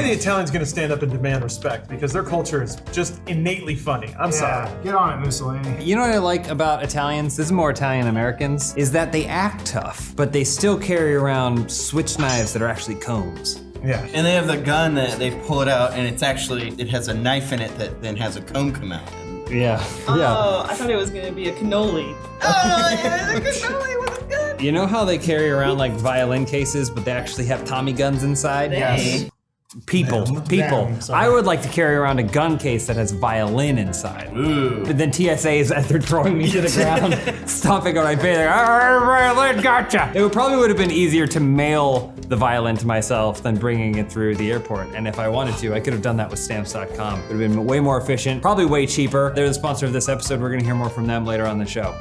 the Italian's gonna stand up and demand respect because their culture is just innately funny. I'm sorry. Get on it, Mussolini. You know what I like about Italians? This is more Italian Americans, is that they act tough, but they still carry around switch knives that are actually combs. Yeah. And they have the gun that they pull it out and it has a knife in it that then has a comb come out. Yeah. Oh, I thought it was gonna be a cannoli. Oh, yeah, the cannoli with a gun. You know how they carry around like violin cases, but they actually have Tommy guns inside? Yes. People. I would like to carry around a gun case that has violin inside. Ooh. But then TSA's as they're throwing me to the ground, stomping on my face, like, violin, gotcha. It would have been easier to mail the violin to myself than bringing it through the airport. And if I wanted to, I could have done that with stamps.com. It would have been way more efficient, probably way cheaper. They're the sponsor of this episode. We're gonna hear more from them later on the show.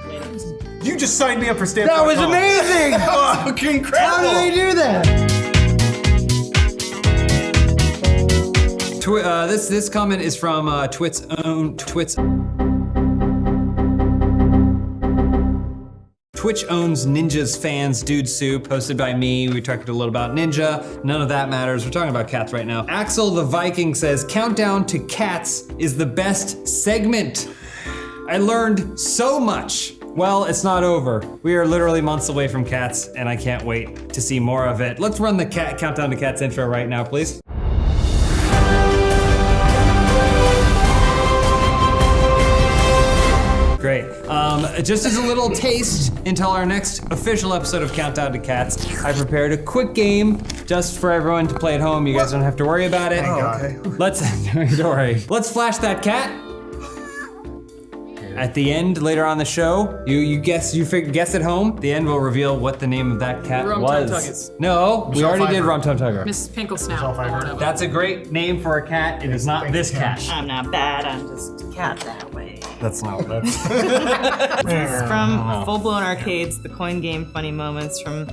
You just signed me up for stamps.com. That was amazing! That was incredible! How did they do that? This comment is from Twit's own Twitch owns Ninja's fans Dude Soup, hosted by me. We talked a little about Ninja. None of that matters. We're talking about cats right now. Axel the Viking says, Countdown to Cats is the best segment. I learned so much. Well, it's not over. We are literally months away from Cats, and I can't wait to see more of it. Let's run the Countdown to Cats intro right now, please. Great. Just as a little taste until our next official episode of Countdown to Cats, I prepared a quick game just for everyone to play at home. You guys don't have to worry about it. Okay. Don't worry. Let's flash that cat. At the end, later on the show, you guess at home. The end will reveal what the name of that cat was. Tuggets. No, we already did Rum Tum Tugger. Mrs. Pinklesnout. That's a great name for a cat. It is not this cat. I'm not bad, I'm just a cat that way. That's not what that's. This is from Full Blown Arcades, the coin game funny moments from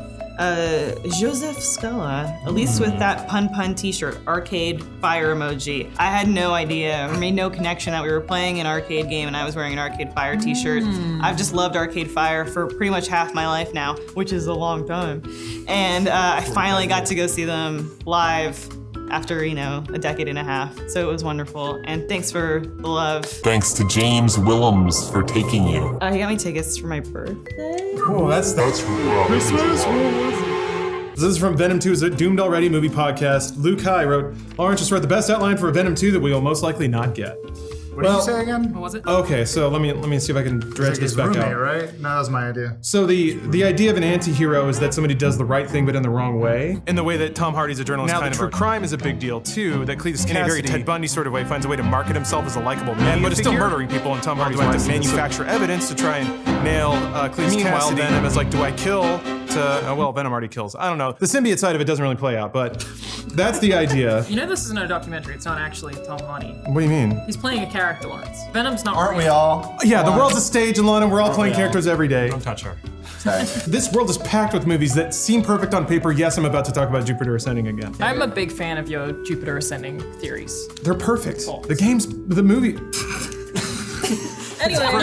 Joseph Scala, at least with that pun t-shirt, arcade fire emoji. I had no idea or made no connection that we were playing an arcade game and I was wearing an Arcade Fire t-shirt. I've just loved Arcade Fire for pretty much half my life now, which is a long time. And I finally got to go see them live after, a decade and a half. So it was wonderful. And thanks for the love. Thanks to James Willems for taking you. He got me tickets for my birthday. Cool, that's Christmas. This is from Venom 2's Doomed Already movie podcast. Luke High wrote, Lawrence just wrote the best outline for Venom 2 that we will most likely not get. What did you say again? What was it? Okay, so let me see if I can dredge this back roommate, out. right? No, that was my idea. So the idea of an anti-hero is that somebody does the right thing but in the wrong way. In the way that Tom Hardy's a journalist. Now, the true crime is a big deal too. That Cletus in a very Ted Bundy sort of way finds a way to market himself as a likable man, but is still murdering people. And Tom Hardy's like to manufacture evidence to try and nail Cletus Cassidy. Venom is like, do I kill? Well, Venom already kills. I don't know. The symbiote side of it doesn't really play out, but that's the idea. You know this isn't a documentary. It's not actually Tom Hardy. What do you mean? He's playing a character, Lawrence. Venom's not Aren't real. we all? Yeah, the world's a stage, and Lana, we're all playing characters every day. Don't touch her. Sorry. This world is packed with movies that seem perfect on paper. Yes, I'm about to talk about Jupiter Ascending again. I'm a big fan of your Jupiter Ascending theories. They're perfect. False. The movie. Anyway, all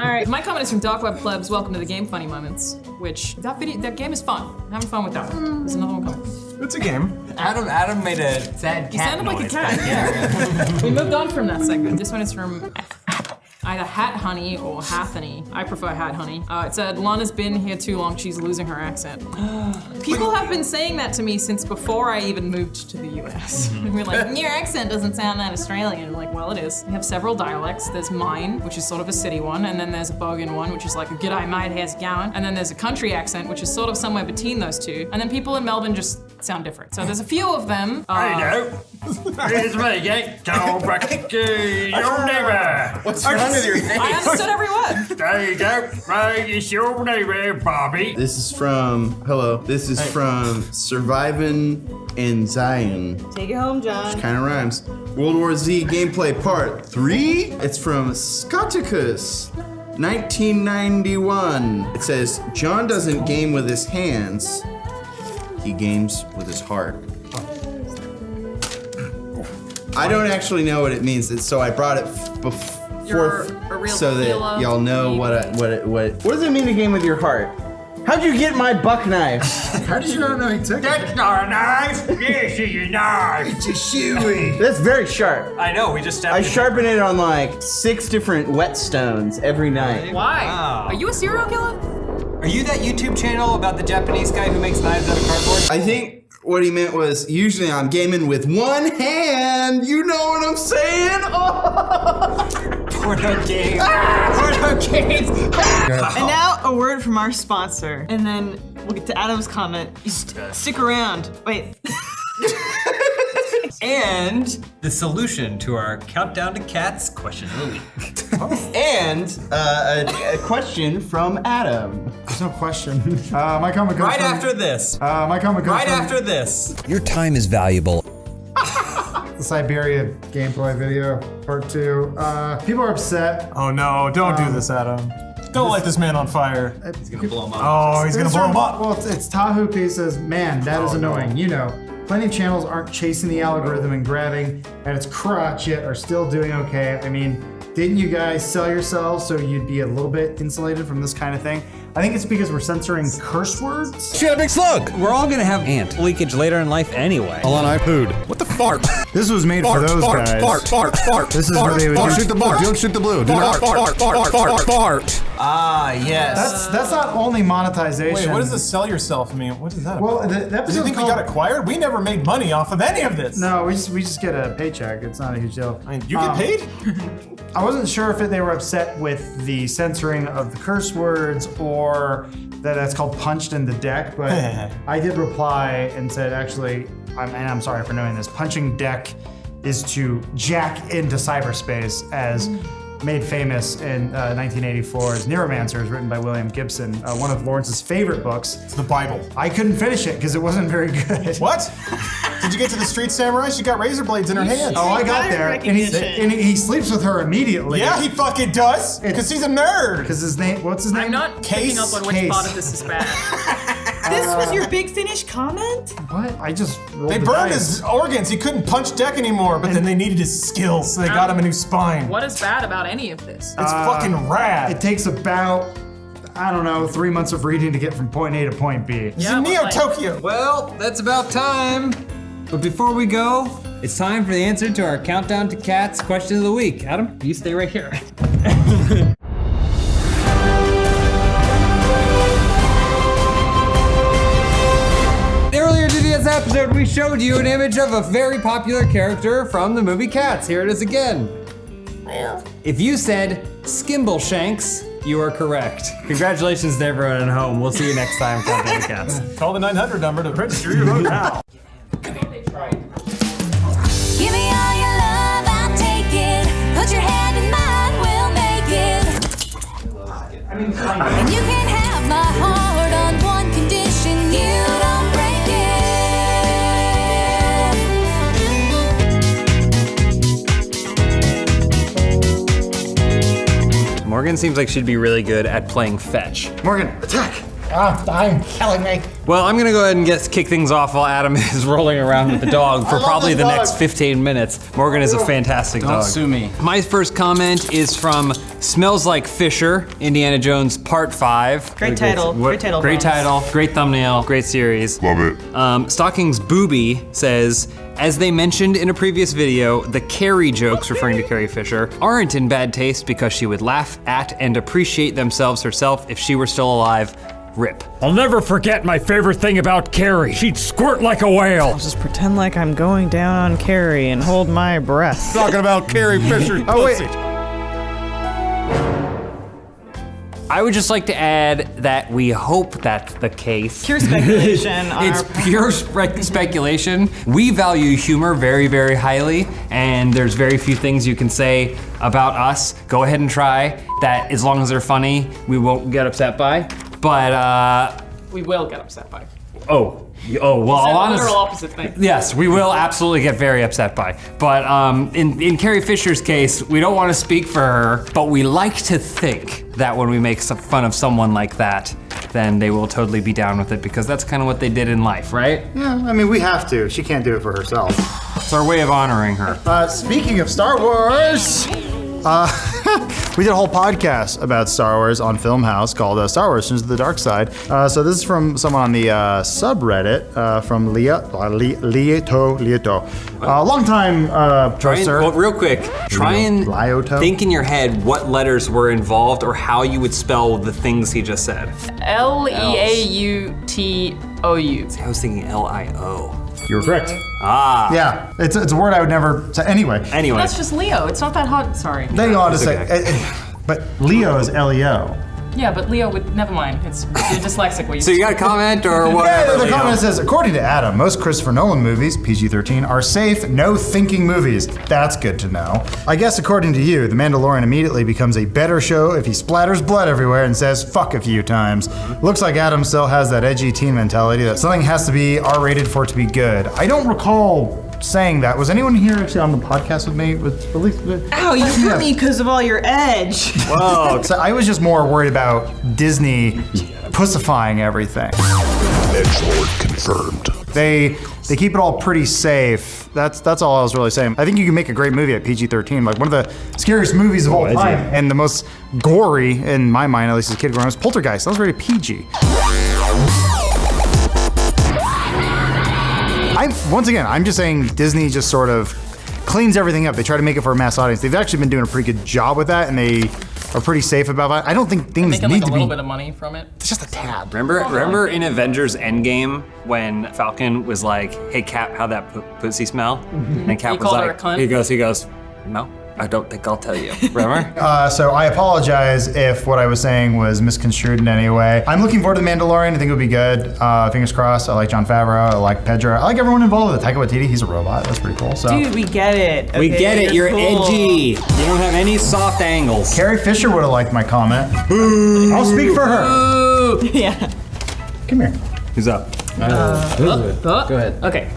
right. My comment is from Dark Web Plebs. Welcome to the game Funny Moments, which that game is fun. I'm having fun with that one. There's another one coming. It's a game. Adam made a sad cat You sounded like a noise cat. back there. We moved on from that segment. This one is from either Hat Honey or Hathany. I prefer Hat Honey. It said, Lana's been here too long, she's losing her accent. People have been saying that to me since before I even moved to the US. We're like, your accent doesn't sound that Australian. I'm like, well, it is. We have several dialects. There's mine, which is sort of a city one, and then there's a bogan one, which is like a g'day mate, how's it going? And then there's a country accent, which is sort of somewhere between those two. And then people in Melbourne just sound different. So there's a few of them. Here's me, yeah. Go back to your neighbor. What's wrong with your face? I understood every word. There you go. Right, it's your neighbor, Bobby. This is from Survivin' in Zion. Take it home, John. Kind of rhymes. World War Z gameplay part 3. It's from Scoticus, 1991. It says, John doesn't game with his hands, he games with his heart. I don't actually know what it means, so I brought it You're a real so that Fila y'all know comedian. what does it mean to game with your heart? How'd you get my buck knife? How did you not know he took it? That's not a knife. This is a knife. It's a shoey. That's very sharp. I know. We just stabbed I it. sharpen it on like 6 different whetstones every night. Why? Wow. Are you a serial killer? Are you that YouTube channel about the Japanese guy who makes knives out of cardboard? I think what he meant was usually I'm gaming with one hand. You know what I'm saying? Oh. Porno games. Porno games. And now a word from our sponsor, and then we'll get to Adam's comment. You stick around. Wait. And the solution to our countdown to cats question of the week. And a question from Adam. There's no question. My comment comes Right from, after this. My comment comes Right from after this. Your time is valuable. the Siberia gameplay video, part 2. People are upset. Oh no, don't do this, Adam. Don't light this man on fire. He's gonna blow him up. Oh, he's gonna blow him up. Well, it's Tahu P says, man, that is annoying. no. You know, plenty of channels aren't chasing the algorithm and grabbing at its crotch yet are still doing okay. I mean, didn't you guys sell yourselves so you'd be a little bit insulated from this kind of thing? I think it's because we're censoring curse words. She had a big slug. We're all gonna have ant leakage later in life anyway. Hold on, I pooed. What the fart? This was made for those guys. Fart. This is where they would Shoot the blue. Don't shoot the blue. Do not fart. Ah, yes. That's not only monetization. Wait, what does the sell yourself mean? What is that? Well, about? the Does he episode's think we called- got acquired? We never made money off of any of this. No, we just get a paycheck. It's not a huge deal. I mean, you get paid? I wasn't sure if they were upset with the censoring of the curse words or that's called punched in the deck, but I did reply and said, actually, I'm sorry for knowing this, punching deck is to jack into cyberspace, as made famous in 1984's Neuromancers, written by William Gibson, one of Lawrence's favorite books. It's the Bible. I couldn't finish it because it wasn't very good. What? Did you get to the street samurai? She got razor blades in her hands. Oh, I got Pattern there, and he sleeps with her immediately. Yeah, he fucking does. Because he's a nerd. Because his name, what's his name? I'm not picking up on which Case. part of this is bad. This was your big finish comment? What? I just rolled They the burned dice. his organs. He couldn't punch deck anymore, but then they needed his skills, so they got him a new spine. What is bad about any of this? It's fucking rad. It takes about, I don't know, 3 months of reading to get from point A to point B. He's Yeah, in but Neo like- Tokyo. Well, that's about time. But before we go, it's time for the answer to our countdown to cats question of the week. Adam, you stay right here. Earlier today's episode, we showed you an image of a very popular character from the movie Cats. Here it is again. If you said Skimbleshanks, you are correct. Congratulations to everyone at home. We'll see you next time, Countdown to Cats. Call the 900 number to register your vote now. Give me all your love, I'll take it. Put your hand in mine, we'll make it. And you can have my heart on one condition, you don't break it. Morgan seems like she'd be really good at playing fetch. Morgan, attack! I'm killing me. Well, I'm gonna go ahead and kick things off while Adam is rolling around with the dog for probably the next 15 minutes. Morgan is a fantastic dog. Don't sue me. My first comment is from Smells Like Fisher, Indiana Jones Part 5. Great title. Great title. Great Bones. title, great thumbnail, great series. Love it. Stockings Booby says, as they mentioned in a previous video, the Carrie jokes, referring to Carrie Fisher, aren't in bad taste because she would laugh at and appreciate themselves herself if she were still alive. RIP. I'll never forget my favorite thing about Carrie. She'd squirt like a whale. Just pretend like I'm going down on Carrie and hold my breath. Talking about Carrie Fisher. Oh, wait. I would just like to add that we hope that's the case. Pure speculation. on It's our part. pure speculation. We value humor very, very highly, and there's very few things you can say about us. Go ahead and try that. As long as they're funny, we won't get upset by. But We will get upset by. well, Said I'll the honestly. literal opposite thing. Yes, we will absolutely get very upset by. But in Carrie Fisher's case, we don't want to speak for her, but we like to think that when we make some fun of someone like that, then they will totally be down with it because that's kind of what they did in life, right? Yeah, I mean, we have to. She can't do it for herself. It's our way of honoring her. Speaking of Star Wars, We did a whole podcast about Star Wars on Funhaus called Star Wars Sins of the Dark Side. So this is from someone on the subreddit from Lieto. Long time poster. Well, real quick, try and think in your head what letters were involved or how you would spell the things he just said. Leautou. I was thinking Lio. You were correct. Ah. Yeah, it's a word I would never say. Anyway. That's just Leo. It's not that hard. Sorry. Then you ought to say, but Leo is Leo. Yeah, but Leo would. Never mind. You're dyslexic. So you got a comment or whatever? Yeah, the comment says, according to Adam, most Christopher Nolan movies, PG-13, are safe, no thinking movies. That's good to know. I guess according to you, The Mandalorian immediately becomes a better show if he splatters blood everywhere and says fuck a few times. Looks like Adam still has that edgy teen mentality that something has to be R-rated for it to be good. I don't recall saying that. Was anyone here actually on the podcast with me? With at least? Ow, you hurt me because of all your edge. Whoa. So I was just more worried about Disney pussifying everything. Edgelord confirmed. They keep it all pretty safe. That's all I was really saying. I think you can make a great movie at PG-13. Like one of the scariest movies of all time and the most gory, in my mind, at least as a kid growing up, was Poltergeist. That was rated PG. I'm just saying Disney just sort of cleans everything up. They try to make it for a mass audience. They've actually been doing a pretty good job with that, and they are pretty safe about that. I don't think things making need like to a little be. bit of money from it. It's just a tad. Remember in Avengers Endgame when Falcon was like, "Hey Cap, how'd that pussy smell?" And Cap He was called her like, a cunt? he goes, "No, I don't think I'll tell you." Remember? So I apologize if what I was saying was misconstrued in any way. I'm looking forward to The Mandalorian. I think it'll be good. Fingers crossed. I like Jon Favreau. I like Pedro. I like everyone involved with it. Taika Waititi, he's a robot. That's pretty cool. So. Dude, we get it. We okay? get it. You're cool. edgy. You don't have any soft angles. Carrie Fisher would have liked my comment. I'll speak for her. Yeah. Come here. Who's up? Go ahead. Okay.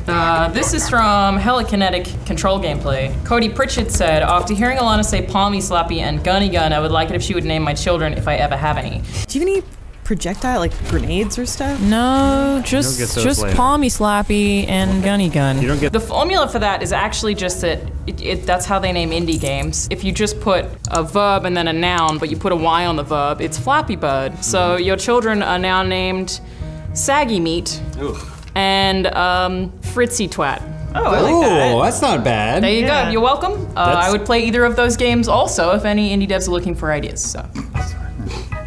This is from Helikinetic Control Gameplay. Cody Pritchett said, after hearing Alana say palmy slappy and gunny gun, I would like it if she would name my children if I ever have any. Do you have any projectile, like grenades or stuff? No, just palmy slappy and gunny gun. You don't get the formula for that is actually just that that's how they name indie games. If you just put a verb and then a noun, but you put a Y on the verb, it's Flappy Bird. So your children are now named Saggy Meat and Fritzy Twat. Oh, I like that. Oh, that's not bad. There you go. You're welcome. I would play either of those games also if any indie devs are looking for ideas. So.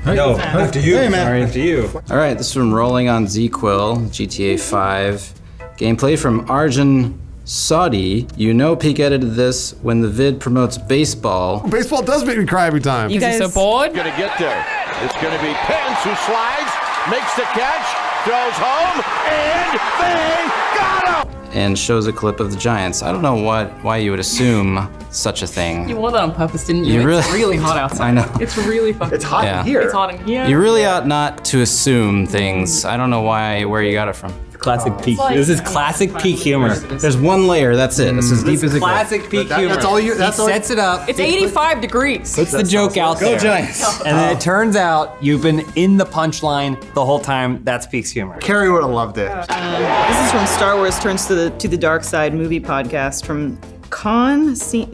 No, after you. Hey, man. Sorry, after you. All right, this is from Rolling on Z-Quill, GTA 5. Gameplay from Arjun Saudi. You know Peak edited this when the vid promotes baseball. Baseball does make me cry every time. You guys so bored? Gonna get there. It's gonna be Pence who slides, makes the catch, throws home, and they got him! And shows a clip of the Giants. I don't know why you would assume such a thing. You wore that on purpose, didn't you? It's really hot outside. I know. It's really fucking It's hot Yeah. in here. It's hot in here. You really ought not to assume things. I don't know where you got it from. Classic peak. This is classic peak humor. There's one layer, that's it. It's as deep as it goes. Classic peak humor. That's all you. He sets it up. It's 85 degrees. Puts the joke out there. Go Giants. And then it turns out you've been in the punchline the whole time. That's Peak's humor. Carrie would have loved it. This is from Star Wars Turns to the Dark Side movie podcast from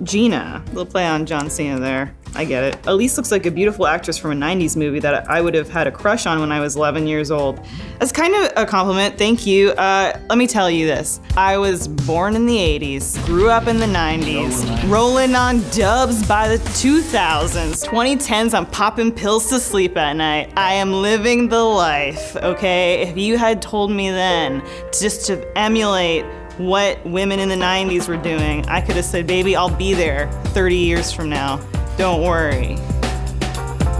Gina. Little play on John Cena there. I get it. Elise looks like a beautiful actress from a 90s movie that I would have had a crush on when I was 11 years old. That's kind of a compliment, thank you. Let me tell you this. I was born in the 80s, grew up in the 90s, rolling on dubs by the 2000s. 2010s, I'm popping pills to sleep at night. I am living the life, okay? If you had told me then just to emulate what women in the 90s were doing, I could have said, baby, I'll be there 30 years from now. Don't worry.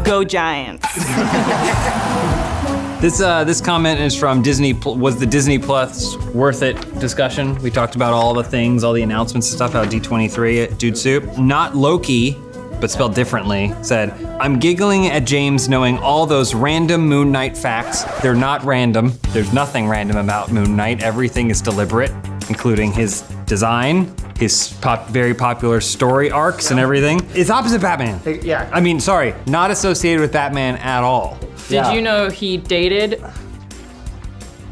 Go Giants. This comment is from Disney. Was the Disney Plus worth it discussion? We talked about all the things, all the announcements and stuff out of D23 at Dude Soup. Not Loki, but spelled differently, said, I'm giggling at James knowing all those random Moon Knight facts. They're not random. There's nothing random about Moon Knight. Everything is deliberate, including his design, his very popular story arcs and everything. It's opposite Batman. Yeah. I mean, sorry, not associated with Batman at all. Did you know he dated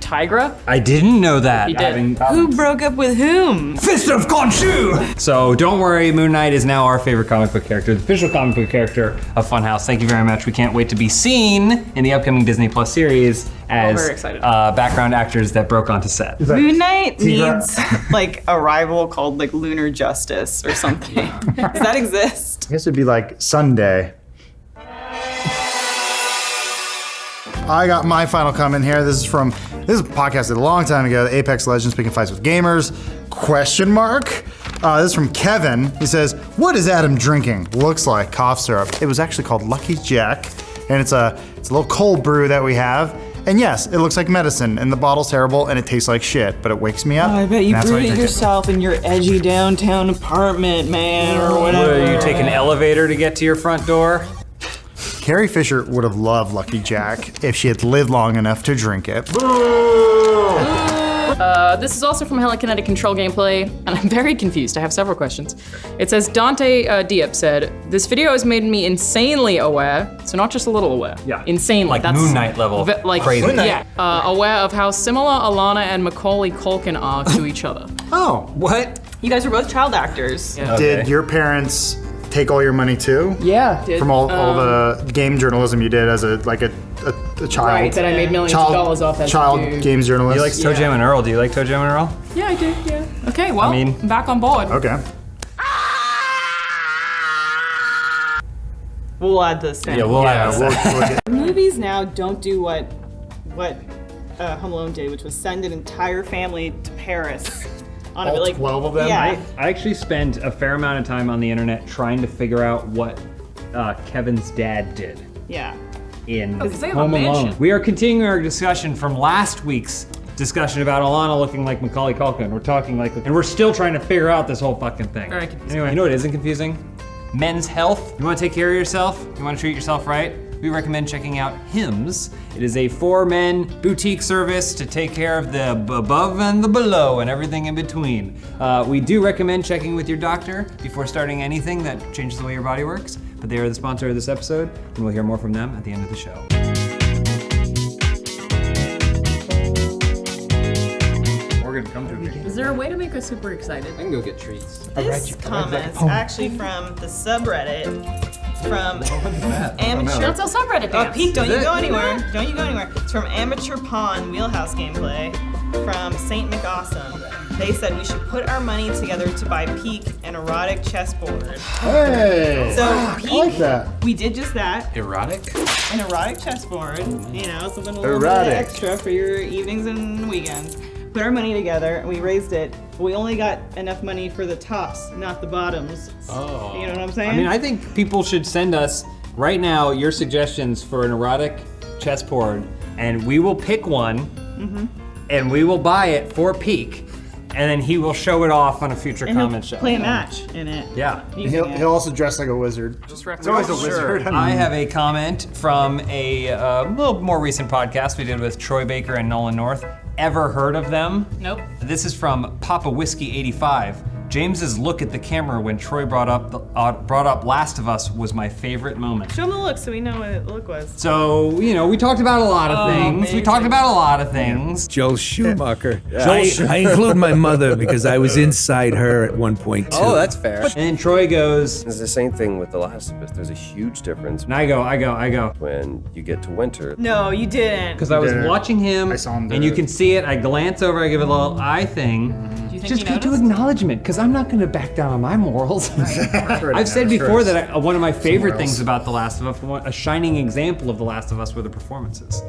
Tigra. I didn't know that. He did. Who broke up with whom? Fist of Khonshu! So don't worry, Moon Knight is now our favorite comic book character, the official comic book character of Funhaus. Thank you very much. We can't wait to be seen in the upcoming Disney Plus series as very excited. Background actors that broke onto set. Moon Knight needs like a rival called like Lunar Justice or something. Does that exist? I guess it'd be like Sunday. I got my final comment here. This is podcasted a long time ago. The Apex Legends Picking Fights with Gamers? ? This is from Kevin. He says, "What is Adam drinking? Looks like cough syrup. It was actually called Lucky Jack, and it's a little cold brew that we have. And yes, it looks like medicine, and the bottle's terrible, and it tastes like shit, but it wakes me up. Oh, I bet you and that's why I brewed it drink yourself in your edgy downtown apartment, man, or whatever. Will you take an elevator to get to your front door? Carrie Fisher would have loved Lucky Jack if she had lived long enough to drink it. This is also from Helen Kinetic Control Gameplay, and I'm very confused. I have several questions. It says, Dante Diep said, "This video has made me insanely aware," so not just a little aware. Yeah. Insanely. Like That's Moon Knight level. Crazy. Yeah. Aware of how similar Alana and Macaulay Culkin are to each other. Oh, what? You guys were both child actors. Yeah. Did your parents take all your money too? Yeah. From all the game journalism you did as a child. Right, that I made millions of dollars off as a child dude. games journalist. You like Toe Jam and Earl? Do you like Toe Jam and Earl? Yeah, I do, yeah. Okay, well, I mean- I'm back on board. Okay. We'll add this now. Yeah, we'll have we'll Movies now don't do what Home Alone did, which was send an entire family to Paris. On All a, like, 12 of them? Yeah. I actually spent a fair amount of time on the internet trying to figure out what Kevin's dad did Yeah. in 'cause they have a Home Alone. mansion. We are continuing our discussion from last week's discussion about Alana looking like Macaulay Culkin. We're talking like, and we're still trying to figure out this whole fucking thing. Very confusing. Anyway, you know what isn't confusing? Men's health. You want to take care of yourself? You want to treat yourself right? We recommend checking out Hims. It is a for-men boutique service to take care of the above and the below and everything in between. We do recommend checking with your doctor before starting anything that changes the way your body works, but they are the sponsor of this episode, and we'll hear more from them at the end of the show. Morgan, come to me. Is there a way to make us super excited? I can go get treats. This comment is actually from the subreddit. From amateur. That's a subreddit Oh, dance. Pete, don't you go anywhere. Don't you go anywhere. It's from Amateur Pawn Wheelhouse Gameplay from Saint McAwesome. They said we should put our money together to buy Peak an erotic chessboard. Hey! So Peak, I like that. we did just that. Erotic? An erotic chessboard. You know, something a little Erotic. bit extra for your evenings and weekends. Put our money together and we raised it. But we only got enough money for the tops, not the bottoms. Oh. You know what I'm saying? I mean, I think people should send us right now your suggestions for an erotic chessboard, and we will pick one, and we will buy it for Peak, and then he will show it off on a future and comment he'll show. play a match in it. Yeah. He'll also dress like a wizard. It's always a wizard. I have a comment from a little more recent podcast we did with Troy Baker and Nolan North. Ever heard of them? Nope. This is from Papa Whiskey 85. James's look at the camera when Troy brought up Last of Us was my favorite moment. Show him the look so we know what the look was. So, you know, we talked about a lot of things. We talked about a lot of things. Joel Schumacher. I include my mother because I was inside her at one point too. Oh, that's fair. And Troy goes, It's the same thing with The Last of Us. There's a huge difference and I go. when you get to winter. No, you didn't. Because I was didn't. watching him, I saw him do and you it. can see it. I glance over, I give it a little eye thing. Do you think Just he to noticed? acknowledgement, because I'm not going to back down on my morals. I've said before that one of my favorite things about The Last of Us, a shining example of The Last of Us, were the performances.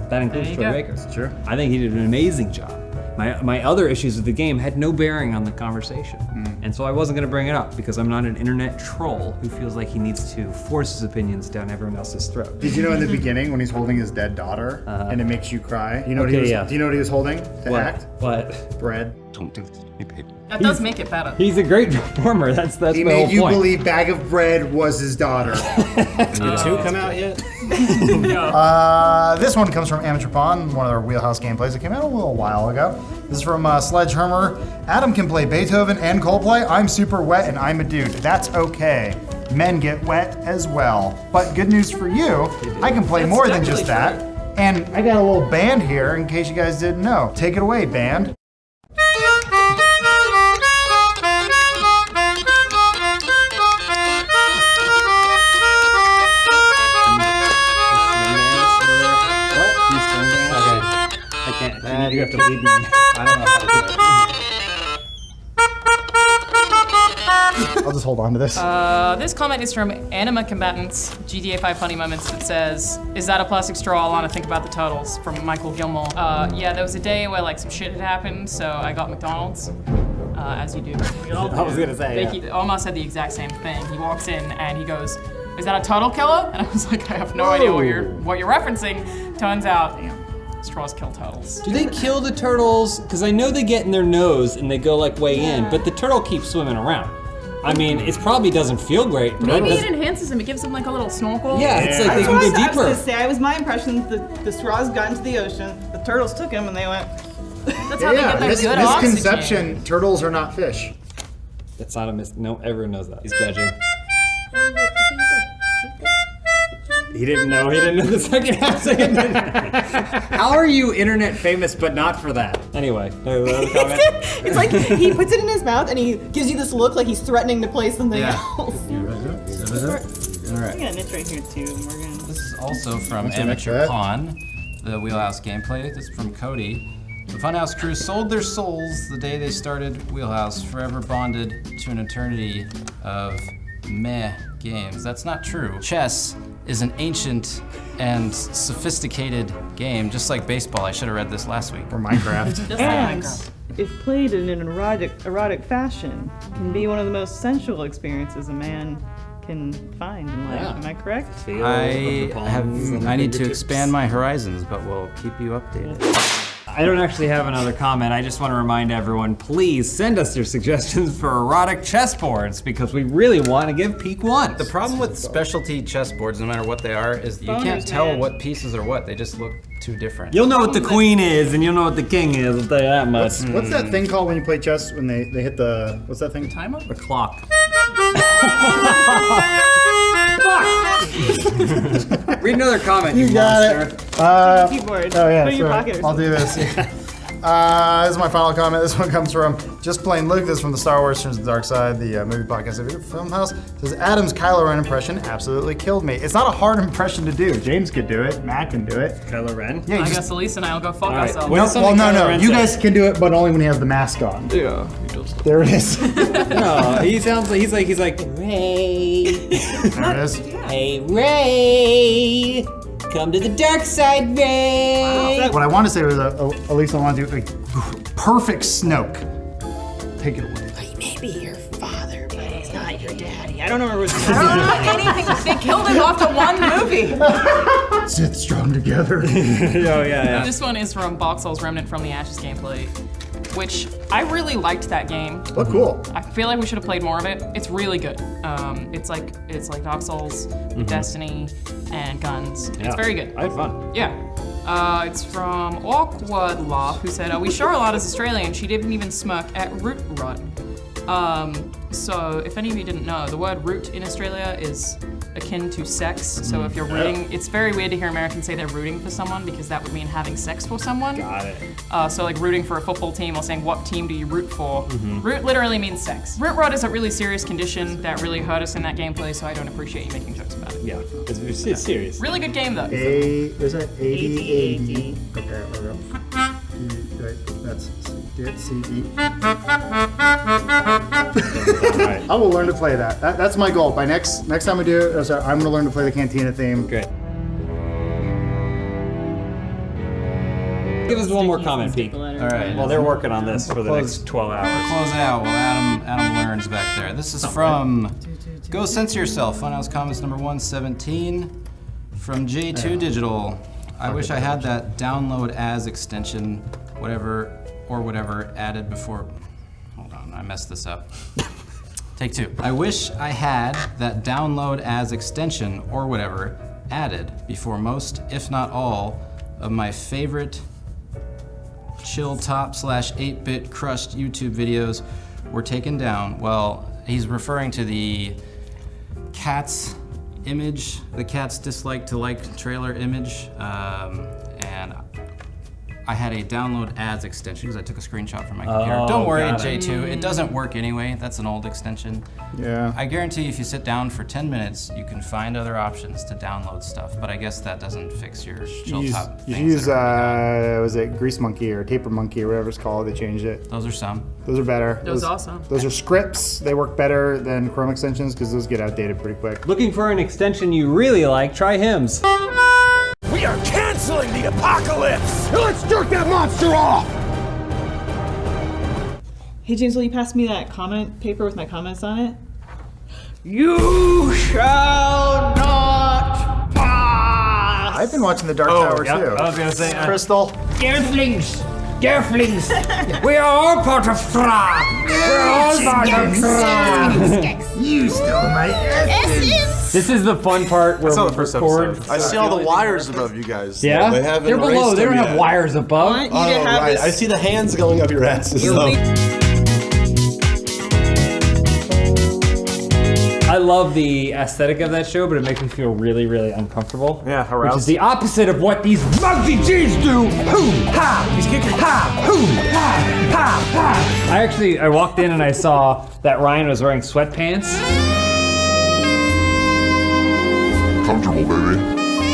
That includes There you Troy go. Baker. Sure. I think he did an amazing job. My other issues with the game had no bearing on the conversation. And so I wasn't going to bring it up because I'm not an internet troll who feels like he needs to force his opinions down everyone else's throat. Did you know in the beginning when he's holding his dead daughter and it makes you cry? You know Okay, what he was, yeah. Do you know what he was holding to What? act? What? Bread. Don't do this to me, baby. That does make it better. He's a great performer. That's He my whole made you point. believe Bag of Bread was his daughter. Did the 2 come out yet? This one comes from Amateur Pawn, one of their Wheelhouse gameplays. It came out a little while ago. This is from Sledgehammer. Adam can play Beethoven and Coldplay. I'm super wet and I'm a dude. That's okay. Men get wet as well. But good news for you, I can play That's more than definitely just that. And I got a little band here in case you guys didn't know. Take it away, band. You have to lead me. I don't know how to do it. I'll just hold on to this. This comment is from Anima Combatants, GTA 5 Funny Moments, that says, "Is that a plastic straw? I want to think about the turtles," from Michael Gilmore. Yeah, there was a day where like some shit had happened, so I got McDonald's, as you do. I was gonna say, Omar said the exact same thing. He walks in and he goes, "Is that a turtle killer?" And I was like, I have no idea what you're referencing. Turns out, straws kill turtles. Do they kill the turtles? Because I know they get in their nose and they go like way in, but the turtle keeps swimming around. I mean, it probably doesn't feel great. But Maybe it enhances them. It gives them like a little snorkel. Yeah, it's like they can go deeper. I was gonna say, it was my impression that the straws got into the ocean, the turtles took them, and they went. That's how they get their good oxygen. Misconception, turtles are not fish. That's not a no, everyone knows that. He's judging. He didn't know the second half. How are you internet famous but not for that? Anyway, another comment. It's like he puts it in his mouth and he gives you this look like he's threatening to play something else. All right. I got an itch right here too, Morgan. This is also from Amateur Pawn, the Wheelhouse gameplay. This is from Cody. The Funhaus crew sold their souls the day they started Wheelhouse, forever bonded to an eternity of meh games. That's not true. Chess is an ancient and sophisticated game, just like baseball. I should have read this last week. Or Minecraft. And if played in an erotic fashion, can be one of the most sensual experiences a man can find in life. Am I correct? I need to expand my horizons, but we'll keep you updated. I don't actually have another comment. I just want to remind everyone, please send us your suggestions for erotic chessboards because we really want to give peak one. The problem with specialty chessboards, no matter what they are, is you can't tell what pieces are what. They just look too different. You'll know what the queen is and you'll know what the king is, I'll tell you that much. What's that thing called when you play chess when they hit the, what's that thing? Timer? The clock. Read another comment, you monster. Keyboard. Oh yeah, Put it in your pocket or I'll do this. This is my final comment. This one comes from Just Plain Luke. This is from the Star Wars Turns to the Dark Side, the movie podcast of Funhaus. It says, Adam's Kylo Ren impression absolutely killed me. It's not a hard impression to do. James could do it. Matt can do it. Kylo Ren? Yeah, I guess Elise and I will go fuck right. ourselves. No. You guys can do it, but only when he has the mask on. Yeah, he does. There it is. No, he sounds like he's like Ray. There it is. Hey Ray, come to the dark side, Ray. What I want to say was, Elisa, I want to do a perfect Snoke. Take it away. He may be your father, but he's not your daddy. I don't know what I don't know anything. They killed him after one movie. Sith strong together. Yeah. This one is from Boxall's Remnant from the Ashes gameplay, which I really liked that game. Oh, cool. I feel like we should have played more of it. It's really good. It's like Dark Souls, Destiny, and guns. Yeah. It's very good. I had fun. Yeah. It's from Awkward Laugh, who said, we Charlotte's Australian. She didn't even smirk at root rot. So if any of you didn't know, the word root in Australia is akin to sex. So if you're rooting, it's very weird to hear Americans say they're rooting for someone because that would mean having sex for someone. Got it. So like rooting for a football team or saying what team do you root for. Root literally means sex. Root rot is a really serious condition that really hurt us in that gameplay, so I don't appreciate you making jokes about it. Yeah, it's serious. Really good game though. Is it AD? Okay, there we go. That's CD. I will learn to play that. That's my goal. By next time I do it, I'm going to learn to play the Cantina theme. Great. Give us one more comment, Pete. All right. Well, they're working on this for the next 12 hours. Close it out while Adam learns back there. This is from Go Censor Yourself, Funhouse Comments number 117 from J2 Digital. I wish I had that download as extension, whatever added before. Hold on, I messed this up. Take two. I wish I had that download as extension or whatever added before most, if not all, of my favorite chill top / 8-bit crushed YouTube videos were taken down. Well, he's referring to the Cats image, the Cats dislike to like trailer image. I had a download ads extension because I took a screenshot from my computer. Don't worry, J2, it doesn't work anyway. That's an old extension. Yeah. I guarantee if you sit down for 10 minutes, you can find other options to download stuff, but I guess that doesn't fix your chill top things. You use, was it Grease Monkey or Taper Monkey or whatever it's called? They changed it. Those are some. Those are better. Those awesome. Those are scripts. They work better than Chrome extensions because those get outdated pretty quick. Looking for an extension you really like? Try Hymns. We are canceling the apocalypse! Let's jerk that monster off! Hey James, will you pass me that comment paper with my comments on it? You shall not pass! I've been watching The Dark Tower too. I was gonna say Crystal. Derflings! We are all part of Thra! We're all part of Thra! You stole my essence! This is the fun part where we record. I see all the wires above you guys. Yeah? They haven't They're below. erased They don't them have yet. wires above. I want you to have Right. this. I see the hands going up your asses. I love the aesthetic of that show, but it makes me feel really, really uncomfortable. Yeah, Which aroused. is the opposite of what these Mugsy G's do. Hoo, ha, he's kicking. Ha, hoo, ha, ha, ha. I walked in and I saw that Ryan was wearing sweatpants. Comfortable, baby.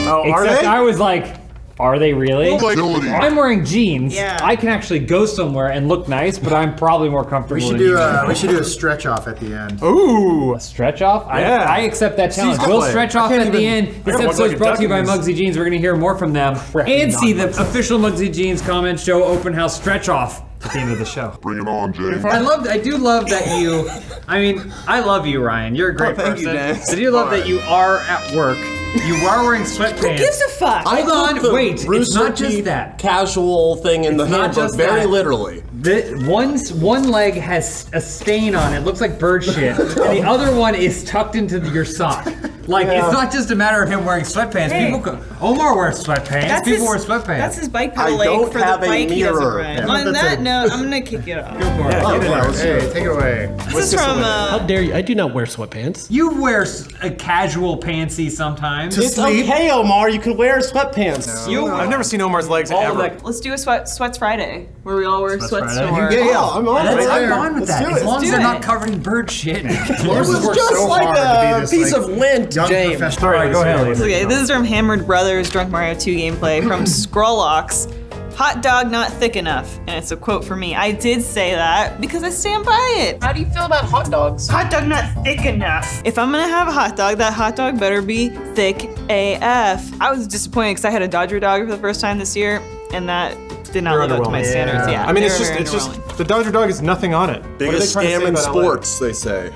Oh, are Except they? I was like, are they really? Relatability. I'm wearing jeans. Yeah. I can actually go somewhere and look nice, but I'm probably more comfortable. We should than do you guys. we should do a stretch off at the end. Ooh. A stretch off? Yeah. I accept that challenge. Season We'll play. stretch I off can't at the even- end. I This gotta walk episode like is a brought to you by duck in Mugsy Jeans. We're going to hear more from them and see the official Mugsy Jeans comment show open house stretch off at the end of the show. Bring it on, Jay. I do love that you, I love you, Ryan. You're a great thank person. you, Dennis. I do love that you are at work. You are wearing sweatpants. Who gives a fuck? Hold on, wait. It's not just that. Casual thing in the It's not handbook, just very that. literally. One leg has a stain on it, looks like bird shit, and the other one is tucked into your sock. Like, it's not just a matter of him wearing sweatpants. Hey. Omar wears sweatpants. People wear sweatpants. That's his bike I pedal leg don't for the have a bike he doesn't mirror. ride. Yeah. On That's that it. note, I'm gonna kick it off. Hey, take it away. This is from How dare you? I do not wear sweatpants. You wear a casual pantsy sometimes. It's okay, Omar. You can wear sweatpants. I've never seen Omar's legs ever. Let's do a Sweats Friday, where we all wear sweats to work. Yeah, I'm on it. I'm fine with that, as long as do they're it. not covered in bird shit. It was just like a piece of lint, James. All right, go ahead. Okay, this is from Hammered Brothers Drunk Mario 2 gameplay from Scrollox. Hot dog not thick enough. And it's a quote for me. I did say that because I stand by it. How do you feel about hot dogs? Hot dog not thick enough. If I'm gonna have a hot dog, that hot dog better be thick AF. I was disappointed because I had a Dodger dog for the first time this year, and that did not live up to my standards. Yeah. I mean, they it's were very just the Dodger dog is nothing on it. Biggest What are they trying scam in to say about LA? sports, they say.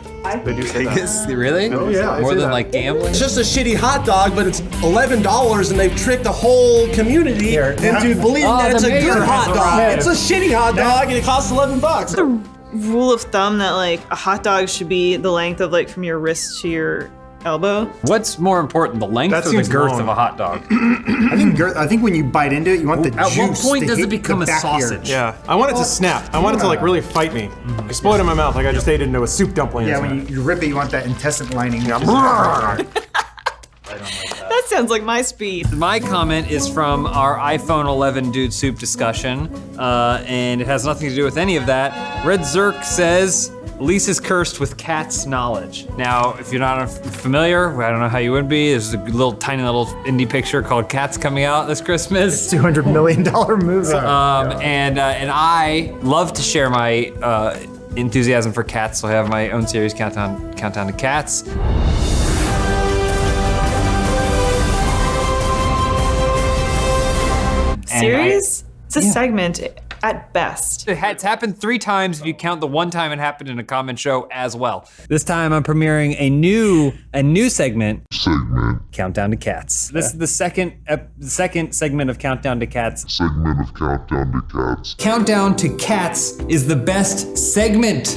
They do say that. Really? Oh, yeah, I More see than that. like gambling? It's just a shitty hot dog, but it's $11, and they've tricked the whole community into believing that it's the a mayor good has hot a dog. head. It's a shitty hot dog, and it costs $11. The rule of thumb that like a hot dog should be the length of like from your wrist to your elbow. What's more important, the length That or the seems girth long. of a hot dog? I think when you bite into it, you want the At what juice point to does hit it become the a back of your- sausage? Yeah, I want it to snap. I want it to like really fight me. Explode in my mouth like I just ate it into a soup dumpling. Yeah, when you rip it, you want that intestine lining. That sounds like my speed. My comment is from our iPhone 11 Dude Soup discussion, and it has nothing to do with any of that. Red Zerk says, Elise is cursed with cat's knowledge. Now, if you're not familiar, I don't know how you would be, there's a tiny little indie picture called Cats coming out this Christmas. $200 million movie. And I love to share my enthusiasm for cats, so I have my own series, Countdown to Cats. Series? It's a segment at best. It's happened 3 times if you count the one time it happened in a comment show as well. This time I'm premiering a new segment. Countdown to Cats. This is the second segment of Countdown to Cats. Countdown to Cats is the best segment.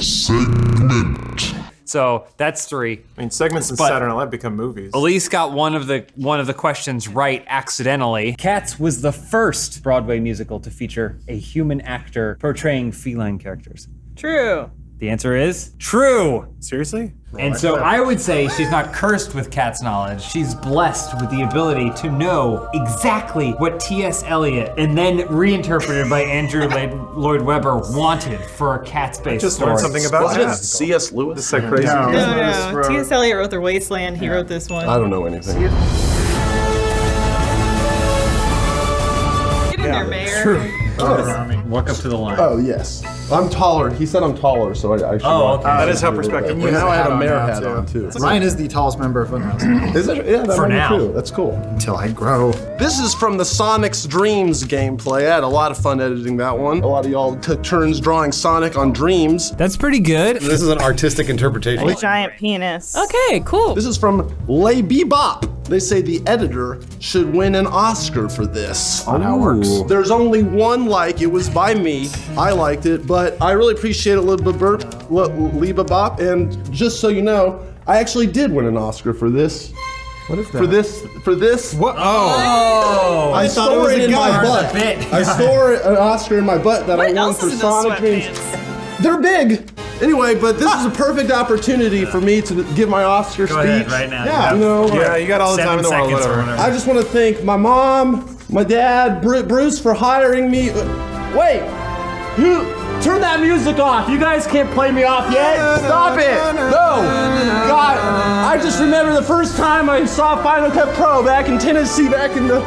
So that's 3. I mean, segments in Saturday Night Live become movies. Elise got one of the questions right accidentally. Cats was the first Broadway musical to feature a human actor portraying feline characters. True. The answer is true. Seriously? And so I would say she's not cursed with cat's knowledge. She's blessed with the ability to know exactly what T.S. Eliot and then reinterpreted by Andrew Lloyd Webber wanted for a cat-based Just story. learned something about Wasn't it that. C.S. Lewis? This is so crazy. No. T.S. Eliot wrote The Wasteland. He wrote this one. I don't know anything. Get in there, Mayor. Walk up to the line. Oh, yes. I'm taller. He said I'm taller, so I should walk. That is how perspective And now I have a mayor hat on, too. Ryan is the tallest member of Funhaus. Is it? Yeah, that For might be now. true. That's cool. Until I grow. This is from the Sonic's Dreams gameplay. I had a lot of fun editing that one. A lot of y'all took turns drawing Sonic on Dreams. That's pretty good. This is an artistic interpretation. A giant penis. Okay, cool. This is from Lay Bebop. They say the editor should win an Oscar for this. Oh, that works. There's only one like. It was by me. I liked it, but I really appreciate it, Lee Bebop. And just so you know, I actually did win an Oscar for this. What is that? For this. What? Oh. I thought it store was it a in my gun. butt. I store an Oscar in my butt that I won for Sonic Dreams. They're big. Anyway, but this is a perfect opportunity for me to give my Oscar speech. ahead right now. Yeah, you know. Yeah, you got all the time in the world, 7 seconds or whatever. I just want to thank my mom, my dad, Bruce for hiring me. Wait, you turn that music off. You guys can't play me off yet. Stop it. No. God, I just remember the first time I saw Final Cut Pro back in Tennessee, back in the...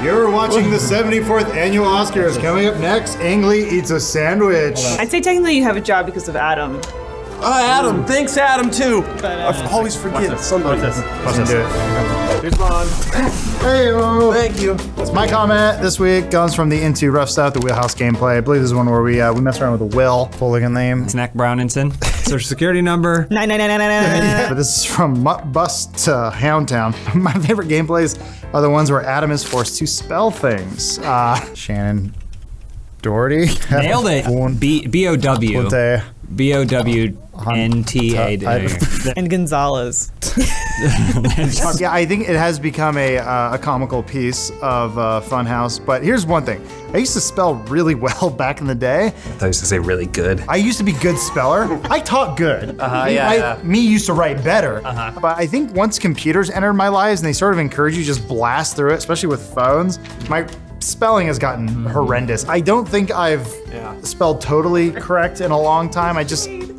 You're watching the 74th annual Oscars. Coming up next, Angley eats a sandwich. I'd say technically you have a job because of Adam. Adam. Thanks, Adam, too. I always forget somebody. Let's do it. Here's Ron. Hey, Thank you. That's my comment this week. Comes from the Into Rough Stuff, the Wheelhouse gameplay. I believe this is one where we mess around with a will. Full looking name. Snack Browninson. Social security number. 99999. But this is from Mutt Bust to Houndtown. My favorite gameplays are the ones where Adam is forced to spell things. Shannon Doherty. Nailed it. B-O-W. B-O-W-N-T-A. And Gonzalez. Yeah, I think it has become a comical piece of Funhaus. But here's one thing. I used to spell really well back in the day. I thought you used to say really good. I used to be good speller. I taught good. yeah. Me used to write better. But I think once computers entered my lives and they sort of encourage you to just blast through it, especially with phones, my spelling has gotten horrendous. I don't think I've spelled totally correct in a long time.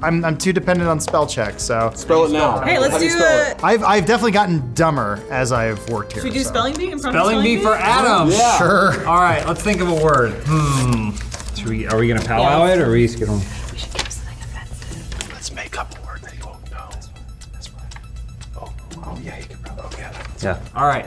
I'm too dependent on spell check, so. Spell it now. Hey, let's do it. I've definitely gotten dumber as I've worked here. Should we do spelling bee? Spelling bee for Adam. Yeah. Sure. All right, let's think of a word. Are we gonna powwow it, or are we just gonna? We should give something offensive. Let's make up a word that you won't know. That's right. Oh, yeah, you can probably get it. Yeah. All right.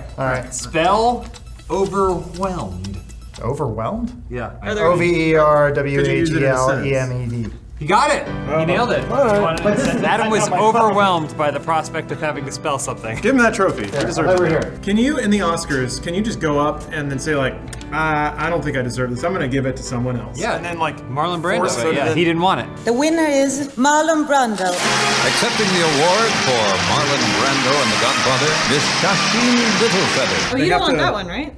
Spell overwhelmed. Overwhelmed? Yeah. O-V-E-R-W-H-E-L-E-M-E-D. You got it. You nailed it. Adam was overwhelmed by the prospect of having to spell something. Give him that trophy. He deserves over it. here. Can you, in the Oscars, can you just go up and then say like, I don't think I deserve this. I'm gonna give it to someone else. Yeah. And then like Marlon force Brando. it Yeah, in. he didn't want it. The winner is Marlon Brando. Accepting the award for Marlon Brando and The Godfather, Miss Shasheen Littlefeather. Oh, you don't want that one, right?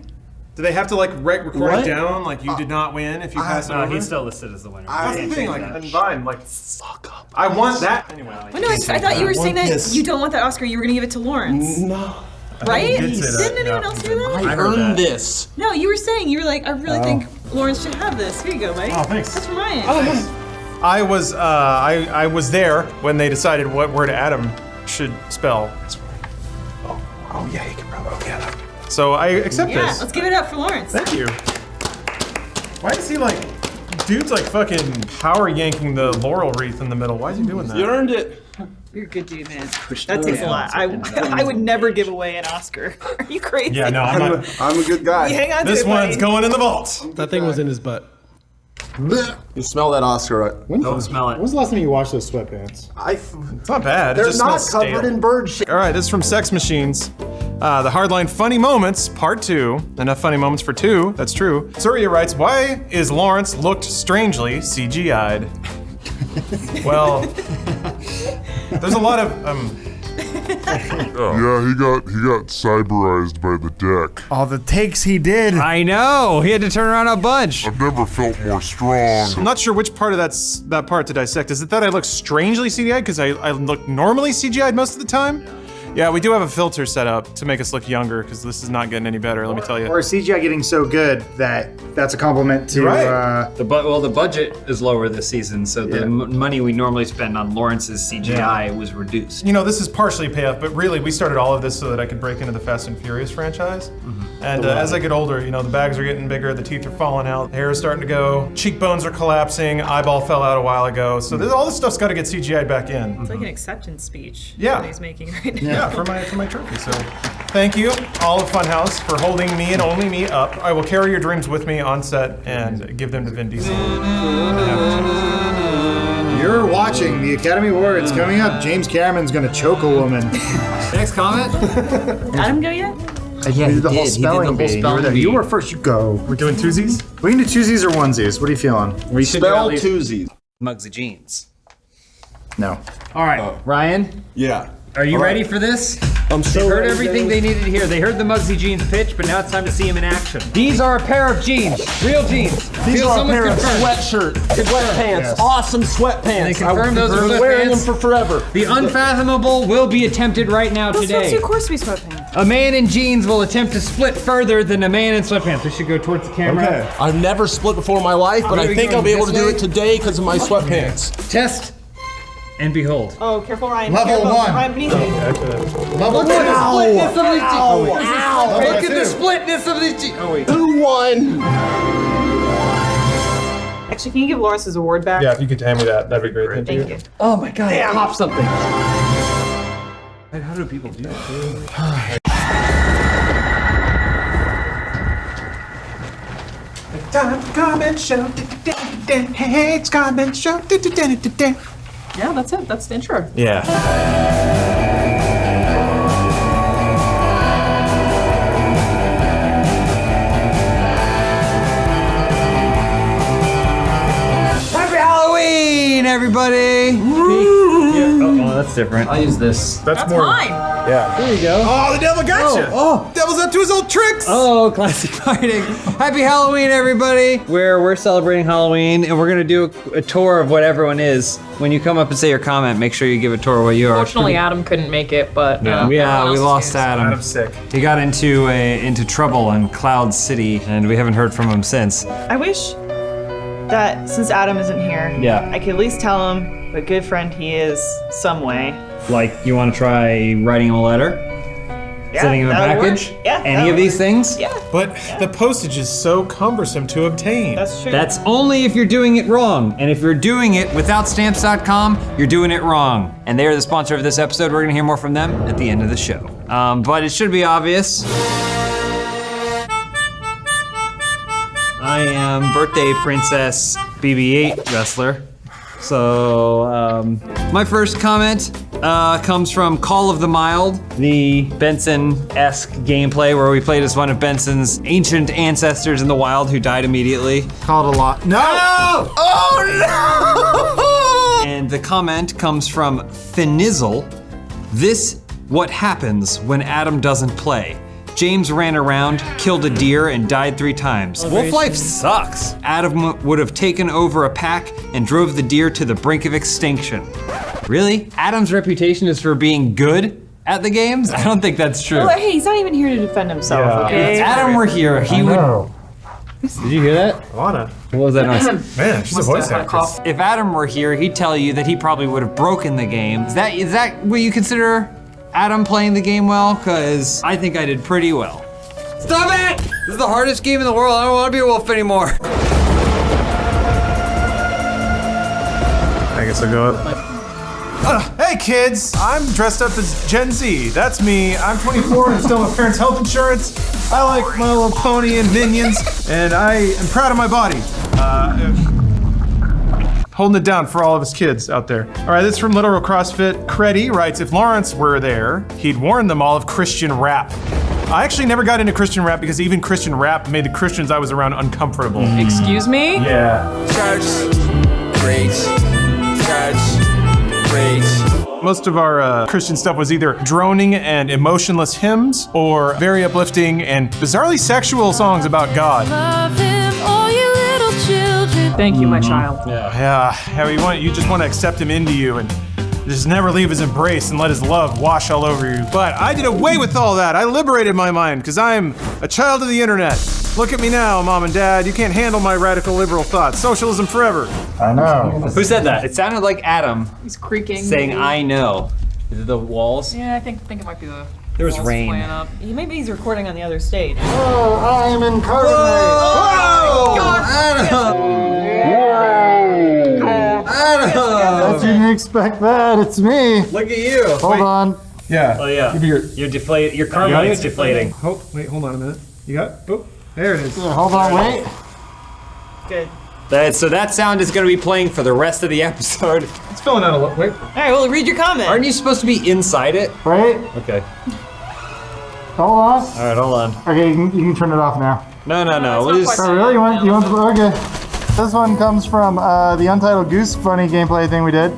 Do they have to like record it down? Like you did not win if you pass it over? He's still listed as the winner. That's the thing. Like in Vine, like fuck up. I want that anyway. Well, no, I thought you were saying that you don't want that Oscar. You were gonna give it to Lawrence. No. Right? did say that, Didn't anyone else do that? I earned this. No, you were saying, you were like, I really think Lawrence should have this. Here you go, Mike. Oh, thanks. That's from Ryan. I was there when they decided what word Adam should spell. Oh, yeah, you can probably get it. So I accept Yeah, this. let's give it up for Lawrence. Thank you. Why is he like, dude's like fucking power yanking the laurel wreath in the middle? Why is he doing that? You earned it. You're a good dude, man. That takes a lot. I would never give away an Oscar. Are you crazy? Yeah, no, I'm not. I'm a good guy. You hang on to This it, one's buddy. going in the vault. That thing was in his butt. You smell that Oscar, right? Don't smell it. When's the last time you washed those sweatpants? It's not bad. They're it just not smells covered stale. in bird shit. All right, this is from Sex Machines. The Hardline Funny Moments, Part 2. Enough funny moments for 2. That's true. Surya writes, why is Lawrence looked strangely CGI'd? Well, there's a lot of Yeah, he got cyberized by the deck. All the takes he did. I know. He had to turn around a bunch. I've never felt more strong. I'm not sure which part of that part to dissect. Is it that I look strangely CGI'd because I look normally CGI'd most of the time? Yeah, we do have a filter set up to make us look younger because this is not getting any better, let me tell you. Or CGI getting so good that that's a compliment to... The budget is lower this season, so the money we normally spend on Lawrence's CGI was reduced. You know, this is partially payoff, but really we started all of this so that I could break into the Fast and Furious franchise. And as I get older, you know, the bags are getting bigger, the teeth are falling out, hair is starting to go, cheekbones are collapsing, eyeball fell out a while ago. So all this stuff's got to get CGI'd back in. It's like an acceptance speech that he's making right now. Yeah, for my trophy. So thank you, all of Funhaus, for holding me and only me up. I will carry your dreams with me on set and give them to Vin Diesel. You're watching the Academy Awards coming up. James Cameron's gonna choke a woman. Next comment. Adam go yet? Yeah, he did the whole spelling bee. You were first, you go. We're doing twosies? We can do twosies or onesies. What are you feeling? We spell twosies. Mugsy jeans. No. All right, Ryan. Yeah. Are you ready for this? They heard everything they needed to hear. They heard the Muggsy jeans pitch, but now it's time to see him in action. These are a pair of jeans, real jeans. These Feel are a someone pair of confirm. sweatpants, awesome sweatpants. They confirm those are sweatpants. Wearing them for forever. The unfathomable will be attempted right now today. Those of course be sweatpants. A man in jeans will attempt to split further than a man in sweatpants. We should go towards the camera. Okay. I've never split before in my life, but I think I'll be able to do it today because of my sweatpants. Test and behold. Oh, careful, Ryan. Level careful. 1. Ryan, beneath you. Level 2. Look at the splitness of these jeans. Ow. Look at the splitness of these jeans. Oh wait. Who won? Actually, can you give Lawrence his award back? Yeah, if you could hand me that, that'd be great. Thank you. Oh my god, I popped something. How do people do that? Time to come and show. Hey, it's come and show. Yeah, that's it. That's the intro. Yeah. Happy Halloween, everybody! Oh, that's different. I'll use this. That's more. Mine. Yeah. There you go. Oh, the devil got you. Oh. Devil's up to his old tricks. Oh, classic fighting. Happy Halloween, everybody. We're celebrating Halloween, and we're gonna do a tour of what everyone is. When you come up and say your comment, make sure you give a tour of what you are. Fortunately, Adam couldn't make it, but We lost Adam. Adam's sick. He got into trouble in Cloud City, and we haven't heard from him since. I wish that since Adam isn't here, I could at least tell him what a good friend he is some way. Like, you want to try writing him a letter? Yeah, Sending him a that'll package? work. Yeah, Any of these things? Yeah. But the postage is so cumbersome to obtain. That's true. That's only if you're doing it wrong. And if you're doing it without stamps.com, you're doing it wrong. And they are the sponsor of this episode. We're gonna hear more from them at the end of the show. But it should be obvious. I am birthday princess BB-8 wrestler. So, my first comment comes from Call of the Mild, the Benson-esque gameplay where we played as one of Benson's ancient ancestors in the wild who died immediately. Called a lot. No! Oh no! And the comment comes from Finizzle. This what happens when Adam doesn't play. James ran around, killed a deer, and died 3 times. Wolf life sucks. Adam would have taken over a pack and drove the deer to the brink of extinction. Really? Adam's reputation is for being good at the games? I don't think that's true. Oh, hey, he's not even here to defend himself, okay? If Adam were here, he would... Did you hear that? Lana. What was that noise? Man, she's a voice actress. If Adam were here, he'd tell you that he probably would have broken the game. Is that what you consider Adam playing the game well? Because I think I did pretty well. Stop it! This is the hardest game in the world. I don't want to be a wolf anymore. I guess I'll go up. Hey kids, I'm dressed up as Gen Z. That's me. I'm 24 and still have my parents' health insurance. I like My Little Pony and Minions, and I am proud of my body. Holding it down for all of his kids out there. All right, this is from Literal CrossFit. Creddy writes, if Lawrence were there, he'd warn them all of Christian rap. I actually never got into Christian rap because even Christian rap made the Christians I was around uncomfortable. Excuse me? Yeah. Church, preach, church, preach. Most of our Christian stuff was either droning and emotionless hymns or very uplifting and bizarrely sexual songs about God. Love him, all you little children. Thank you, my child. Yeah, you just want to accept him into you and just never leave his embrace and let his love wash all over you. But I did away with all that. I liberated my mind because I'm a child of the internet. Look at me now, Mom and Dad. You can't handle my radical liberal thoughts. Socialism forever. I know. Who said that? It sounded like Adam He's creaking. saying, I know. Is it the walls? Yeah, I think it might be the. There was walls rain. playing up. Maybe he's recording on the other stage. Oh, I'm incarnate. You didn't expect that. It's me. Look at you. Hold on. Yeah. Oh yeah. You're deflating. Your carbonite's deflating. Oh, wait, hold on a minute. You got? Oh, there it is. Yeah, hold on, wait. Good. So that sound is going to be playing for the rest of the episode. It's filling out a little. Wait. All right, well, read your comment. Aren't you supposed to be inside it? Wait. Okay. Hold on. All right, hold on. Okay, you can turn it off now. No. We'll just... Oh, really? You want? Okay. This one comes from the Untitled Goose Funny gameplay thing we did.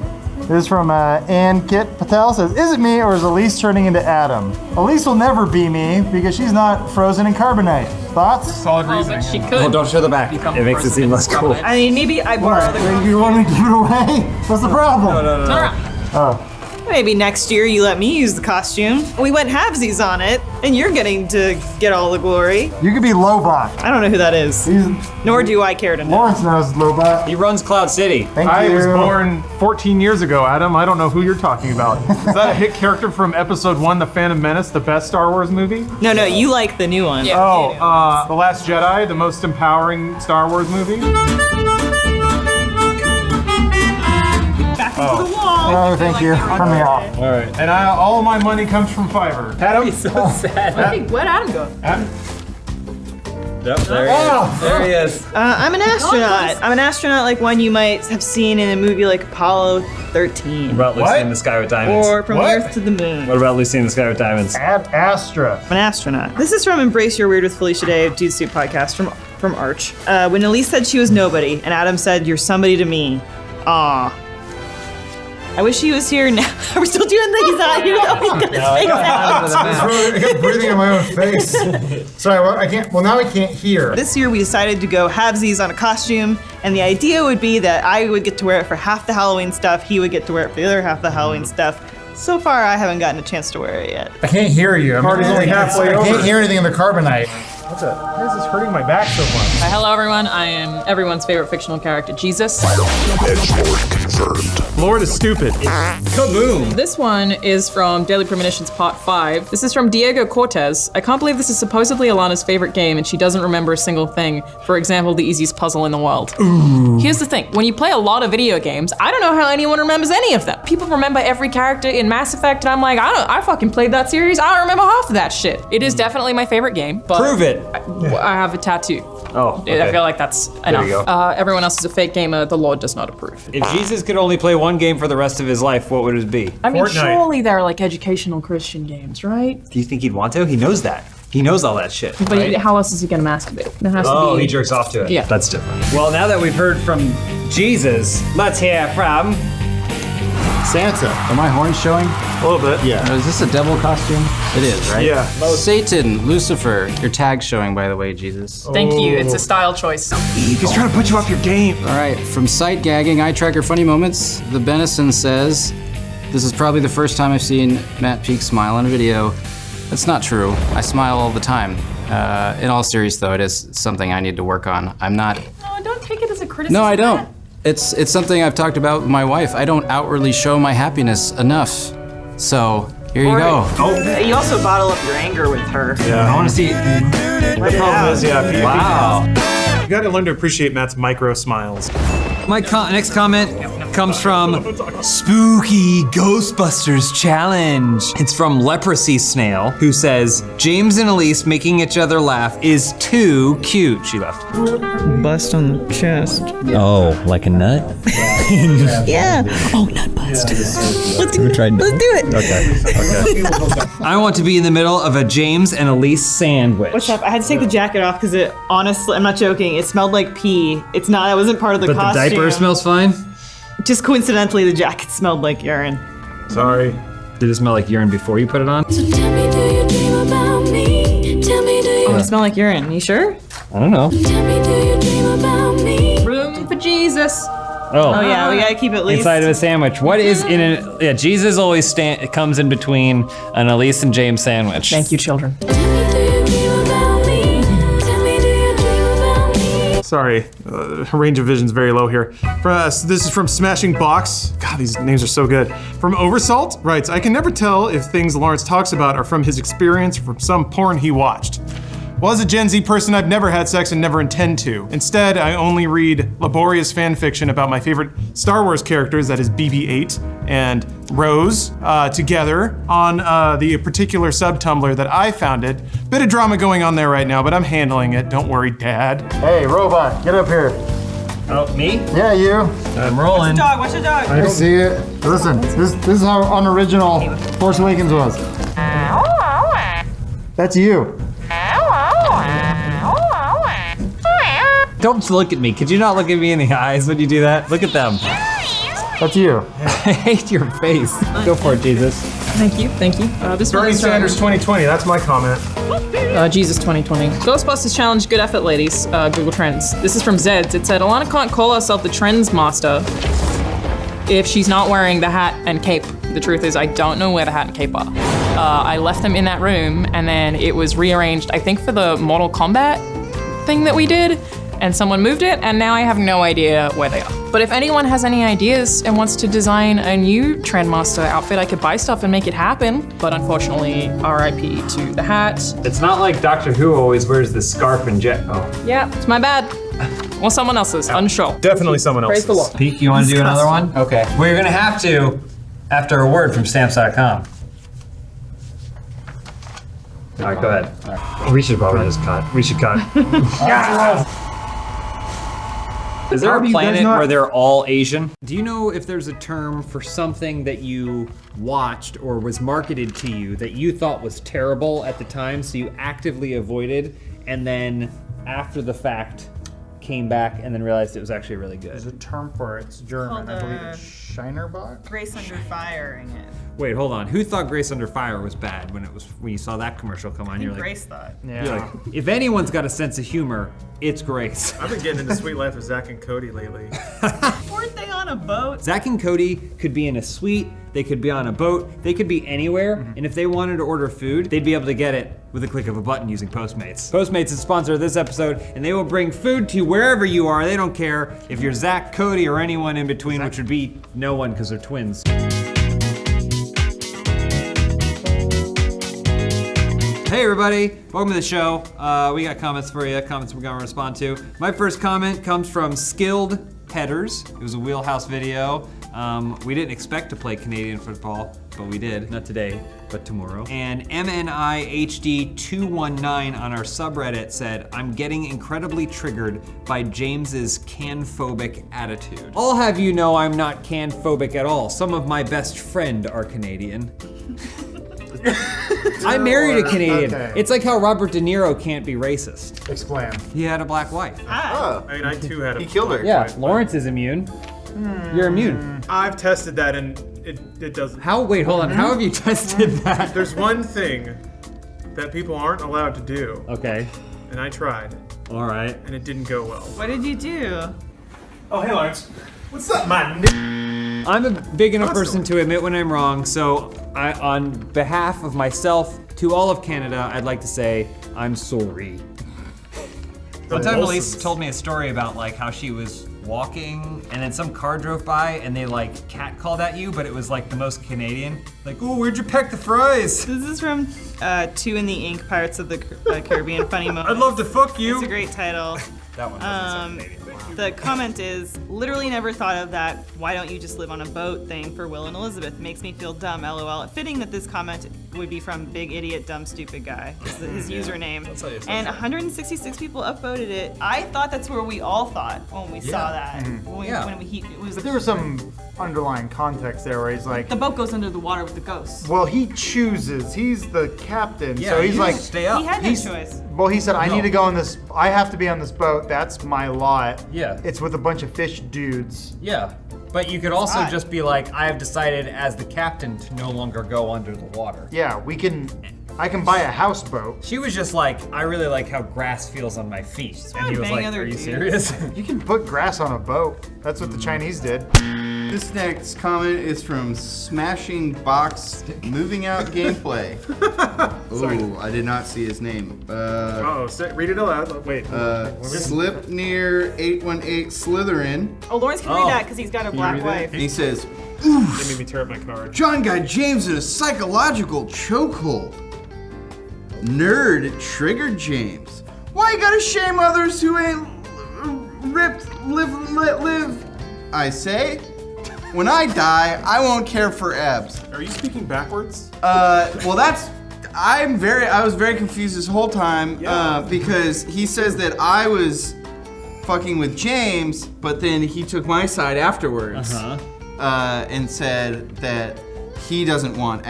This is from Ann Kit Patel. Says, is it me or is Elise turning into Adam? Elise will never be me because she's not frozen in carbonite. Thoughts? Solid reasoning. She could. Oh, don't show the back. It makes it seem less cool. I mean, maybe I borrow the. You want me to give it away? What's the problem? No. Turn around. Oh. Maybe next year you let me use the costume. We went halvesies on it, and you're getting to get all the glory. You could be Lobot. I don't know who that is. Nor do I care to know. Lawrence knows Lobot. He runs Cloud City. Thank I you. was born 14 years ago, Adam. I don't know who you're talking about. Is that a hit character from Episode 1, The Phantom Menace, the best Star Wars movie? No, you like the new one. Yeah. The Last Jedi, the most empowering Star Wars movie. Back into the wall. Oh, thank you. Turn me off. All right. And all my money comes from Fiverr. Adam? He's so sad. Where'd Adam go? Adam? Yep, there he is. There he is. I'm an astronaut. I'm an astronaut like one you might have seen in a movie like Apollo 13. What about Lucy in the Sky with Diamonds? Or From Earth to the Moon. What about Lucy in the Sky with Diamonds? Ad Astra. I'm an astronaut. This is from Embrace Your Weird with Felicia Day of Dude Soup podcast from Arch. When Elise said she was nobody, and Adam said, you're somebody to me. Aw. I wish he was here now. Are we still doing these? He's got his face out. I kept breathing in my own face. Sorry, I can't. Well, now I can't hear. This year we decided to go halvesies on a costume, and the idea would be that I would get to wear it for half the Halloween stuff, he would get to wear it for the other half the Halloween stuff. So far, I haven't gotten a chance to wear it yet. I can't hear you. Party's only halfway over. I can't hear anything in the carbonite. Why is this hurting my back so much? Hi, hello everyone. I am everyone's favorite fictional character, Jesus. Edgelord confirmed. Lord is stupid. Kaboom! This one is from Daily Premonitions Part 5. This is from Diego Cortez. I can't believe this is supposedly Alana's favorite game and she doesn't remember a single thing. For example, the easiest puzzle in the world. Ooh. Here's the thing, when you play a lot of video games, I don't know how anyone remembers any of them. People remember every character in Mass Effect and I'm like, I fucking played that series, I don't remember half of that shit. It is definitely my favorite game, but Prove it. I have a tattoo. Oh, okay. I feel like that's enough. you go. Everyone else is a fake gamer, the Lord does not approve. If Jesus could only play one game for the rest of his life, what would it be? I mean, Fortnite. surely they're like educational Christian games, right? Do you think he'd want to? He knows that. He knows all that shit. But right? how else is he gonna masturbate? It has Oh, to be... he jerks off to it. Yeah. That's different. Well, now that we've heard from Jesus, let's hear from Santa. Are my horns showing? A little bit. Yeah. Is this a devil costume? It is, right? Yeah. Satan, Lucifer, your tag's showing, by the way, Jesus. Thank you, it's a style choice. He's trying to put you off your game. All right, from Sight Gagging, Eye Tracker Funny Moments, the Benison says, this is probably the first time I've seen Matt Peak smile on a video. That's not true. I smile all the time. In all seriousness, though, it is something I need to work on. I'm not... No, don't take it as a criticism. No, I don't. It's something I've talked about with my wife. I don't outwardly show my happiness enough. So, here you go. Oh. You also bottle up your anger with her. Yeah, I want to see. The problem is, yeah. Wow. You gotta learn to appreciate Matt's micro smiles. My next comment comes from Spooky Ghostbusters Challenge. It's from Leprosy Snail, who says, James and Elise making each other laugh is too cute. She left. Bust on the chest. Oh, like a nut? Yeah. Oh, nut bust. Let's do it. Okay. I want to be in the middle of a James and Elise sandwich. What's up? I had to take the jacket off because it honestly, I'm not joking, it smelled like pee. It's not, that wasn't part of the But costume. the diaper smells fine? Just coincidentally, the jacket smelled like urine. Sorry. Did it smell like urine before you put it on? So tell me, do you dream about me? Tell me, do you? Oh, it smell like urine. You sure? I don't know. Tell me, do you dream about me? Room for Jesus. Oh yeah, we gotta keep it at least. Inside of a sandwich. What is in it? Yeah, Jesus always comes in between an Elise and James sandwich. Thank you, children. Sorry, range of vision's very low here. This is from Smashing Box. God, these names are so good. From Oversalt, writes, I can never tell if things Lawrence talks about are from his experience or from some porn he watched. Well, as a Gen Z person, I've never had sex and never intend to. Instead, I only read laborious fan fiction about my favorite Star Wars characters, that is BB-8 and Rose, together on the particular sub-Tumblr that I founded. Bit of drama going on there right now, but I'm handling it. Don't worry, Dad. Hey, robot, get up here. Oh, me? Yeah, you. I'm rolling. Watch the dog. I see it. Listen, this is how unoriginal Force Awakens was. That's you. Don't look at me. Could you not look at me in the eyes when you do that? Look at them. That's you. I hate your face. Go for it, Jesus. Thank you. This Bernie one's Sanders 2020, that's my comment. Jesus 2020. Ghostbusters Challenge, good effort, ladies. Google Trends. This is from Zeds. It said, Alana can't call herself the Trends Master if she's not wearing the hat and cape. The truth is, I don't know where the hat and cape are. I left them in that room, and then it was rearranged, I think, for the Mortal Kombat thing that we did, and someone moved it, and now I have no idea where they are. But if anyone has any ideas and wants to design a new Trendmaster outfit, I could buy stuff and make it happen. But unfortunately, RIP to the hat. It's not like Doctor Who always wears the scarf and jet. Oh. Yeah, it's my bad. Or someone else's, unsure. Definitely someone else's. Praise the Lord. Pete, you want to do another one? Okay. Well, you're gonna have to after a word from stamps.com. All right, go ahead. All right. We should probably just cut. We should cut. Is there a planet where they're all Asian? Do you know if there's a term for something that you watched or was marketed to you that you thought was terrible at the time, so you actively avoided, and then after the fact came back and then realized it was actually really good? There's a term for it. It's German. I believe it's Shinerbach. Grace Under Firing it. Wait, hold on. Who thought Grace Under Fire was bad when you saw that commercial come on? I think You're like, Grace thought. Yeah. You're like, if anyone's got a sense of humor, it's Grace. I've been getting into Sweet Life of Zach and Cody lately. Weren't they on a boat? Zach and Cody could be in a suite, they could be on a boat, they could be anywhere, and if they wanted to order food, they'd be able to get it with a click of a button using Postmates. Postmates is sponsor of this episode, and they will bring food to you wherever you are. They don't care if you're Zach, Cody, or anyone in between, which would be no one because they're twins. Hey everybody, welcome to the show. We got comments for you, comments we're gonna respond to. My first comment comes from Skilled Headers. It was a Wheelhouse video. We didn't expect to play Canadian football, but we did. Not today, but tomorrow. And MNIHD219 on our subreddit said, I'm getting incredibly triggered by James's can-phobic attitude. I'll have you know I'm not can-phobic at all. Some of my best friend are Canadian. I married a Canadian. Okay. It's like how Robert De Niro can't be racist. Explain. He had a black wife. Oh, I mean, I too had a he killed her. Yeah, Lawrence is immune. You're immune. I've tested that and it doesn't. How, wait, hold on. How have you tested that? There's one thing that people aren't allowed to do. Okay. And I tried. All right. And it didn't go well. What did you do? Oh, hey, Lawrence. What's up, man? I'm a big enough person to admit when I'm wrong, so on behalf of myself to all of Canada, I'd like to say I'm sorry. One time Elise told me a story about like how she was walking and then some car drove by and they like catcalled at you, but it was like the most Canadian. Like, oh, where'd you pack the fries? This is from Two in the Ink, Pirates of the Caribbean Funny Moments. I'd love to fuck you. It's a great title. That one doesn't sound Canadian. The comment is, literally never thought of that why don't you just live on a boat thing for Will and Elizabeth. Makes me feel dumb, LOL. Fitting that this comment would be from Big Idiot Dumb Stupid Guy, is his username. And 166 people upvoted it. I thought that's where we all thought when we saw that. But there was some underlying context there where he's like, the boat goes under the water with the ghosts. well, he chooses. He's the captain, so he's like, stay up. He had no choice. well, he said, I need to go on this. I have to be on this boat. That's my lot. Yeah. It's with a bunch of fish dudes. Yeah. But you could also just be like, I have decided as the captain to no longer go under the water. Yeah, I can buy a houseboat. She was just like, I really like how grass feels on my feet. And he was like, are you serious? You can put grass on a boat. That's what the Chinese did. This next comment is from Smashing Box Moving Out Gameplay. Ooh, I did not see his name. Read it aloud. Wait. Slip near 818 Slytherin. Oh, Lawrence can read that because he's got a black wife. He says, They made me tear up my card. John got James in a psychological chokehold. Nerd triggered James. Why you gotta shame others who ain't ripped, live? I say, when I die, I won't care for abs. Are you speaking backwards? Well, I was very confused this whole time because he says that I was fucking with James, but then he took my side afterwards and said that he doesn't want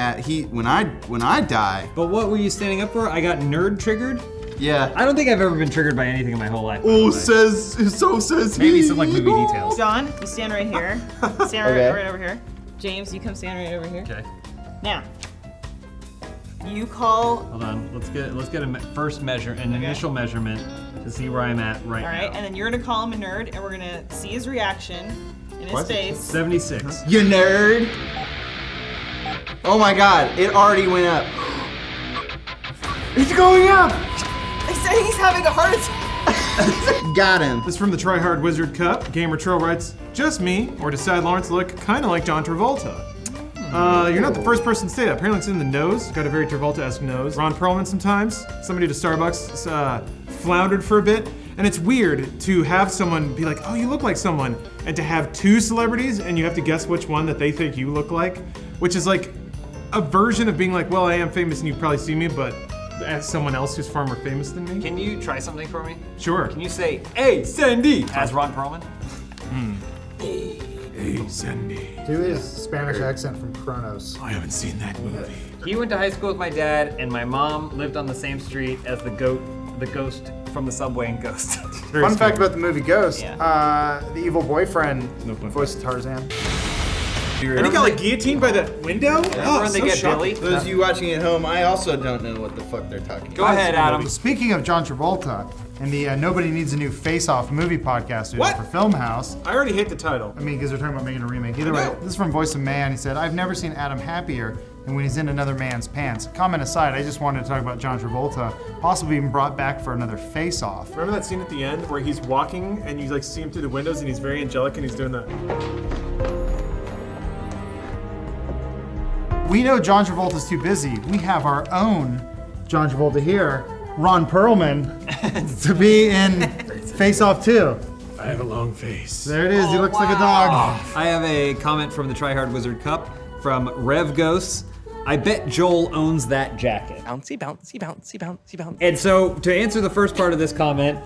when I die. But what were you standing up for? I got nerd triggered? Yeah. I don't think I've ever been triggered by anything in my whole life. Oh, says maybe some like movie details. John, you stand right here. Stand right over here. James, you come stand right over here. Okay. Now, you call. Hold on. Let's get a first initial measurement to see where I'm at right now. All right, and then you're gonna call him a nerd, and we're gonna see his reaction in his face. 76. You nerd. Oh my God! It already went up. It's going up. They said he's having a heart attack. Got him. This is from the Try Hard Wizard Cup. Gamer Trill writes, just me, or does Sad Lawrence look kind of like John Travolta? You're not the first person to say that. Apparently it's in the nose. Got a very Travolta-esque nose. Ron Perlman sometimes. Somebody at Starbucks floundered for a bit. And it's weird to have someone be like, oh, you look like someone. And to have two celebrities and you have to guess which one that they think you look like. Which is like a version of being like, well, I am famous and you've probably seen me, but as someone else who's far more famous than me. Can you try something for me? Sure. Can you say, hey, Sandy, as Ron Perlman? Hey, Sandy. Do his Spanish accent from Kronos. I haven't seen that movie. He went to high school with my dad, and my mom lived on the same street as the ghost from the subway in Ghost. Fun fact about the movie Ghost, the evil boyfriend voiced Tarzan. And he got like guillotined by the window? Remember when they get Billy? Those of you watching at home, I also don't know what the fuck they're talking about. Go ahead, Adam. Speaking of John Travolta and the Nobody Needs a New Face Off movie podcast we did for Filmhouse. I already hate the title. I mean, because they're talking about making a remake. Either way, this is from Voice of Man. He said, I've never seen Adam happier than when he's in another man's pants. Comment aside, I just wanted to talk about John Travolta, possibly even brought back for another face off. Remember that scene at the end where he's walking and you like see him through the windows and he's very angelic and he's doing that. We know John Travolta's too busy. We have our own John Travolta here, Ron Perlman, to be in Face Off 2. I have a long face. There it is, he looks like a dog. I have a comment from the Try Hard Wizard Cup from Rev Ghosts. I bet Joel owns that jacket. Bouncy, bouncy, bouncy, bouncy, bouncy. And so, to answer the first part of this comment,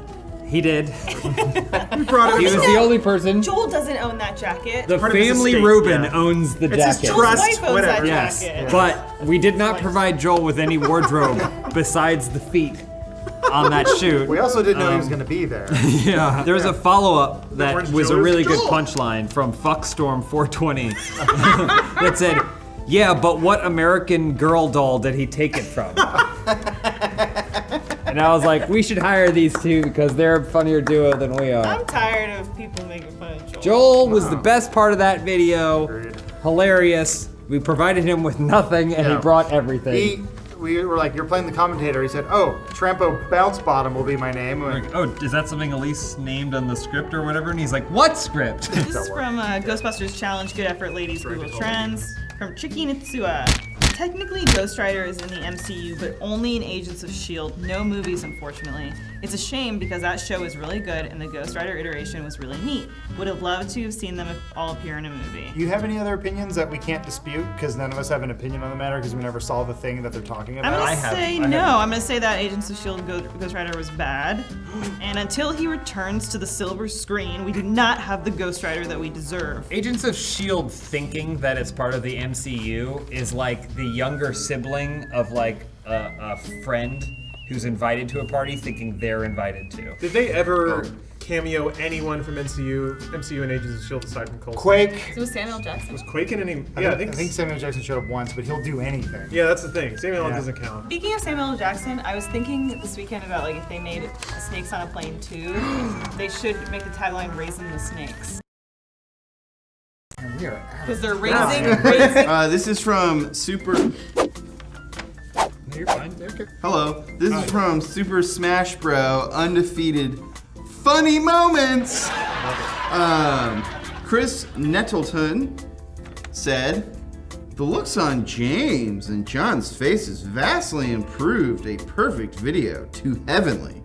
he did. He was the only person. Joel doesn't own that jacket. The family Reuben owns the jacket. Joel's wife owns that jacket. But we did not provide Joel with any wardrobe besides the feet on that shoot. We also didn't know he was going to be there. Yeah. There was a follow-up that was a really good punchline from Fuckstorm420 that said, yeah, but what American Girl doll did he take it from? And I was like, we should hire these two because they're a funnier duo than we are. I'm tired of people making fun of Joel. Joel was the best part of that video. Hilarious. We provided him with nothing and he brought everything. We were like, you're playing the commentator. He said, oh, Trampo Bounce Bottom will be my name. Like, oh, is that something Elise named on the script or whatever? And he's like, what script? This is from Ghostbusters Challenge, Good Effort Ladies, Google Trends, from Tricky Nitsua. Technically, Ghost Rider is in the MCU, but only in Agents of S.H.I.E.L.D., no movies, unfortunately. It's a shame because that show was really good and the Ghost Rider iteration was really neat. Would have loved to have seen them all appear in a movie. Do you have any other opinions that we can't dispute? Because none of us have an opinion on the matter because we never saw the thing that they're talking about. I'm gonna say no. I'm gonna say that Agents of S.H.I.E.L.D. Ghost Rider was bad. And until he returns to the silver screen, we do not have the Ghost Rider that we deserve. Agents of S.H.I.E.L.D. thinking that it's part of the MCU is like the younger sibling of like a friend who's invited to a party thinking they're invited to. Did they ever cameo anyone from MCU and Agents of S.H.I.E.L.D. aside from Coulson? Quake. It was Samuel Jackson. Was Quake in any? I think Samuel Jackson showed up once, but he'll do anything. Yeah, that's the thing. Samuel doesn't count. Speaking of Samuel L. Jackson, I was thinking this weekend about like if they made Snakes on a Plane 2, they should make the tagline "Raising the Snakes." Because they're raising. This is from Super. No, you're fine. Okay. Hello. This is from Super Smash Bro. Undefeated Funny Moments. Chris Nettleton said, "The looks on James and John's faces vastly improved. A perfect video. Too heavenly.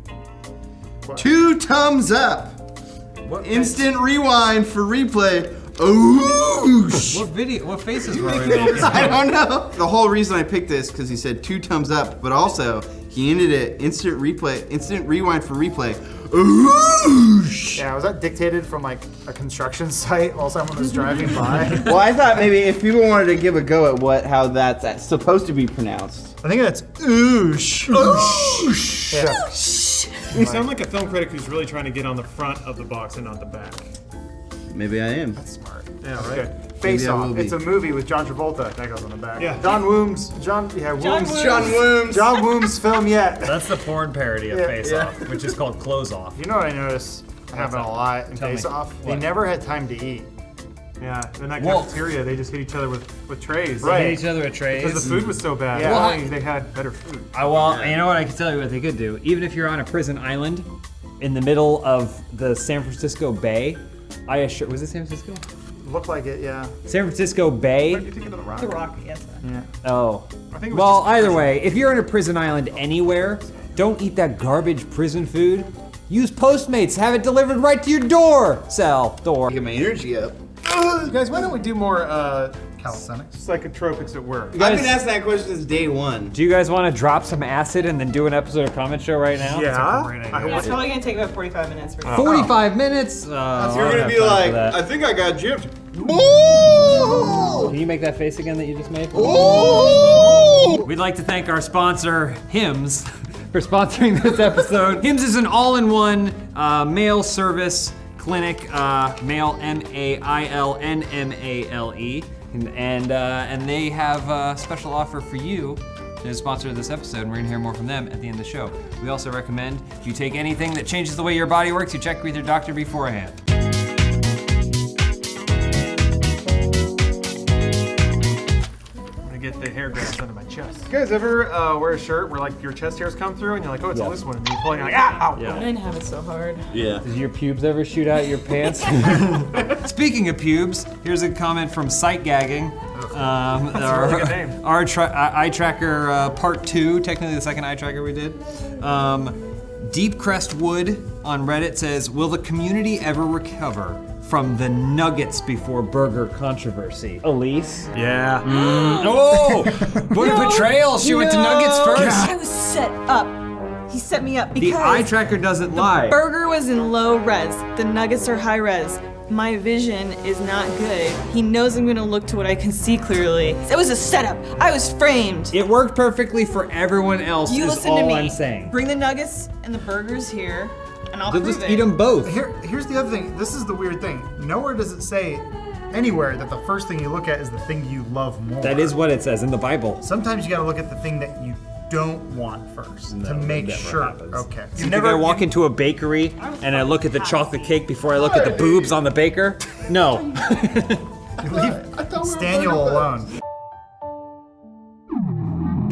What? 2 thumbs up. Instant rewind for replay. Oosh." What video? What faces were we making? I don't know. The whole reason I picked this because he said 2 thumbs up, but also he ended it instant rewind for replay. Oosh. Yeah, was that dictated from like a construction site while someone was driving by? Well, I thought maybe if people wanted to give a go at how that's supposed to be pronounced. I think that's oosh. Oosh. Yeah. You sound like a film critic who's really trying to get on the front of the box and not the back. Maybe I am. That's smart. Yeah, That's right. good. Face Off. It's a movie with John Travolta. That goes on the back. Yeah. John Woombs film yet. That's the porn parody of Face Off, which is called Clothes Off. You know what I noticed happened a lot in Face Off? They never had time to eat. Yeah, in that cafeteria, they just hit each other with trays. They hit each other with trays. Because the food was so bad. Yeah. Well, they had better food. You know what? I can tell you what they could do. Even if you're on a prison island in the middle of the San Francisco Bay, was it San Francisco? Looked like it, yeah. San Francisco Bay. The Rock, yes. Yeah. Oh. I think it was Well, just either way, if you're on a prison island anywhere, don't eat that garbage prison food. Use Postmates. Have it delivered right to your door. Get my energy up. Guys, why don't we do more calisthenics? Psychotropics at work. I've been asking that question since day one. Do you guys want to drop some acid and then do an episode of Comment Show right now? Yeah. It's probably gonna take about 45 minutes. 45 minutes? You're gonna be like, I think I got gypped. Can you make that face again that you just made? We'd like to thank our sponsor, Hims, for sponsoring this episode. Hims is an all-in-one mail service clinic, mail MAILNMALE, and they have a special offer for you. They're the sponsor of this episode, and we're gonna hear more from them at the end of the show. We also recommend if you take anything that changes the way your body works, you check with your doctor beforehand. Get the hair grafts under my chest. You guys ever wear a shirt where like your chest hairs come through and you're like, oh, it's a loose one, and you pull it and you're like, ow! I didn't have it so hard. Yeah. Did your pubes ever shoot out your pants? Speaking of pubes, here's a comment from Sight Gagging. Our eye tracker part 2, technically the second eye tracker we did. Deep Crest Wood on Reddit says, will the community ever recover from the nuggets before burger controversy? Elise? Yeah. Oh! What a betrayal! She went to nuggets first. I was set up. He set me up because The eye tracker doesn't lie. the burger was in low res. The nuggets are high res. My vision is not good. He knows I'm gonna look to what I can see clearly. It was a setup. I was framed. It worked perfectly for everyone else. You is listen all to me. I'm saying. Bring the nuggets and the burgers here, and I'll They'll prove just it. eat them both. Here's the other thing. This is the weird thing. Nowhere does it say anywhere that the first thing you look at is the thing you love more. That is what it says in the Bible. Sometimes you gotta look at the thing that you don't want first to make sure. Happens. Okay. You think I walk into a bakery and I look at the chocolate cake before I look at the boobs on the baker? No. Leave Staniel alone.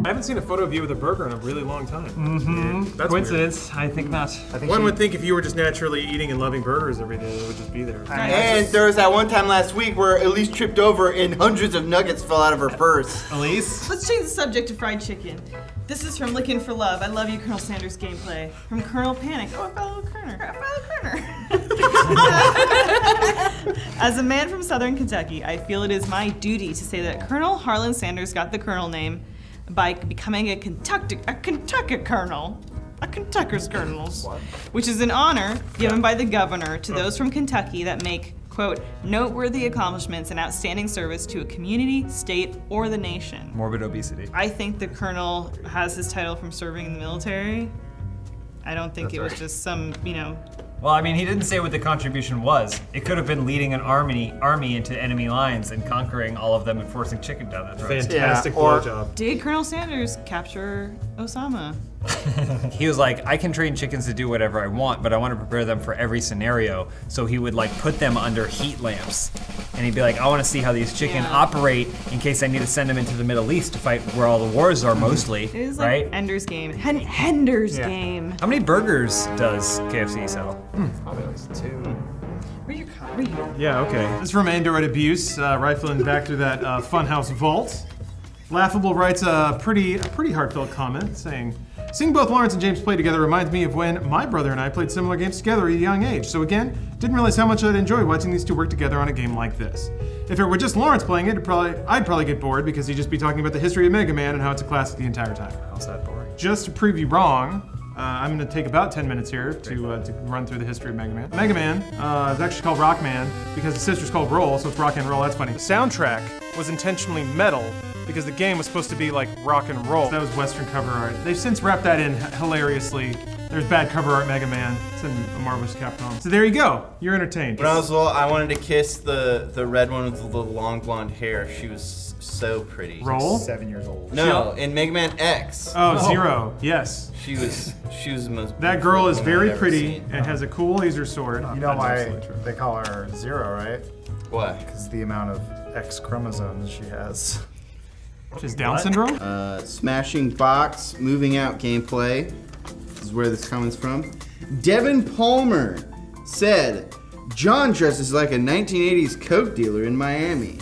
I haven't seen a photo of you with a burger in a really long time. Mm-hmm. That's Coincidence? I think not. One would think if you were just naturally eating and loving burgers every day, it would just be there. And there was that one time last week where Elise tripped over and hundreds of nuggets fell out of her purse. Elise? Let's change the subject to fried chicken. This is from Lickin' for Love. I love you, Colonel Sanders gameplay. From Colonel Panic. Oh, a fellow Kerner. As a man from Southern Kentucky, I feel it is my duty to say that Colonel Harlan Sanders got the Colonel name by becoming a Kentucky Colonel. A Kentucker's Colonels. Which is an honor given by the governor to those from Kentucky that make quote, noteworthy accomplishments and outstanding service to a community, state, or the nation. Morbid obesity. I think the colonel has his title from serving in the military. I don't think it was just some, Well, I mean, he didn't say what the contribution was. It could have been leading an army into enemy lines and conquering all of them and forcing chicken down their throats. Fantastic blowjob. Did Colonel Sanders capture Osama? He was like, I can train chickens to do whatever I want, but I want to prepare them for every scenario. So he would like put them under heat lamps. And he'd be like, I want to see how these chicken operate in case I need to send them into the Middle East to fight where all the wars are mostly, It is like right? Ender's Game. Ender's Game. How many burgers does KFC sell? Probably at least 2. Where you copy? Yeah, okay. This is from Android Abuse, rifling back through that Funhaus vault. Laughable writes a pretty heartfelt comment saying, seeing both Lawrence and James play together reminds me of when my brother and I played similar games together at a young age. So again, didn't realize how much I'd enjoy watching these two work together on a game like this. If it were just Lawrence playing it, I'd probably get bored because he'd just be talking about the history of Mega Man and how it's a classic the entire time. How's that boring? Just to prove you wrong, I'm going to take about 10 minutes here to run through the history of Mega Man. Mega Man is actually called Rockman because his sister's called Roll, so it's rock and roll. That's funny. The soundtrack was intentionally metal because the game was supposed to be like rock and roll. That was Western cover art. They've since wrapped that in hilariously. There's bad cover art Mega Man. It's in a Marvelous Capcom. So there you go. You're entertained. When I was little, I wanted to kiss the red one with the long blonde hair. She was so pretty. Roll? 7 years old. No, in Mega Man X. Oh, Zero. Yes. She was the most. That girl is beautiful very woman I've ever pretty seen. and has a cool laser sword. You know why they call her Zero, right? What? Because the amount of X chromosomes she has. Which is Down syndrome? Smashing box, moving out gameplay. This is where this comes from. Devin Palmer said, John dresses like a 1980s coke dealer in Miami.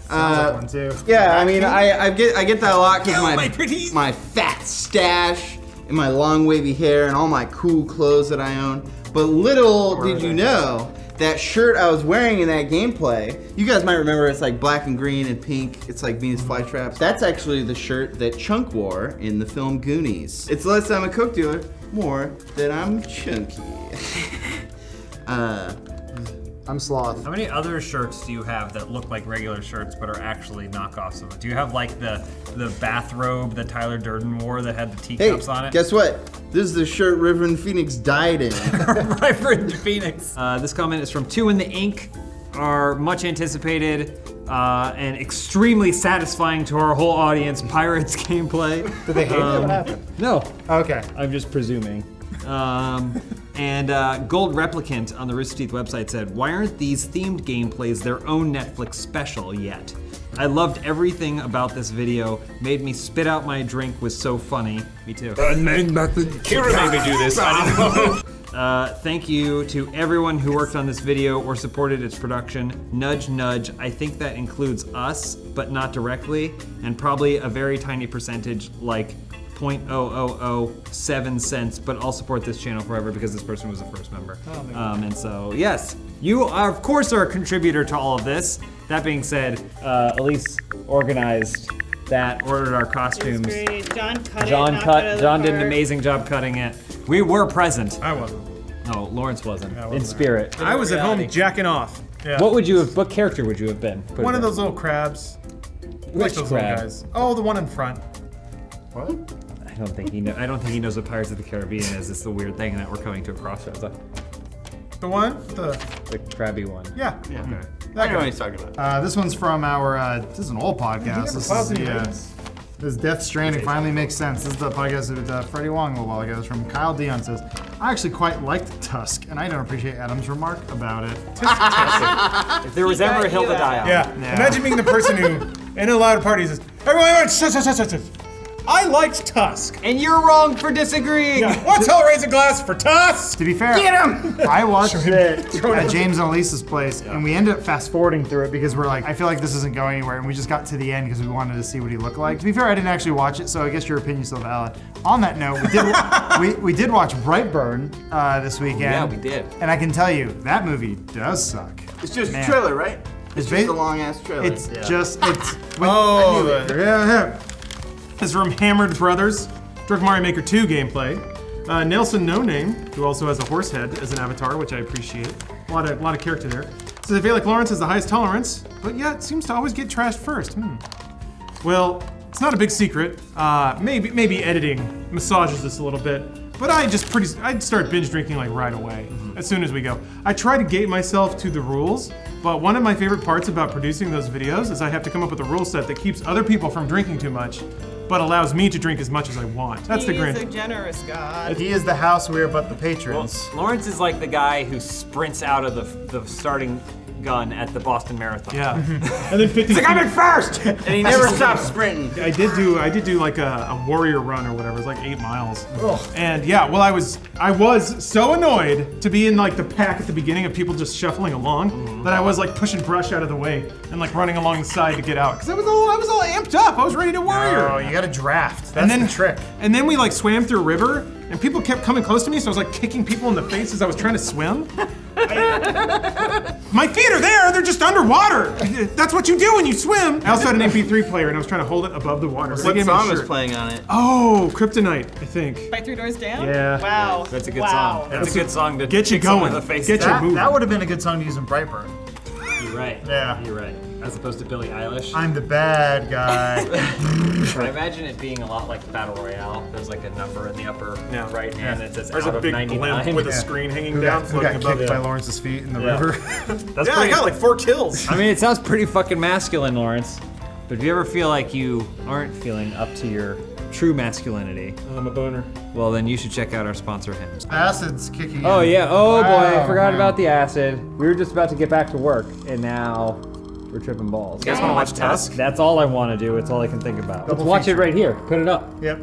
One too. Yeah, I mean, I get that a lot because my fat stash and my long wavy hair and all my cool clothes that I own. But little did you know, that shirt I was wearing in that gameplay, you guys might remember it's like black and green and pink. It's like Venus flytraps. That's actually the shirt that Chunk wore in the film Goonies. It's less I'm a coke dealer, more that I'm chunky. I'm Sloth. How many other shirts do you have that look like regular shirts but are actually knockoffs of it? Do you have like the bathrobe that Tyler Durden wore that had the teacups on it? Guess what? This is the shirt Reverend Phoenix died in. Reverend Phoenix. This comment is from Two in the Ink. Our much anticipated and extremely satisfying to our whole audience Pirates gameplay. Did they hate it? What happened? No. Okay. I'm just presuming. And Gold Replicant on the Rooster Teeth website said, why aren't these themed gameplays their own Netflix special yet? I loved everything about this video. Made me spit out my drink, was so funny. Me too. Kira made me do this. I didn't know. Thank you to everyone who worked on this video or supported its production. Nudge, nudge. I think that includes us, but not directly, and probably a very tiny percentage, like 0.0007 cents, but I'll support this channel forever because this person was the first member. And so, yes, you are, of course, are a contributor to all of this. That being said, Elise organized that, ordered our costumes. It was great. John cut John it. knocked it out of the John did an park. amazing job cutting it. We were present. I wasn't. No, Lawrence wasn't. I In wasn't spirit. I was at home jacking off. Yeah. What character would you have been? Put One it of in. those little crabs. Which Like those crab? little guys. Oh, the one in front. What? I don't think he knows what Pirates of the Caribbean is. It's the weird thing that we're coming to a crossroads on. The one? The crabby one. Yeah. Okay. I know what he's talking about. This one's from our, this is an old podcast. This Death Stranding finally makes sense. This is the podcast with Freddie Wong a little while ago. It's from Kyle Dion says, I actually quite liked Tusk, and I don't appreciate Adam's remark about it. If there was ever a hill to die on. Yeah. Imagine being the person who, in a loud party, says, everyone, shh. I liked Tusk. And you're wrong for disagreeing. Yeah. Let's all raise a glass for Tusk. To be fair, get him. I watched it at James and Elisa's place, and we ended up fast forwarding through it because we're like, I feel like this isn't going anywhere, and we just got to the end because we wanted to see what he looked like. To be fair, I didn't actually watch it, so I guess your opinion's still valid. On that note, we did watch Brightburn this weekend. Yeah, we did. And I can tell you, that movie does suck. It's just a trailer, right? It's just a long ass trailer. It's yeah. Yeah. This is from Hammered Brothers. Drunk Mario Maker 2 gameplay. Nelson No Name, who also has a horse head as an avatar, which I appreciate. A lot of character there. Says I feel like Lawrence has the highest tolerance, but yet seems to always get trashed first. Well, it's not a big secret. Maybe editing massages this a little bit, but I'd start binge drinking like right away, as soon as we go. I try to gate myself to the rules, but one of my favorite parts about producing those videos is I have to come up with a rule set that keeps other people from drinking too much, but allows me to drink as much as I want. That's the grand. He's a generous God. He is the houseware, but the patrons. Well, Lawrence is like the guy who sprints out of the starting gun at the Boston Marathon. Yeah. And then 50. He's like, I'm in first! And he never stops sprinting. I did do like a warrior run or whatever. It was like 8 miles. Ugh. And yeah, well, I was so annoyed to be in like the pack at the beginning of people just shuffling along that I was like pushing brush out of the way and like running along the side to get out. Because I was all amped up. I was ready to warrior. Oh, you got to draft. That's the trick. And then we like swam through a river and people kept coming close to me, so I was like kicking people in the face as I was trying to swim. My feet are there, they're just underwater. That's what you do when you swim. I also had an MP3 player and I was trying to hold it above the water. What song was playing on it? Oh, Kryptonite, I think. Fight Three Doors Down? Yeah. Wow. That's a good song. That's a good song to get you going. Get you moving. That would have been a good song to use in Brightburn. You're right. Yeah. You're right. As opposed to Billie Eilish. I'm the bad guy. I imagine it being a lot like Battle Royale. There's like a number in the upper right hand that says There's out a of big 99. blimp with a screen hanging Who down, got floating above kicked by Lawrence's feet in the river. That's I got like 4 kills. I mean, it sounds pretty fucking masculine, Lawrence. But if you ever feel like you aren't feeling up to your true masculinity, I'm a boner. Well, then you should check out our sponsor, Him. Acid's kicking in. Oh yeah. Oh boy, I Wow, forgot man. about the acid. We were just about to get back to work, and now we're tripping balls. You guys want to watch Tusk? That's all I want to do. It's all I can think about. Double Let's watch feature. it right here. Put it up. Yep.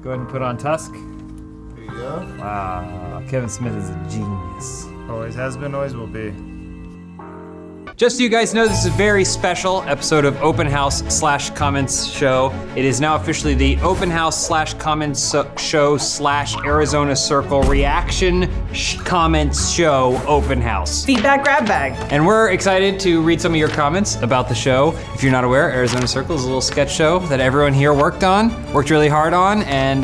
Go ahead and put on Tusk. There you go. Wow, Kevin Smith is a genius. Always has been, always will be. Just so you guys know, this is a very special episode of Open House / Comments Show. It is now officially the Open House / Comments Show / Arizona Circle Reaction Comments Show Open House. Feedback grab bag. And we're excited to read some of your comments about the show. If you're not aware, Arizona Circle is a little sketch show that everyone here worked really hard on, and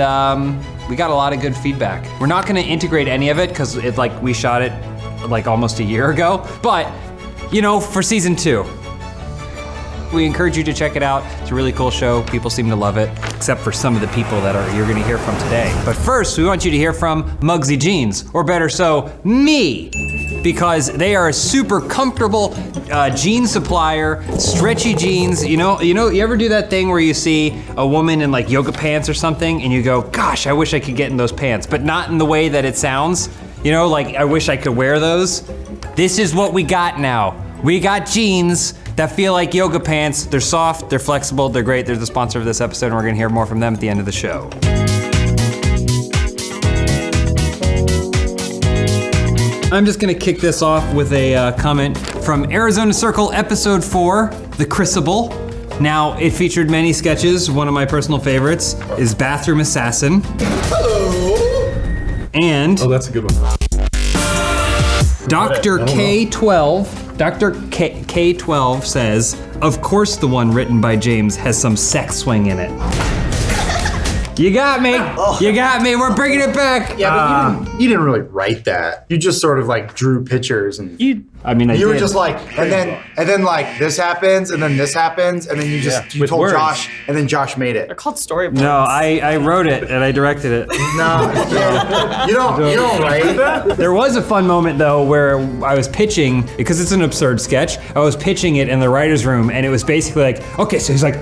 we got a lot of good feedback. We're not gonna integrate any of it because we shot it like almost a year ago, but you know, for season 2. We encourage you to check it out. It's a really cool show. People seem to love it, except for some of the people that you're gonna hear from today. But first, we want you to hear from Muggsy Jeans, or better so, me. Because they are a super comfortable jean supplier, stretchy jeans. You ever do that thing where you see a woman in like yoga pants or something and you go, gosh, I wish I could get in those pants, but not in the way that it sounds. You know, like I wish I could wear those. This is what we got now. We got jeans that feel like yoga pants. They're soft, they're flexible, they're great. They're the sponsor of this episode, and we're gonna hear more from them at the end of the show. I'm just gonna kick this off with a comment from Arizona Circle Episode 4, The Chrisable. Now, it featured many sketches. One of my personal favorites is Bathroom Assassin. And oh, that's a good one. Dr. K12, Dr. K12 says, of course the one written by James has some sex swing in it. You got me. You got me. We're bringing it back. Yeah, but you didn't really write that. You just sort of like drew pictures and you were just like, and then like this happens, and then this happens, and then you told words. Josh, and then Josh made it. They're called storyboards. No, I wrote it and I directed it. No, you don't write that. There was a fun moment though where I was pitching, because it's an absurd sketch, I was pitching it in the writer's room, and it was basically like, okay, so he's like,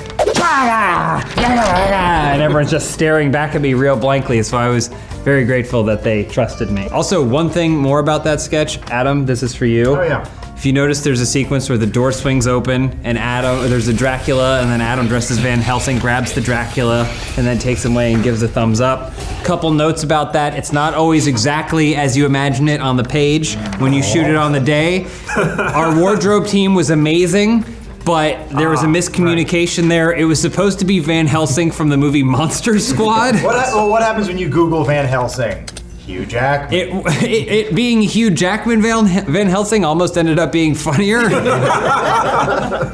and everyone's just staring back at me real blankly, so I was very grateful that they trusted me. Also, one thing more about that sketch, Adam, this is for you. Oh yeah. If you notice, there's a sequence where the door swings open and there's a Dracula, and then Adam dressed as Van Helsing grabs the Dracula and then takes him away and gives a thumbs up. Couple notes about that. It's not always exactly as you imagine it on the page when you shoot it on the day. Our wardrobe team was amazing, but there was a miscommunication there. It was supposed to be Van Helsing from the movie Monster Squad. What happens when you Google Van Helsing? Hugh Jackman. It being Hugh Jackman Van Helsing almost ended up being funnier.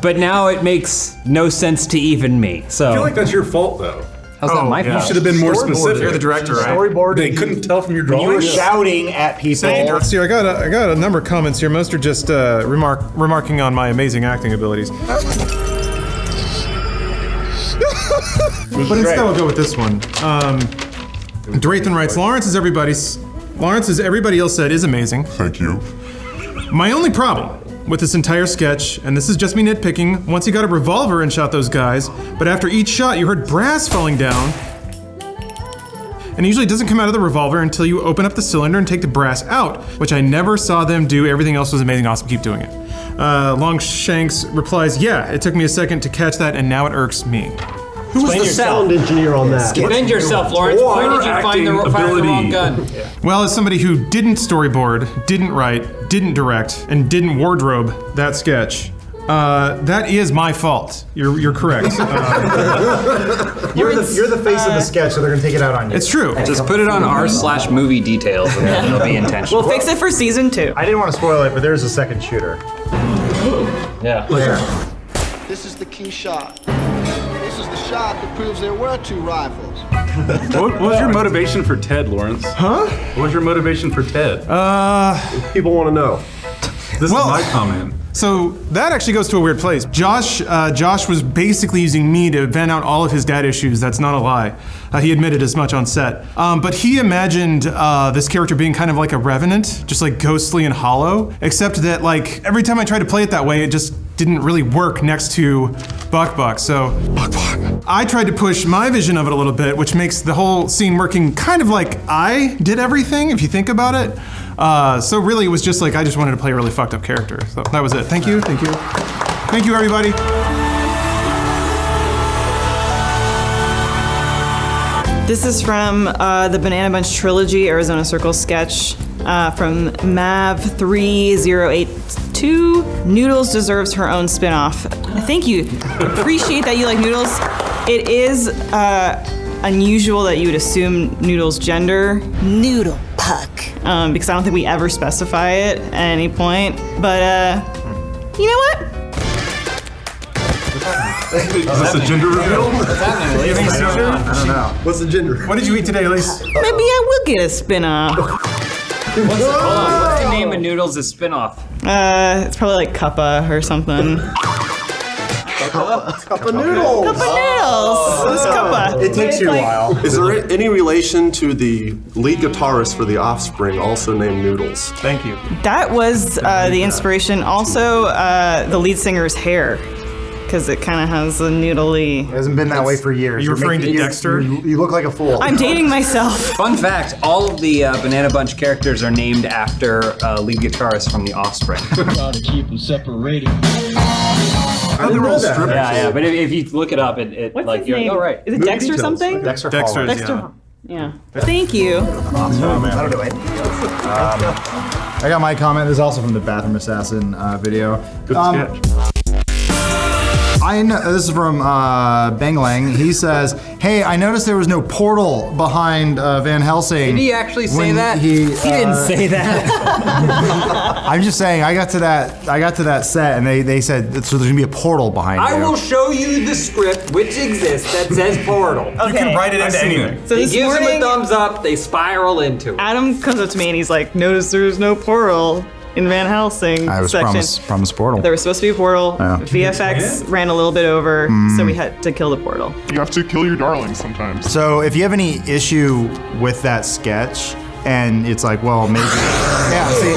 But now it makes no sense to even me. So I feel like that's your fault though. How's that my fault? You should have been more specific. You're the director, right? Storyboard. They couldn't tell from your drawing. You were shouting at people. See, I got a number of comments here. Most are just remarking on my amazing acting abilities. But instead, I'll go with this one. Drathan writes, Lawrence, as everybody else said, is amazing. Thank you. My only problem with this entire sketch, and this is just me nitpicking, once he got a revolver and shot those guys, but after each shot you heard brass falling down, and it usually doesn't come out of the revolver until you open up the cylinder and take the brass out, which I never saw them do. Everything else was amazing, awesome, keep doing it. Longshanks replies, yeah, it took me a second to catch that and now it irks me. Who was the sound engineer on that? Defend yourself, Lawrence. Why did you find the wrong gun? Well, as somebody who didn't storyboard, didn't write, didn't direct, and didn't wardrobe that sketch, that is my fault. You're correct. You're the face of the sketch, so they're gonna take it out on you. It's true. Just put it on r/movie details and then it'll be intentional. We'll fix it for season 2. I didn't want to spoil it, but there's a second shooter. Yeah. This is the key shot. This is the shot that proves there were 2 rivals. What was your motivation for Ted, Lawrence? Huh? What was your motivation for Ted? People want to know. This is my comment. So that actually goes to a weird place. Josh was basically using me to vent out all of his dad issues. That's not a lie. He admitted as much on set. But he imagined this character being kind of like a revenant, just like ghostly and hollow, except that like every time I tried to play it that way, it just didn't really work next to Buck. So I tried to push my vision of it a little bit, which makes the whole scene working kind of like I did everything, if you think about it. So really it was just like I just wanted to play a really fucked up character. So that was it. Thank you, everybody. This is from the Banana Bunch Trilogy Arizona Circle sketch from Mav3082. Noodles deserves her own spin-off. Thank you. Appreciate that you like Noodles. It is unusual that you would assume Noodles' gender. Noodle puck. Because I don't think we ever specify it at any point. But you know what? Is this a gender reveal? What's happening, Elise? I don't know. What's the gender? What did you eat today, Elise? Maybe I will get a spin-off. What's the name of Noodles' spin-off? It's probably like Cuppa or something. Cup of noodles. Cup of noodles. It's Cuppa. It takes you a while. Is there any relation to the lead guitarist for The Offspring, also named Noodles? Thank you. That was the inspiration. Also, the lead singer's hair. Because it kind of has a noodly. It hasn't been that way for years. Are you referring to Dexter? You look like a fool. I'm dating myself. Fun fact, all of the Banana Bunch characters are named after lead guitarists from The Offspring. Try to keep them separated. They're all strippers. Yeah, but if you look it up, it What's like his you're name? like, oh right. Is it Dexter something? Dexter. Yeah. Thank you. That'll do it. I got my comment. This is also from the Bathroom Assassin video. Good sketch. This is from Banglang. He says, "Hey, I noticed there was no portal behind Van Helsing." Did he actually say when that? He didn't say that. I'm just saying. I got to that set, and they said so. There's gonna be a portal behind I you. will show you the script which exists that says portal. Okay. You can write it into anything. So He this gives them a morning, thumbs up, they spiral into it. Adam comes up to me and he's like, "Notice there's no portal in Van Helsing I was section." promised portal. There was supposed to be a portal. Yeah. VFX ran a little bit over, so we had to kill the portal. You have to kill your darlings sometimes. So if you have any issue with that sketch, and it's like, well, maybe, yeah. See,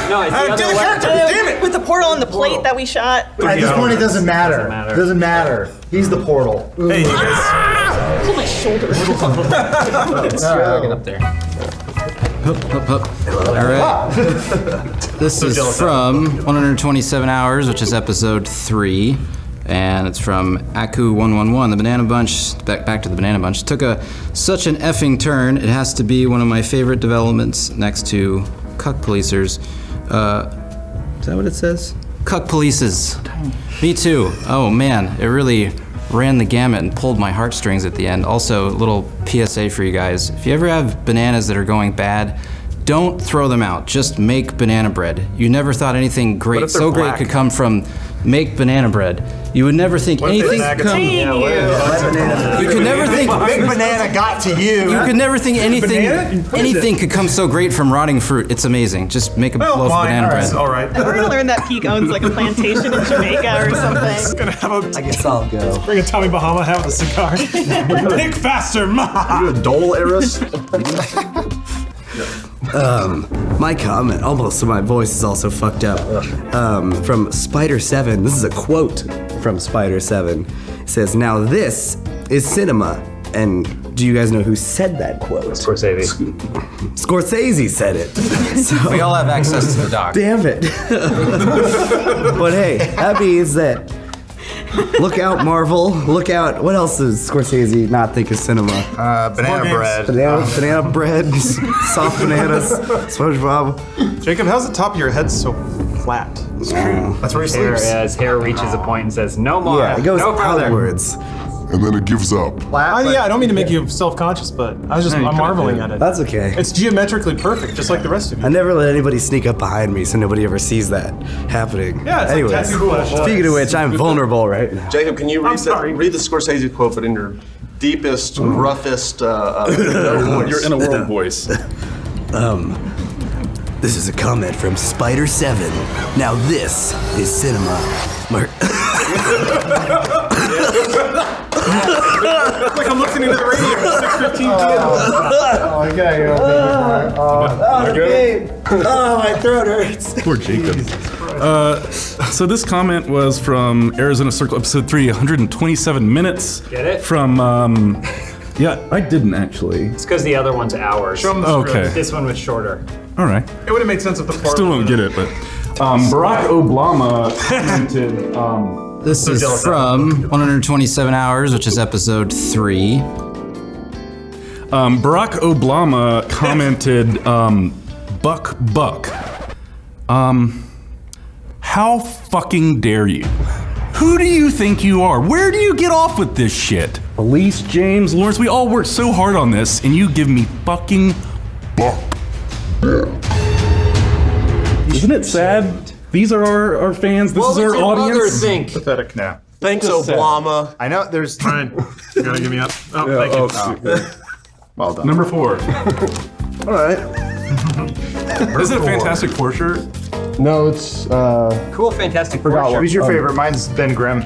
No, it's the other way. Damn it! With the portal and the plate that we shot. at this point, it doesn't matter. It doesn't matter. He's the portal. Hey, you guys. Pull my shoulder. It's dragging up there. All right. This is from 127 Hours, which is episode 3. And it's from Aku111, the Banana Bunch. Back to the Banana Bunch. Took such an effing turn. It has to be one of my favorite developments next to Cuck Policers. Is that what it says? Cuck Polices. Me too. Oh man, it really ran the gamut and pulled my heartstrings at the end. Also, a little PSA for you guys. If you ever have bananas that are going bad, Don't throw them out. Just make banana bread. You never thought anything great, so great could come from make banana bread. You would never think anything could come. You could never think Big banana got to you. You could never think anything could come so great from rotting fruit. It's amazing. Just make a loaf of banana bread. All right. We're gonna learn that Peak owns like a plantation in Jamaica or something. Gonna have a. I guess I'll go. Bring a Tommy Bahama hat with a cigar. Think faster, ma. You a Dole Eris? My comment, almost my voice is also fucked up. From Spider7, this is a quote from Spider7. It says, "Now this is cinema." And do you guys know who said that quote? Scorsese said it. So, We all have access to the doc. damn it. But hey, that means that look out, Marvel. Look out. What else does Scorsese not think is cinema? Banana bread. Banana bread, soft bananas, SpongeBob. Jacob, how's the top of your head so flat? That's where he sleeps. His hair reaches a point and says, no more. Yeah, it goes no further. outwards. And then it gives up. Yeah, I don't mean to make you self-conscious, but I'm marveling at it. That's okay. It's geometrically perfect, just like the rest of you. I never let anybody sneak up behind me so nobody ever sees that happening. Yeah, it's anyways, like tattoo flesh. speaking of which, I'm vulnerable right now. Jacob, can you read the Scorsese quote, but in your deepest, roughest, Your inner world voice. This is a comment from Spider7. Now this is cinema. Like I'm listening to the radio. 6:15 my throat hurts. Poor Jacob. So this comment was from Arizona Circle, episode 3, 127 minutes. Get it? From, yeah, I didn't actually. It's because the other one's hours. Show 'em the Okay. script. This one was shorter. All right. It would have made sense if the part Still don't get it, but Barack Obama commented. This is from 127 Hours, which is episode 3. Barack Obama commented, Buck. How fucking dare you? Who do you think you are? Where do you get off with this shit? Elise, James, Lawrence, we all worked so hard on this, and you give me fucking buck. Isn't it sad? These are our fans. This is our audience. Think? Pathetic. Nah. Thanks, Obama. I know there's. Fine. You gotta give me up. Oh, thank you. Well done. Number 4. All right. Is it a Fantastic Four shirt? No, it's Cool, fantastic. Who's your favorite? Mine's Ben Grimm.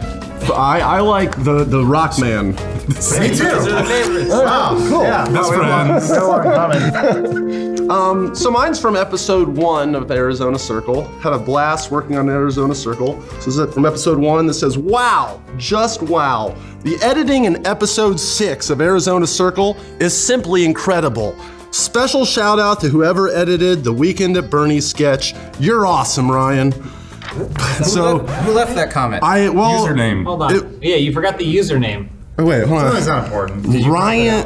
I like the Rock Man. Me too. Wow, cool. Yeah, Best friends. So mine's from episode 1 of the Arizona Circle. Had a blast working on the Arizona Circle. This is it from episode 1 that says, "Wow, just wow. The editing in episode 6 of Arizona Circle is simply incredible. Special shout out to whoever edited the Weekend at Bernie's sketch. You're awesome, Ryan." So Who left that comment? Username. Hold on. Yeah, you forgot the username. Oh, wait, hold on. That's not important. Ryan.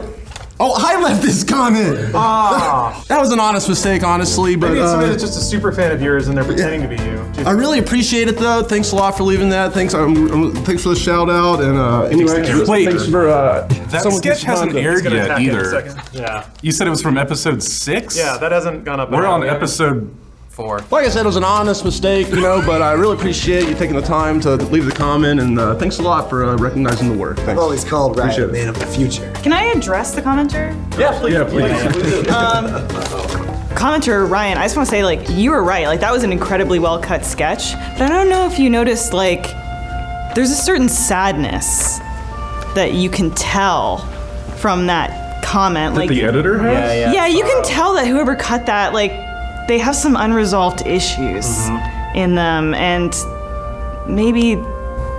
Oh, I left this comment. That was an honest mistake, honestly, but Maybe it's somebody that's just a super fan of yours and they're pretending to be you. I really appreciate it, though. Thanks a lot for leaving that. Thanks for the shout out. And anyway, Wait, thanks for that sketch hasn't aired Gonna yet attack it in a either. second. Yeah. You said it was from episode 6? Yeah, that hasn't gone up. We're on yet. episode 4. Like I said, it was an honest mistake, but I really appreciate you taking the time to leave the comment, and thanks a lot for recognizing the work. I've Thanks. always called Ryan Appreciate a man of the future. Can I address the commenter? Yeah, please. Yeah, please. Commenter Ryan, I just want to say, like, you were right. Like, that was an incredibly well cut sketch. But I don't know if you noticed, like, there's a certain sadness that you can tell from that comment. That Like, the editor has? yeah, you can tell that whoever cut that, like, they have some unresolved issues in them, and maybe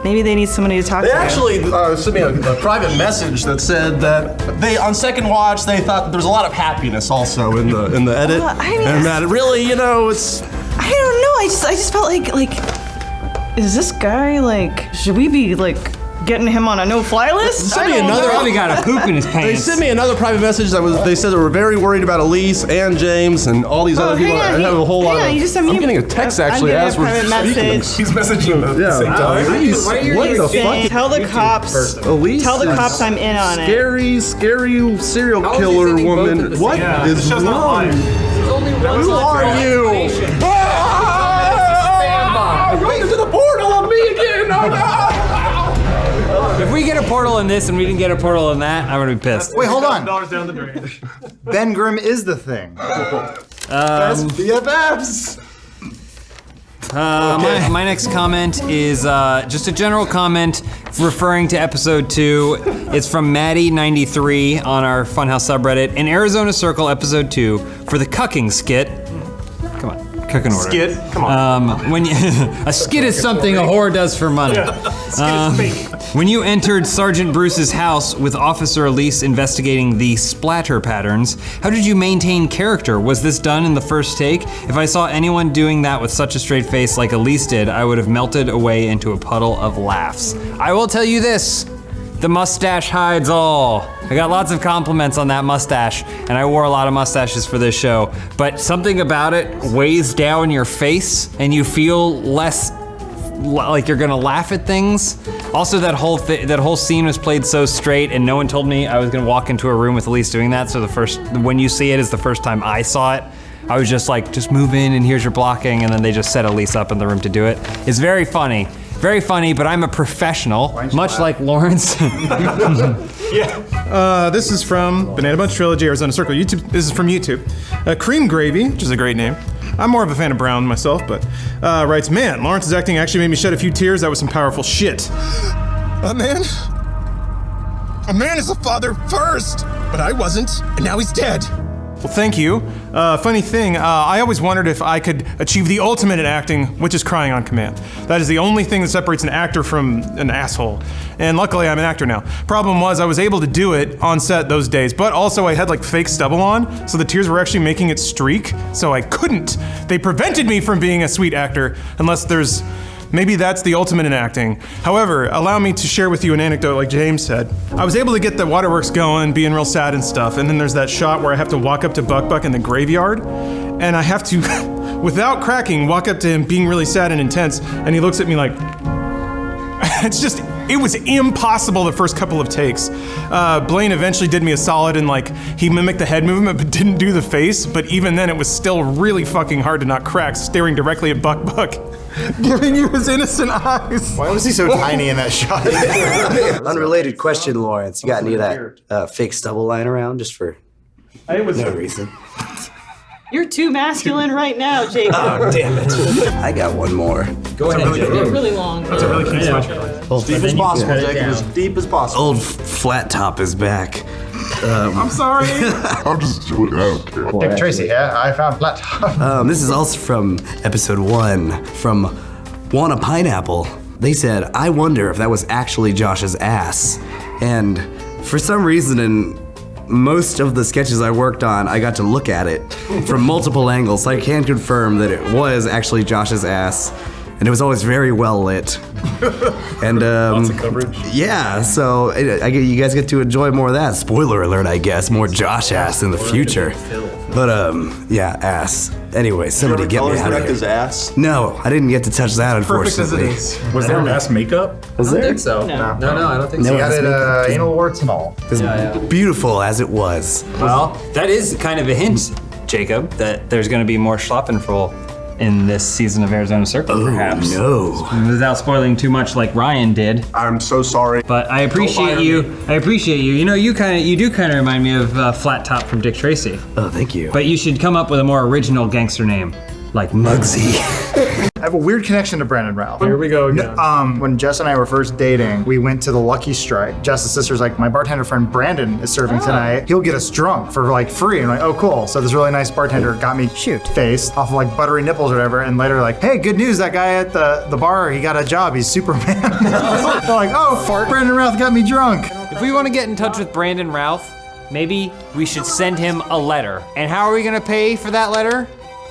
they need somebody to talk They to. actually sent me a private message that said that they, on second watch, they thought that there was a lot of happiness also in the edit, Well, I mean, and that it really, it's. I don't know. I just felt like, is this guy, like, should we be, like, getting him on a no-fly list? Send me another. Probably got a poop in his They pants. sent me another private message they said they were very worried about Elise and James and all these other people. I have a whole lot of. You just sent me I'm getting a text actually I'm as getting we're a private speaking. message. He's messaging at the same time. What the fuck? Tell the cops. Elise Tell the is cops I'm in on it. Scary serial killer woman. What is The show's not wrong? live. There's only Who are you? Going into the portal on me again! Oh no! If we get a portal in this and we didn't get a portal in that, I'm gonna be pissed. Wait, hold on. $7 down the drain. Ben Grimm is the thing. Best BFFs! My next comment is just a general comment referring to episode 2. It's from Maddie93 on our Funhaus subreddit. In Arizona Circle, episode 2, for the cucking skit. Come on, cooking order. Skit? Come on. When you, a skit is something a whore does for money. When you entered Sergeant Bruce's house with Officer Elise investigating the splatter patterns, how did you maintain character? Was this done in the first take? If I saw anyone doing that with such a straight face like Elise did, I would have melted away into a puddle of laughs. I will tell you this, the mustache hides all. I got lots of compliments on that mustache, and I wore a lot of mustaches for this show, but something about it weighs down your face, and you feel less like you're gonna laugh at things. Also, that whole scene was played so straight, and no one told me I was gonna walk into a room with Elise doing that. So when you see it is the first time I saw it. I was just like, just move in and here's your blocking, and then they just set Elise up in the room to do it. It's very funny, but I'm a professional, much like Lawrence. This is from Banana Bunch Trilogy, Arizona Circle. YouTube. This is from YouTube. Cream Gravy, which is a great name. I'm more of a fan of Brown myself, but writes, man, Lawrence's acting actually made me shed a few tears. That was some powerful shit. A man is a father first, but I wasn't, and now he's dead. Well, thank you. Funny thing, I always wondered if I could achieve the ultimate in acting, which is crying on command. That is the only thing that separates an actor from an asshole. And luckily, I'm an actor now. Problem was, I was able to do it on set those days, but also I had like fake stubble on, so the tears were actually making it streak, so I couldn't. They prevented me from being a sweet actor, unless there's... Maybe that's the ultimate in acting. However, allow me to share with you an anecdote like James said. I was able to get the waterworks going, being real sad and stuff, and then there's that shot where I have to walk up to Buck in the graveyard, and I have to, without cracking, walk up to him being really sad and intense, and he looks at me like, it was impossible the first couple of takes. Blaine eventually did me a solid and like, he mimicked the head movement but didn't do the face, but even then it was still really fucking hard to not crack, staring directly at Buck, giving you his innocent eyes. Why was he so tiny in that shot? Unrelated question, Lawrence. You got any of that fake stubble lying around just for no reason? You're too masculine right now, Jacob. Oh, damn it. I got one more. Go ahead, Jacob. They're really long. That's a really key sweatshirt. As deep as possible, Jacob. As deep as possible. Old flat top is back. I'm sorry. I'm just joking. I don't care. Dick Tracy, yeah, I found flat top. This is also from episode 1 from Want a Pineapple. They said, I wonder if that was actually Josh's ass. And for some reason in most of the sketches I worked on, I got to look at it from multiple angles, so I can confirm that it was actually Josh's ass, and it was always very well lit. And lots of coverage. Yeah, so you guys get to enjoy more of that. Spoiler alert, I guess, more Josh ass in the future. But yeah, ass. Anyway, somebody get me out of here. His ass? No, I didn't get to touch that, unfortunately. Was there mass makeup? Was there? I don't think so. No, I don't think so. He got it, anal warts and all. Beautiful as it was. Well, that is kind of a hint, Jacob, that there's going to be more Schlappenfroll in this season of Arizona Circle, perhaps. No. Without spoiling too much like Ryan did. I'm so sorry. But I appreciate you. You know, you do kind of remind me of Flat Top from Dick Tracy. Oh, thank you. But you should come up with a more original gangster name, like Muggsy. I have a weird connection to Brandon Ralph. Here we go again. When Jess and I were first dating, we went to the Lucky Strike. Jess's sister's like, my bartender friend Brandon is serving tonight. He'll get us drunk for like free. And I'm like, oh, cool. So this really nice bartender got me faced off of like buttery nipples or whatever. And later like, hey, good news. That guy at the bar, he got a job. He's Superman. They're like, oh, Brandon Ralph got me drunk. If we want to get in touch with Brandon Ralph, maybe we should send him a letter. And how are we going to pay for that letter?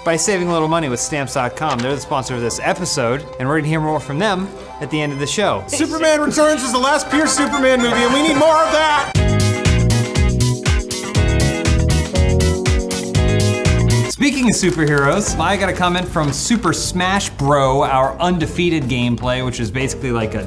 By saving a little money with Stamps.com. They're the sponsor of this episode, and we're gonna hear more from them at the end of the show. Superman Returns was the last pure Superman movie, and we need more of that! Speaking of superheroes, I got a comment from Super Smash Bro, our undefeated gameplay, which is basically like a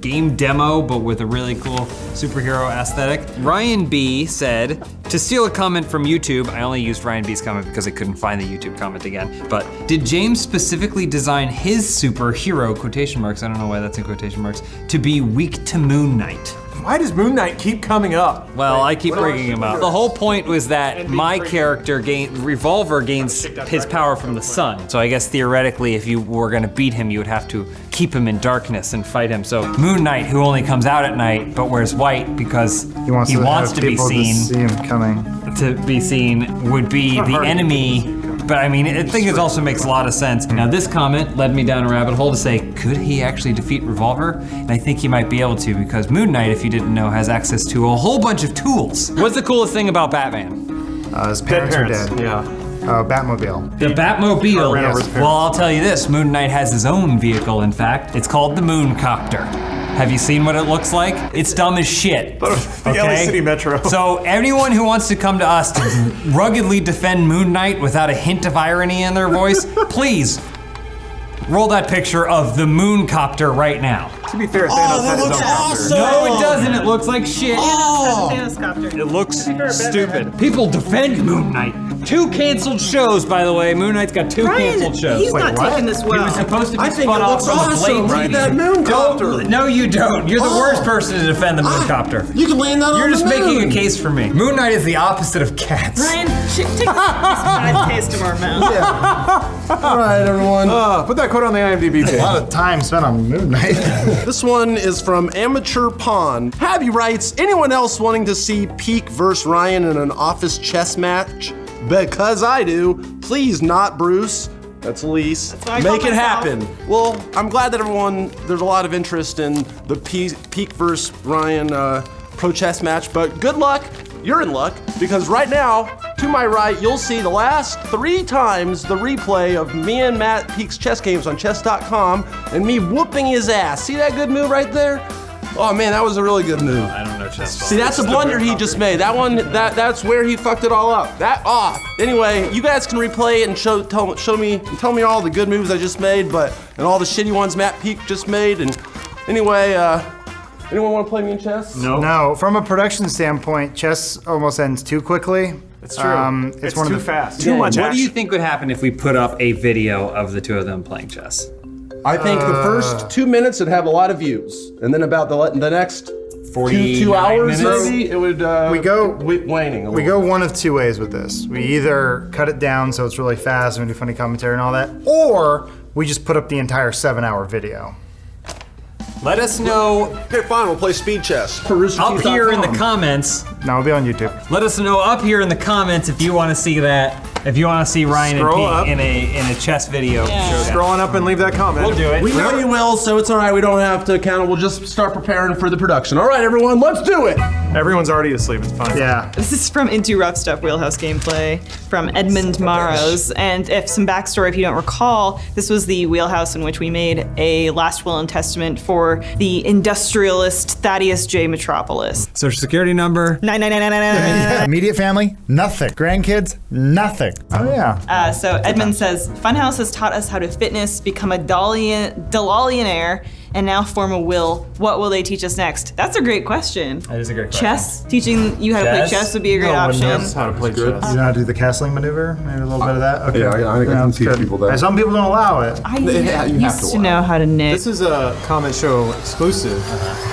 game demo, but with a really cool superhero aesthetic. Ryan B said, to steal a comment from YouTube, I only used Ryan B's comment because I couldn't find the YouTube comment again, but did James specifically design his superhero, quotation marks, I don't know why that's in quotation marks, to be weak to Moon Knight? Why does Moon Knight keep coming up? Well, I keep bringing him up. The whole point was that my character, Revolver, gains his power from the sun. So I guess theoretically, if you were gonna beat him, you would have to keep him in darkness and fight him. So Moon Knight, who only comes out at night but wears white because he wants to be seen, see him coming. To be seen would be the enemy. But I mean, I think it also makes a lot of sense. Now this comment led me down a rabbit hole to say, could he actually defeat Revolver? And I think he might be able to, because Moon Knight, if you didn't know, has access to a whole bunch of tools. What's the coolest thing about Batman? His parents are dead. Yeah. Batmobile. The Batmobile. Yes. Well, I'll tell you this, Moon Knight has his own vehicle, in fact. It's called the Mooncopter. Have you seen what it looks like? It's dumb as shit. The LA City Metro. So anyone who wants to come to us to ruggedly defend Moon Knight without a hint of irony in their voice, please roll that picture of the Mooncopter right now. To be fair, Thanos had his own copter. No, it doesn't. It looks like shit. Thanos copter. It looks stupid. People defend Moon Knight. 2 canceled shows, by the way. Moon Knight's got 2 canceled shows. He's not taking this well. He was supposed to be I think spun it off looks from the awesome. Blade Right, TV. that Mooncopter. No, you don't. You're the worst person to defend the Mooncopter. You can land that on You're the just moon. making a case for me. Moon Knight is the opposite of cats. Ryan, take this bad taste of our mouth. All right, everyone. Put that quote on the IMDb page. A lot of time spent on Moon Knight. This one is from Amateur Pawn. Habby writes, anyone else wanting to see Peak versus Ryan in an office chess match? Because I do. Please not Bruce. That's Elise. Make it happen. Well, I'm glad that there's a lot of interest in the Peak versus Ryan pro chess match, but good luck. You're in luck, because right now, to my right, you'll see the last 3 times the replay of me and Matt Peak's chess games on chess.com and me whooping his ass. See that good move right there? Oh man, that was a really good move. I don't know chess. See, that's a blunder he just made. That one, that's where he fucked it all up. Anyway, you guys can replay it and tell me all the good moves I just made, and all the shitty ones Matt Peak just made. And anyway, anyone want to play me in chess? No. From a production standpoint, chess almost ends too quickly. It's true. It's one too of the fast. Too much. What do you think would happen if we put up a video of the 2 of them playing chess? I think the first 2 minutes would have a lot of views, and then about the next 2 hours, minutes? maybe it would waning. We go one of 2 ways with this. We either cut it down so it's really fast and we do funny commentary and all that, or we just put up the entire 7-hour video. Let us know. Okay, fine. We'll play speed chess. Up here in the comments. No, it'll be on YouTube. Let us know up here in the comments if you want to see that. If you want to see Ryan Scroll and up. Pete in a chess video. Scroll on up and leave that comment. We'll do it. We know you will, so it's all right. We don't have to count it. We'll just start preparing for the production. All right, everyone, let's do it. Everyone's already asleep. It's fine. Yeah. This is from Into Rough Stuff Wheelhouse gameplay from Edmund Maros. And if some backstory, if you don't recall, this was the wheelhouse in which we made a Last Will and Testament for the industrialist Thaddeus J. Metropolis. Social security number? 99999. Immediate family? Nothing. Grandkids? Nothing. Oh yeah. So Edmund says, Funhaus has taught us how to fitness, become a Dalallionaire, and now form a will. What will they teach us next? That's a great question. That is a great question. Chess? Teaching you how to play chess would be a great option. How to play chess. You know how to do the castling maneuver? Maybe a little bit of that? Okay. Yeah, I can teach people that. Some people don't allow it. I used to know how to knit. This is a comment show exclusive.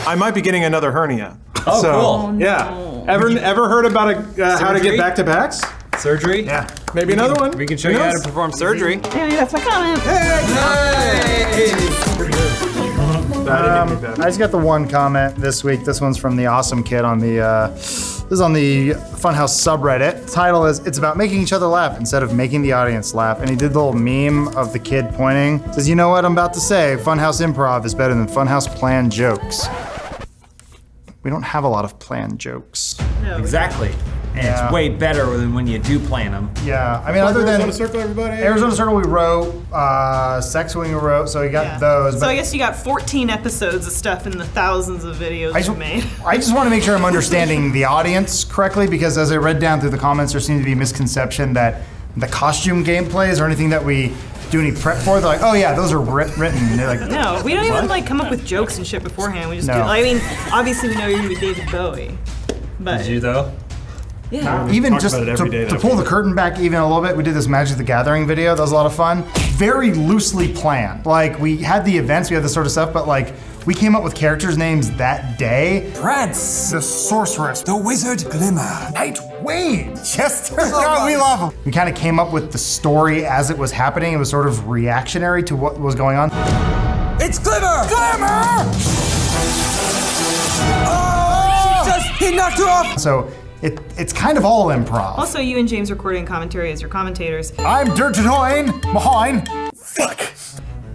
I might be getting another hernia. Oh, cool. Yeah. Ever heard about how to get back-to-backs? Surgery? Yeah. Maybe another one. We can show you how to perform surgery. Hey, that's my comment. I just got the one comment this week. This one's from the awesome kid on the this is on the Funhaus subreddit. The title is "It's about making each other laugh instead of making the audience laugh." And he did the little meme of the kid pointing. Says, "You know what I'm about to say? Funhaus improv is better than Funhaus planned jokes." We don't have a lot of planned jokes. Exactly. And it's way better than when you do plan them. Yeah, I mean, other than Arizona Circle, everybody. Arizona Circle, we wrote. Sex Wing, we wrote. So we got those. So I guess you got 14 episodes of stuff in the thousands of videos you made. I just want to make sure I'm understanding the audience correctly, because as I read down through the comments, there seemed to be a misconception that the costume gameplays or anything that we do any prep for. They're like, oh yeah, those are written. They're like, No, we don't even what? like come up with jokes and shit beforehand. We just No. do. I mean, obviously we know you're gonna be David Bowie, but Did you though? yeah. Even talk just about it every day, to though. pull the curtain back even a little bit, we did this Magic the Gathering video. That was a lot of fun. Very loosely planned. Like, we had the events, we had this sort of stuff, but like, we came up with characters' names that day. Prance, The Sorceress. the Wizard Glimmer, Nightwing, Chester. God, we love them. We kind of came up with the story as it was happening. It was sort of reactionary to what was going on. It's Glimmer! Glimmer! Oh! He knocked her off! So it's kind of all improv. Also, you and James recording commentary as your commentators. I'm Dirtitoin behind.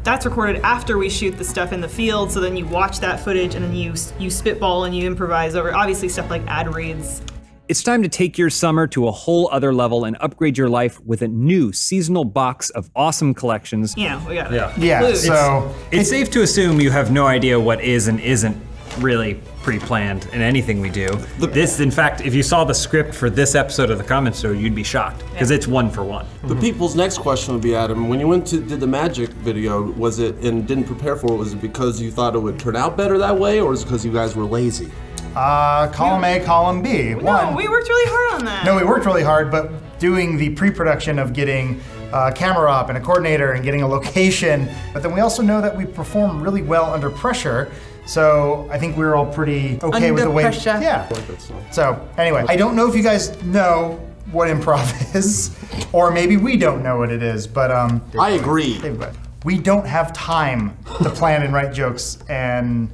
That's recorded after we shoot the stuff in the field, so then you watch that footage and then you spitball and you improvise over, obviously stuff like ad reads. It's time to take your summer to a whole other level and upgrade your life with a new seasonal box of awesome collections. You know, we got Yeah, Blue. so It's safe to assume you have no idea what is and isn't really pre-planned in anything we do. This, in fact, if you saw the script for this episode of the Comment Show, you'd be shocked, because it's 1 for 1. The people's next question would be, Adam, when you did the magic video, was it, and didn't prepare for it, was it because you thought it would turn out better that way, or is it because you guys were lazy? Column A, column B. No, we worked really hard on that. No, we worked really hard, but doing the pre-production of getting a camera op and a coordinator and getting a location, but then we also know that we perform really well under pressure. So I think we were all pretty okay with the way. pressure. Yeah. So anyway, I don't know if you guys know what improv is, or maybe we don't know what it is, but I agree. We don't have time to plan and write jokes, and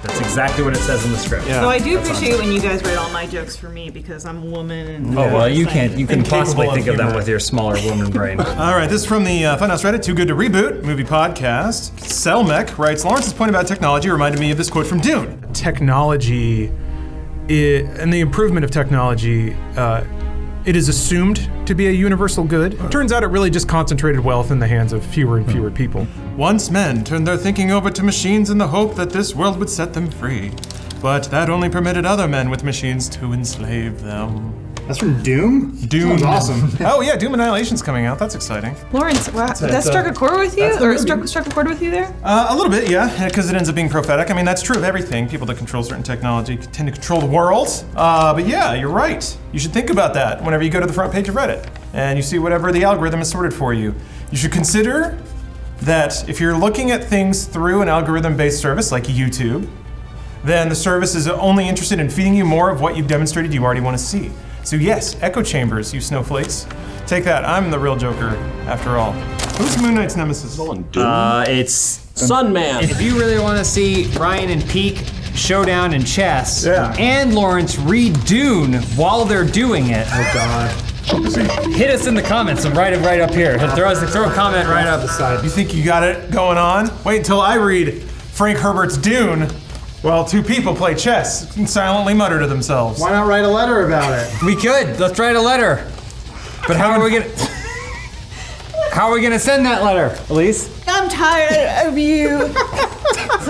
That's exactly what it says in the script. So I do appreciate when you guys write all my jokes for me because I'm a woman. And Oh, well, you couldn't Incapable possibly of think of that humor. with your smaller woman brain. All right, this is from the Funhaus Reddit, Too Good to Reboot, movie podcast. Selmek writes, Lawrence's point about technology reminded me of this quote from Dune. Technology, and the improvement of technology, it is assumed to be a universal good. Turns out it really just concentrated wealth in the hands of fewer and fewer people. Once men turned their thinking over to machines in the hope that this world would set them free. But that only permitted other men with machines to enslave them. That's from Doom? Doom. Sounds awesome. Oh yeah, Doom Annihilation's coming out. That's exciting. Lawrence, wow, that struck a chord with you? Or struck a chord with you there? A little bit, yeah, because it ends up being prophetic. I mean, that's true of everything. People that control certain technology tend to control the world. But yeah, you're right. You should think about that whenever you go to the front page of Reddit and you see whatever the algorithm has sorted for you. You should consider that if you're looking at things through an algorithm-based service like YouTube, then the service is only interested in feeding you more of what you've demonstrated you already want to see. So yes, echo chambers, you snowflakes. Take that, I'm the real Joker, after all. Who's Moon Knight's nemesis? It's Sunman. If you really want to see Ryan and Peak showdown in chess, Yeah. and Lawrence read Dune while they're doing it. Oh God. Hit us in the comments and write it right up here. Throw a comment right up the side. You think you got it going on? Wait until I read Frank Herbert's Dune while two people play chess and silently mutter to themselves. Why not write a letter about it? We could. Let's write a letter. But how are we gonna send that letter, Elise? I'm tired of you.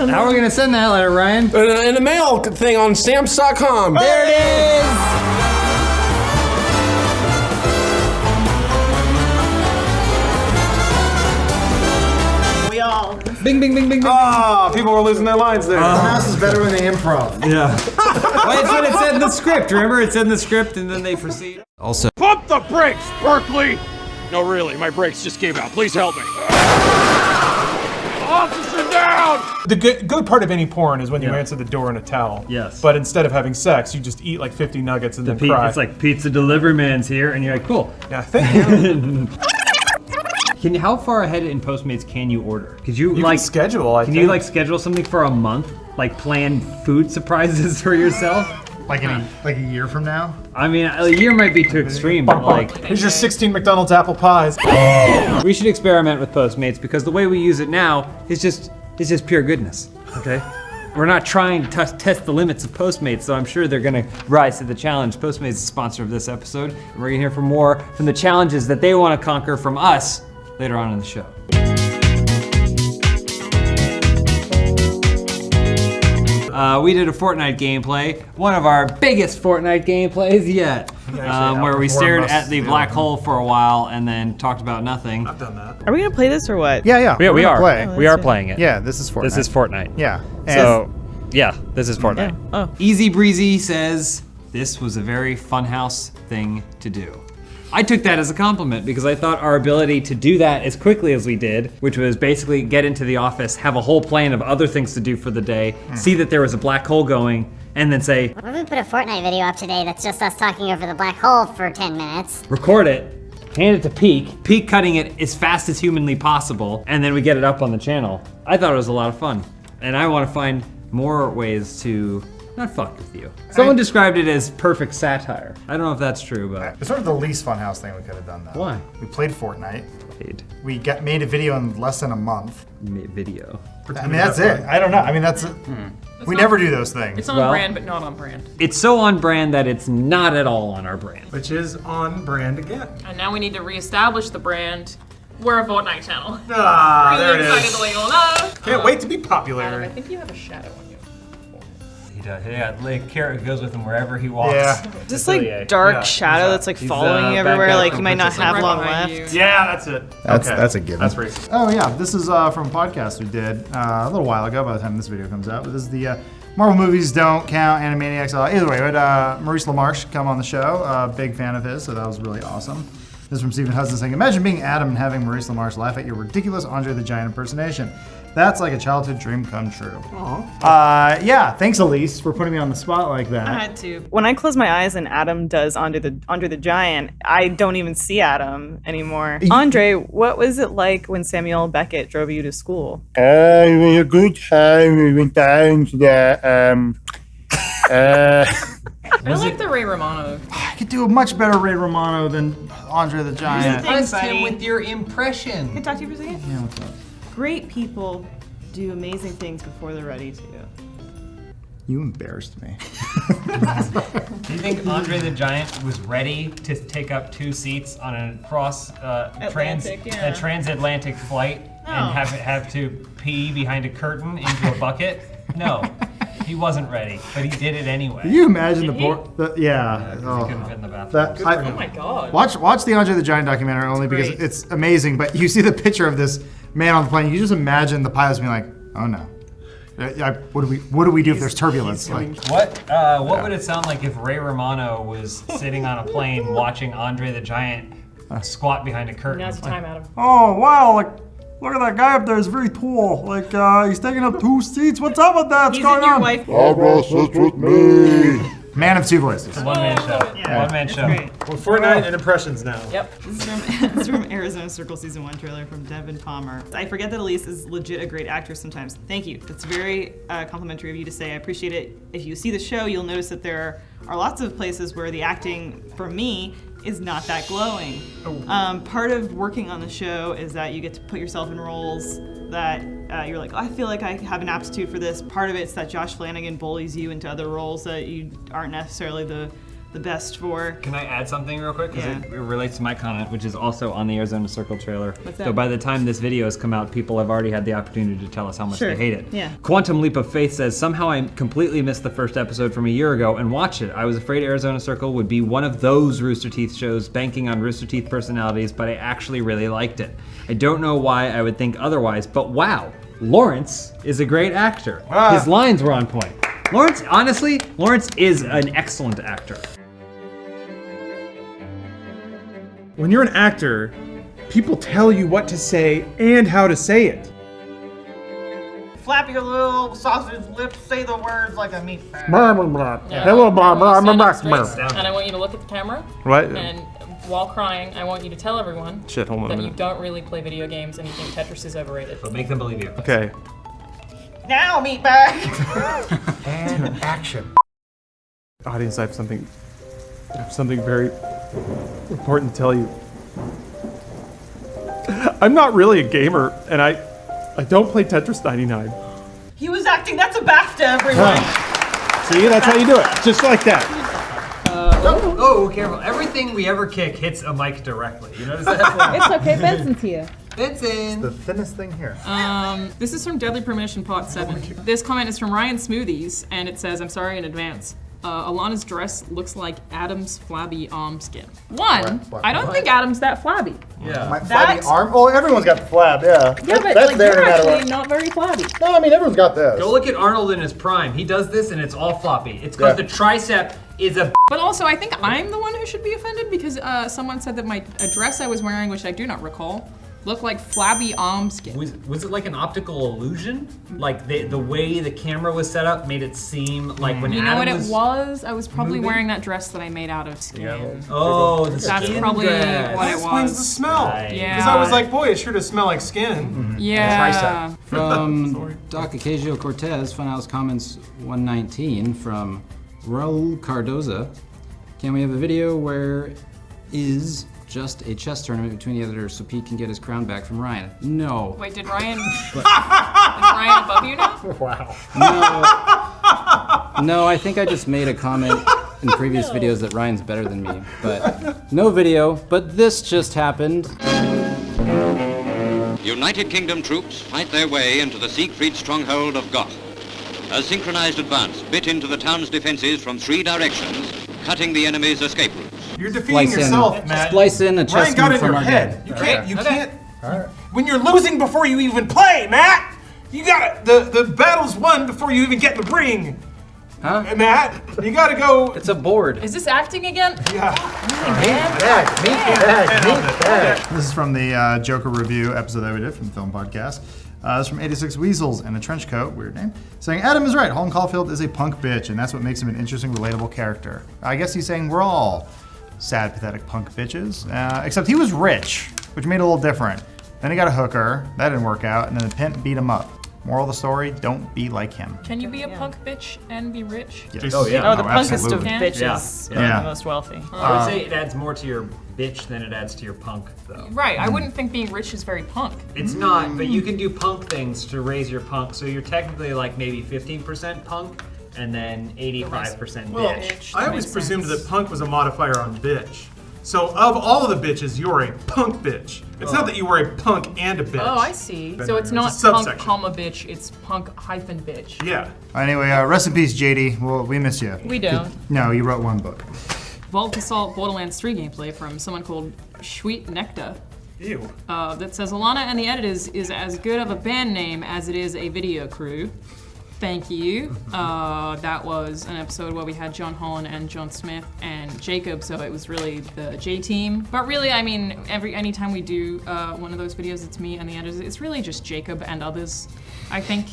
How are we gonna send that letter, Ryan? In a mail thing on stamps.com. There it is! We all. Bing, bing, bing, bing, bing. Ah, people were losing their lines there. Funhaus is better when they improv. Yeah. Well, it's what it said in the script. Remember, it said in the script, and then they proceed. Also, Pump the brakes, Berkeley! No, really, my brakes just gave out. Please help me. Officer down! The good part of any porn is when you answer the door in a towel. Yes. But instead of having sex, you just eat like 50 nuggets and then cry. It's like pizza delivery man's here, and you're like, cool. Yeah, thank you. How far ahead in Postmates can you order? Could you, You can schedule, I Can think. you like schedule something for a month? Like plan food surprises for yourself? Like a year from now? I mean, a year might be too extreme, but like... Here's your 16 McDonald's apple pies. We should experiment with Postmates because the way we use it now is just pure goodness, okay? We're not trying to test the limits of Postmates, so I'm sure they're gonna rise to the challenge. Postmates is the sponsor of this episode, and we're gonna hear from more from the challenges that they wanna conquer from us later on in the show. We did a Fortnite gameplay, one of our biggest Fortnite gameplays yet. where we stared at the black hole for a while and then talked about nothing. I've done that. Are we gonna play this or what? Yeah. We we're gonna are. Play. We are playing it. Yeah, this is Fortnite. This is Fortnite. Yeah. So, yeah, this is Fortnite. Oh. Easy Breezy says, this was a very Funhaus thing to do. I took that as a compliment because I thought our ability to do that as quickly as we did, which was basically get into the office, have a whole plan of other things to do for the day, see that there was a black hole going, and then say, What if we put a Fortnite video up today that's just us talking over the black hole for 10 minutes? record it, hand it to Peak cutting it as fast as humanly possible, and then we get it up on the channel. I thought it was a lot of fun. And I want to find more ways to not fuck with you. Someone described it as perfect satire. I don't know if that's true, but. It's sort of the least Funhaus thing we could have done, though. Why? We played Fortnite. We made a video in less than a month. Video. I mean, that's it. I don't know. I mean, that's it. We never do those things. It's on brand, but not on brand. It's so on brand that it's not at all on our brand. Which is on brand again. And now we need to reestablish the brand. We're a Fortnite channel. Ah, really there it excited is. to let you all know. Can't wait to be popular. Adam, I think you have a shadow on you. He does. Yeah, like Carrie goes with him wherever he walks. Yeah. Just like dark shadow that's like following you everywhere, like you might not have long left. Yeah, that's it. That's a given. That's racist. Oh yeah, this is from a podcast we did a little while ago by the time this video comes out. But this is the Marvel Movies Don't Count, Animaniacs. Either way, we had Maurice LaMarche come on the show. Big fan of his, so that was really awesome. This is from Stephen Hudson saying, imagine being Adam and having Maurice LaMarche laugh at your ridiculous Andre the Giant impersonation. That's like a childhood dream come true. Yeah, thanks Elise for putting me on the spot like that. I had to. When I close my eyes and Adam does Andre the Giant, I don't even see Adam anymore. Andre, what was it like when Samuel Beckett drove you to school? It was a good time. We went down to the I like the Ray Romano. I could do a much better Ray Romano than Andre the Giant. Trust him with your impression. Can I talk to you for a second? Yeah, what's up? Great people do amazing things before they're ready to. You embarrassed me. Do you think Andre the Giant was ready to take up 2 seats on a transatlantic flight and have to pee behind a curtain into a bucket? No, he wasn't ready, but he did it anyway. Can you imagine yeah. He couldn't fit in the bathroom. Oh my god. Watch the Andre the Giant documentary only because it's amazing. But you see the picture of this man on the plane. You just imagine the pilots being like, "Oh no, what do we do if there's turbulence?" What would it sound like if Ray Romano was sitting on a plane watching Andre the Giant squat behind a curtain? Now's the time, Adam. Oh wow! Like, look at that guy up there. He's very tall. Like he's taking up 2 seats. What's up with that? What's going on? Barbara sits with me. Man of 2 voices. It's a one-man show. Yeah, One-man show. Well, Fortnite and impressions now. Yep. This is from Arizona Circle Season 1 trailer from Devin Palmer. I forget that Elise is legit a great actress sometimes. Thank you. That's very complimentary of you to say. I appreciate it. If you see the show, you'll notice that there are lots of places where the acting, for me, is not that glowing. Part of working on the show is that you get to put yourself in roles that you're like, oh, I feel like I have an aptitude for this. Part of it's that Josh Flanagan bullies you into other roles that you aren't necessarily the best for. Can I add something real quick? Because Yeah. it relates to my comment, which is also on the Arizona Circle trailer. What's that? So by the time this video has come out, people have already had the opportunity to tell us how much Sure. they hate it. Yeah. Quantum Leap of Faith says, somehow I completely missed the first episode from a year ago and watched it. I was afraid Arizona Circle would be one of those Rooster Teeth shows banking on Rooster Teeth personalities, but I actually really liked it. I don't know why I would think otherwise, but wow, Lawrence is a great actor. His lines were on point. Lawrence is an excellent actor. When you're an actor, people tell you what to say and how to say it. Flap your little sausage lips, say the words like a meat bag. Hello, Barbara. I'm a Mac. And I want you to look at the camera. What? And while crying, I want you to tell everyone Shit, hold on a that you minute. don't really play video games and you think Tetris is overrated. But make them believe you. Okay. Now, meat bag. And action. Audience, I have something very important to tell you. I'm not really a gamer, and I don't play Tetris 99. He was acting. That's a BAFTA, everyone. See, that's how you do it. Just like that. Oh, careful. Everything we ever kick hits a mic directly. You notice that? It's okay, Benson's here. Benson. The thinnest thing here. This is from Deadly Premonition Part 7. This comment is from Ryan Smoothies, and it says, I'm sorry in advance. Alana's dress looks like Adam's flabby arm skin. One, I don't think Adam's that flabby. Yeah. My flabby arm? Oh, everyone's got the flab, yeah. Yeah, but that's like, there you're no matter actually what. not very flabby. No, I mean, everyone's got this. Go look at Arnold in his prime. He does this and it's all floppy. It's because the tricep is a. But also, I think I'm the one who should be offended because someone said that a dress I was wearing, which I do not recall, looked like flabby arm skin. Was it like an optical illusion? Like the way the camera was set up made it seem like when You know Adam what it was? I was probably moving? wearing that dress that I made out of skin. Oh, the That's skin probably dress. what That it explains was. the smell. Right. Yeah. Because I was like, boy, it sure does smell like skin. Yeah. From Doc Ocasio Cortez, Funhouse Comments 119 from Raul Cardoza. Can we have a video where is just a chess tournament between the editors so Pete can get his crown back from Ryan? No. Wait, did Ryan? Is Ryan above you now? Wow. No, I think I just made a comment in previous videos that Ryan's better than me, but no video. But this just happened. United Kingdom troops fight their way into the Siegfried stronghold of Goth. A synchronized advance bit into the town's defenses from 3 directions, cutting the enemy's escape routes. You're defeating yourself, Matt. Splice in a chess Ryan got move in from your our head. game. You can't. When you're losing before you even play, Matt, you gotta. The battle's won before you even get in the ring. Huh? Matt, you gotta go. It's a board. Is this acting again? Yeah. This is from the Joker review episode that we did from the film podcast. This is from 86 Weasels in a Trench Coat, weird name, saying, Adam is right, Holden Caulfield is a punk bitch, and that's what makes him an interesting, relatable character. I guess he's saying we're all sad, pathetic punk bitches, except he was rich, which made it a little different. Then he got a hooker, that didn't work out, and then the pimp beat him up. Moral of the story, don't be like him. Can you be a punk bitch and be rich? Yes. Oh, the punkest of absolutely. bitches Yeah. are the most wealthy. I would say it adds more to your bitch than it adds to your punk, though. Right, I wouldn't think being rich is very punk. It's not, but you can do punk things to raise your punk, so you're technically like maybe 15% punk, and then 85% Well, bitch. I always presumed that punk was a modifier on bitch. So of all of the bitches, you're a punk bitch. It's not that you were a punk and a bitch. Oh, I see. So it's a not punk, subsection. comma, bitch, it's punk hyphen bitch. Yeah. Anyway, rest in peace, JD. Well, we miss you. We don't. No, you wrote one book. Vault Assault Borderlands 3 gameplay from someone called Sweet Necta. Ew. That says Alana and the Editors is as good of a band name as it is a video crew. Thank you. That was an episode where we had John Holland and John Smith and Jacob, so it was really the J team. But really, I mean, anytime we do one of those videos, it's me and the Editors. It's really just Jacob and others. I think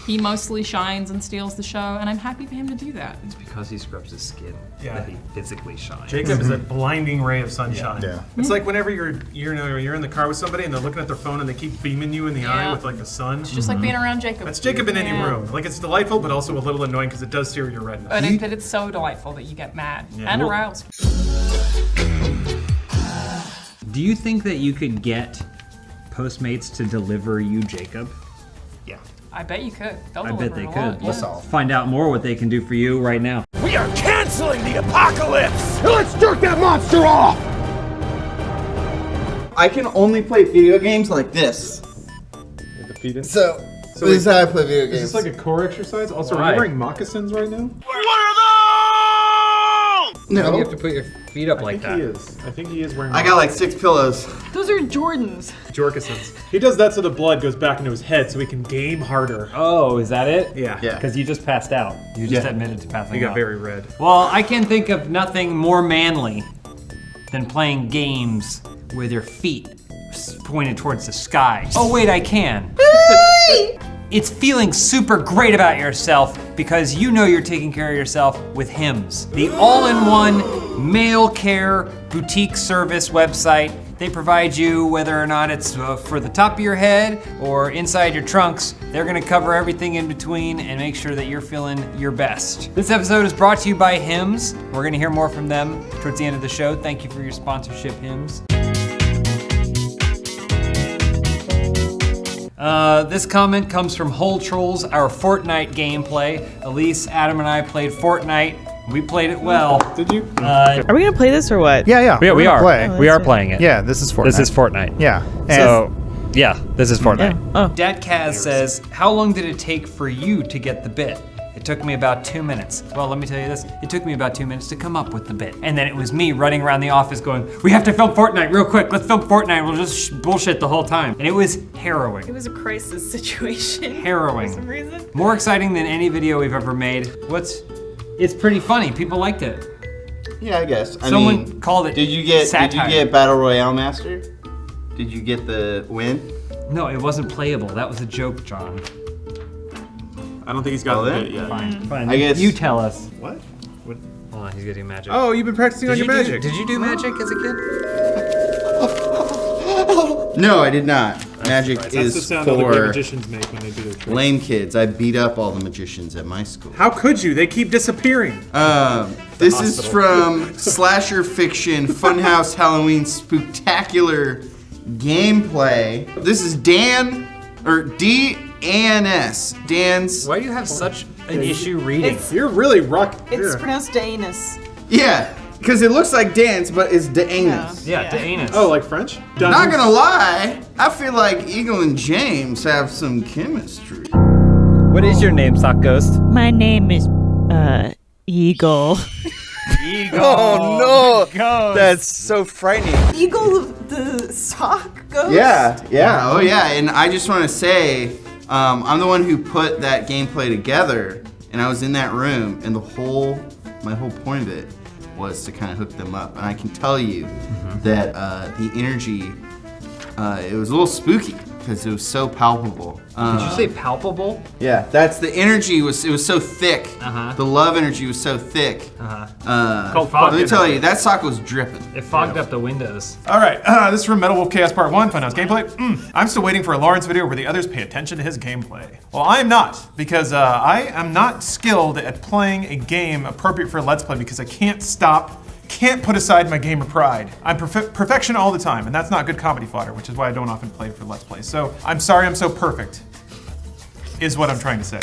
he mostly shines and steals the show, and I'm happy for him to do that. It's because he scrubs his skin Yeah. that he physically shines. Jacob is a blinding ray of sunshine. Yeah. It's like whenever you're in the car with somebody and they're looking at their phone and they keep beaming you in the eye with like the sun. It's just like being around Jacob. That's Jacob in any room. Like it's delightful, but also a little annoying because it does sear your retina. But it's so delightful that you get mad and Well- aroused. Do you think that you could get Postmates to deliver you Jacob? Yeah. I bet you could. They'll I bet deliver they a could. lot, yeah. Let's find out more what they can do for you right now. We are canceling the apocalypse! Let's jerk that monster off! I can only play video games like this. So this is how I play video games. Is this like a core exercise? Also, are Right. you wearing moccasins right now? No. You have to put your feet up like that. He is. I think he is wearing. I got like 6 pillows. Those are Jordans. Jorkisons. He does that so the blood goes back into his head so he can game harder. Oh, is that it? Yeah. Because you just passed out. You just admitted to passing out. He got very red. Well, I can think of nothing more manly than playing games with your feet pointed towards the sky. Oh wait, I can. It's feeling super great about yourself because you know you're taking care of yourself with Hims, the all-in-one male care boutique service website. They provide you, whether or not it's for the top of your head or inside your trunks, they're gonna cover everything in between and make sure that you're feeling your best. This episode is brought to you by Hims. We're gonna hear more from them towards the end of the show. Thank you for your sponsorship, Hims. This comment comes from Whole Trolls, our Fortnite gameplay. Elise, Adam, and I played Fortnite. We played it well. Did you? Are we gonna play this or what? Yeah. We we're gonna are. play. We are playing it. Yeah, this is Fortnite. This is Fortnite. Yeah. So, yeah, this is Fortnite. Oh. Dad Kaz says, how long did it take for you to get the bit? It took me about 2 minutes. Well, let me tell you this. It took me about 2 minutes to come up with the bit. And then it was me running around the office going, we have to film Fortnite real quick. Let's film Fortnite. We'll just bullshit the whole time. And it was harrowing. It was a crisis situation. Harrowing. For some reason. More exciting than any video we've ever made. It's pretty funny. People liked it. Yeah, I guess. Someone called it Did you get satire. Battle Royale Master? Did you get the win? No, it wasn't playable. That was a joke, John. I don't think he's got it it yet. Fine. I guess You tell us. What? Hold on, he's gonna do magic. Oh, you've been practicing on your magic. Did you do magic as a kid? No, I did not. Magic That's the is sound all the great for magicians make when they do their tricks. lame kids. I beat up all the magicians at my school. How could you? They keep disappearing. This is from Slasher Fiction Funhaus Halloween Spooktacular Gameplay. This is Dan, or D-A-N-S. Dan's. Why do you have such an issue reading? You're really rock. It's pronounced Danus. Yeah, because it looks like dance, but it's Danus. Yeah, Danus. Oh, like French? Not gonna lie, I feel like Eagle and James have some chemistry. What is your name, Sock Ghost? My name is, Eagle. Eagle. Oh no, that's so frightening. Eagle the sock ghost? Yeah, oh yeah, and I just want to say, I'm the one who put that gameplay together, and I was in that room, and my whole point of it was to kind of hook them up, and I can tell you that the energy, it was a little spooky because it was so palpable. Did you say palpable? Yeah, that's the energy it was so thick. The love energy was so thick. Let me tell you, that sock was dripping. It fogged up the windows. All right, this is from Metal Wolf Chaos Part 1, Funhouse Gameplay. I'm still waiting for a Lawrence video where the others pay attention to his gameplay. Well, I am not, because I am not skilled at playing a game appropriate for a Let's Play because I can't put aside my gamer pride. I'm perfection all the time, and that's not good comedy fodder, which is why I don't often play for Let's Plays. So I'm sorry I'm so perfect, is what I'm trying to say.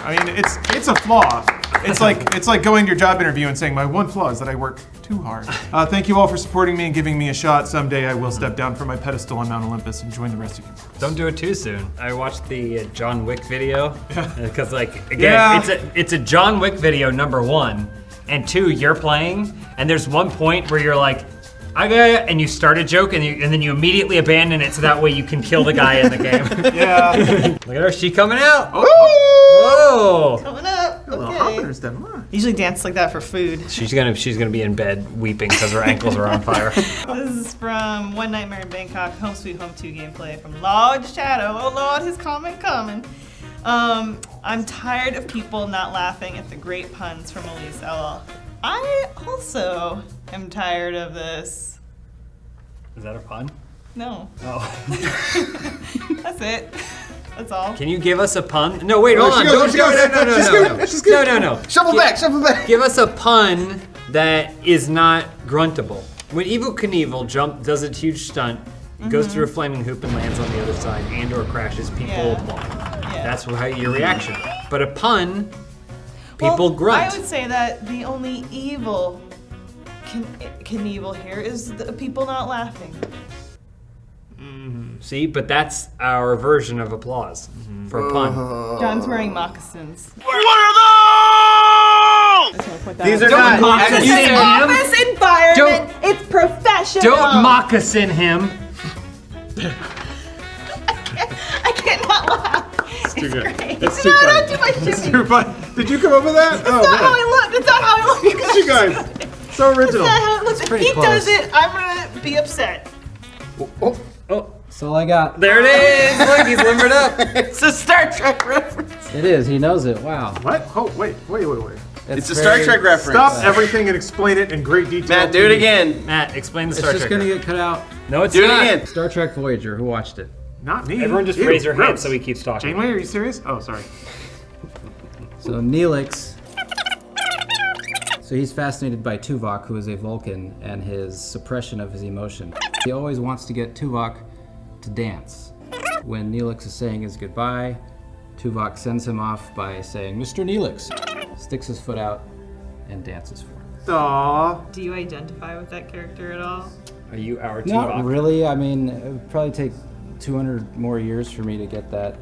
I mean, it's a flaw. It's like going to your job interview and saying my one flaw is that I work too hard. Thank you all for supporting me and giving me a shot. Someday I will step down from my pedestal on Mount Olympus and join the rest of you. Don't do it too soon. I watched the John Wick video because, like, again, it's a John Wick video, #1, and 2, you're playing, and there's one point where you're like, and you start a joke, and then you immediately abandon it so that way you can kill the guy in the game. Yeah. Look at her, she coming out. Oh! Coming up. Okay. Usually dance like that for food. She's gonna be in bed weeping because her ankles are on fire. This is from One Nightmare in Bangkok, Home Sweet Home 2 gameplay from Lord Shadow. Oh Lord, his comment coming. I'm tired of people not laughing at the great puns from Elise LL. I also am tired of this. Is that a pun? No. Oh. That's it. That's all. Can you give us a pun? No, wait, hold on. No. Shuffle back. Give us a pun that is not gruntable. When Evel Knievel does a huge stunt, goes through a flaming hoop and lands on the other side, and/or crashes, people applaud. Yeah. That's your reaction. But a pun, people grunt. I would say that the only evil Knievel here is the people not laughing. See, but that's our version of applause for a pun. John's wearing moccasins. What are those? These are not moccasins. It's an office environment. It's professional. Don't moccasin him. I cannot laugh. It's too good. Great. It's too funny. Don't do my shit. It's too funny. Did you come up with that? That's not how I look. That's not how I look. Look at you guys. So original. That's not how it looks. If he does it, I'm gonna be upset. Oh. That's all I got. There it is. Look, he's limbered up. It's a Star Trek reference. It is. He knows it. Wow. What? Oh, wait. It's a Star Trek reference. Stop everything and explain it in great detail. Matt, do it again. Matt, explain the Star Trek. It's just gonna get cut out. No, it's not. Do not. it again. Star Trek Voyager. Who watched it? Not me. Everyone just raise their hand so he keeps talking. Janeway, are you serious? Oh, sorry. So Neelix. So he's fascinated by Tuvok, who is a Vulcan, and his suppression of his emotion. He always wants to get Tuvok to dance. When Neelix is saying his goodbye, Tuvok sends him off by saying, "Mr. Neelix," sticks his foot out, and dances for him. Aww. Do you identify with that character at all? Are you our Tuvok? Not really. I mean, it would probably take 200 more years for me to get that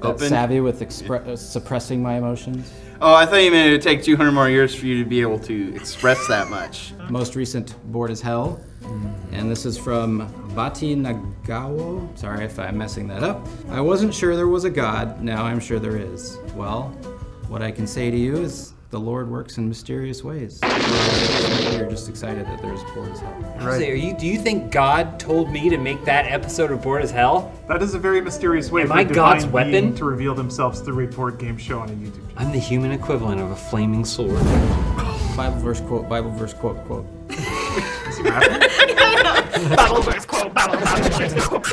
open. Savvy with suppressing my emotions. Oh, I thought you meant it would take 200 more years for you to be able to express that much. Most recent bored as hell. And this is from Bati Nagawo. Sorry if I'm messing that up. I wasn't sure there was a God. Now I'm sure there is. Well, what I can say to you is the Lord works in mysterious ways. You're just excited that there's bored as hell. Right. Do you think God told me to make that episode of Bored as Hell? That is a very mysterious way Am for I a God's divine weapon? being to reveal themselves through a board game show on a YouTube channel. I'm the human equivalent of a flaming sword. Bible verse quote, Bible verse quote, quote. Is he rapping? Bible verse quote, Bible verse quote.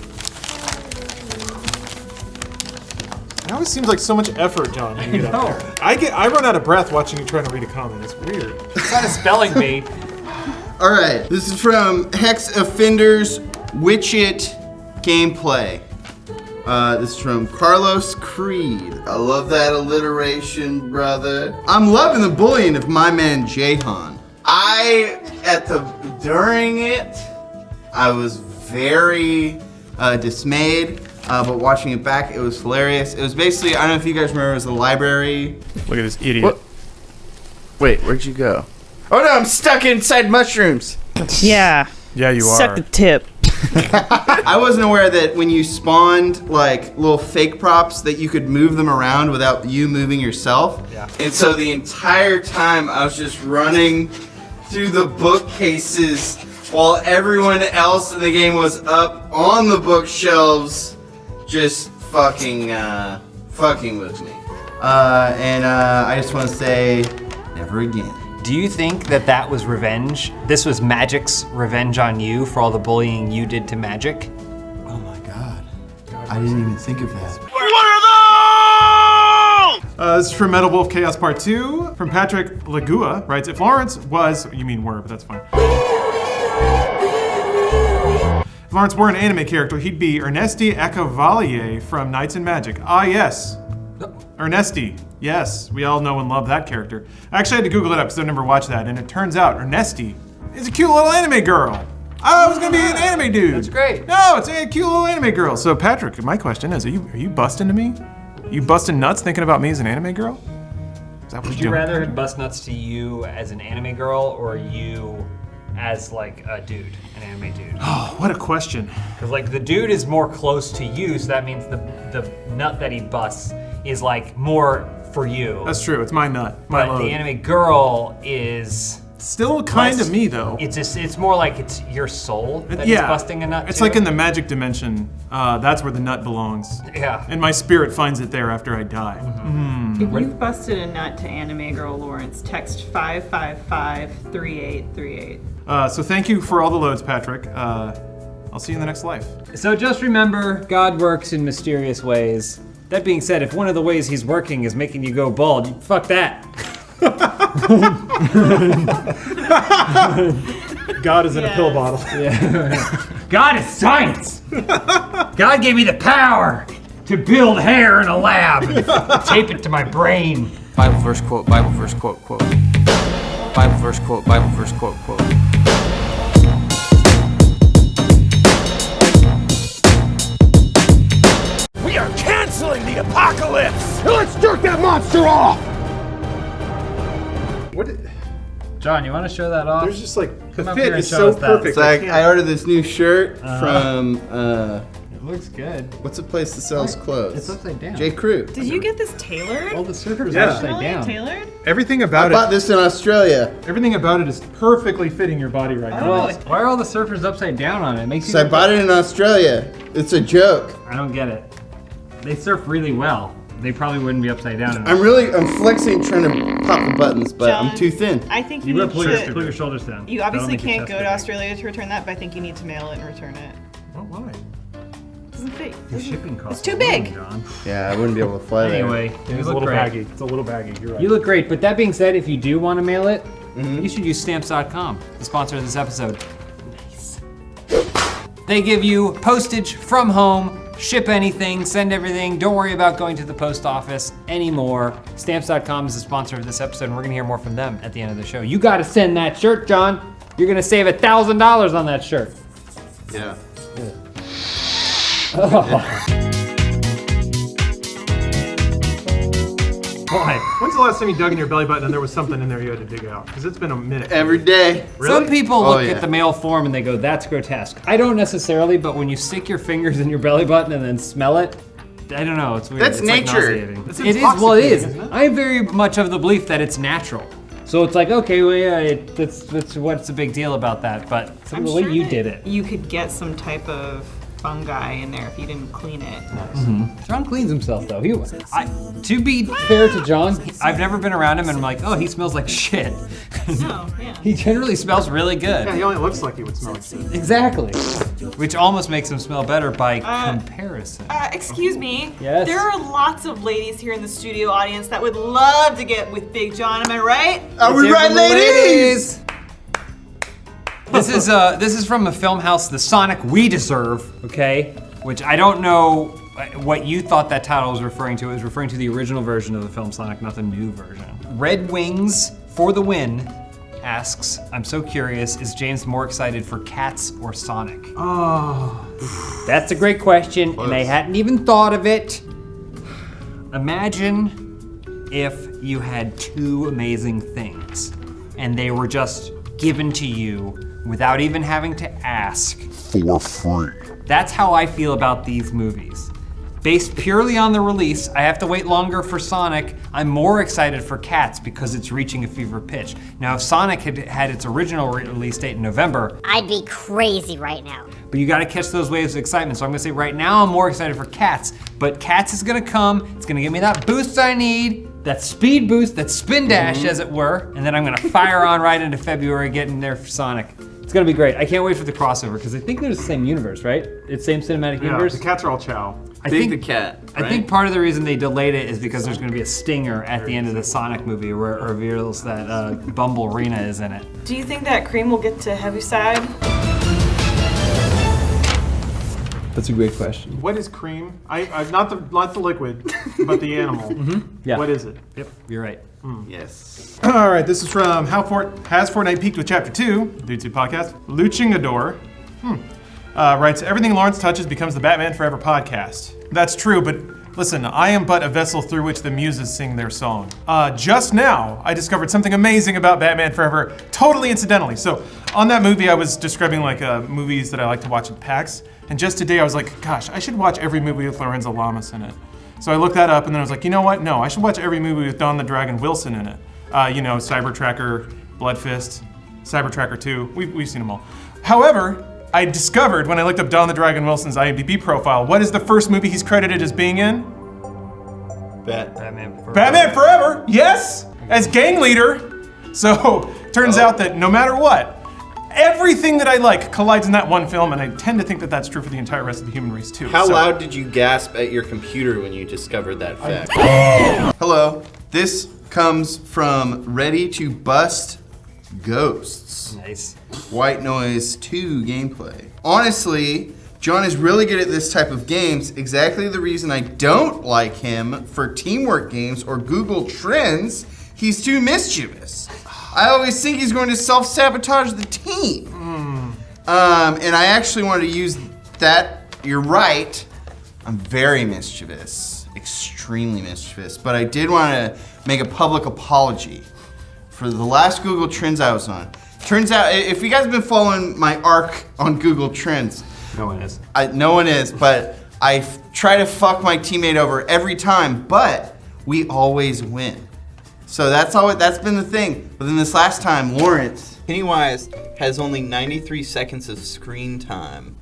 It always seems like so much effort, John, when you get up there. I run out of breath watching you trying to read a comment. It's weird. It's not a spelling bee. All right, this is from Hex Offenders Witchit Gameplay. This is from Carlos Creed. I love that alliteration, brother. I'm loving the bullying of my man Jahan. During it, I was very dismayed. But watching it back, it was hilarious. It was basically, I don't know if you guys remember, it was the library. Look at this idiot. What? Wait, where'd you go? Oh no, I'm stuck inside mushrooms. Yeah. Yeah, you are. Suck the tip. I wasn't aware that when you spawned like little fake props that you could move them around without you moving yourself. Yeah. And so the entire time I was just running through the bookcases while everyone else in the game was up on the bookshelves just fucking with me. And I just want to say, never again. Do you think that was revenge? This was Magic's revenge on you for all the bullying you did to Magic? Oh my god. I didn't even think of that. This is from Metal Wolf Chaos Part 2. From Patrick Lagua, writes, if Lawrence was, you mean were, but that's fine. If Lawrence were an anime character, he'd be Ernesti Acavalier from Knights and Magic. Ah, yes. Ernesti. Yes, we all know and love that character. I actually had to Google it up because I've never watched that, and it turns out Ernesti is a cute little anime girl. I was gonna be an anime dude. That's great. No, it's a cute little anime girl. So Patrick, my question is, are you busting to me? You busting nuts thinking about me as an anime girl? Is that what Would you're you doing? rather bust nuts to you as an anime girl or you as like a dude, an anime dude? Oh, what a question. Because like the dude is more close to you, so that means the nut that he busts is like more for you. That's true, it's my nut, my But load. the anime girl is still kind of me though. It's more like it's your soul that is busting a nut. It's to. like in the magic dimension. That's where the nut belongs. Yeah. And my spirit finds it there after I die. If you've busted a nut to anime girl Lawrence, text 555-3838. So thank you for all the loads, Patrick. I'll see you in the next life. So just remember, God works in mysterious ways. That being said, if one of the ways he's working is making you go bald, fuck that. God is in a pill bottle. Yeah. God is science. God gave me the power to build hair in a lab and tape it to my brain. Bible verse quote, Bible verse quote, quote. Bible verse quote, Bible verse quote, quote. We are canceling the apocalypse! Let's jerk that monster off! What? John, you want to show that off? There's just like the Come up fit here and is show so us that. perfect. So I ordered this new shirt from It looks good. what's the place that sells clothes? It's upside down. J. Crew. Did you get this tailored? All the surfers Yeah. are upside down. Tailored? Everything I about bought it. this in Australia. Everything about it is perfectly fitting your body right now. Well, why are all the surfers upside down on it? It makes you So I bought it in Australia. It's a joke. I don't get it. They surf really well. They probably wouldn't be upside down. I'm flexing trying to pop the buttons, but I'm John, too thin. I think You you gotta need to. put your shoulders down. You That'll obviously make your can't chest go to bigger. Australia to return that, but I think you need to mail it and return it. Oh, why? It doesn't fit. The shipping costs. It's too big. John. Yeah, I wouldn't be able to fly there. Anyway, you It's a look little great. baggy. It's a little baggy. You're right. You look great, but that being said, if you do want to mail it, you should use stamps.com, the sponsor of this episode. Nice. They give you postage from home, ship anything, send everything. Don't worry about going to the post office anymore. Stamps.com is the sponsor of this episode, and we're gonna hear more from them at the end of the show. You gotta send that shirt, John. You're gonna save $1,000 on that shirt. Yeah. Why? When's the last time you dug in your belly button and there was something in there you had to dig out? Because it's been a minute. Every day. Really? Some people look at the male form and they go, that's grotesque. I don't necessarily, but when you stick your fingers in your belly button and then smell it, I don't know, it's weird. That's it's nature. Like nauseating. It is, well it is. I am very much of the belief that it's natural. So it's like, okay, well yeah, that's what's the big deal about that, but the way you did it. You could get some type of fungi in there if you didn't clean it. John cleans himself though. To be fair to John, I've never been around him and I'm like, oh, he smells like shit. No, yeah. He generally smells really good. Yeah, he only looks like he would smell like shit. Exactly. Which almost makes him smell better by comparison. Excuse me. Yes? There are lots of ladies here in the studio audience that would love to get with Big John, am I right? Are we right, ladies? This is from the Funhaus, The Sonic We Deserve, okay? Which I don't know what you thought that title was referring to. It was referring to the original version of the film Sonic, not the new version. Red Wings for the Win asks, I'm so curious, is James more excited for Cats or Sonic? Oh. That's a great question, and I hadn't even thought of it. Imagine if you had two amazing things, and they were just given to you without even having to ask. For free. That's how I feel about these movies. Based purely on the release, I have to wait longer for Sonic. I'm more excited for Cats because it's reaching a fever pitch. Now, if Sonic had its original release date in November, I'd be crazy right now. but you gotta catch those waves of excitement. So I'm gonna say right now I'm more excited for Cats, but Cats is gonna come, it's gonna give me that boost I need, that speed boost, that spin dash as it were, and then I'm gonna fire on right into February, getting there for Sonic. It's gonna be great. I can't wait for the crossover, because I think they're the same universe, right? It's same cinematic universe? The cats are all Chow. I think the cat, right? I think part of the reason they delayed it is because there's gonna be a stinger at the end of the Sonic movie where it reveals that Bumble Rena is in it. Do you think that Cream will get to Heaviside? That's a great question. What is cream? I not the liquid, but the animal. Yeah. What is it? Yep, you're right. Yes. All right, this is from Has Fortnite Peaked with Chapter 2, Dude Soup Podcast. Luchingador writes, everything Lawrence touches becomes the Batman Forever podcast. That's true, but listen, I am but a vessel through which the muses sing their song. Just now, I discovered something amazing about Batman Forever, totally incidentally. So on that movie, I was describing like movies that I like to watch at PAX. And just today I was like, gosh, I should watch every movie with Lorenzo Lamas in it. So I looked that up and then I was like, you know what? No, I should watch every movie with Don the Dragon Wilson in it. Cyber Tracker, Blood Fist, Cyber Tracker 2, we've seen them all. However, I discovered when I looked up Don the Dragon Wilson's IMDb profile, what is the first movie he's credited as being in? Batman Forever. Batman Forever, yes, as gang leader. So turns out that no matter what, everything that I like collides in that one film, and I tend to think that that's true for the entire rest of the human race too. How loud did you gasp at your computer when you discovered that fact? Hello, this comes from Ready to Bust Ghosts. Nice. White Noise 2 gameplay. Honestly, John is really good at this type of games. Exactly the reason I don't like him for teamwork games or Google Trends. He's too mischievous. I always think he's going to self-sabotage the team. And I actually wanted to use that. You're right. I'm very mischievous, extremely mischievous. But I did want to make a public apology for the last Google Trends I was on. Turns out, if you guys have been following my arc on Google Trends, no one is. No one is, but I try to fuck my teammate over every time, but we always win. So that's been the thing. But then this last time, Lawrence, Pennywise has only 93 seconds of screen time.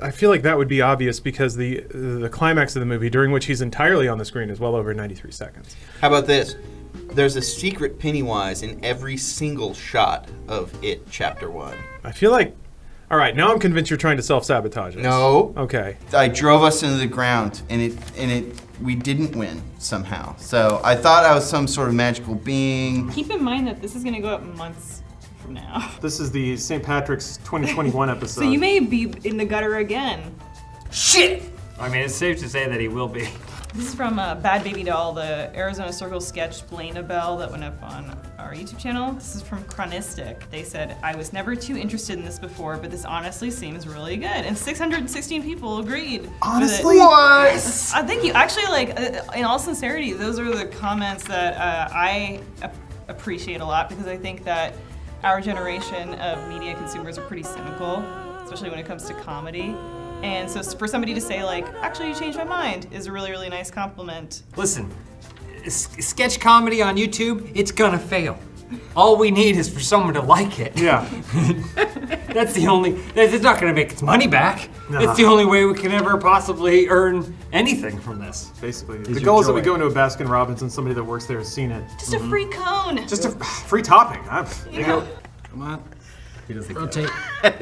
I feel like that would be obvious because the climax of the movie, during which he's entirely on the screen, is well over 93 seconds. How about this? There's a secret Pennywise in every single shot of It Chapter 1. I feel like, all right, now I'm convinced you're trying to self-sabotage us. No. Okay. I drove us into the ground, and we didn't win somehow. So I thought I was some sort of magical being. Keep in mind that this is gonna go up months from now. This is the St. Patrick's 2021 episode. So you may be in the gutter again. Shit! I mean, it's safe to say that he will be. This is from Bad Baby Doll, the Arizona Circle sketch Blaine Bell that went up on our YouTube channel. This is from Chronistic. They said, I was never too interested in this before, but this honestly seems really good. And 616 people agreed. Honestly? What? Thank you. Actually, like, in all sincerity, those are the comments that I appreciate a lot, because I think that our generation of media consumers are pretty cynical, especially when it comes to comedy. And so for somebody to say, like, actually you changed my mind, is a really, really nice compliment. Listen, sketch comedy on YouTube, it's gonna fail. All we need is for someone to like it. Yeah. That's not gonna make its money back. No. It's the only way we can ever possibly earn anything from this. Basically. The goal is that we go into a Baskin Robbins and somebody that works there has seen it. Just a free cone. Just a free topping. Yeah. Come on. Rotate.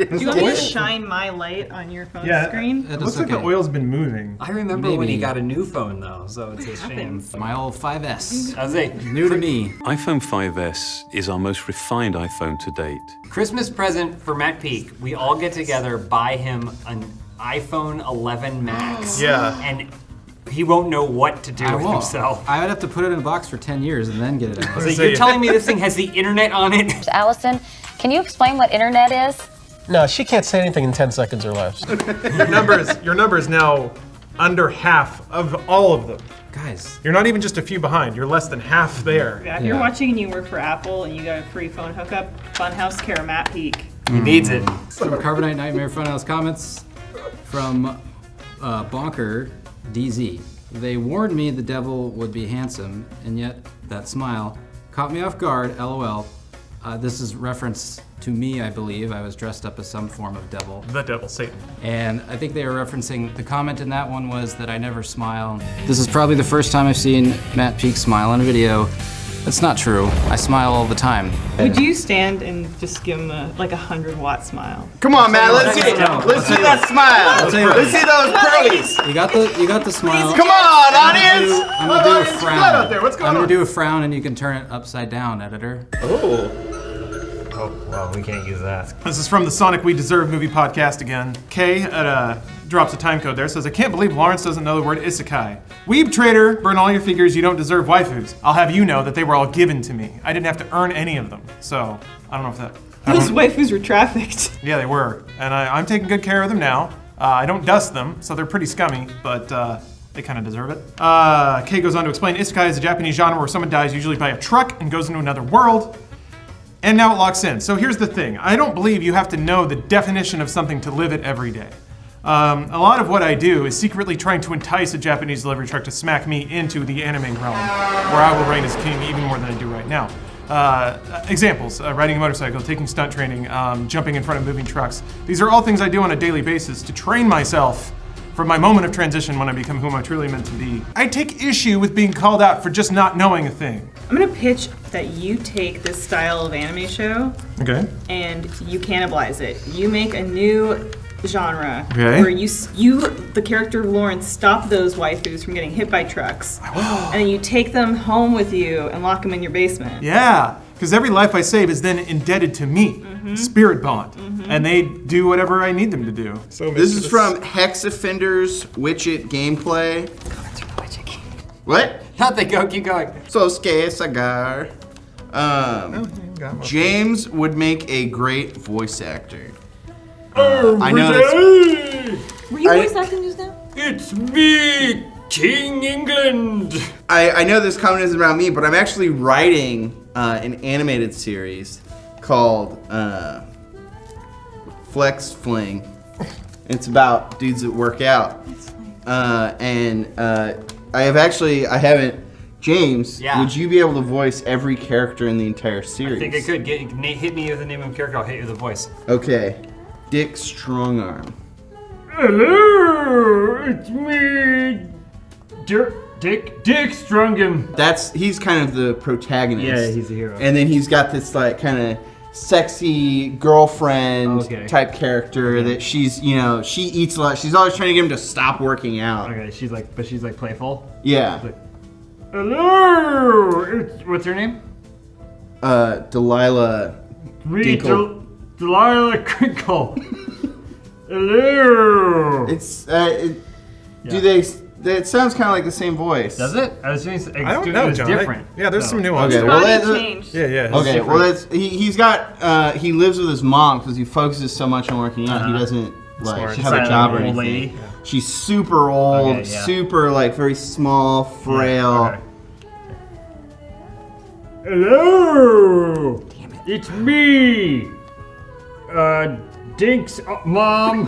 Do you want me to shine my light on your phone screen? It looks like the oil's been moving. I remember when he got a new phone though, so it's a shame. My old 5S. I was saying, New to me. iPhone 5S is our most refined iPhone to date. Christmas present for Matt Peak, we all get together, buy him an iPhone 11 Max. Yeah. And he won't know what to do with himself. I would have to put it in a box for 10 years and then get it out. So you're telling me this thing has the internet on it? Allison, can you explain what internet is? No, she can't say anything in 10 seconds or less. Your number is now under half of all of them. Guys. You're not even just a few behind, you're less than half there. Yeah, if you're watching and you work for Apple and you got a free phone hookup, Funhaus care Matt Peak. He needs it. From Carbonite Nightmare Funhouse comments from Bonker DZ. They warned me the devil would be handsome, and yet that smile caught me off guard, LOL. This is reference to me, I believe. I was dressed up as some form of devil. The devil, Satan. And I think they were referencing, the comment in that one was that I never smile. This is probably the first time I've seen Matt Peak smile on a video. That's not true. I smile all the time. Would you stand and just give him like 100-watt smile? Come on, man. Let's see it. Let's see that smile. Let's see those pearlies. You got the smile. Come on, audience. I'm gonna do a frown. Out there. What's going I'm on? gonna do a frown, and you can turn it upside down, editor. Oh, well, we can't use that. This is from the Sonic We Deserve movie podcast again. Kay drops a time code there, says, I can't believe Lawrence doesn't know the word isekai. Weeb trader, burn all your figures, you don't deserve waifus. I'll have you know that they were all given to me. I didn't have to earn any of them. So, I don't know if that... Those waifus were trafficked. Yeah, they were. And I'm taking good care of them now. I don't dust them, so they're pretty scummy, but they kind of deserve it. Kay goes on to explain, isekai is a Japanese genre where someone dies usually by a truck and goes into another world. And now it locks in. So here's the thing. I don't believe you have to know the definition of something to live it every day. A lot of what I do is secretly trying to entice a Japanese delivery truck to smack me into the anime realm, where I will reign as king even more than I do right now. Examples, riding a motorcycle, taking stunt training, jumping in front of moving trucks. These are all things I do on a daily basis to train myself for my moment of transition when I become whom I truly meant to be. I take issue with being called out for just not knowing a thing. I'm gonna pitch that you take this style of anime show Okay. and you cannibalize it. You make a new genre Okay. where you, the character of Lawrence, stop those waifus from getting hit by trucks. And then you take them home with you and lock them in your basement. Yeah, because every life I save is then indebted to me, spirit bond, and they do whatever I need them to do. So This is from Hex Offenders Widget Gameplay. What? Not they go, keep going. So Sagar. James would make a great voice actor. I know that's... Were you voice acting just now? It's me, King England. I know this comment isn't about me, but I'm actually writing an animated series called Flex Fling. It's about dudes that work out. I haven't. James, would you be able to voice every character in the entire series? I think I could. Hit me with the name of a character, I'll hit you with the voice. Okay. Dick Strongarm. Hello, it's me, Dick Strongum. He's kind of the protagonist. Yeah, he's the hero. And then he's got this like kind of sexy girlfriend type character that she's, she eats a lot. She's always trying to get him to stop working out. Okay, she's like playful. Yeah. She's like, hello, what's her name? Delilah. Delilah Crinkle. Hello. It's do they It sounds kind of like the same voice. Does it? I don't know, John. Different. Yeah, there's some nuance. Okay, well, Yeah. Okay, well, that's he's got he lives with his mom because he focuses so much on working out. He doesn't like have a job or anything. Lady. Yeah. She's super old, super like very small, frail. Hello! Damn it. It's me! Dink's mom.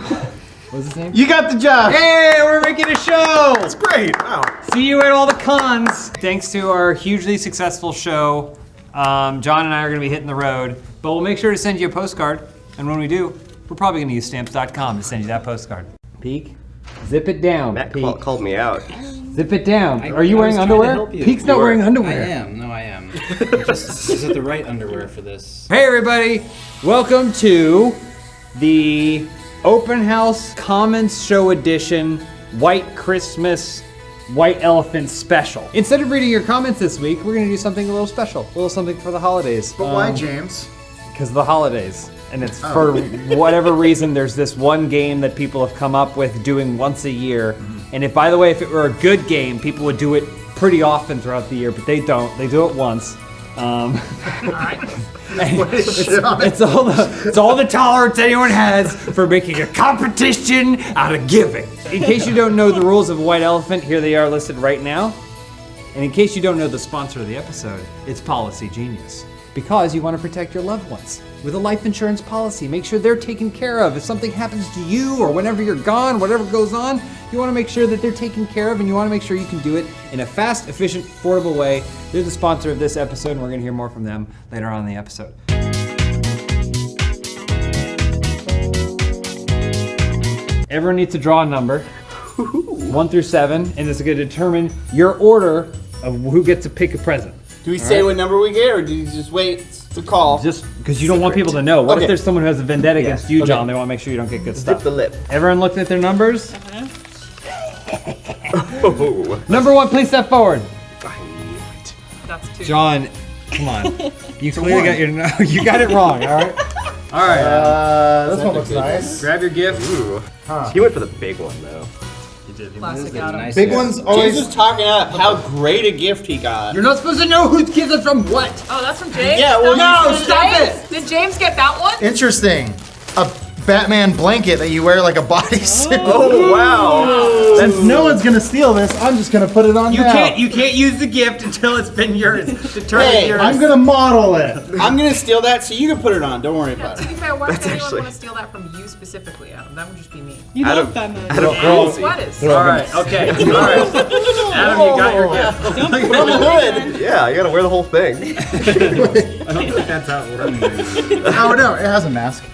What's his name? You got the job! Hey, we're making a show! That's great! Wow. See you at all the cons. Thanks to our hugely successful show, John and I are gonna be hitting the road, but we'll make sure to send you a postcard, and when we do, we're probably gonna use stamps.com to send you that postcard. Peek, zip it down. Matt Peek. called me out. Zip it down. Are you wearing underwear? Peek's not wearing underwear. I am. No, I am. Is it the right underwear for this? Hey everybody, welcome to the Open House Commons Show Edition White Christmas White Elephant Special. Instead of reading your comments this week, we're gonna do something a little special, a little something for the holidays. But why, James? Because of the holidays. And it's for whatever reason, there's this one game that people have come up with doing once a year. And if, by the way, if it were a good game, people would do it pretty often throughout the year, but they don't. They do it once. It's all the tolerance anyone has for making a competition out of giving. In case you don't know the rules of a white elephant, here they are listed right now. And in case you don't know the sponsor of the episode, it's Policy Genius. Because you want to protect your loved ones. With a life insurance policy, make sure they're taken care of. If something happens to you or whenever you're gone, whatever goes on, you want to make sure that they're taken care of, and you want to make sure you can do it in a fast, efficient, affordable way. They're the sponsor of this episode, and we're going to hear more from them later on in the episode. Everyone needs to draw a number, 1 through 7, and it's going to determine your order of who gets to pick a present. Do we say what number we get, or do you just wait to call? Just because you don't want people to know. What if there's someone who has a vendetta against you, John? They want to make sure you don't get good stuff. Zip the lip. Everyone looked at their numbers? Number 1, please step forward. That's 2. John, come on. You clearly got you got it wrong, all right? All right. This one looks nice. Grab your gift. Ooh. He went for the big one, though. Classic Adam. Big ones always. James was talking up how great a gift he got. You're not supposed to know who gives it from what. Oh, that's from James? Yeah, well, No, stop it! Did James get that one? Interesting. A Batman blanket that you wear like a bodysuit. Oh, wow. Since no one's gonna steal this, I'm just gonna put it on now. You can't use the gift until it's been yours. Hey, yours. I'm gonna model it. I'm gonna steal that so you can put it on. Don't worry about To it. be fair, why would anyone want to steal that from you specifically, Adam? That would just be me. You love Batman. What is? All right, okay. All right. Adam, you got your gift. Don't put it on the hood. Yeah, you gotta wear the whole thing. I don't think that's how it works. Oh no, it has a mask.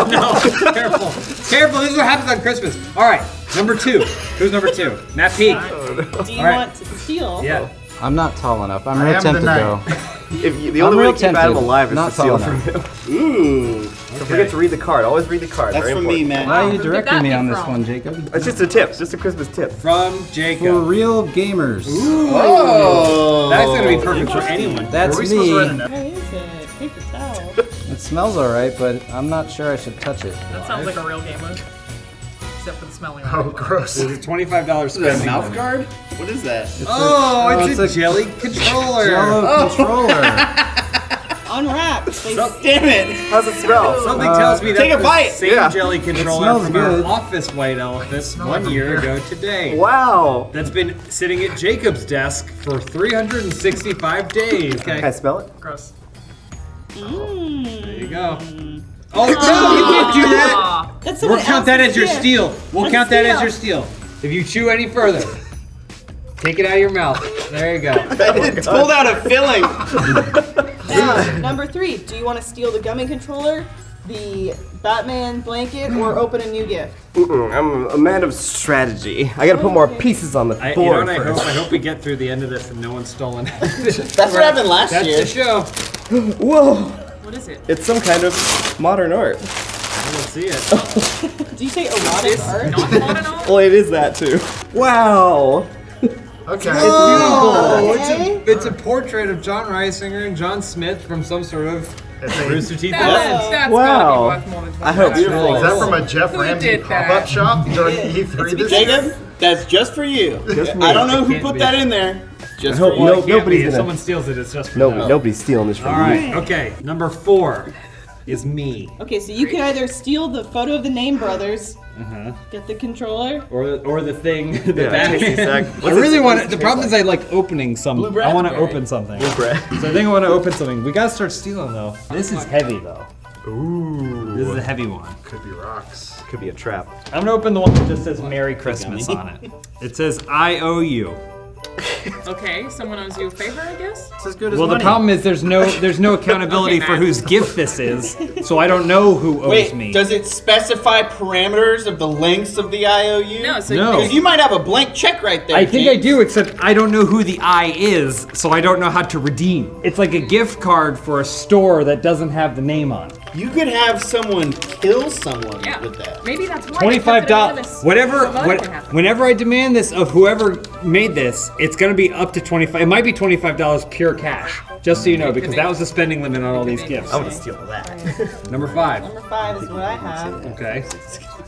No, careful. Careful, this is what happens on Christmas. All right, number 2. Who's number 2? Matt Peak. Do you want to steal? Yeah. I'm not tall enough. I'm I real am tempted the though. The only way to keep Adam alive is Not to steal tall from him. Ooh. Don't forget to read the card. Always read the card. That's Very from me, important. man. Why are you Who did directing that me be on this from? one, Jacob? It's just a tip. It's just a Christmas tip. From Jacob. For real gamers. Oh. That's gonna be perfect for anyone. That's What is it? Paper towel. It smells alright, but I'm not sure I should touch it. That sounds like a real gamer. Except for the smelling. Oh, gross. It's a $25 Is that a spending mouth limit. guard? What is that? Oh, it's a jelly controller. Jello controller. Unwrap. Damn it! How's it smell? Something tells me Take that's a the bite. same Yeah. jelly controller smells from good. our office white elephant 1 year ago today. Wow. That's been sitting at Jacob's desk for 365 days. Okay. Can I smell it? Gross. There you go. Oh, no, you can't do that. That's We'll count that as your steal. We'll That's count that as steal. your steal. If you chew any further, take it out of your mouth. There you go. It's pulled out a filling. Now, number 3. Do you want to steal the gummy controller, the Batman blanket, or open a new gift? I'm a man of strategy. I gotta put more pieces on the You know board what I first. hope we get through the end of this and no one's stolen it. That's what happened last year. That's the show. Whoa. What is it? It's some kind of modern art. I don't see it. Do you say erotic art? Not fun at all? Well, it is that too. Wow. Okay. Oh, it's a portrait of John Reisinger and John Smith from some sort of Rooster Teeth. That's Wow. gotta be worth more than I hope $20. so. Is that from a Jeff Who Ramsey did that? pop-up shop during E3 this year? Jacob, that's just for you. Just for me. I don't know who Can't put be. that in there. Just I hope for you. no- Can't be. nobody's If gonna. someone steals it, it's just for No, them. nobody's stealing this from All me. right. Okay. Number 4 is me. Okay, so you could either steal the photo of the Name Brothers, get the controller, Or the thing. The Yeah, tasty Batman. sack. I really want to. The problem is I like opening some. Blue I want to raspberry. open something. Blue bread. So I think I want to open something. We gotta start stealing though. This is heavy though. Ooh. This is a heavy one. Could be rocks. Could be a trap. I'm gonna open the one that just says Merry Christmas on it. It says I owe you. Okay, someone owes you a favor, I guess? It's as good as Well, money. the problem is there's no accountability for whose gift this is, so I don't know who owes Wait, me. does it specify parameters of the lengths of the IOU? No, so No. Because you might have a blank check right there. I think I James. do, except I don't know who the I is, so I don't know how to redeem. It's like a gift card for a store that doesn't have the name on it. You could have someone kill someone Yeah. with that. Maybe that's why. $25. Whenever I demand this of whoever made this, it's gonna be up to 25. It might be $25 pure cash, just so you know, because that was the spending limit on all these gifts. I want to steal that. Number 5. Number 5 is what I have, Okay.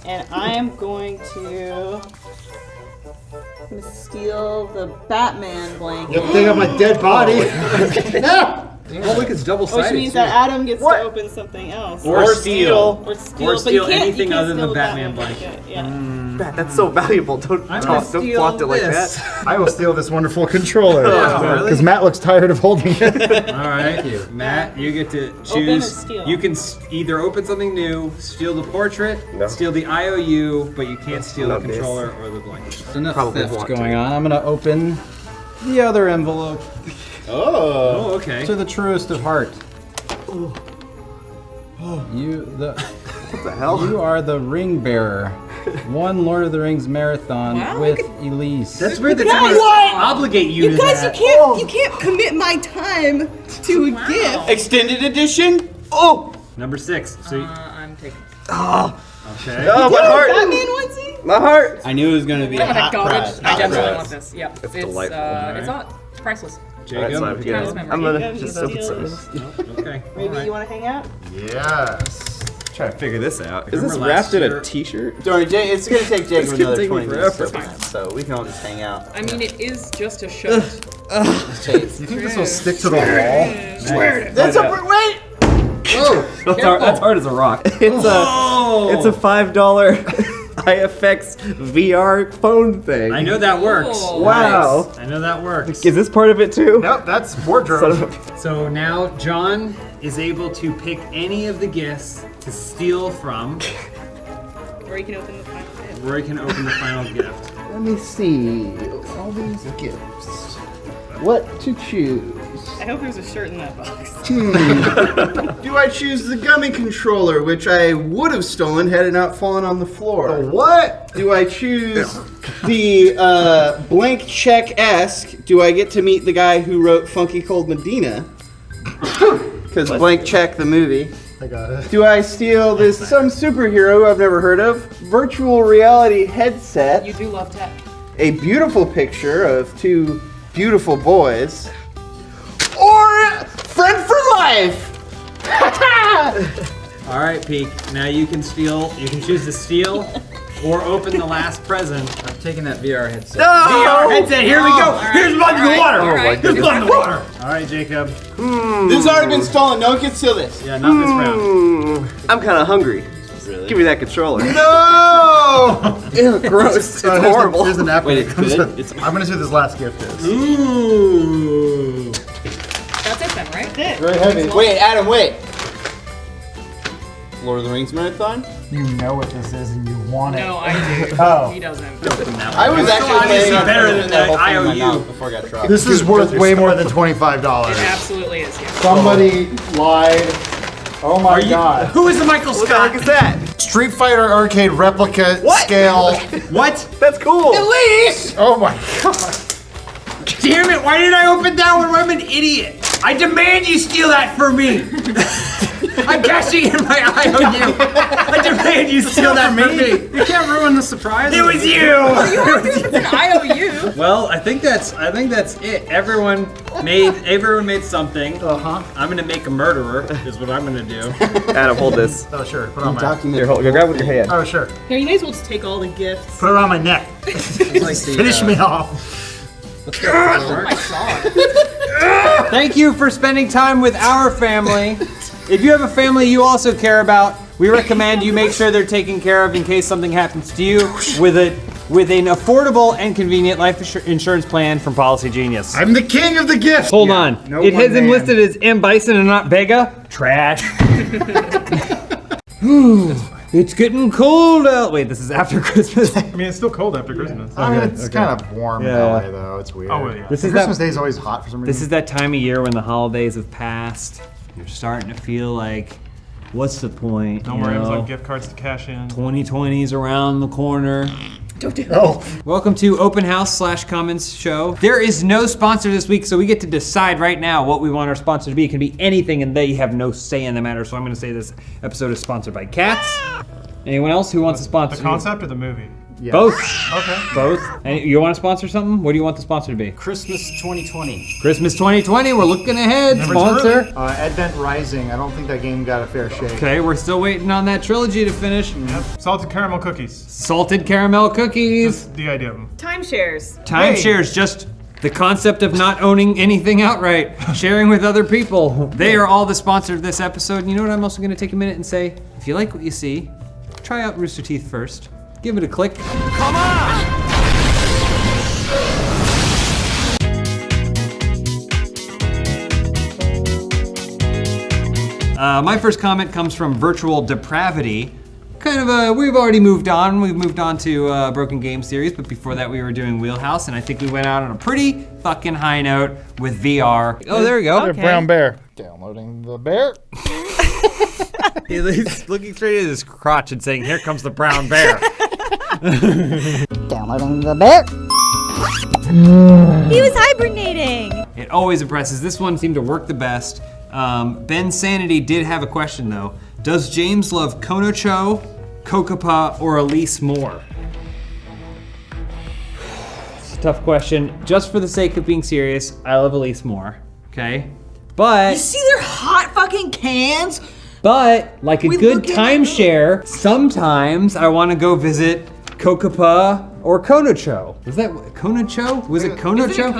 and I am going to steal the Batman blanket. Yep, dig up my dead body. No! Oh, look, it's double-sided. Which means that Adam gets to open something else. Or steal. Or steal, Or but steal you can't, anything you can't other than steal the Batman blanket. Yeah. Matt, that's so valuable. Don't flaunt it like that. I will steal this wonderful controller. really? Because Matt looks tired of holding it. All right, Matt, you get to Open or choose. steal? You can either open something new, steal the portrait, steal the IOU, but you can't steal the Not this. controller or the blanket. Enough Probably theft want going to. on. I'm gonna open the other envelope Oh, okay. to the truest of heart. What the hell? You are the ring bearer. One Lord of the Rings marathon Wow, with Elise. That's weird that Guys, someone what? obligate you, You to guys, that. you can't commit my time to a gift. Extended edition? Oh! Number 6. So I'm taking. okay. Oh, my heart! Batman onesie? My heart! I knew it was going to be a I'm hot garbage. prize. I Hot definitely prize. want this. Yep. It's It's delightful. it's not. It's priceless. Jacob. Alright, so Proudest memory. I'm gonna Jacob, just you open steal some. Okay. Maybe all right. you want to hang out? Yes. Try to figure this out. Is Remember this last wrapped in year- a t-shirt? Sorry, Jay, it's going to take Jacob It's gonna another take me 20 minutes to forever. open it, so we can all just hang out. I mean, it is just a shot. Do you think this will stick to the wall? That's a wait! That's hard as a rock. It's a $5 IFX VR phone thing. I know that works. Oh. Wow. I know that works. Is this part of it too? Nope, that's Son wardrobe. of a- So now John is able to pick any of the gifts to steal from. Or you can open the final gift. Roy can open the final gift. Let me see. All these gifts. What to choose? I hope there's a shirt in that box. Do I choose the gummy controller, which I would have stolen had it not fallen on the floor? What? Do I choose the blank check-esque? Do I get to meet the guy who wrote Funky Cold Medina? Because blank check the movie. I got it. Do I steal this some superhero I've never heard of? Virtual reality headset. You do love tech. A beautiful picture of two beautiful boys. Or friend for life! All right, Peek. Now you can steal. You can choose to steal or open the last present. I'm taking that VR headset. VR headset. Here we go. Here's blood in the water. Oh my Here's goodness. blood in the water. All right, Jacob. This has already been stolen. No one can steal this. Yeah, not this round. I'm kind of hungry. Give me that controller. No! Ew, gross. It's horrible. Here's the napkin. Wait, it it's comes good? with. I'm gonna see what this last gift is. Ooh. That's it then, right? That's it. Very heavy. Wait, Adam, wait. Lord of the Rings marathon? You know what this is and you want it. No, I do. Oh. He doesn't. I was actually obviously planning on better putting than that the whole thing in my IOU. mouth before I got dropped. This is worth way more than $25. It absolutely is. Yeah. Somebody lied. Oh my god. Who is the Michael What the Scott? heck is that? Street Fighter arcade replica What? scale. What? That's cool. Elise! Oh my god. Damn it! Why did I open that one? I'm an idiot. I demand you steal that for me. I'm cashing in my IOU. I demand you steal that from me. You can't ruin the surprise. It was you. It's an IOU. Well, I think that's it. Everyone made something. I'm gonna make a murderer. Is what I'm gonna do. Adam, hold this. Oh, sure. Put it on my... Here, go grab it with your hand. Oh, sure. Here, you may as well just take all the gifts. Put it around my neck. Finish me off. Thank you for spending time with our family. If you have a family you also care about, we recommend you make sure they're taken care of in case something happens to you with an affordable and convenient life insurance plan from Policy Genius. I'm the king of the gifts. Hold on. No it has one him man. listed as M. Bison and not Vega. Trash. It's getting cold out. Wait, this is after Christmas. I mean, it's still cold after Christmas. It's kind of warm in LA, though. It's weird. Oh, yeah. Christmas Day is always hot for some reason. This is that time of year when the holidays have passed. You're starting to feel like, what's the point? No more Amazon gift cards to cash in. 2020's around the corner. Don't do that. Welcome to Open House / Comments Show. There is no sponsor this week, so we get to decide right now what we want our sponsor to be. It can be anything, and they have no say in the matter. So I'm going to say this episode is sponsored by Cats. Anyone else who wants to sponsor? The concept or the movie? Yeah. Both. Okay. Both. And you want to sponsor something? What do you want the sponsor to be? Christmas 2020. Christmas 2020. We're looking ahead. Sponsor. Advent Rising. I don't think that game got a fair shake. Okay, we're still waiting on that trilogy to finish. Yep. Salted caramel cookies. Salted caramel cookies. Just the idea of them. Timeshares. Timeshares, just the concept of not owning anything outright, sharing with other people. They are all the sponsor of this episode. And you know what? I'm also going to take a minute and say, if you like what you see, try out Rooster Teeth first. Give it a click. Come on! My first comment comes from Virtual Depravity. We've already moved on. We've moved on to Broken Game Series, but before that we were doing Wheelhouse, and I think we went out on a pretty fucking high note with VR. Oh, there we go. Okay. Brown bear. Downloading the bear. He's looking straight at his crotch and saying, "Here comes the brown bear." Downloading the bear. He was hibernating. It always impresses. This one seemed to work the best. Ben Sanity did have a question though. Does James love Konocho, Kokapa, or Elise more? It's a tough question. Just for the sake of being serious, I love Elise more. Okay? But You see their hot fucking cans? But like a good timeshare, sometimes I want to go visit Kokapa or Konocho. Was that Konocho? Was it Konocho?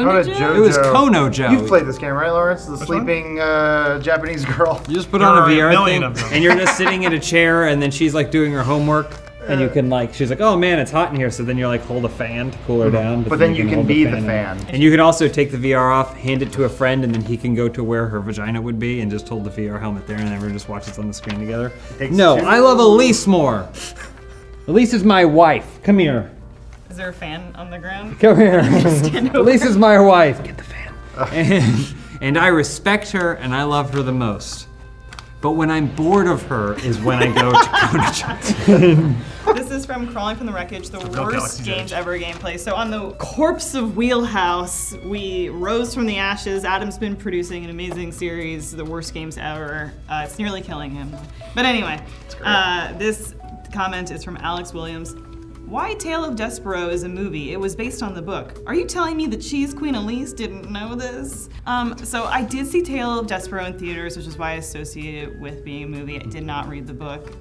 It was Konojo. You've played this game, right, Lawrence? The sleeping Japanese girl. You just put on a VR thing, and you're just sitting in a chair, and then she's like doing her homework, and you can she's like, oh man, it's hot in here, so then you're like, hold a fan to cool her down. But then you can be the fan. And you can also take the VR off, hand it to a friend, and then he can go to where her vagina would be, and just hold the VR helmet there, and everyone just watches on the screen together. No, I love Elise more. Elise is my wife. Come here. Is there a fan on the ground? Come here. Stand over. Elise is my wife. Get the fan. And I respect her and I love her the most. But when I'm bored of her is when I go to Konocho. This is from Crawling from the Wreckage, the worst games ever gameplay. So on the corpse of Wheelhouse, we rose from the ashes. Adam's been producing an amazing series, the worst games ever. It's nearly killing him. But anyway, this comment is from Alex Williams. Why Tale of Despero is a movie? It was based on the book. Are you telling me the Cheese Queen Elise didn't know this? So I did see Tale of Despero in theaters, which is why I associate it with being a movie. I did not read the book.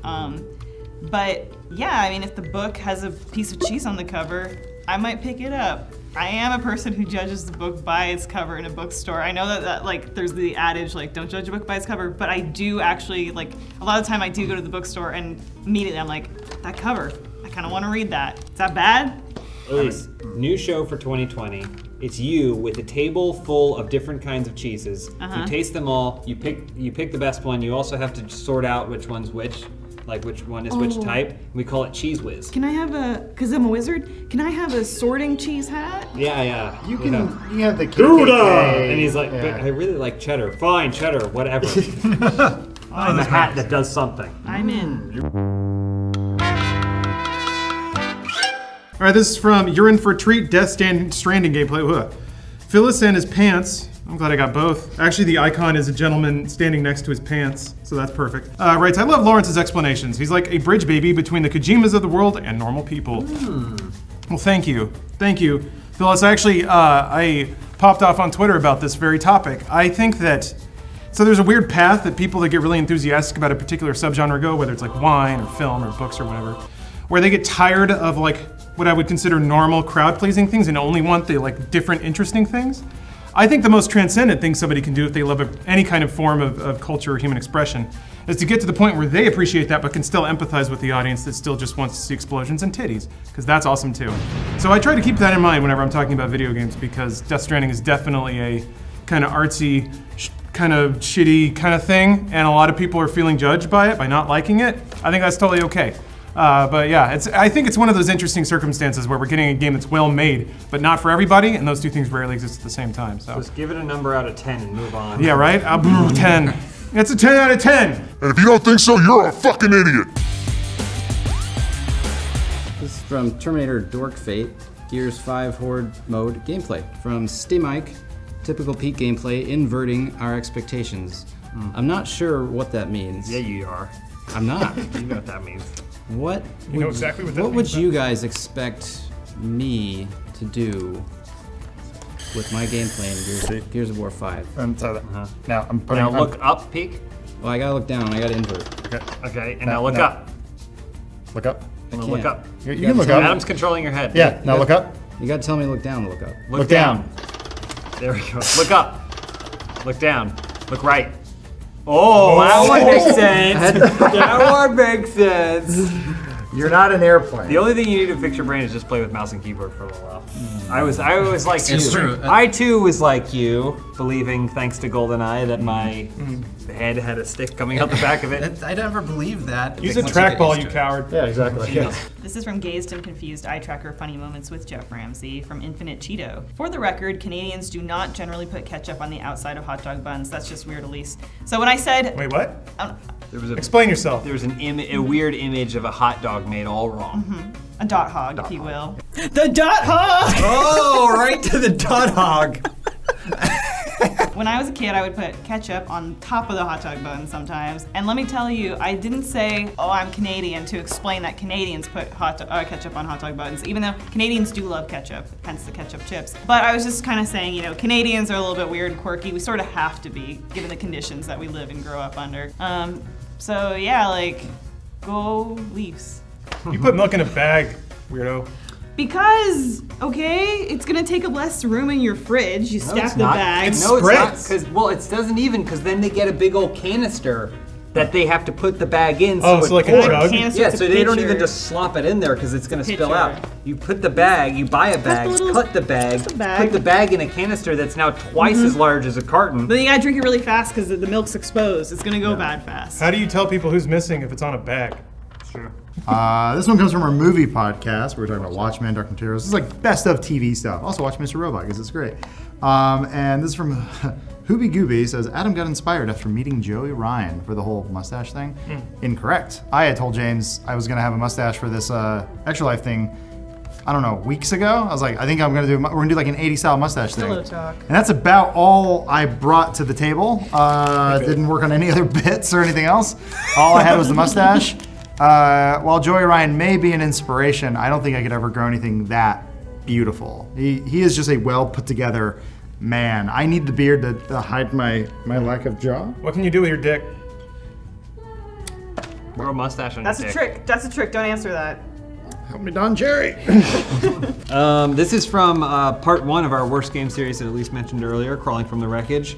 But yeah, I mean, if the book has a piece of cheese on the cover, I might pick it up. I am a person who judges the book by its cover in a bookstore. I know that there's the adage, don't judge a book by its cover, but I do actually, a lot of the time I do go to the bookstore and immediately I'm like, that cover, I kind of want to read that. Is that bad? Elise, new show for 2020. It's you with a table full of different kinds of cheeses. You taste them all, you pick the best one. You also have to sort out which one's which. Which one is which type. We call it Cheese Whiz. Can I have because I'm a wizard, can I have a sorting cheese hat? Yeah. You can have the Gouda! And he's like, but I really like cheddar. Fine, cheddar, whatever. I'm a hat that does something. I'm in. All right, this is from You're In For a Treat, Death Stranding gameplay. Phyllis and his pants I'm glad I got both. Actually, the icon is a gentleman standing next to his pants, so that's perfect. Writes, I love Lawrence's explanations. He's like a bridge baby between the Kojimas of the world and normal people. Well, thank you. Thank you. Phyllis, actually, I popped off on Twitter about this very topic. I think that, so there's a weird path that people that get really enthusiastic about a particular subgenre go, whether it's like wine or film or books or whatever, where they get tired of like what I would consider normal crowd-pleasing things and only want the like different, interesting things. I think the most transcendent thing somebody can do if they love any kind of form of culture or human expression is to get to the point where they appreciate that but can still empathize with the audience that still just wants to see explosions and titties, because that's awesome too. So I try to keep that in mind whenever I'm talking about video games, because Death Stranding is definitely a kind of artsy, kind of shitty kind of thing, and a lot of people are feeling judged by it, by not liking it. I think that's totally okay. But yeah, I think it's one of those interesting circumstances where we're getting a game that's well made, but not for everybody, and those two things rarely exist at the same time. So just give it a number out of 10 and move on. Yeah, right? 10. It's a 10 out of 10. And if you don't think so, you're a fucking idiot. This is from Terminator Dork Fate, Gears 5 Horde mode gameplay. From Steamike, typical peak gameplay, inverting our expectations. I'm not sure what that means. Yeah, you are. I'm not. You know what that means. What You know exactly what that What means, would you guys expect me to do with my gameplay in Gears of War 5? Now I'm putting. Now look up, peek. Well, I gotta look down. I gotta invert. Okay, and now look up. Look up. And look up. You can look up. Adam's controlling your head. Yeah. Now look up. You gotta tell me to look down to look up. Look down. There we go. Look up. Look down. Look right. Oh, that one makes sense. That one makes sense. You're not an airplane. The only thing you need to fix your brain is just play with mouse and keyboard for a little while. I was like you. It's true. I too was like you, believing thanks to GoldenEye that my head had a stick coming out the back of it. I never believed that. Use a trackball, you coward. Yeah, exactly. Yeah. This is from Gazed and Confused Eye Tracker Funny Moments with Jeff Ramsey from Infinite Cheeto. For the record, Canadians do not generally put ketchup on the outside of hot dog buns. That's just weird, Elise. So when I said... Wait, what? There was Explain yourself. There was a weird image of a hot dog made all wrong. A dot hog, if you will. The dot hog! Oh, right to the dot hog. When I was a kid, I would put ketchup on top of the hot dog bun sometimes. And let me tell you, I didn't say, oh, I'm Canadian, to explain that Canadians put ketchup on hot dog buns, even though Canadians do love ketchup, hence the ketchup chips. But I was just kind of saying, you know, Canadians are a little bit weird and quirky. We sort of have to be, given the conditions that we live and grow up under. So yeah, like, go Leafs. You put milk in a bag, weirdo. Because, okay, it's gonna take up less room in your fridge. You stack the bag. It's not, it doesn't even, because then they get a big old canister that they have to put the bag in. So so like a jug? Yeah, so they don't even just slop it in there because it's gonna spill out. You put the bag, you buy a bag, cut the bag, put the bag in a canister that's now twice as large as a carton. Then you gotta drink it really fast because the milk's exposed. It's gonna go bad fast. How do you tell people who's missing if it's on a bag? True. This one comes from our movie podcast. We're talking about Watchmen, Dark Materials. This is like best of TV stuff. Also watch Mr. Robot because it's great. And this is from Hooby Gooby. Says, Adam got inspired after meeting Joey Ryan for the whole mustache thing. Incorrect. I had told James I was going to have a mustache for this Extra Life thing, I don't know, weeks ago. I was like, I think we're going to do like an 80s style mustache thing. Hello, Talk. And that's about all I brought to the table. Didn't work on any other bits or anything else. All I had was the mustache. While Joey Ryan may be an inspiration, I don't think I could ever grow anything that beautiful. He is just a well put together man. I need the beard to hide my lack of jaw. What can you do with your dick? Grow a mustache on That's your a dick. trick. That's a trick. Don't answer that. Help me, Don Jerry. This is from part 1 of our worst game series that Elise mentioned earlier, Crawling from the Wreckage.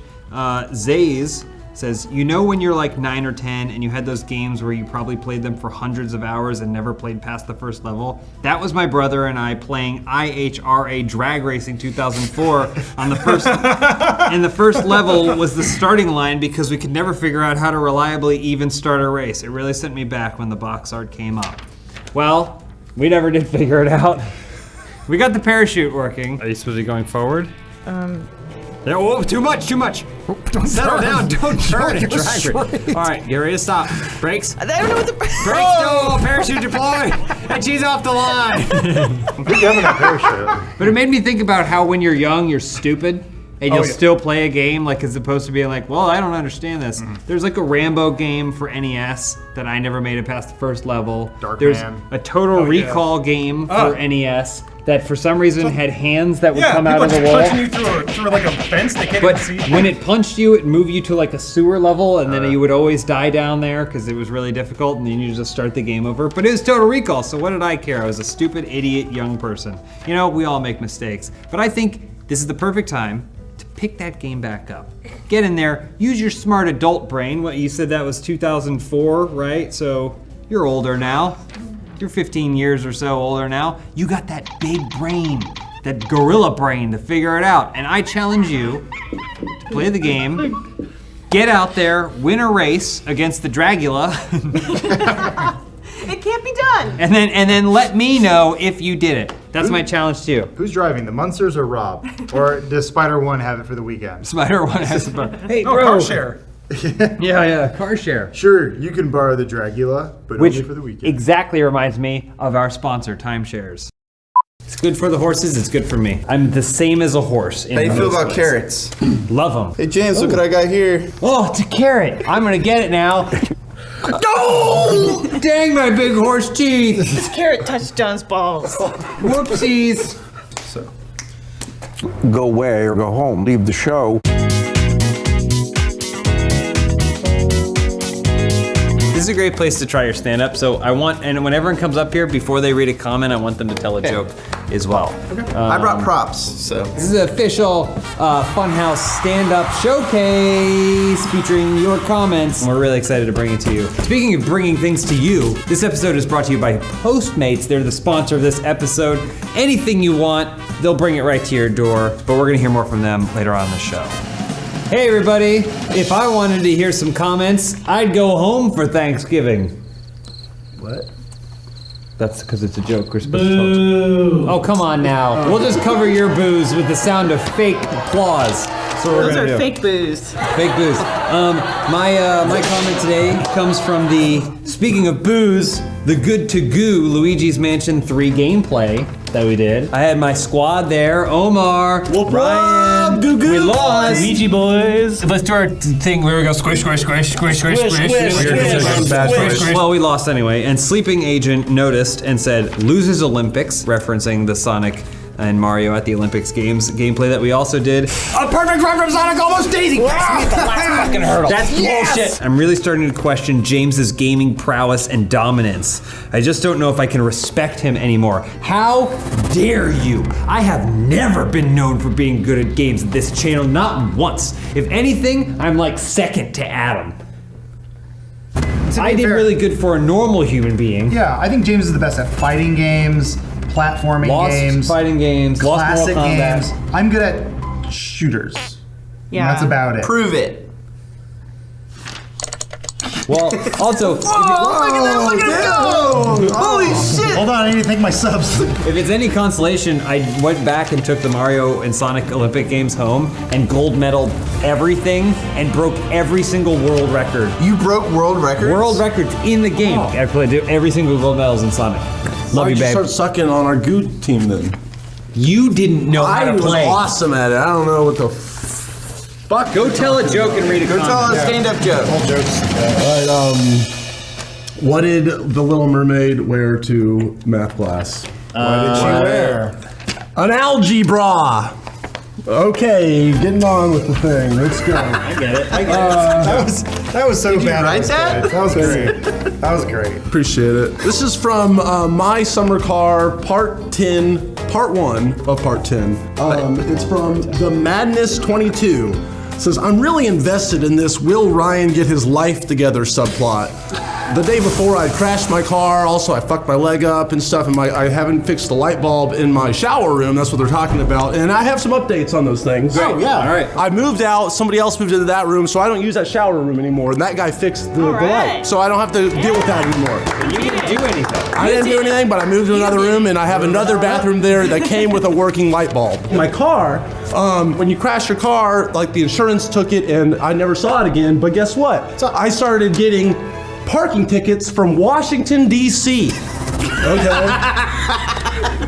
Zays says, you know when you're like 9 or 10 and you had those games where you probably played them for hundreds of hours and never played past the first level? That was my brother and I playing IHRA Drag Racing 2004 on the first, and the first level was the starting line because we could never figure out how to reliably even start a race. It really sent me back when the box art came up. Well, we never did figure it out. We got the parachute working. Are you supposed to be going forward? Yeah, oh, too much. Don't settle down. Don't turn it. Drag it. All right, get ready to stop. Brakes. I don't know what the Brakes. No, parachute deploy. And she's off the line. Good having a parachute. But it made me think about how when you're young, you're stupid. and you'll still play a game, like as opposed to being like, well, I don't understand this. There's like a Rambo game for NES that I never made it past the first level. There's a Total Recall game for NES that for some reason had hands that would come out of the wall. Punching you through like a fence they can't But even see. when it punched you, it moved you to like a sewer level, and then you would always die down there because it was really difficult, and then you just start the game over. But it was Total Recall, so what did I care? I was a stupid, idiot, young person. You know, we all make mistakes. But I think this is the perfect time to pick that game back up. Get in there, use your smart adult brain. What, you said that was 2004, right? So you're older now. You're 15 years or so older now. You got that big brain, that gorilla brain to figure it out. And I challenge you to play the game, get out there, win a race against the Dragula. It can't be done. And then let me know if you did it. That's my challenge to you. Who's driving, the Munsters or Rob? Or does Spider One have it for the weekend? Spider One has it. Hey, bro. Car share. Yeah, car share. Sure, you can borrow the Dragula, but Which only for the weekend. exactly reminds me of our sponsor, Timeshares. It's good for the horses, it's good for me. I'm the same as a horse. How do you feel about carrots? Love them. Hey James, look what I got here. Oh, it's a carrot. I'm gonna get it now. No! Dang my big horse teeth. This carrot touched John's balls. Whoopsies. So, go away or go home. Leave the show. This is a great place to try your stand-up. So I want, and when everyone comes up here, before they read a comment, I want them to tell a joke as well. I brought props, so. This is an official Funhaus stand-up showcase featuring your comments. We're really excited to bring it to you. Speaking of bringing things to you, this episode is brought to you by Postmates. They're the sponsor of this episode. Anything you want, they'll bring it right to your door, but we're gonna hear more from them later on in the show. Hey everybody, if I wanted to hear some comments, I'd go home for Thanksgiving. What? That's because it's a joke. We're supposed to talk. Oh, come on now. We'll just cover your boos with the sound of fake applause. So Those are fake boos. Fake boos. My comment today comes from the, speaking of boos, the Good to Goo Luigi's Mansion 3 gameplay that we did. I had my squad there, Omar, Ryan, we lost. Luigi boys. Let's do our thing where we go squish, squish, squish, squish, squish, squish. Well, we lost anyway, and Sleeping Agent noticed and said, loses Olympics, referencing the Sonic and Mario at the Olympics games gameplay that we also did. A perfect run from Sonic, almost daisy. Fucking hurdle. That's bullshit. I'm really starting to question James's gaming prowess and dominance. I just don't know if I can respect him anymore. How dare you? I have never been known for being good at games at this channel, not once. If anything, I'm like second to Adam. I did really good for a normal human being. Yeah, I think James is the best at fighting games, platforming games, fighting games, classic Lost Mortal games. Kombat. I'm good at shooters. Yeah. And that's about it. Prove it. Well, also, look at it go! Holy shit! Hold on, I need to thank my subs. if it's any consolation, I went back and took the Mario and Sonic Olympic Games home and gold medaled everything and broke every single world record. You broke world records? World records in the game. I played every single gold medals in Sonic. Love you, babe. Start sucking on our good team then. You didn't know how to play. I was awesome at it. I don't know what the fuck. Go tell a joke and read a comment. Go tell a stand-up joke. All jokes. All right, what did the Little Mermaid wear to math class? What did she wear? An algae bra. Okay, getting on with the thing. Let's go. I get it. I get it. That was so Did you bad. write that? That was great. That was great. Appreciate it. This is from My Summer Car, part 10, part 1 of part 10. It's from The Madness 22. It says, I'm really invested in this Will Ryan get his life together subplot. The day before I crashed my car, also I fucked my leg up and stuff, and I haven't fixed the light bulb in my shower room, that's what they're talking about, and I have some updates on those things. Oh, yeah. All right. I moved out, somebody else moved into that room, so I don't use that shower room anymore, and that guy fixed the light, so I don't have to deal with that anymore. You didn't do anything. I didn't do anything, but I moved to another room, and I have another bathroom there that came with a working light bulb. My car, when you crash your car, like the insurance took it, and I never saw it again, but guess what? I started getting parking tickets from Washington, D.C. Okay.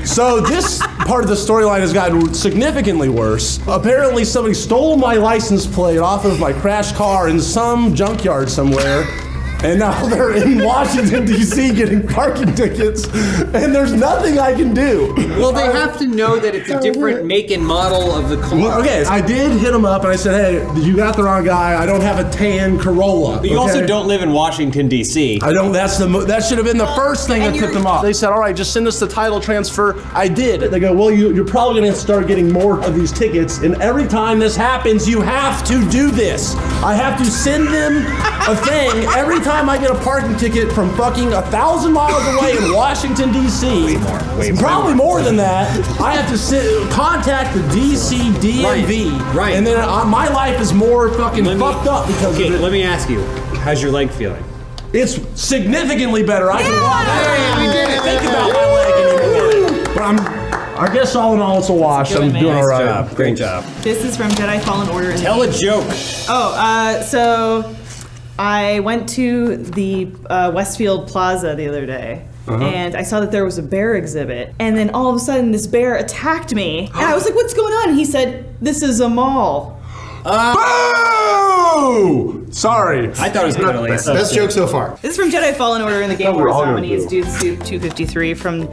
So this part of the storyline has gotten significantly worse. Apparently somebody stole my license plate off of my crashed car in some junkyard somewhere. And now they're in Washington, D.C. getting parking tickets, and there's nothing I can do. Well, they have to know that it's a different make and model of the car. Well, okay, I did hit him up, and I said, hey, you got the wrong guy. I don't have a tan Corolla. But you also don't live in Washington, D.C. I don't, that should have been the first thing that tipped them off. They said, all right, just send us the title transfer. I did. They go, well, you're probably going to start getting more of these tickets, and every time this happens, you have to do this. I have to send them a thing every time I get a parking ticket from fucking 1,000 miles away in Washington, D.C. Probably more than that. I have to contact the D.C. DMV. Right. And then my life is more fucking fucked up because of it. Let me ask you, how's your leg feeling? It's significantly better. I can walk. Hey, we did it. Think about my leg anymore. But I guess all in all, it's a wash. I'm doing all right. Great job. This is from Jedi Fallen Order. Tell a joke. So I went to the Westfield Plaza the other day, and I saw that there was a bear exhibit, and then all of a sudden this bear attacked me, and I was like, what's going on? And he said, this is a mall. Boo! Sorry. I thought it was good at least. Best joke so far. This is from Jedi Fallen Order in the Game Awards nominees, Dude Soup 253 from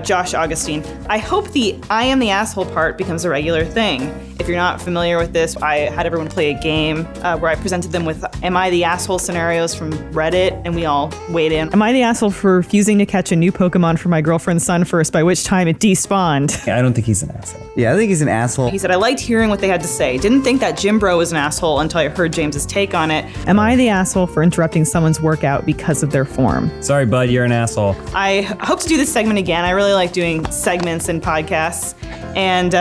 Josh Augustine. I hope the I am the asshole part becomes a regular thing. If you're not familiar with this, I had everyone play a game where I presented them with am I the asshole scenarios from Reddit, and we all weighed in. Am I the asshole for refusing to catch a new Pokemon for my girlfriend's son first, by which time it despawned? I don't think he's an asshole. Yeah, I think he's an asshole. He said, I liked hearing what they had to say. Didn't think that Jim Bro was an asshole until I heard James's take on it. Am I the asshole for interrupting someone's workout because of their form? Sorry, bud, you're an asshole. I hope to do this segment again. I really like doing segments in podcasts, and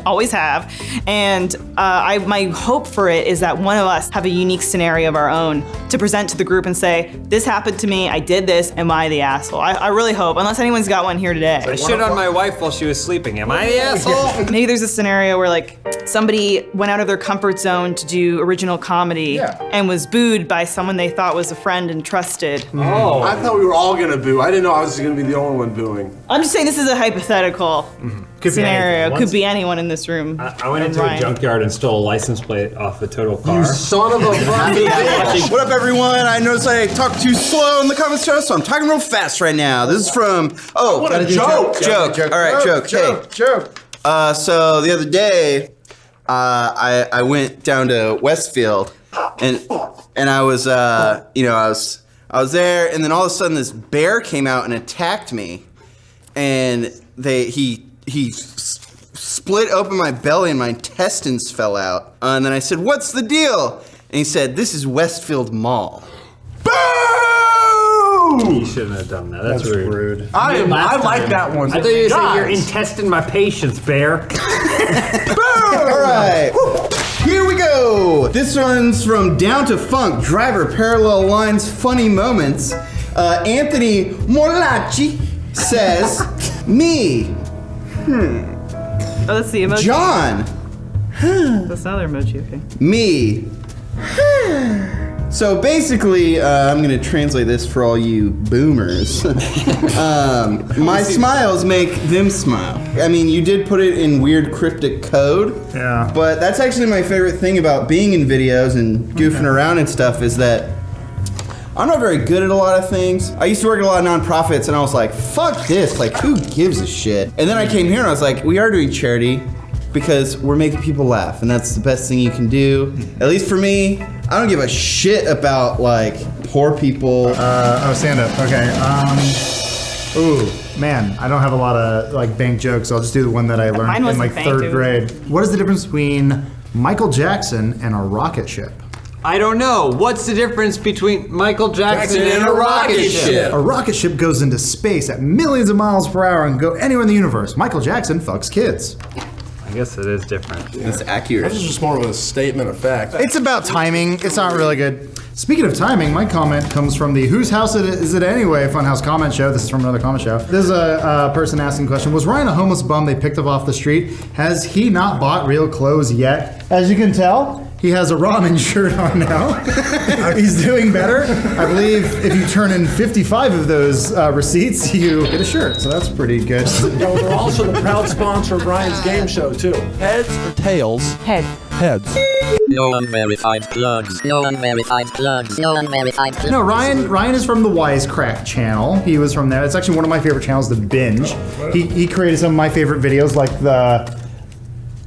always have. And my hope for it is that one of us have a unique scenario of our own to present to the group and say, this happened to me, I did this, am I the asshole? I really hope, unless anyone's got one here today. I shit on my wife while she was sleeping. Am I the asshole? Maybe there's a scenario where like somebody went out of their comfort zone to do original comedy and was booed by someone they thought was a friend and trusted. Oh. I thought we were all gonna boo. I didn't know I was gonna be the only one booing. I'm just saying this is a hypothetical scenario. Could be anyone in this room. I went into a junkyard and stole a license plate off a total car. You son of a fucking bitch. What up, everyone? I noticed I talk too slow in the comments show, so I'm talking real fast right now. This is from what a joke. Joke. All right, joke. Joke. So the other day, I went down to Westfield, and I was I was there, and then all of a sudden this bear came out and attacked me, and he split open my belly and my intestines fell out. And then I said, "What's the deal?" And he said, "This is Westfield Mall." You shouldn't have done that. That's rude. I like that one. I thought you said you're intesting my patience, bear. All right. Here we go. This one's from Down to Funk, Driver Parallel Lines Funny Moments. Anthony Morlacci says, me. Oh, that's the emoji. John. That's another emoji, okay. Me. So basically, I'm gonna translate this for all you boomers. My smiles make them smile. I mean, you did put it in weird cryptic code. Yeah. But that's actually my favorite thing about being in videos and goofing around and stuff is that I'm not very good at a lot of things. I used to work at a lot of nonprofits and I was like, fuck this, like who gives a shit? And then I came here and I was like, we are doing charity because we're making people laugh and that's the best thing you can do. At least for me, I don't give a shit about like poor people. Stand up, okay. Ooh, man, I don't have a lot of like bank jokes. I'll just do the one that I learned in like third grade. What is the difference between Michael Jackson and a rocket ship? I don't know. What's the difference between Michael Jackson and a rocket ship? A rocket ship goes into space at millions of miles per hour and can go anywhere in the universe. Michael Jackson fucks kids. I guess it is different. It's accurate. This is just more of a statement of fact. It's about timing. It's not really good. Speaking of timing, my comment comes from the Whose House Is It Anyway Funhouse comment show. This is from another comment show. This is a person asking the question, was Ryan a homeless bum they picked up off the street? Has he not bought real clothes yet? As you can tell, He has a ramen shirt on now. He's doing better. I believe if you turn in 55 of those receipts, you get a shirt. So that's pretty good. We're also the proud sponsor of Ryan's game show, too. Heads or tails? Head. Heads. No unverified plugs. No unverified plugs. No unverified plugs. No, Ryan is from the Wisecrack channel. He was from there. It's actually one of my favorite channels to binge. He created some of my favorite videos, like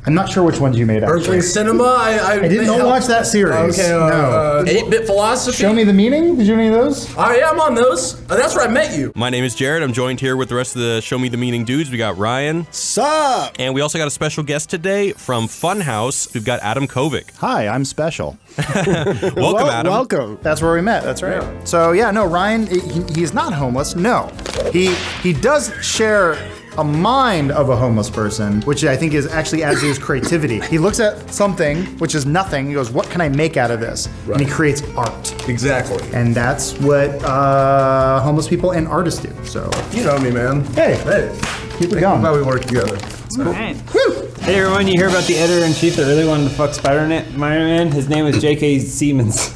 I'm not sure which ones you made. Earthling Cinema. I didn't watch that series. Okay. No. 8-Bit Philosophy. Show Me the Meaning. Did you do any of those? I'm on those. That's where I met you. My name is Jared. I'm joined here with the rest of the Show Me the Meaning dudes. We got Ryan. Sup? And we also got a special guest today from Funhaus. We've got Adam Kovic. Hi, I'm special. Welcome, Adam. Welcome. That's where we met. That's right. Yeah. So yeah, no, Ryan, he's not homeless. No, he does share a mind of a homeless person, which I think is actually adds to his creativity. He looks at something which is nothing. He goes, "What can I make out of this?" Right. And he creates art. Exactly. And that's what homeless people and artists do. So you know me, man. Hey, keep it going. How we work together. Cool. All right. Woo! Hey everyone, you hear about the editor-in-chief that really wanted to fuck Spider-Man? His name is J.K. Siemens.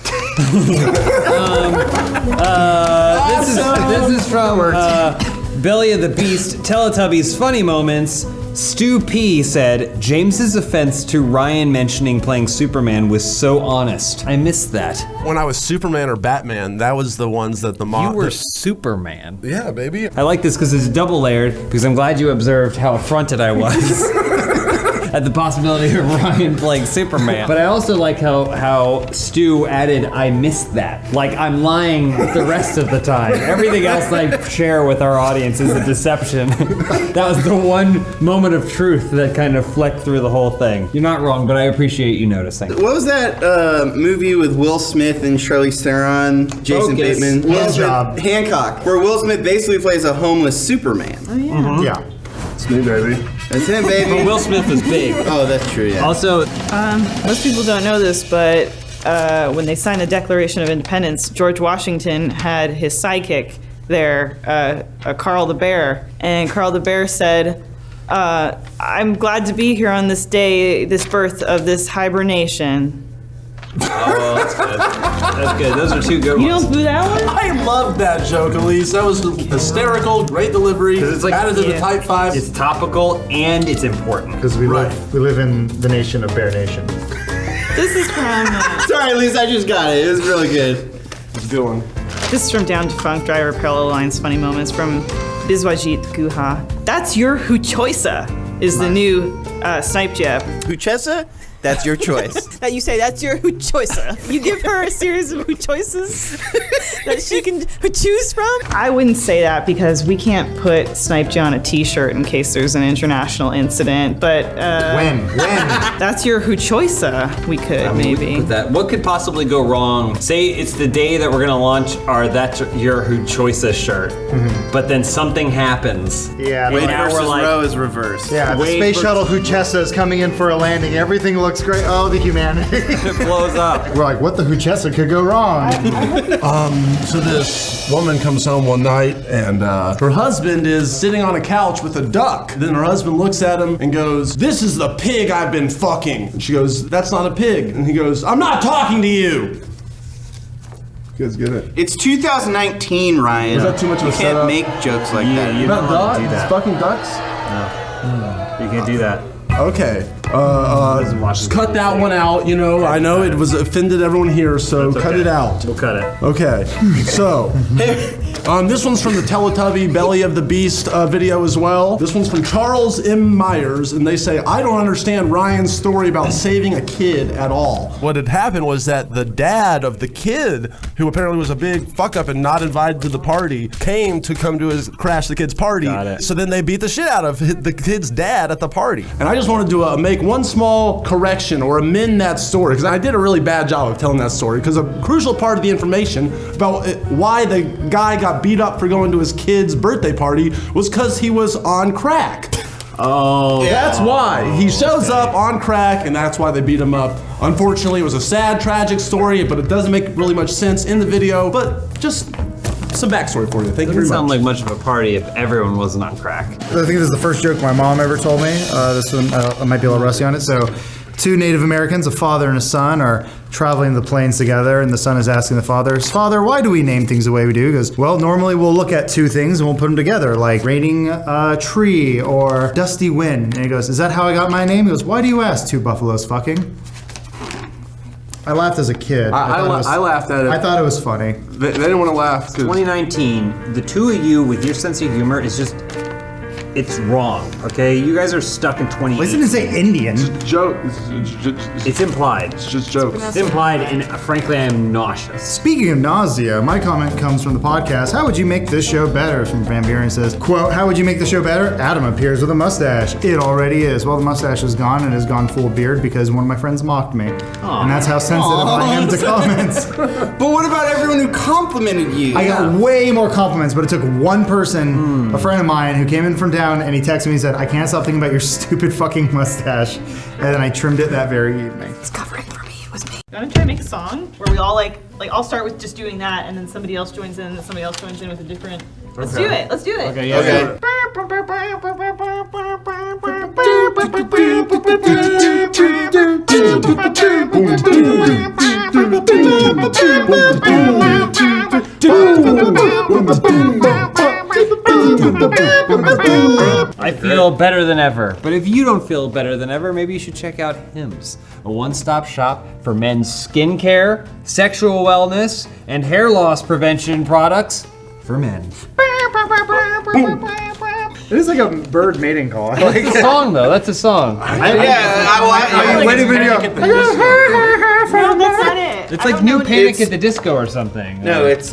This is from Belly of the Beast, Teletubbies Funny Moments. Stu P said, James's offense to Ryan mentioning playing Superman was so honest. I missed that. When I was Superman or Batman, that was the ones that the mom... You were Superman. Yeah, baby. I like this because it's double layered, because I'm glad you observed how affronted I was at the possibility of Ryan playing Superman. But I also like how Stu added, I missed that. Like I'm lying the rest of the time. Everything else I share with our audience is a deception. That was the one moment of truth that kind of flecked through the whole thing. You're not wrong, but I appreciate you noticing. What was that movie with Will Smith and Charlize Theron, Jason Bateman? Will Smith, Hancock, where Will Smith basically plays a homeless Superman. Oh yeah. Mm-hmm. Yeah. It's me, baby. That's him, baby. But Will Smith is big. Oh, that's true, yeah. Also, most people don't know this, but when they signed the Declaration of Independence, George Washington had his sidekick there, Carl the Bear. And Carl the Bear said, I'm glad to be here on this day, this birth of this hibernation. Oh, that's good. That's good. Those are two good ones. You don't boo that one? I loved that joke, Elise. That was hysterical, great delivery. It's like, added to the Type 5. It's topical and it's important. Because we live in the nation of Bear Nation. This is from... Sorry, Elise, I just got it. It was really good. It's a good one. This is from Down to Funk Driver Parallel Lines Funny Moments from Biswajit Guha. That's your huchoisa is the new snipe jab. Huchesa? That's your choice. That you say, that's your huchoisa. You give her a series of huchoisas that she can choose from? I wouldn't say that because we can't put Snipe on a t-shirt in case there's an international incident, but when? That's your huchoisa, we could maybe. What could possibly go wrong? Say it's the day that we're gonna launch our That's Your Huchoisa shirt, but then something happens. Yeah. Wade now versus we're like, Roe is reversed. Yeah, the space shuttle Huchesa is coming in for a landing. Everything looks great. Oh, the humanity. It blows up. We're like, what the Huchesa could go wrong? So this woman comes home one night and her husband is sitting on a couch with a duck. Then her husband looks at him and goes, "This is the pig I've been fucking." And she goes, "That's not a pig." And he goes, "I'm not talking to you." You guys get it? It's 2019, Ryan. Is that too much of a You can't setup? make jokes like that. You don't want to do ducks? that. Fucking ducks? You can't do that. Okay. Just cut that one out, you know. I know it was offended everyone here, so cut it out. We'll cut it. Okay. So, this one's from the Teletubby Belly of the Beast video as well. This one's from Charles M. Myers, and they say, I don't understand Ryan's story about saving a kid at all. What had happened was that the dad of the kid, who apparently was a big fuck up and not invited to the party, came to crash the kid's party. Got it. So then they beat the shit out of the kid's dad at the party. And I just wanted to make one small correction or amend that story, because I did a really bad job of telling that story, because a crucial part of the information about why the guy got beat up for going to his kid's birthday party was because he was on crack. Oh. That's why. He shows up on crack, and that's why they beat him up. Unfortunately, it was a sad, tragic story, but it doesn't make really much sense in the video, but just some backstory for you. Thank you very much. Doesn't sound like much of a party if everyone wasn't on crack. I think this is the first joke my mom ever told me. This one I might be a little rusty on it. So Two Native Americans, a father and a son, are traveling the plains together, and the son is asking the father, "Father, why do we name things the way we do?" He goes, "Well, normally we'll look at two things and we'll put them together, like raining tree or dusty wind." And he goes, "Is that how I got my name?" He goes, "Why do you ask two buffaloes fucking?" I laughed as a kid. I laughed at it. I thought it was funny. They didn't want to laugh. 2019, the two of you with your sense of humor is just, it's wrong, okay? You guys are stuck in 2018. Why didn't it say Indian? It's a joke. It's implied. It's just jokes. It's implied, and frankly, I am nauseous. Speaking of nausea, my comment comes from the podcast. How would you make this show better? From Van Buren says, quote, "How would you make the show better? Adam appears with a mustache." It already is. Well, the mustache is gone and has gone full beard because one of my friends mocked me. Aww. And that's how sensitive I am to comments. But what about everyone who complimented you? I got way more compliments, but it took one person, a friend of mine, who came in from town, and he texted me and said, "I can't stop thinking about your stupid fucking mustache." And then I trimmed it that very evening. It's covering for me. It was me. You want to try to make a song where we all like I'll start with just doing that, and then somebody else joins in, and then somebody else joins in with a different. Let's do it. Let's do it. Okay, yeah. Okay. I feel better than ever. But if you don't feel better than ever, maybe you should check out Hims, a one-stop shop for men's skincare, sexual wellness, and hair loss prevention products for men. It is like a bird mating call. That's a song, though. That's a song. Wedding video. No, that's not it. It's like New Panic at the Disco or something. No, it's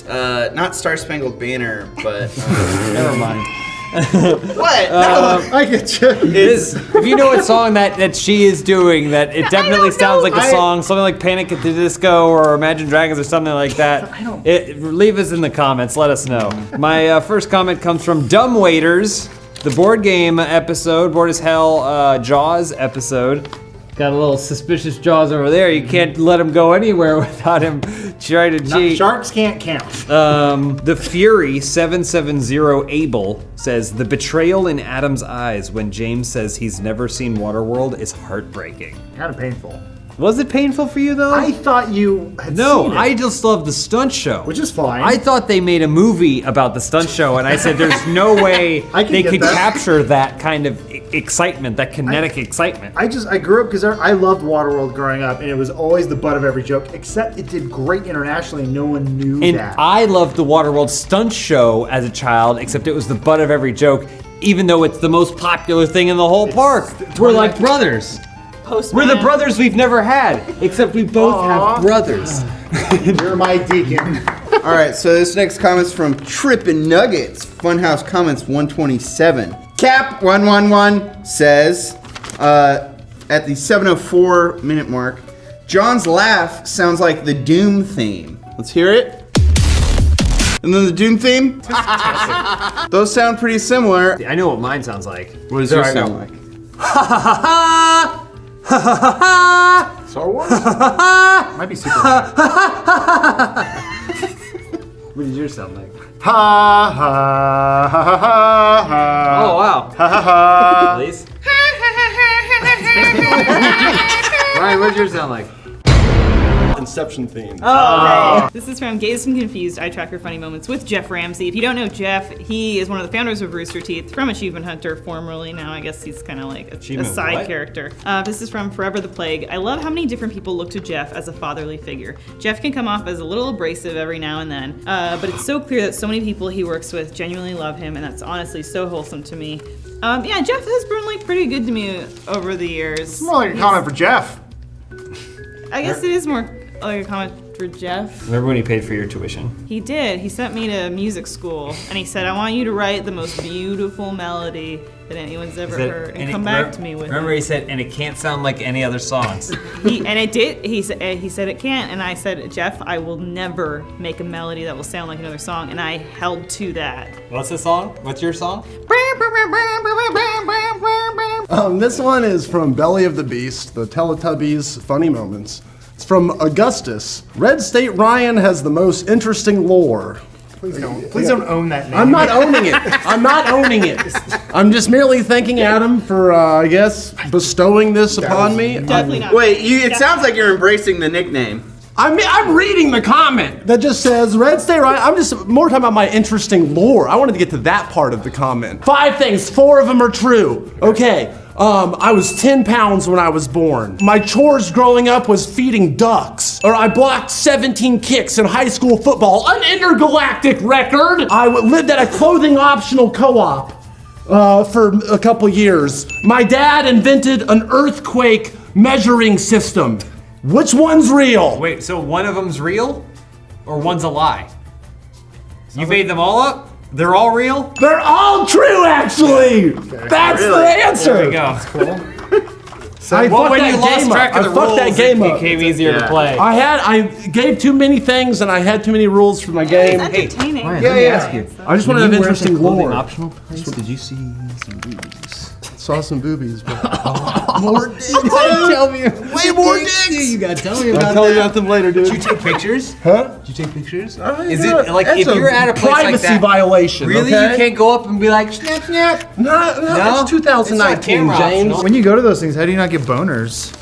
not Star Spangled Banner, but never mind. What? I get you. If you know what song that she is doing, that it definitely sounds like a song, something like Panic at the Disco or Imagine Dragons or something like that. Leave us in the comments, let us know. My first comment comes from Dumb Waiters, the board game episode, Bored as Hell Jaws episode. Got a little suspicious Jaws over there. You can't let him go anywhere without him trying to cheat. Sharks can't count. The Fury 770 Abel says the betrayal in Adam's eyes when James says he's never seen Waterworld is heartbreaking. Kind of painful. Was it painful for you though? I thought you had seen it. I just love the stunt show. Which is fine. I thought they made a movie about the stunt show, and I said there's no way they could capture that kind of excitement, that kinetic excitement. I grew up because I loved Waterworld growing up, and it was always the butt of every joke, except it did great internationally, and no one knew And that. I loved the Waterworld stunt show as a child, except it was the butt of every joke, even though it's the most popular thing in the whole park. We're like brothers. We're the brothers we've never had, except we both have brothers. You're my deacon. All right, so this next comment's from Trippin' Nuggets, Funhaus Comments 127. Cap111 says, at the 7:04 minute mark, John's laugh sounds like the Doom theme. Let's hear it. And then the Doom theme. Those sound pretty similar. I know what mine sounds like. What does yours sound like? Ha ha ha ha! Ha ha ha ha! Star Wars? Might be super. What does yours sound like? Ha ha ha ha ha. Oh wow. Ha ha ha. Please. Ryan, what does yours sound like? Inception theme. Oh, okay. This is from Gazed and Confused, I Track Your Funny Moments with Jeff Ramsey. If you don't know Jeff, he is one of the founders of Rooster Teeth from Achievement Hunter, formerly. Now I guess he's kind of like a side character. This is from Forever the Plague. I love how many different people look to Jeff as a fatherly figure. Jeff can come off as a little abrasive every now and then, but it's so clear that so many people he works with genuinely love him, and that's honestly so wholesome to me. Yeah, Jeff has been like pretty good to me over the years. It's more like a comment for Jeff. I guess it is more like a comment for Jeff. Remember when he paid for your tuition? He did. He sent me to music school, and he said, "I want you to write the most beautiful melody that anyone's ever heard, and come back to me with Remember, it." he said, and it can't sound like any other songs. And it did. He said it can't, and I said, "Jeff, I will never make a melody that will sound like another song," and I held to that. What's the song? What's your song? This one is from Belly of the Beast, the Teletubbies Funny Moments. It's from Augustus. Red State Ryan has the most interesting lore. Please don't own that name. I'm not owning it. I'm not owning it. I'm just merely thanking Adam for, I guess, bestowing this upon me. Definitely not. Wait, it sounds like you're embracing the nickname. I'm reading the comment that just says, Red Stay Right. I'm just more talking about my interesting lore. I wanted to get to that part of the comment. 5 things, 4 of them are true. Okay, I was 10 pounds when I was born. My chores growing up was feeding ducks. Or I blocked 17 kicks in high school football, an intergalactic record. I lived at a clothing optional co-op for a couple years. My dad invented an earthquake measuring system. Which one's real? Wait, so one of them's real? Or one's a lie? You made them all up? They're all real? They're all true, actually! Okay. That's the answer! There we go. That's cool. I fucked that game up. It became easier to play. I gave too many things and I had too many rules for my game. It's entertaining. I just want to have interesting lore. Optional place? Did you see some boobies? Saw some boobies, but more dicks. Tell me. Way more dicks. You gotta tell me about that. I'll tell you about them later, dude. Did you take pictures? Huh? Did you take pictures? Is it like if you're at a place privacy like that, violation? Really, okay? you can't go up and be like snap, snap. No, it's 2019, James. When you go to those things, how do you not get boners?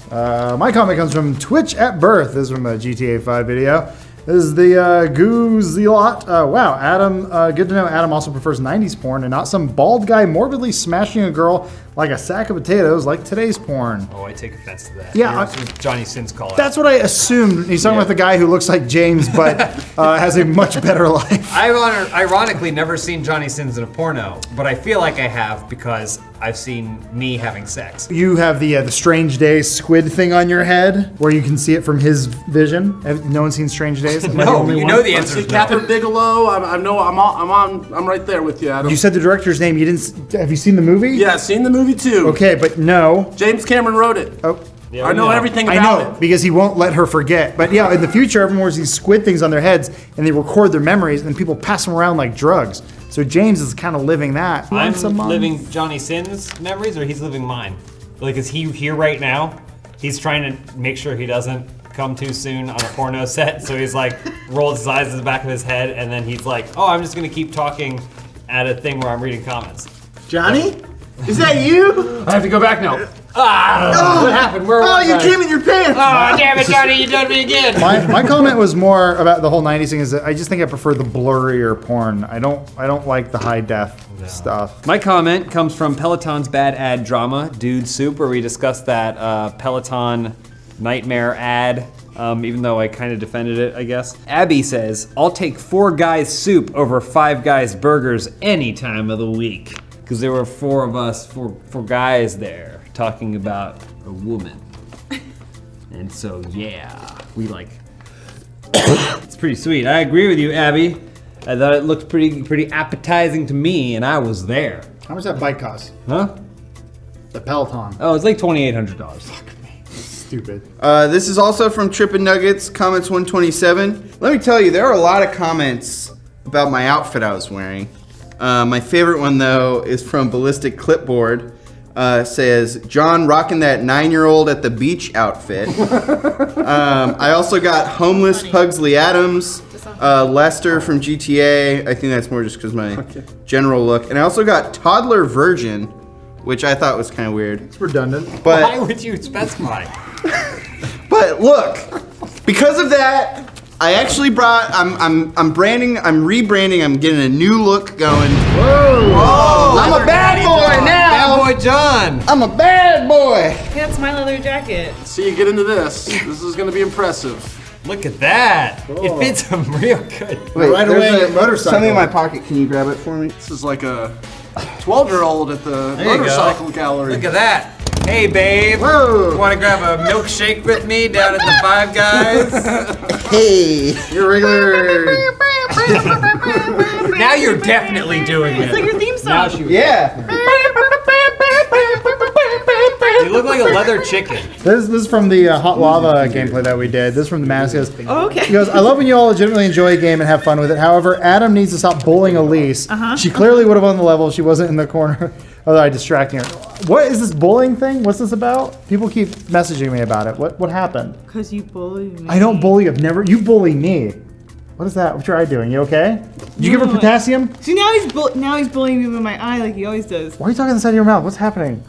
My comment comes from Twitch at Birth. This is from a GTA 5 video. This is the Goo-Zealot. Wow, Adam, good to know Adam also prefers 90s porn and not some bald guy morbidly smashing a girl like a sack of potatoes like today's porn. Oh, I take offense to that. Yeah, Johnny Sins call it. That's what I assumed. He's talking about the guy who looks like James but has a much better life. I've ironically never seen Johnny Sins in a porno, but I feel like I have because I've seen me having sex. You have the Strange Days squid thing on your head where you can see it from his vision. Have no one seen Strange Days? No, you know the answer is no. Catherine Bigelow. I'm right there with you, Adam. You said the director's name. You didn't. Have you seen the movie? Yeah, seen the movie too. Okay, but no. James Cameron wrote it. Oh. Yeah, I know everything about it. Because he won't let her forget. But yeah, in the future, everyone wears these squid things on their heads and they record their memories and people pass them around like drugs. So James is kind of living that once a month. Living Johnny Sins memories or he's living mine? Like, is he here right now? He's trying to make sure he doesn't come too soon on a porno set. So he's like, rolls his eyes in the back of his head and then he's like, oh, I'm just gonna keep talking at a thing where I'm reading comments. Johnny? Is that you? I have to go back now. What happened? Where was I? You came in your pants. Oh, damn it, Johnny, you done me again. My comment was more about the whole 90s thing is that I just think I prefer the blurrier porn. I don't like the high def stuff. My comment comes from Peloton's bad ad drama, Dude Soup, where we discussed that Peloton nightmare ad. Even though I kind of defended it, I guess. Abby says, I'll take 4 guys soup over 5 guys burgers any time of the week. Because there were 4 of us, four guys there, talking about a woman. And so, yeah, we like, it's pretty sweet. I agree with you, Abby. I thought it looked pretty appetizing to me, and I was there. How much that bike cost? Huh? The Peloton. Oh, it's like $2,800. Stupid. This is also from Trippin' Nuggets, comments 127. Let me tell you, there are a lot of comments about my outfit I was wearing. My favorite one, though, is from Ballistic Clipboard. Says, John rocking that 9-year-old at the beach outfit. I also got Homeless Pugsley Adams, Lester from GTA. I think that's more just because my general look. And I also got Toddler Virgin, which I thought was kind of weird. It's redundant. But why would you specify? But look, because of that, I actually brought. I'm branding. I'm rebranding. I'm getting a new look going. Whoa! I'm a bad boy now. Bad boy John. I'm a bad boy. That's my leather jacket. See you get into this. This is gonna be impressive. Look at that. It fits him real good. Wait, right away in your motorcycle. Something in my pocket. Can you grab it for me? This is like a 12-year-old at the There you motorcycle go. gallery. Look at that. Hey, babe. Whoa. Want to grab a milkshake with me down at the Five Guys? Hey, You're regular. Now you're definitely doing it. It's like your theme song. Now she yeah. You look like a leather chicken. This is from the Hot Lava gameplay that we did. This is from the Mask. Oh, okay. He goes, I love when you all legitimately enjoy a game and have fun with it. However, Adam needs to stop bullying Elise. She clearly would have won the level if she wasn't in the corner. Otherwise, distracting her. What is this bullying thing? What's this about? People keep messaging me about it. What happened? Because you bully me. I don't bully. You bully me. What is that? What's your eye doing? You okay? Did you give her potassium? See, now he's bullying me with my eye like he always does. Why are you talking inside of your mouth? What's happening?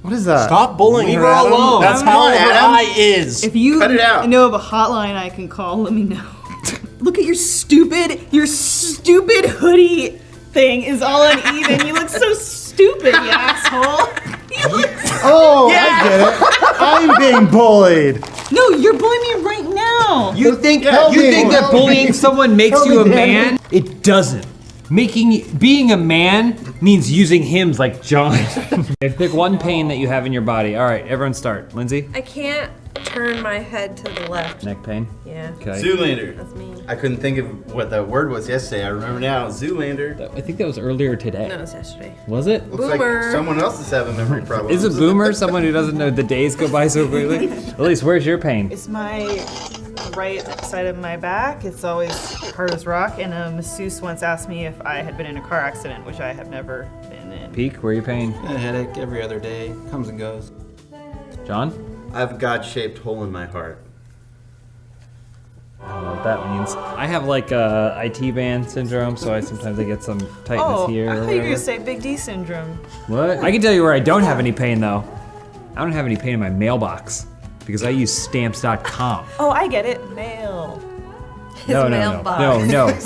What is that? Stop bullying her, Adam. alone. That's how her eye is. If you Cut it out. know of a hotline I can call, let me know. Look at your stupid hoodie thing is all uneven. You look so stupid, you asshole. Oh, I get it. I'm being bullied. No, you're bullying me right now. You think that bullying someone makes you a man? It doesn't. Being a man means using hymns like John. Pick one pain that you have in your body. All right, everyone start. Lindsay? I can't turn my head to the left. Neck pain? Yeah. Okay. Zoolander. That's me. I couldn't think of what that word was yesterday. I remember now. Zoolander. I think that was earlier today. No, it was yesterday. Was it? Looks Boomer. Like someone else is having memory problems. Is a boomer someone who doesn't know the days go by so quickly? Elise, where's your pain? It's my right side of my back. It's always hard as rock. And a masseuse once asked me if I had been in a car accident, which I have never been in. Peak, where are your pain? A headache every other day. Comes and goes. John? I have a God-shaped hole in my heart. I don't know what that means. I have like IT band syndrome, so I get some tightness here. I or thought you were whatever. gonna say Big D syndrome. What? I can tell you where I don't have any pain though. I don't have any pain in my mailbox because I use stamps.com. Oh, I get it. Mail. No. The mailbox,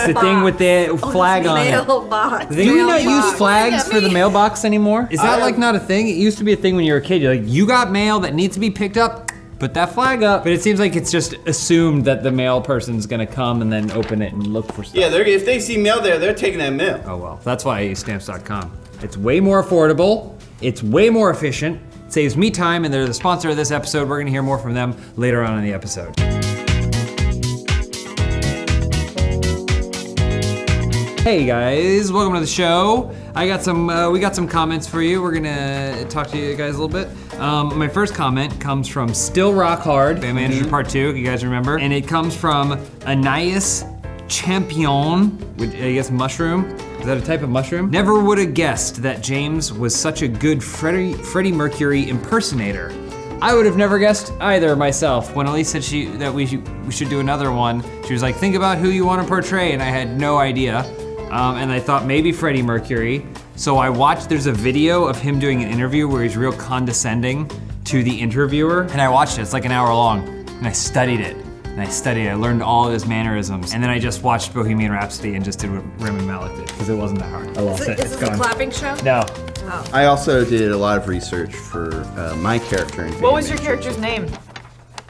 the thing with the flag on it. Mailbox. Do you not use flags for the mailbox anymore? Is that like not a thing? It used to be a thing when you were a kid. You're like, you got mail that needs to be picked up, put that flag up. But it seems like it's just assumed that the mail person's gonna come and then open it and look for stuff. Yeah, if they see mail there, they're taking that mail. Oh well, that's why I use stamps.com. It's way more affordable, it's way more efficient, it saves me time, and they're the sponsor of this episode. We're gonna hear more from them later on in the episode. Hey guys, welcome to the show. We got some comments for you. We're gonna talk to you guys a little bit. My first comment comes from Still Rock Hard, Band Manager Part 2, if you guys remember. And it comes from Anais Champion, which I guess mushroom. Is that a type of mushroom? Never would have guessed that James was such a good Freddie Mercury impersonator. I would have never guessed either myself. When Elise said that we should do another one, she was like, think about who you want to portray, and I had no idea. And I thought maybe Freddie Mercury. So I watched, there's a video of him doing an interview where he's real condescending to the interviewer. And I watched it, it's like an hour long. And I studied it. I learned all of his mannerisms. And then I just watched Bohemian Rhapsody and just did what Rami Malek did, because it wasn't that hard. I lost it, Is it's this gone. a clapping show? No. Oh. I also did a lot of research for my character in What was your character's name?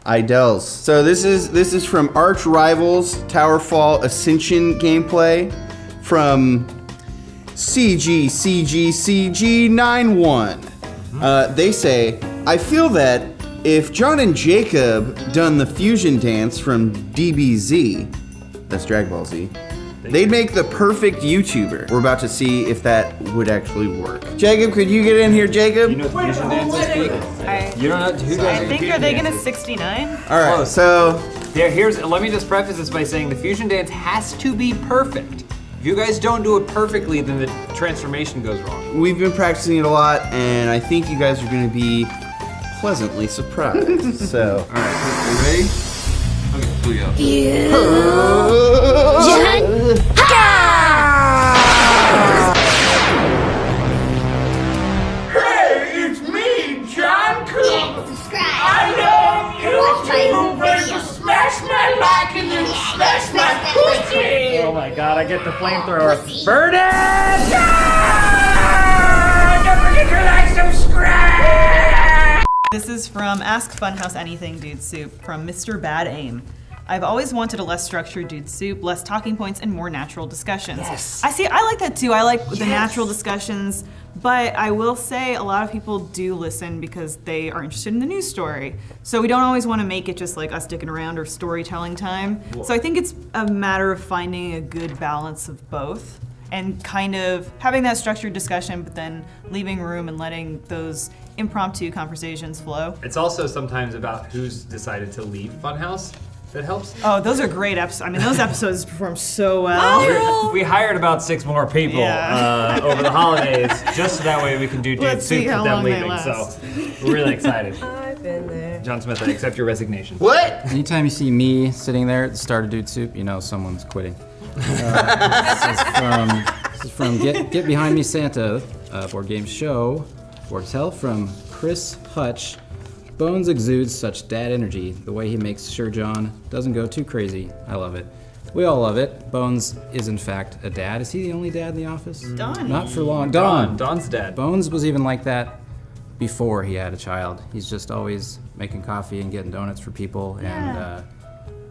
Idels. So this is from Arch Rivals Towerfall Ascension gameplay from CG91. They say, I feel that if John and Jacob done the fusion dance from DBZ, that's Dragon Ball Z, they'd make the perfect YouTuber. We're about to see if that would actually work. Jacob, could you get in here, Jacob? You know what the fusion dance is, Pete? You don't know who does I the think, fusion are they dance? gonna 69? All right, so let me just preface this by saying the fusion dance has to be perfect. If you guys don't do it perfectly, then the transformation goes wrong. we've been practicing it a lot, and I think you guys are going to be pleasantly surprised. So, all right, are you ready? Okay, here we go. Hey, it's me, John Cook. I know YouTube, baby. Smash my like and then smash my pussy. Oh my god, I get the flamethrower. Burn it! Don't forget to like, subscribe. This is from Ask Funhaus Anything Dude Soup from Mr. Bad Aim. I've always wanted a less structured Dude Soup, less talking points, and more natural discussions. Yes. I like that too. I like the natural discussions, but I will say a lot of people do listen because they are interested in the news story. So we don't always want to make it just like us sticking around or storytelling time. So I think it's a matter of finding a good balance of both and kind of having that structured discussion, but then leaving room and letting those impromptu conversations flow. It's also sometimes about who's decided to leave Funhaus. That helps. Oh, those are great episodes. I mean, those episodes perform so well. We hired about 6 more people over the holidays, just so that way we can do Dude Let's see Soup how with them long they leaving. last. So we're really excited. I've been there. John Smith, I accept your resignation. What? Anytime you see me sitting there at the start of Dude Soup, you know someone's quitting. This is from Get Behind Me Santa, board game show. Board tell from Chris Hutch. Bones exudes such dad energy, the way he makes sure John doesn't go too crazy. I love it. We all love it. Bones is in fact a dad. Is he the only dad in the office? Don. Not for long. Don. Don's dad. Bones was even like that before he had a child. He's just always making coffee and getting donuts for people, and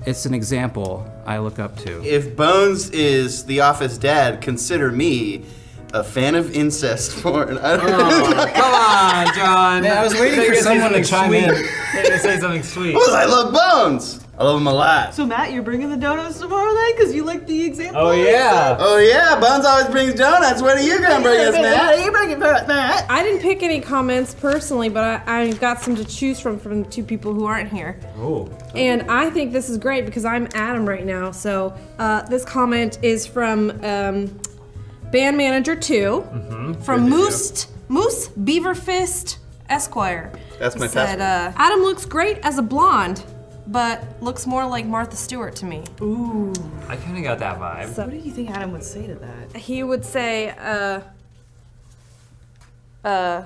it's an example I look up to. If Bones is the office dad, consider me a fan of incest porn. I don't know. Come on, John. Man, I was waiting for someone to chime in. They're gonna say something sweet. Because I love Bones. I love him a lot. So Matt, you're bringing the donuts tomorrow then? Because you like the example? Oh yeah. Oh yeah, Bones always brings donuts. What are you gonna bring us, Matt? What are you bringing Matt? I didn't pick any comments personally, but I got some to choose from the two people who aren't here. Oh. And I think this is great because I'm Adam right now. So this comment is from Band Manager 2 from Moose Beaverfist Esquire. That's my said, Adam looks great as a blonde, but looks more like Martha Stewart to me. Ooh. I kind of got that vibe. So, What do you think Adam would say to that? he would say, why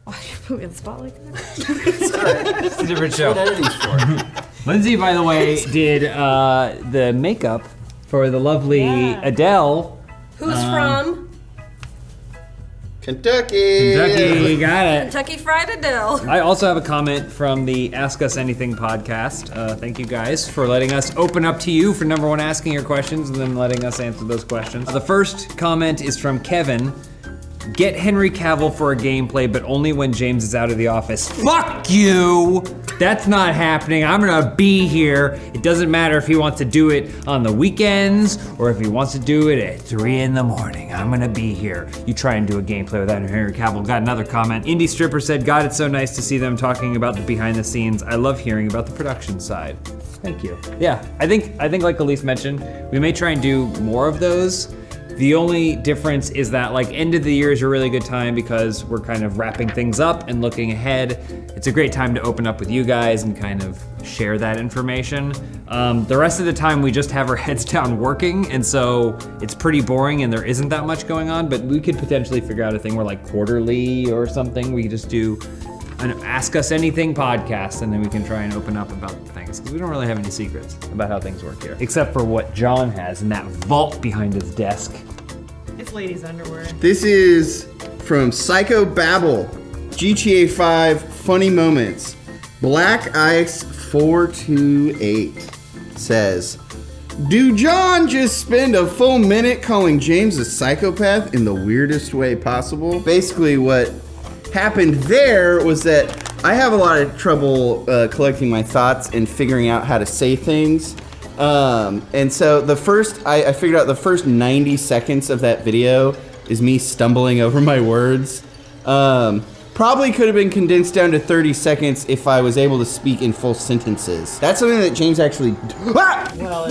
do you put me on the spot like that? It's a different show. Lindsay, by the way, did the makeup for the lovely Adele. Who's from Kentucky. Kentucky, got it. Kentucky Fried Adele. I also have a comment from the Ask Us Anything podcast. Thank you guys for letting us open up to you for number one, asking your questions and then letting us answer those questions. The first comment is from Kevin. Get Henry Cavill for a gameplay, but only when James is out of the office. Fuck you! That's not happening. I'm gonna be here. It doesn't matter if he wants to do it on the weekends or if he wants to do it at 3 in the morning. I'm gonna be here. You try and do a gameplay without Henry Cavill. Got another comment. Indie Stripper said, God, it's so nice to see them talking about the behind the scenes. I love hearing about the production side. Thank you. Yeah, I think like Elise mentioned, we may try and do more of those. The only difference is that like end of the year is a really good time because we're kind of wrapping things up and looking ahead. It's a great time to open up with you guys and kind of share that information. The rest of the time we just have our heads down working, and so it's pretty boring and there isn't that much going on, but we could potentially figure out a thing where like quarterly or something, we could just do an Ask Us Anything podcast, and then we can try and open up about things. Because we don't really have any secrets about how things work here. Except for what John has in that vault behind his desk. It's ladies' underwear. This is from Psycho Babble, GTA 5 Funny Moments. Black Ice 428 says, do John just spend a full minute calling James a psychopath in the weirdest way possible? Basically what happened there was that I have a lot of trouble collecting my thoughts and figuring out how to say things. And so I figured out the first 90 seconds of that video is me stumbling over my words. Probably could have been condensed down to 30 seconds if I was able to speak in full sentences. That's something that James actually... Well,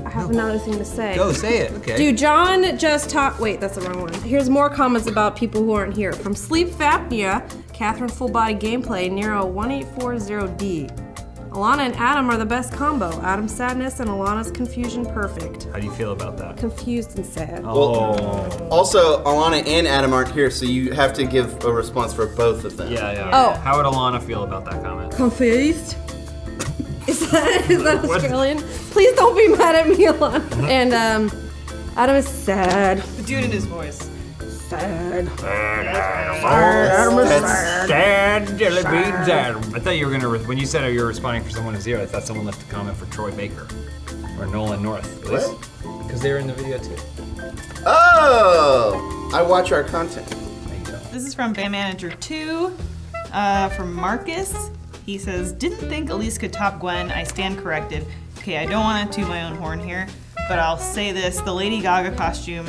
I have another thing to say. Go, say it, okay. Do John just talk? Wait, that's the wrong one. Here's more comments about people who aren't here. From Sleep Fapnea, Catherine Full Body Gameplay, Nero 1840D. Alana and Adam are the best combo. Adam's sadness and Alana's confusion perfect. How do you feel about that? Confused and sad. Well, also, Alana and Adam aren't here, so you have to give a response for both of them. Yeah. Oh. How would Alana feel about that comment? Confused? Is that Australian? Please don't be mad at me, Alana. And Adam is sad. The dude in his voice. Sad. Adam is sad. Jelly beans, Adam. I thought you were gonna, when you said you were responding for someone who's here, I thought someone left a comment for Troy Baker or Nolan North. What? Because they were in the video too. Oh! I watch our content. This is from Band Manager 2, from Marcus. He says, didn't think Elise could top Gwen. I stand corrected. Okay, I don't want to toot my own horn here, but I'll say this. The Lady Gaga costume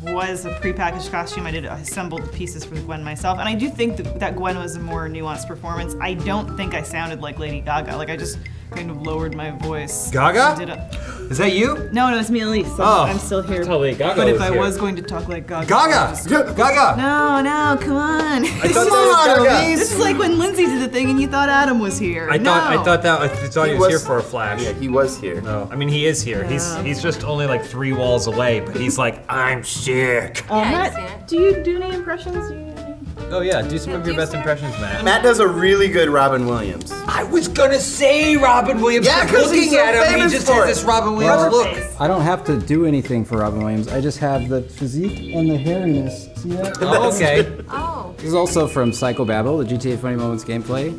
was a prepackaged costume. I assembled the pieces for Gwen myself, and I do think that Gwen was a more nuanced performance. I don't think I sounded like Lady Gaga. Like, I just kind of lowered my voice. Gaga? Is that you? No, it's me, Elise. I'm still here. Totally, Gaga But if was I here. was going to talk like Gaga. Gaga! No, come on. I thought that was Gaga. This is like when Lindsay did the thing and you thought Adam was here. I thought he was here for a flash. Yeah, he was here. No, I mean he is here. He's just only like 3 walls away, but he's like, I'm sick. Matt, do you do any impressions? Oh yeah, do some of your best impressions, Matt. Matt does a really good Robin Williams. I was gonna say Robin Williams. Yeah, because looking he's so at him, he famous just for has it. this Robin Williams look. I don't have to do anything for Robin Williams. I just have the physique and the hairiness. See that? Oh, okay. This is also from Psychobabble, the GTA Funny Moments gameplay.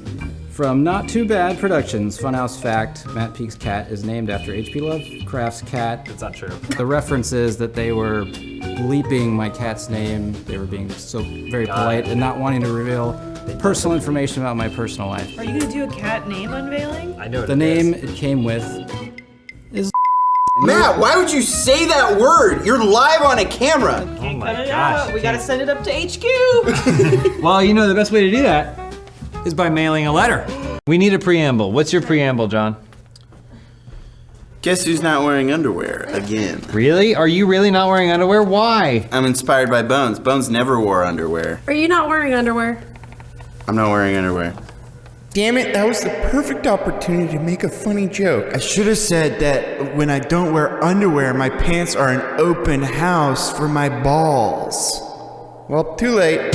From Not Too Bad Productions, Funhouse fact, Matt Peake's cat is named after H.P. Lovecraft's cat. That's not true. The reference is that they were bleeping my cat's name. They were being so very polite and not wanting to reveal personal information about my personal life. Are you gonna do a cat name unveiling? I know The name it came with is Matt, why would you say that word? You're live on a camera. Oh my Cut it gosh. out. We gotta send it up to HQ. Well, you know the best way to do that is by mailing a letter. We need a preamble. What's your preamble, John? Guess who's not wearing underwear again? Really? Are you really not wearing underwear? Why? I'm inspired by Bones. Bones never wore underwear. Are you not wearing underwear? I'm not wearing underwear. Damn it, that was the perfect opportunity to make a funny joke. I should have said that when I don't wear underwear, my pants are an open house for my balls. Well, too late.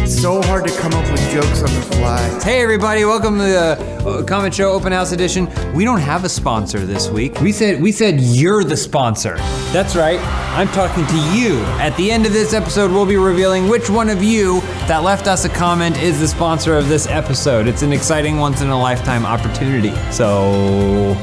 It's so hard to come up with jokes on the fly. Hey everybody, welcome to the Comment Show Open House Edition. We don't have a sponsor this week. We said you're the sponsor. That's right, I'm talking to you. At the end of this episode, we'll be revealing which one of you that left us a comment is the sponsor of this episode. It's an exciting once-in-a-lifetime opportunity. So,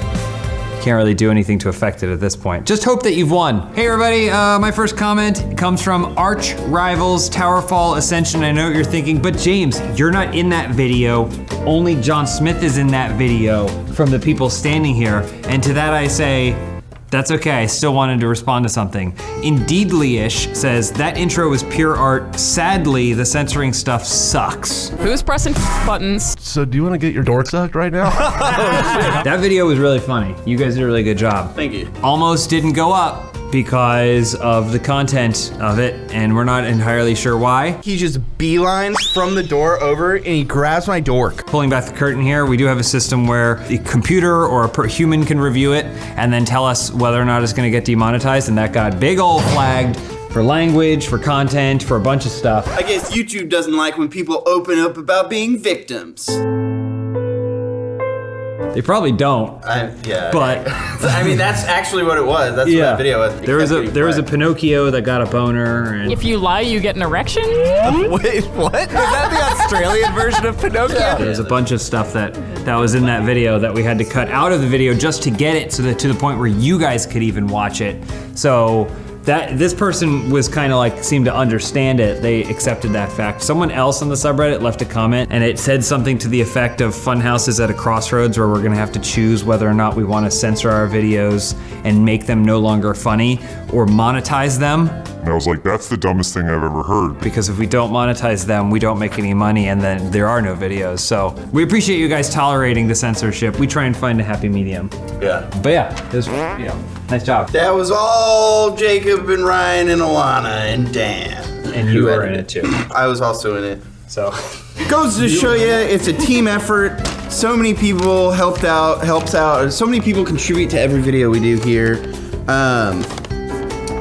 can't really do anything to affect it at this point. Just hope that you've won. Hey everybody, my first comment comes from Arch Rivals Towerfall Ascension. I know what you're thinking, but James, you're not in that video. Only John Smith is in that video from the people standing here. And to that I say, that's okay, I still wanted to respond to something. Indeedly-ish says, that intro was pure art. Sadly, the censoring stuff sucks. Who's pressing buttons? So do you want to get your dork sucked right now? That video was really funny. You guys did a really good job. Thank you. Almost didn't go up because of the content of it, and we're not entirely sure why. He just beelines from the door over and he grabs my dork. Pulling back the curtain here, we do have a system where a computer or a human can review it and then tell us whether or not it's gonna get demonetized, and that got big ol' flagged for language, for content, for a bunch of stuff. I guess YouTube doesn't like when people open up about being victims. They probably don't. Yeah. But I mean, that's actually what it was. That's what that video was. It There was a Pinocchio that got a boner. And If you lie, you get an erection? Wait, what? Is that the Australian version of Pinocchio? There's a bunch of stuff that was in that video that we had to cut out of the video just to get it so that to the point where you guys could even watch it. So this person was kind of like, seemed to understand it. They accepted that fact. Someone else on the subreddit left a comment and it said something to the effect of Funhouse is at a crossroads where we're gonna have to choose whether or not we wanna censor our videos and make them no longer funny or monetize them. And I was like, that's the dumbest thing I've ever heard. Because if we don't monetize them, we don't make any money and then there are no videos. So we appreciate you guys tolerating the censorship. We try and find a happy medium. Yeah. But yeah, it was, nice job. That was all Jacob and Ryan and Alana and Dan. And you were in it too. I was also in it. So. Goes to show you, it's a team effort. So many people helps out. So many people contribute to every video we do here.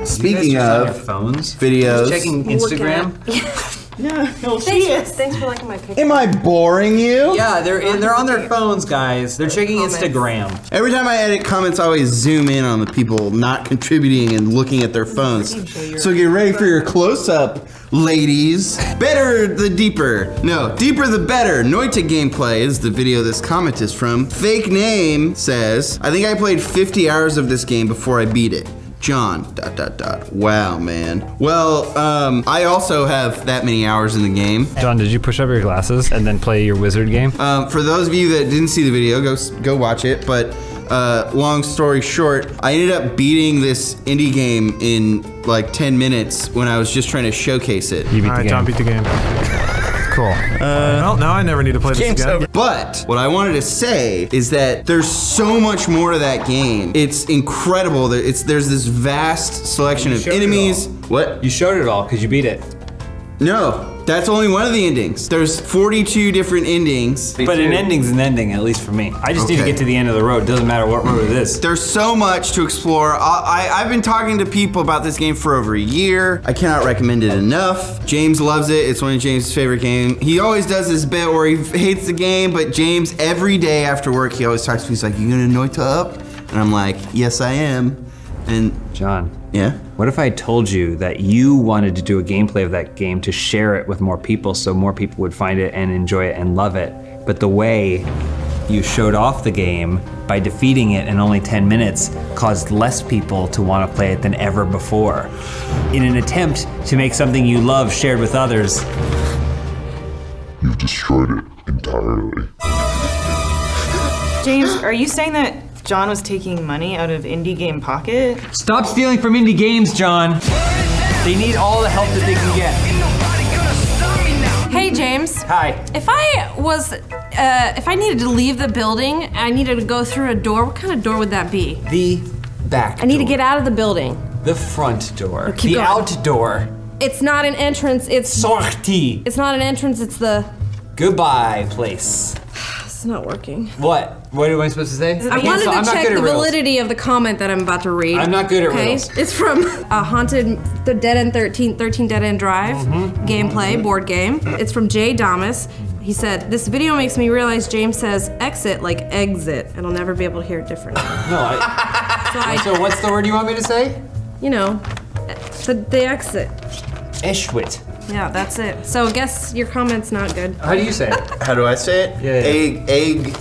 Speaking of your phones, videos, just checking Instagram. No, she is. Thanks for liking my picture. Am I boring you? Yeah, they're on their phones, guys. They're checking Instagram. Every time I edit comments, I always zoom in on the people not contributing and looking at their phones. So get ready for your close-up, ladies. Better the deeper. No, deeper the better. Noita gameplay is the video this comment is from. Fake name says, I think I played 50 hours of this game before I beat it. John, ... Wow, man. Well, I also have that many hours in the game. John, did you push up your glasses and then play your wizard game? For those of you that didn't see the video, go watch it. But long story short, I ended up beating this indie game in like 10 minutes when I was just trying to showcase it. You beat the game. John beat the game. Cool. Well, now I never need to play this Game's again. over. But what I wanted to say is that there's so much more to that game. It's incredible. There's this vast selection of enemies. What? You showed it all because you beat it. No, that's only one of the endings. There's 42 different endings. But an ending's an ending, at least for me. I just need to get to the end of the road. Doesn't matter what road it is. There's so much to explore. I've been talking to people about this game for over a year. I cannot recommend it enough. James loves it. It's one of James' favorite games. He always does this bit where he hates the game, but James, every day after work, he always talks to me. He's like, "You gonna Noita up?" And I'm like, "Yes, I am." And John. Yeah? What if I told you that you wanted to do a gameplay of that game to share it with more people so more people would find it and enjoy it and love it, but the way you showed off the game by defeating it in only 10 minutes caused less people to want to play it than ever before. In an attempt to make something you love shared with others. You've destroyed it entirely. James, are you saying that John was taking money out of Indie Game Pocket? Stop stealing from indie games, John. They need all the help that they can get. Hey, James. Hi. If I needed to leave the building, I needed to go through a door, what kind of door would that be? The back I need to door. get out of the building. The front door. Keep the going. outdoor. It's not an entrance, it's... Sortie. It's not an entrance, it's the... Goodbye place. It's not working. What? What am I supposed to say? I wanted to check the validity of the comment that I'm about to read. I'm not good at riddles. It's from the Dead End 13 Dead End Drive gameplay board game. It's from Jay Damas. He said, "This video makes me realize James says exit like exit, and I'll never be able to hear it differently." No, so what's the word you want me to say? You know, the exit. Eschwit. Yeah, that's it. So I guess your comment's not good. How do you say it? How do I say it? Yeah. Egg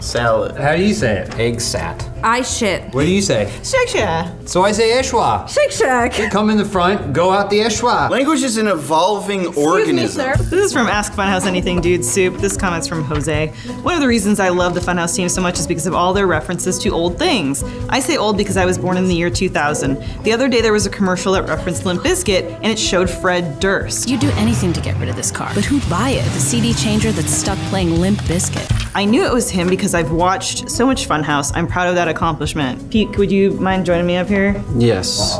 salad. How do you say it? Egg sat. I shit. What do you say? Shake shack. So I say Eshwa. Shake shack. You come in the front, go out the Eshwa. Language is an evolving organism. This is from Ask Funhaus Anything Dude Soup. This comment's from Jose. One of the reasons I love the Funhaus team so much is because of all their references to old things. I say old because I was born in the year 2000. The other day there was a commercial that referenced Limp Bizkit, and it showed Fred Durst. You'd do anything to get rid of this car, but who'd buy it? The CD changer that's stuck playing Limp Bizkit. I knew it was him because I've watched so much Funhaus. I'm proud of that accomplishment. Pete, would you mind joining me up here? Yes.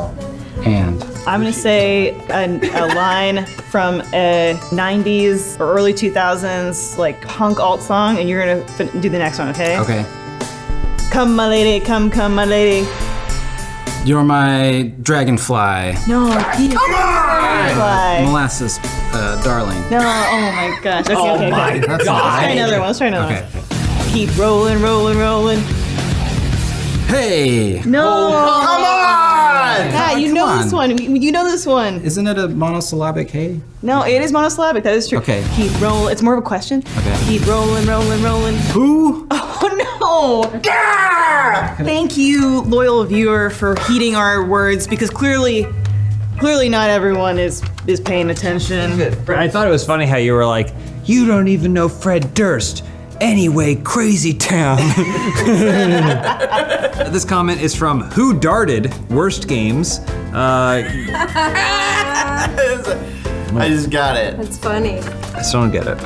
And I'm gonna say a line from a 90s or early 2000s like punk alt song, and you're gonna do the next one, okay? okay. Come my lady, come my lady. You're my dragonfly. No, come on! Molasses, darling. No, oh my gosh. Okay, okay. God. Let's try another one. Let's try another one. Keep rolling, rolling, rolling. Hey! No! Come on! Yeah, you know this one. You know this one. Isn't it a monosyllabic hey? No, it is monosyllabic. That is true. Okay. Keep rolling. It's more of a question. Okay. Keep rolling, rolling, rolling. Who? Oh no! Thank you, loyal viewer, for heeding our words, because clearly not everyone is paying attention. I thought it was funny how you were like, you don't even know Fred Durst. Anyway, Crazy Town. This comment is from Who Darted Worst Games. I just got it. That's funny. I still don't get it.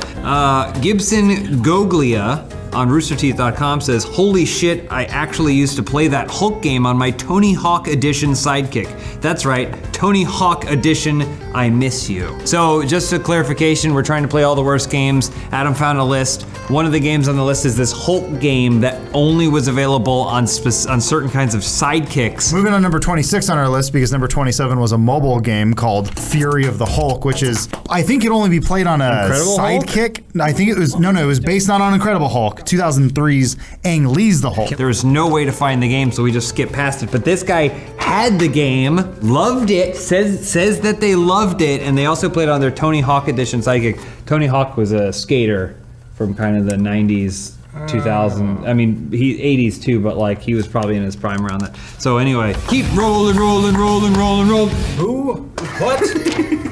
Gibson Goglia on roosterteeth.com says, holy shit, I actually used to play that Hulk game on my Tony Hawk Edition sidekick. That's right, Tony Hawk Edition, I miss you. So just a clarification, we're trying to play all the worst games. Adam found a list. One of the games on the list is this Hulk game that only was available on certain kinds of sidekicks. Moving on number 26 on our list, because number 27 was a mobile game called Fury of the Hulk, which is, I think it only be played on a Incredible sidekick. I think it was, no, it was based not on Incredible Hulk, 2003's Ang Lee's The Hulk. There was no way to find the game, so we just skipped past it. But this guy had the game, loved it, says that they loved it, and they also played on their Tony Hawk Edition sidekick. Tony Hawk was a skater from kind of the 90s, 2000. I mean, 80s too, but like he was probably in his prime around that. So anyway, keep rolling, rolling, rolling, rolling, rolling. Who? What?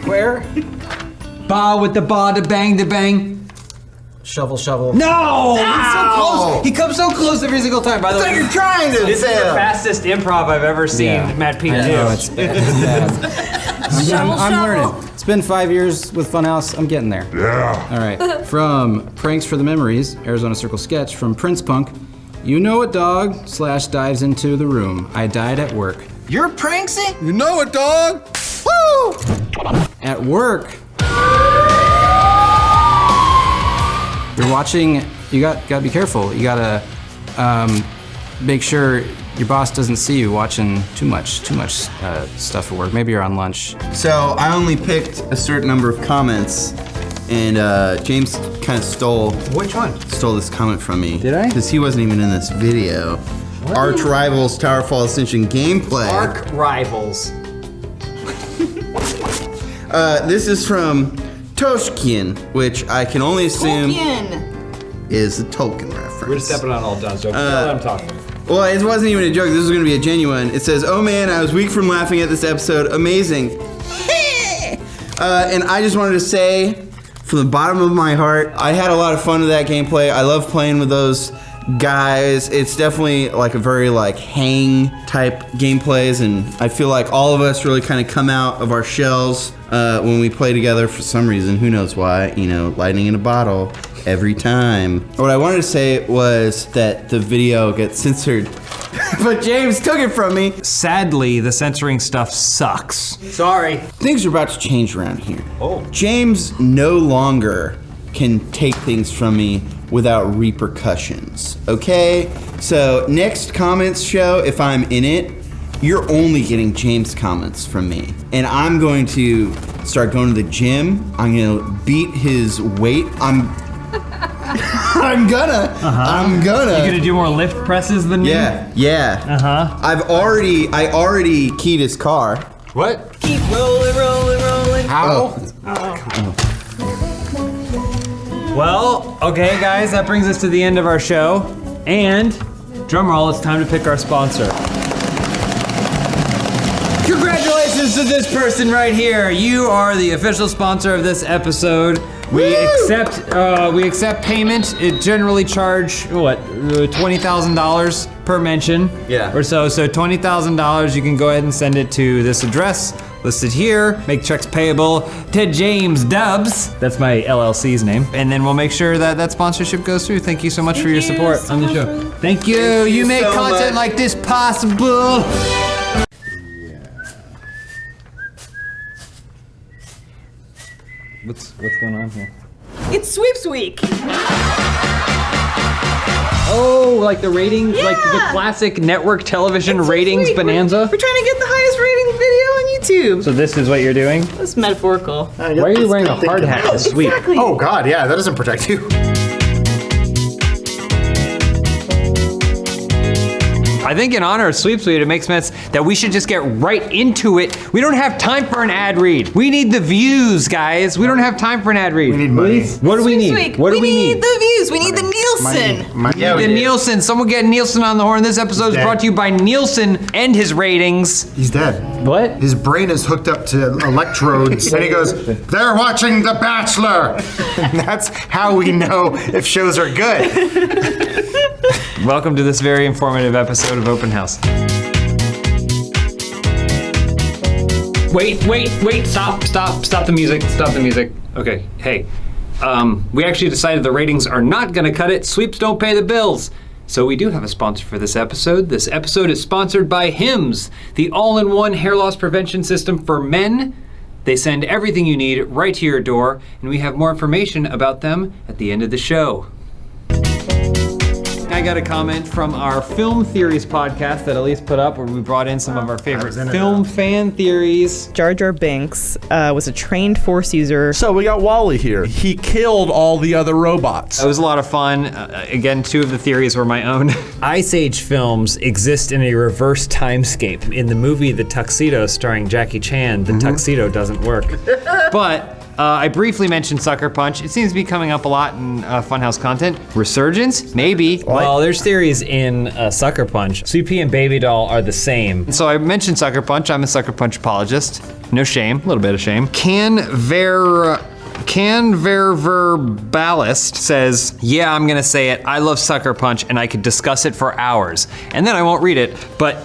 Where? Ba with the ba, da bang, da bang. Shovel, shovel. No! He's so close. He comes so close every single time. By the way, you're trying to this is the fastest improv I've ever seen Matt Pete do. It's bad. Shovel. learning. It's been 5 years with Funhouse. I'm getting there. Yeah. All right. From Pranks for the Memories, Arizona Circle Sketch, from Prince Punk. You know a dog / dives into the room. I died at work. You're pranksy? You know it, dog. Woo! At work. You're watching. You gotta be careful. You gotta make sure your boss doesn't see you watching too much stuff at work. Maybe you're on lunch. So I only picked a certain number of comments, and James kind of stole. Which one? Stole this comment from me. Did I? Because he wasn't even in this video. What? Arch Rivals Towerfall Ascension gameplay. Arc Rivals. This is from Toshkin, which I can only assume is a Tolkien reference. We're just stepping on all John's jokes. Let him talk. Well, it wasn't even a joke. This was going to be a genuine. It says, "Oh man, I was weak from laughing at this episode. Amazing." And I just wanted to say, from the bottom of my heart, I had a lot of fun with that gameplay. I love playing with those guys. It's definitely like a very like hang type gameplays, and I feel like all of us really kind of come out of our shells when we play together for some reason. Who knows why? You know, lightning in a bottle every time. What I wanted to say was that the video gets censored, but James took it from me. Sadly, the censoring stuff sucks. Sorry. Things are about to change around here. Oh. James no longer can take things from me without repercussions, okay? So next comments show, if I'm in it, you're only getting James comments from me. And I'm going to start going to the gym. I'm gonna beat his weight. I'm gonna. You gonna do more lift presses than me? Yeah. I already keyed his car. What? Keep rolling. How? Well, okay, guys, that brings us to the end of our show. And, drumroll, it's time to pick our sponsor. Congratulations to this person right here. You are the official sponsor of this episode. We accept payment. It generally charge $20,000 per mention. Yeah. Or so. So $20,000. You can go ahead and send it to this address listed here. Make checks payable to James Dubs. That's my LLC's name. And then we'll make sure that that sponsorship goes through. Thank you so much for your support on the show. Thank you. You make so content much. like this possible. What's going on here? It's Sweeps Week. Oh, like the rating, like the classic network television ratings bonanza? We're trying to get the highest rating video on YouTube. So this is what you're doing? That's metaphorical. Why are you wearing a hard hat to sweep? Exactly. Oh God, yeah, that doesn't protect you. I think in honor of Sweep Suite, it makes sense that we should just get right into it. We don't have time for an ad read. We need the views, guys. We don't have time for an ad read. We need money. What do we need? What do we need? We need the views. We need the Nielsen. The Nielsen. Someone get Nielsen on the horn. This episode is brought to you by Nielsen and his ratings. He's dead. What? His brain is hooked up to electrodes, and he goes, "They're watching The Bachelor." And that's how we know if shows are good. Welcome to this very informative episode of Open House. Wait, stop the music. Okay, hey, we actually decided the ratings are not gonna cut it. Sweeps don't pay the bills. So we do have a sponsor for this episode. This episode is sponsored by Hims, the all-in-one hair loss prevention system for men. They send everything you need right to your door, and we have more information about them at the end of the show. I got a comment from our Film Theories podcast that Elise put up where we brought in some of our favorite film fan theories. Jar Jar Binks was a trained Force user. So we got Wally here. He killed all the other robots. It was a lot of fun. Again, two of the theories were my own. Ice Age films exist in a reverse timescape. In the movie The Tuxedo starring Jackie Chan, the tuxedo doesn't work. But I briefly mentioned Sucker Punch. It seems to be coming up a lot in Funhouse content. Resurgence? Maybe. Well, there's theories in Sucker Punch. Sweet Pea and Baby Doll are the same. So I mentioned Sucker Punch. I'm a Sucker Punch apologist. No shame, a little bit of shame. Canverbalist says, yeah, I'm gonna say it. I love Sucker Punch and I could discuss it for hours. And then I won't read it, but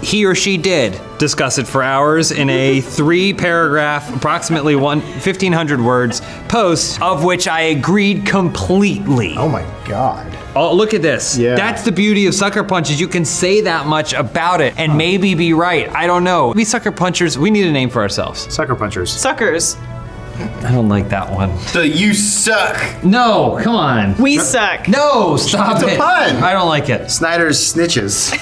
he or she did discuss it for hours in a 3-paragraph, approximately 1,500 words post, of which I agreed completely. Oh my God. Oh, look at this. Yeah. That's the beauty of Sucker Punches. You can say that much about it and maybe be right. I don't know. We Sucker Punchers, we need a name for ourselves. Sucker Punchers. Suckers. I don't like that one. So you suck. No, come on. We suck. No, stop It's it. a pun. I don't like it. Snyder's snitches.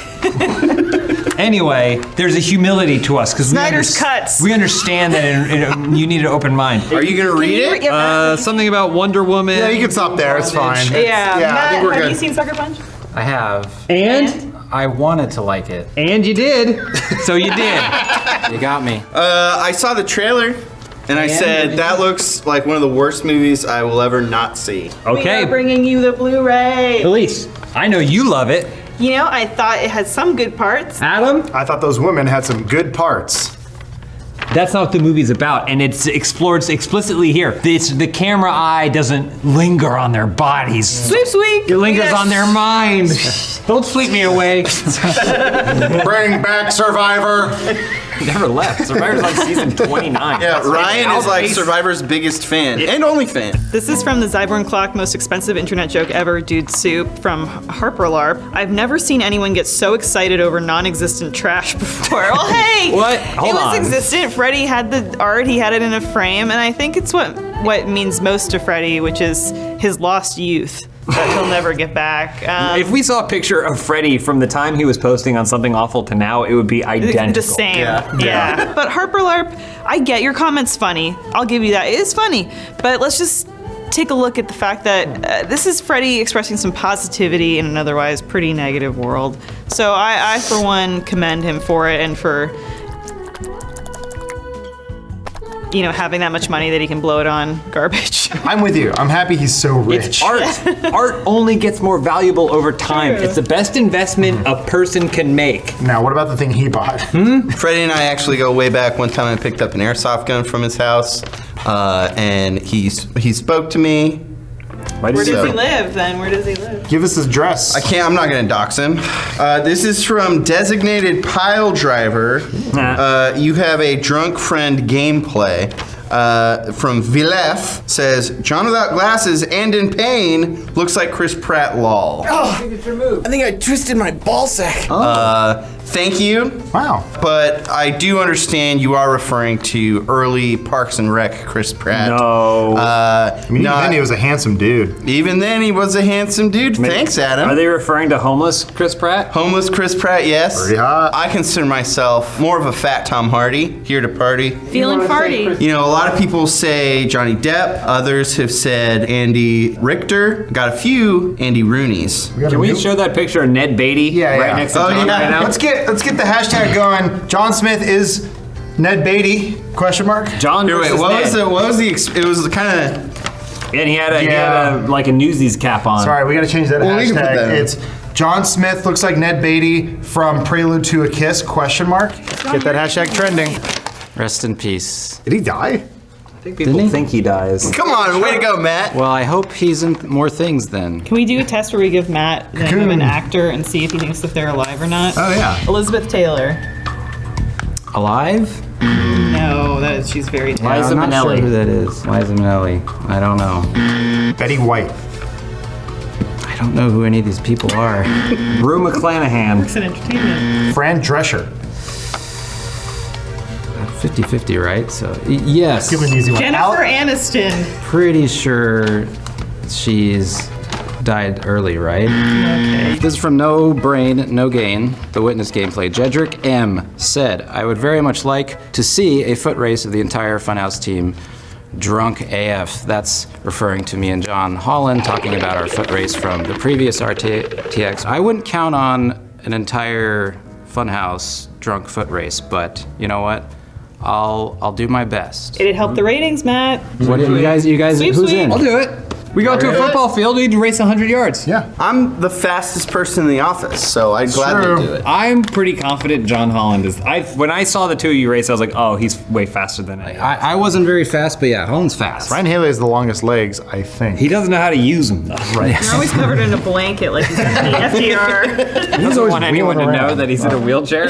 Anyway, there's a humility to us because Snyder's cuts. We understand that you need an open mind. Are you gonna read it? Something about Wonder Woman. Yeah, you can stop there. It's fine. Yeah, Yeah, I Matt, think we're have good. you seen Sucker Punch? I have. And I wanted to like it. And you did. So you did. You got me. I saw the trailer. And I said, that looks like one of the worst movies I will ever not see. We Okay. are bringing you the Blu-ray. Elise, I know you love it. You know, I thought it had some good parts. Adam? I thought those women had some good parts. That's not what the movie's about, and it's explored explicitly here. The camera eye doesn't linger on their bodies. Sweep, sweep. It lingers on their mind. Don't sweep me away. Bring back Survivor. Never left. Survivor's on season 29. Yeah, That's Ryan is like outrageous. Survivor's biggest fan and only fan. This is from the Zyborn Clock Most Expensive Internet Joke Ever, Dude Soup from Harper LARP. I've never seen anyone get so excited over non-existent trash before. Well, hey! What? It Hold was on. existent. Freddie had the art. He had it in a frame. And I think it's what means most to Freddie, which is his lost youth that he'll never get back. If we saw a picture of Freddie from the time he was posting on Something Awful to now, it would be identical. The same. Yeah. But Harper LARP, I get your comment's funny. I'll give you that. It is funny. But let's just take a look at the fact that this is Freddie expressing some positivity in an otherwise pretty negative world. So I for one, commend him for it and for, you know, having that much money that he can blow it on garbage. I'm with you. I'm happy he's so rich. It's art. Art only gets more valuable over time. True. It's the best investment a person can make. Now, what about the thing he bought? Freddie and I actually go way back. One time I picked up an airsoft gun from his house, and he spoke to me. Where does he live then? Where does he live? Give us his address. I'm not gonna dox him. This is from Designated Pile Driver. You have a drunk friend gameplay. From Vilef says, John without glasses and in pain looks like Chris Pratt lol. I think I twisted my ball sack. Thank you. Wow. But I do understand you are referring to early Parks and Rec Chris Pratt. No. Even then he was a handsome dude. Even then he was a handsome dude. Thanks, Adam. Are they referring to homeless Chris Pratt? Homeless Chris Pratt, yes. Pretty hot. I consider myself more of a fat Tom Hardy, here to party. Feeling farty. You know, a lot of people say Johnny Depp. Others have said Andy Richter. Got a few Andy Rooneys. Can we show that picture of Ned Beatty right next to John right now? Let's get the hashtag going. John Smith is Ned Beatty? Question mark. John. Here, wait, versus what Ned. was the? It was kind of. And he had a like a Newsies cap on. Sorry, we got to change that Well, we can put hashtag. that in. It's John Smith looks like Ned Beatty from Prelude to a Kiss? Question mark. Get that hashtag trending. Rest in peace. Did he die? I think people think he dies. Come on, way to go, Matt. Well, I hope he's in more things then. Can we do a test where we give Matt the name of an actor and see if he thinks if they're alive or not? Oh yeah. Elizabeth Taylor. Alive? No, she's very Yeah, I'm not sure who that is. Liza Minnelli. I don't know. Betty White. I don't know who any of these people are. Rue McClanahan. Works in entertainment. Fran Drescher. 50-50, right? So, yes. Give him an easy one. Jennifer Aniston. Pretty sure she's died early, right? Okay. This is from No Brain, No Gain, the Witness gameplay. Jedrick M. said, I would very much like to see a foot race of the entire Funhouse team drunk AF. That's referring to me and John Holland talking about our foot race from the previous RTX. I wouldn't count on an entire Funhouse drunk foot race, but you know what? I'll do my best. It'd help the ratings, Matt. What do you guys, Sweep, who's sweep. in? I'll do it. We go to a football field, we'd race 100 yards. Yeah. I'm the fastest person in the office, so I'd gladly do it. I'm pretty confident John Holland is. When I saw the two of you race, I was like, oh, he's way faster than I. I wasn't very fast, but yeah, Holland's fast. Ryan Haley has the longest legs, I think. He doesn't know how to use them, though. Right. You're always covered in a blanket like he's FDR. He doesn't want anyone to know that he's in a wheelchair.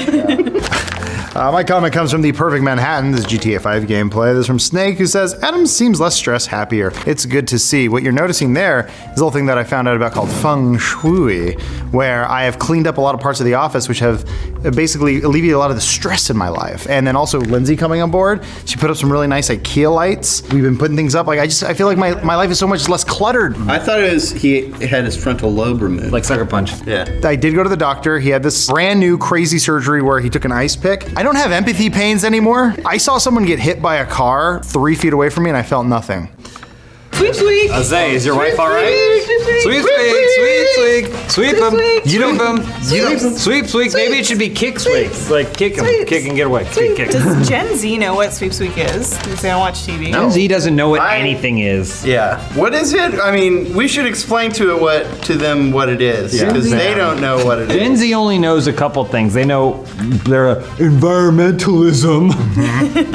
My comment comes from the Perfect Manhattan. This is GTA 5 gameplay. This is from Snake, who says, Adam seems less stressed, happier. It's good to see. What you're noticing there is a little thing that I found out about called feng shui, where I have cleaned up a lot of parts of the office which have basically alleviated a lot of the stress in my life. And then also Lindsay coming on board, she put up some really nice IKEA lights. We've been putting things up. Like I feel like my life is so much less cluttered. I thought it was he had his frontal lobe removed. Like Sucker Punch. Yeah. I did go to the doctor. He had this brand new crazy surgery where he took an ice pick. I don't have empathy pains anymore. I saw someone get hit by a car 3 feet away from me and I felt nothing. Sweep, sweep. Jose, is your wife all right? Sweep, sweep, sweep, sweep. Sweep him. Sweep him. Sweep, sweep. Maybe it should be kick sweep. Like kick him. Kick and get away. Sweep, kick. Does Gen Z know what sweep sweep is? Because they don't watch TV. Gen Z doesn't know what anything is. Yeah. What is it? I mean, we should explain to them what it is. Because they don't know what it is. Gen Z only knows a couple things. They know their environmentalism.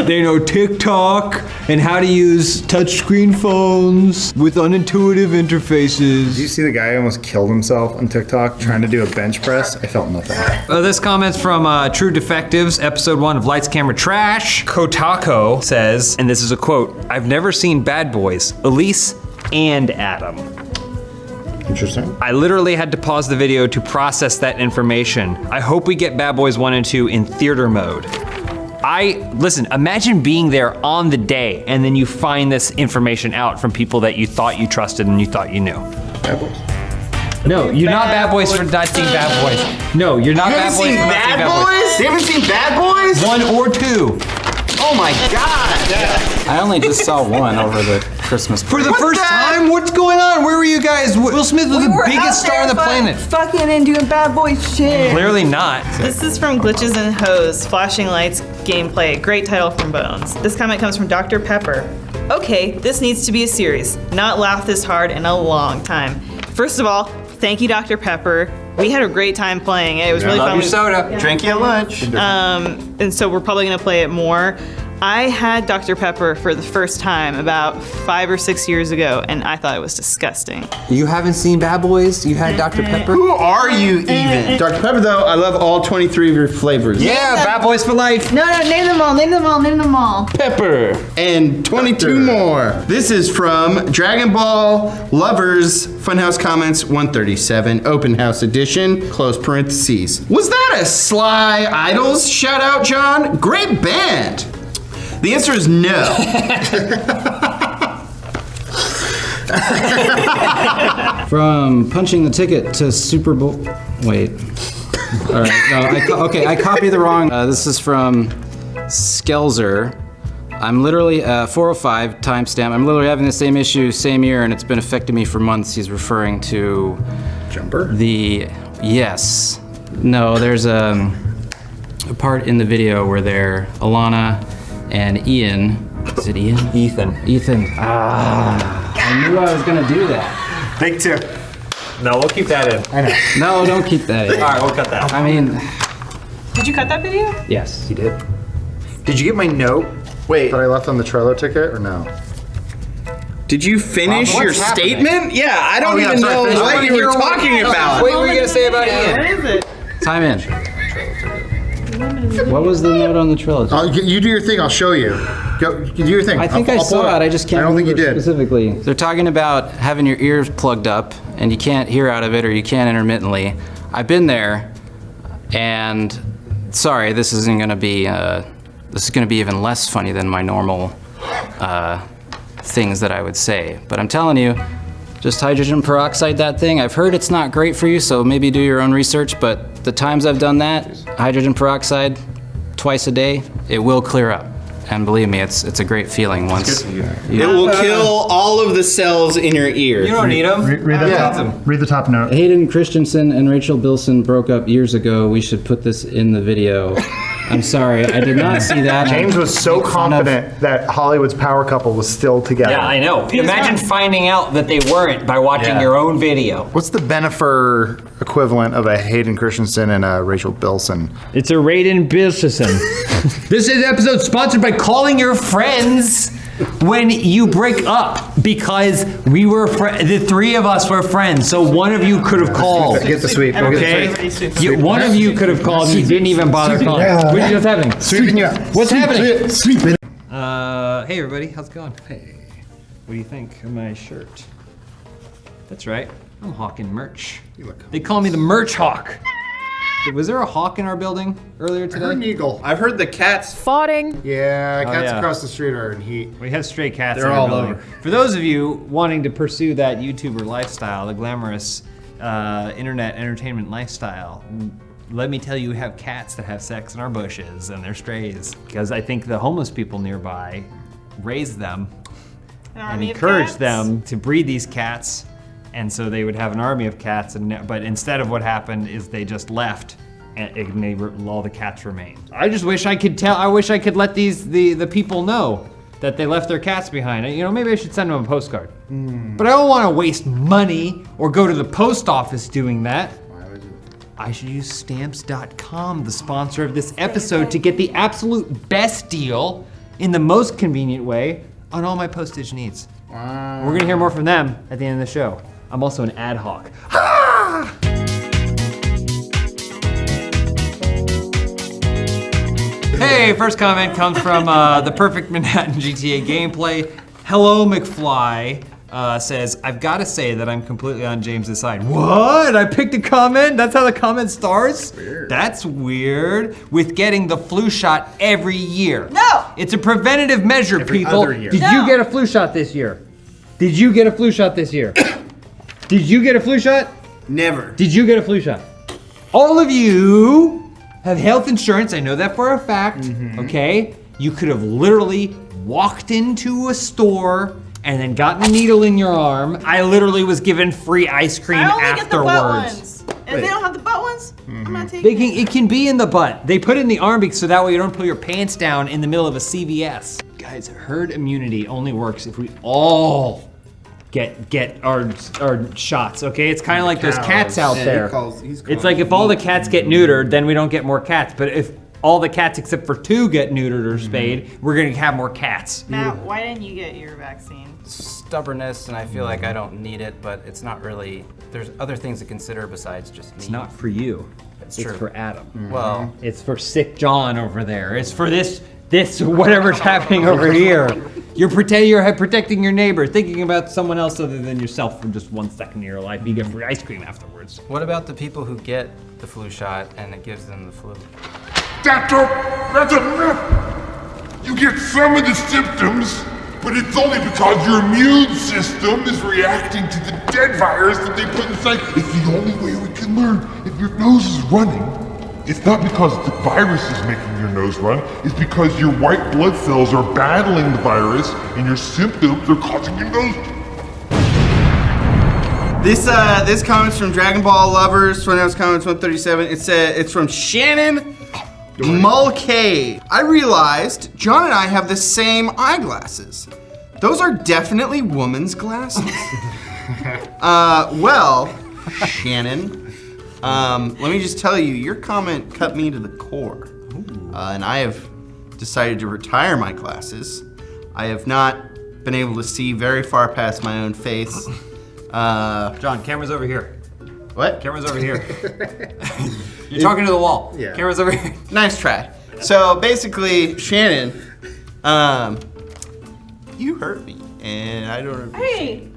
They know TikTok and how to use touchscreen phones with unintuitive interfaces. Did you see the guy who almost killed himself on TikTok trying to do a bench press? I felt nothing. This comment's from True Defectives, episode 1 of Lights, Camera, Trash. Kotako says, and this is a quote, I've never seen Bad Boys, Elise and Adam. Interesting. I literally had to pause the video to process that information. I hope we get Bad Boys 1 and 2 in theater mode. Listen, imagine being there on the day and then you find this information out from people that you thought you trusted and you thought you knew. Bad Boys. No, you're not Bad Boys for not seeing Bad Boys. No, you're not Bad Boys for not seeing Bad Boys. You haven't seen Bad Boys? 1 or 2. Oh my God! I only just saw one over the Christmas break. For the first time? What's going on? Where were you guys? Will Smith was the biggest star on the planet. Fucking and doing bad boy shit. Clearly not. This is from Glitches and Hose, Flashing Lights gameplay. Great title from Bones. This comment comes from Dr. Pepper. Okay, this needs to be a series. Not laughed this hard in a long time. First of all, thank you, Dr. Pepper. We had a great time playing it. It was really fun. Love your soda. Yeah. Drink you at lunch. And so we're probably gonna play it more. I had Dr. Pepper for the first time about 5 or 6 years ago, and I thought it was disgusting. You haven't seen Bad Boys? You had Dr. Pepper? Who are you even? Dr. Pepper, though, I love all 23 of your flavors. Yeah, Bad Boys for life. No, name them all, name them all, name them all. Pepper. And 22 more. This is from Dragon Ball Lovers Funhouse Comments 137, Open House Edition, close parentheses. Was that a Sly Idols shout out, John? Great band. The answer is no. From punching the ticket to Super Bowl. Wait. All right. No, I copied the wrong. This is from Skelzer. I'm literally 405 timestamp. I'm literally having the same issue, same year, and it's been affecting me for months. He's referring to Jumper. Yes. No. There's a part in the video where Alana and Ian. Is it Ian? Ethan. I knew I was gonna do that. Take 2. No, we'll keep that in. I know. No, don't keep that in. All right, we'll cut that. I mean, Did you cut that video? yes, you did. Did you get my note? Wait. That I left on the trailer ticket or no? Did you finish What's your happening? statement? Yeah, I don't even know what you were talking about. What were you gonna say about Ian? What is it? Time in. What was the note on the trailer? You do your thing. I'll show you. Go. You do your thing. I think I'll I pull saw it. I just can't. I don't think you remember did. specifically. They're talking about having your ears plugged up and you can't hear out of it, or you can intermittently. I've been there, and sorry, this isn't going to be. This is going to be even less funny than my normal things that I would say. But I'm telling you, just hydrogen peroxide that thing. I've heard it's not great for you, so maybe do your own research. But the times I've done that, hydrogen peroxide, twice a day, it will clear up. And believe me, it's a great feeling once. It will kill all of the cells in your ear. You don't need them. Read the top note. Hayden Christensen and Rachel Bilson broke up years ago. We should put this in the video. I'm sorry, I did not see that. James was so confident that Hollywood's power couple was still together. Yeah, I know. Imagine finding out that they weren't by watching your own video. What's the Bennifer equivalent of a Hayden Christensen and a Rachel Bilson? It's a Raiden Bilson. This is episode sponsored by calling your friends when you break up, because we were the three of us were friends, so one of you could have called. Get the sweep. Okay, one of you could have called. You didn't even bother calling. What's happening? Sweeping you out. What's happening? Sweeping. Hey everybody, how's it going? Hey, what do you think of my shirt? That's right, I'm hawking merch. They call me the Merch Hawk. Was there a hawk in our building earlier today? I heard an eagle. I've heard the cats Farting. Yeah, cats across the street are in heat. We have stray cats. They're in our all building. over. For those of you wanting to pursue that YouTuber lifestyle, the glamorous internet entertainment lifestyle, let me tell you, we have cats that have sex in our bushes and they're strays. Because I think the homeless people nearby raise them and encourage them to breed these cats. And so they would have an army of cats, but instead of what happened is they just left, and all the cats remained. I just wish I could tell. I wish I could let the people know that they left their cats behind. You know, maybe I should send them a postcard. But I don't want to waste money or go to the post office doing that. Why would you? I should use stamps.com, the sponsor of this episode, to get the absolute best deal in the most convenient way on all my postage needs. Wow. We're gonna hear more from them at the end of the show. I'm also an ad hoc. Hey, first comment comes from the Perfect Manhattan GTA gameplay. Hello McFly says, I've got to say that I'm completely on James's side. What? I picked a comment? That's how the comment starts? Weird. That's weird. With getting the flu shot every year. No! It's a preventative measure, people. Other year. Did you get a flu shot this year? Did you get a flu shot this year? Did you get a flu shot? Never. Did you get a flu shot? All of you have health insurance, I know that for a fact, okay? You could have literally walked into a store and then gotten a needle in your arm. I literally was given free ice cream I only afterwards. get the butt ones. If they don't have the butt ones, I'm not taking it. It can be in the butt. They put it in the arm so that way you don't pull your pants down in the middle of a CVS. Guys, herd immunity only works if we all get our shots, okay? It's kind of like those cats out there. It's like if all the cats get neutered, then we don't get more cats. But if all the cats except for 2 get neutered or spayed, we're gonna have more cats. Matt, why didn't you get your vaccine? Stubbornness, and I feel like I don't need it, but it's not really, there's other things to consider besides just me. It's not for you. It's It's true. for Adam. Well, It's for sick John over there. It's for this whatever's happening over here. You're protecting your neighbor, thinking about someone else other than yourself for just 1 second of your life. You get free ice cream afterwards. what about the people who get the flu shot and it gives them the flu? That's a myth. You get some of the symptoms, but it's only because your immune system is reacting to the dead virus that they put inside. It's the only way we can learn if your nose is running. It's not because the virus is making your nose run, it's because your white blood cells are battling the virus and your symptoms are causing your nose. This comment's from Dragon Ball Lovers, Funhaus comments 137. It's from Shannon Mulcahy. I realized John and I have the same eyeglasses. Those are definitely woman's glasses. Well, Shannon, let me just tell you, your comment cut me to the core. And I have decided to retire my glasses. I have not been able to see very far past my own face. John, camera's over here. What? Camera's over here. You're talking to the wall. Yeah. Camera's over here. Nice try. So basically, Shannon, you hurt me, and I don't. Hey,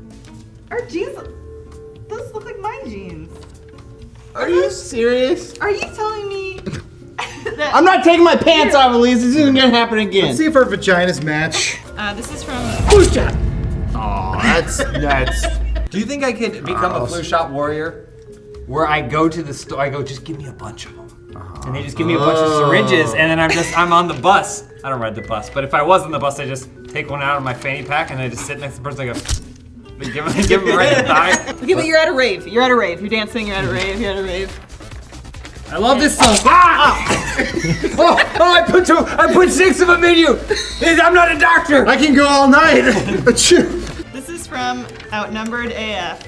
our jeans, those look like my jeans. Are you serious? Are you telling me that I'm not taking my pants off, Elise. This isn't gonna happen again. Let's see if our vaginas match. This is from. Oh, that's. Do you think I could become a flu shot warrior? Where I go to the store, I go, just give me a bunch of them. And they just give me a bunch of syringes, and then I'm on the bus. I don't ride the bus, but if I was on the bus, I just take one out of my fanny pack, and I just sit next to the person, I go, give them right in the thigh. Okay, but you're at a rave. You're at a rave. You're dancing, you're at a rave, you're at a rave. I love this song. I put 6 of them in you. I'm not a doctor. I can go all night. This is from Outnumbered AF,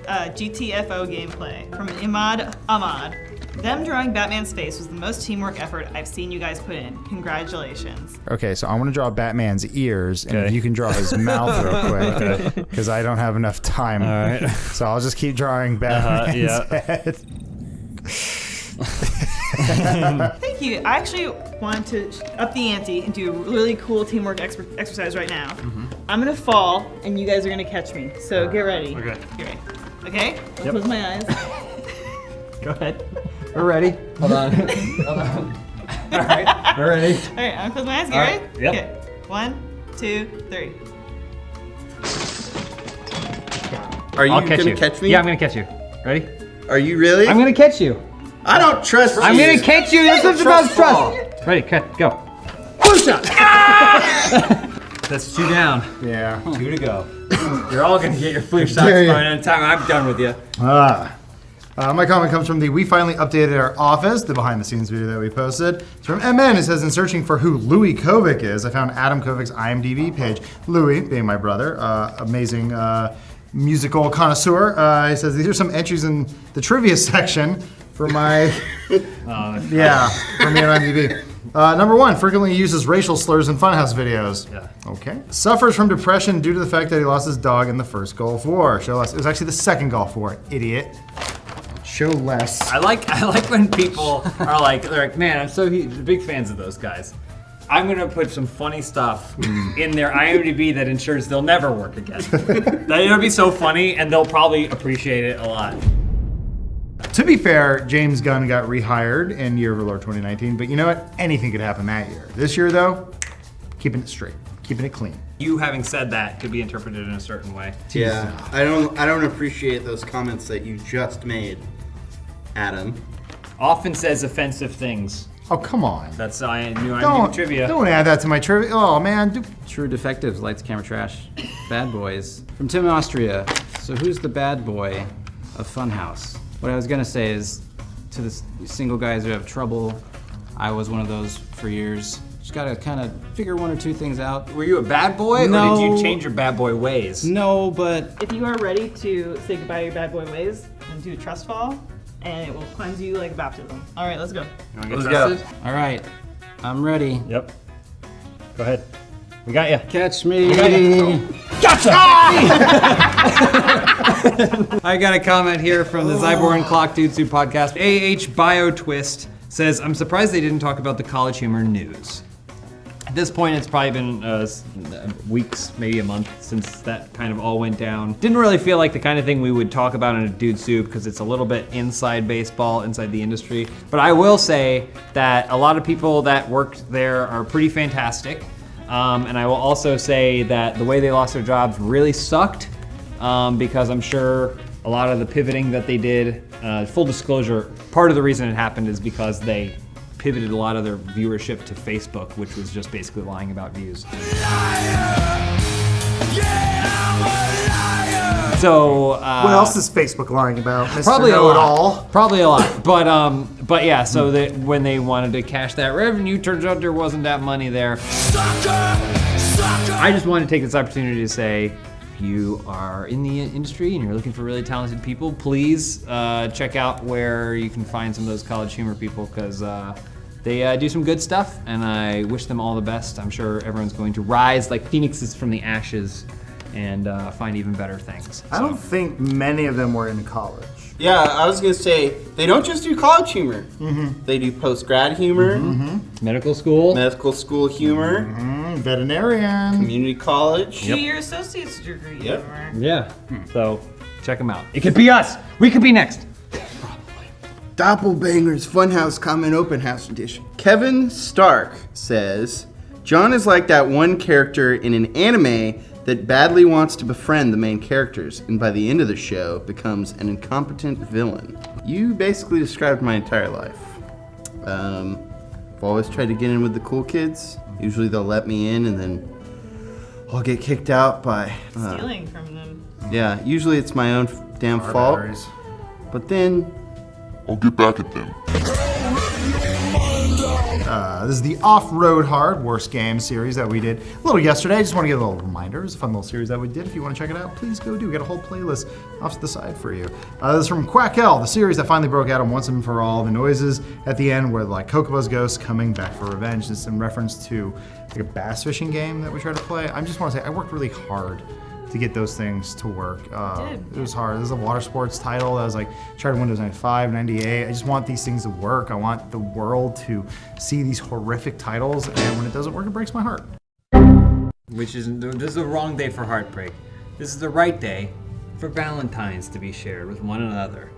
GTFO gameplay from Imad Ahmad. Them drawing Batman's face was the most teamwork effort I've seen you guys put in. Congratulations. Okay, so I want to draw Batman's ears, and if you can draw his mouth real quick, because I don't have enough time. All right. So I'll just keep drawing Batman's head. Thank you. I actually want to up the ante and do a really cool teamwork exercise right now. I'm gonna fall, and you guys are gonna catch me. So get ready. Okay. Get ready. Okay? I'll close my eyes. Go ahead. We're ready. Hold on. All right. We're ready. All right, I'm gonna close my eyes. Get ready? Yep. Okay. 1, 2, 3. Are you I'll catch gonna you. catch me? Yeah, I'm gonna catch you. Ready? Are you really? I'm gonna catch you. I don't trust you. I'm gonna catch you. This is about fall. trust. Ready? Cut. Go. Blue shot. That's 2 down. Yeah. 2 to go. You're all gonna get your flu shots Yeah, yeah. by the time I'm done with you. My comment comes from we finally updated our office, the behind the scenes video that we posted. It's from MN. It says, in searching for who Louis Kovic is, I found Adam Kovic's IMDb page. Louis, being my brother, amazing musical connoisseur. He says, these are some entries in the trivia section for my, for me on IMDb. Number 1, frequently uses racial slurs in Funhaus videos. Yeah. Okay. Suffers from depression due to the fact that he lost his dog in the first Gulf War. Show less. It was actually the second Gulf War, idiot. Show less. I like when people are like, they're like, man, I'm so big fans of those guys. I'm gonna put some funny stuff in their IMDb that ensures they'll never work again. That'll be so funny, and they'll probably appreciate it a lot. To be fair, James Gunn got rehired in Year of the Lord 2019, but you know what? Anything could happen that year. This year, though, keeping it straight, keeping it clean. You having said that could be interpreted in a certain way. Yeah, I don't appreciate those comments that you just made, Adam. Often says offensive things. Oh, come on. That's I knew I Don't, knew trivia. don't add that to my trivia. Oh, man. True defectives, lights, camera, trash. Bad boys. From Tim Austria. So who's the bad boy of Funhaus? What I was gonna say is, to the single guys who have trouble, I was one of those for years. Just gotta kind of figure 1 or 2 things out. Were you a bad boy, No. or did you change your bad boy ways? No, but If you are ready to say goodbye to your bad boy ways, then do a trust fall, and it will cleanse you like baptism. All right, let's go. You wanna get let's trusted? go. All right, I'm ready. Yep. Go ahead. We got you. Catch me. Gotcha! I got a comment here from the Zyborg and Clock Dudes Who podcast. AH Bio Twist says, I'm surprised they didn't talk about the College Humor news. At this point, it's probably been weeks, maybe a month, since that kind of all went down. Didn't really feel like the kind of thing we would talk about in a Dude Soup because it's a little bit inside baseball, inside the industry. But I will say that a lot of people that worked there are pretty fantastic. And I will also say that the way they lost their jobs really sucked because I'm sure a lot of the pivoting that they did, full disclosure, part of the reason it happened is because they pivoted a lot of their viewership to Facebook, which was just basically lying about views. So what else is Facebook lying about? Mr. Probably a Know-it-all? lot. Probably a lot. But yeah. So that when they wanted to cash that revenue, turns out there wasn't that money there. I just wanted to take this opportunity to say, if you are in the industry and you're looking for really talented people, please check out where you can find some of those College Humor people because they do some good stuff, and I wish them all the best. I'm sure everyone's going to rise like phoenixes from the ashes and find even better things. I don't think many of them were in college. Yeah, I was gonna say they don't just do college humor. They do post-grad humor, medical school humor, veterinarian, community college, 2-year associate's degree. Yep. Yeah. So check them out. It could be us. We could be next. Doppelbangers Funhaus Comment Open House Edition. Kevin Stark says, John is like that one character in an anime that badly wants to befriend the main characters, and by the end of the show becomes an incompetent villain. You basically described my entire life. I've always tried to get in with the cool kids. Usually they'll let me in and then I'll get kicked out by... Stealing from them. Yeah, usually it's my own damn fault. But then... I'll get back at them. This is the Off-Road Hard Worst Game series that we did a little yesterday. I just want to give a little reminder. It's a fun little series that we did. If you want to check it out, please go do. We got a whole playlist off to the side for you. This is from Quackell, the series that finally broke out on Once and For All. The noises at the end were like Kokobo's ghost coming back for revenge. This is in reference to like a bass fishing game that we tried to play. I just want to say I worked really hard to get those things to work. It was hard. This is a water sports title that was like tried Windows 95, 98. I just want these things to work. I want the world to see these horrific titles, and when it doesn't work, it breaks my heart. This is the wrong day for heartbreak. This is the right day for Valentine's to be shared with one another.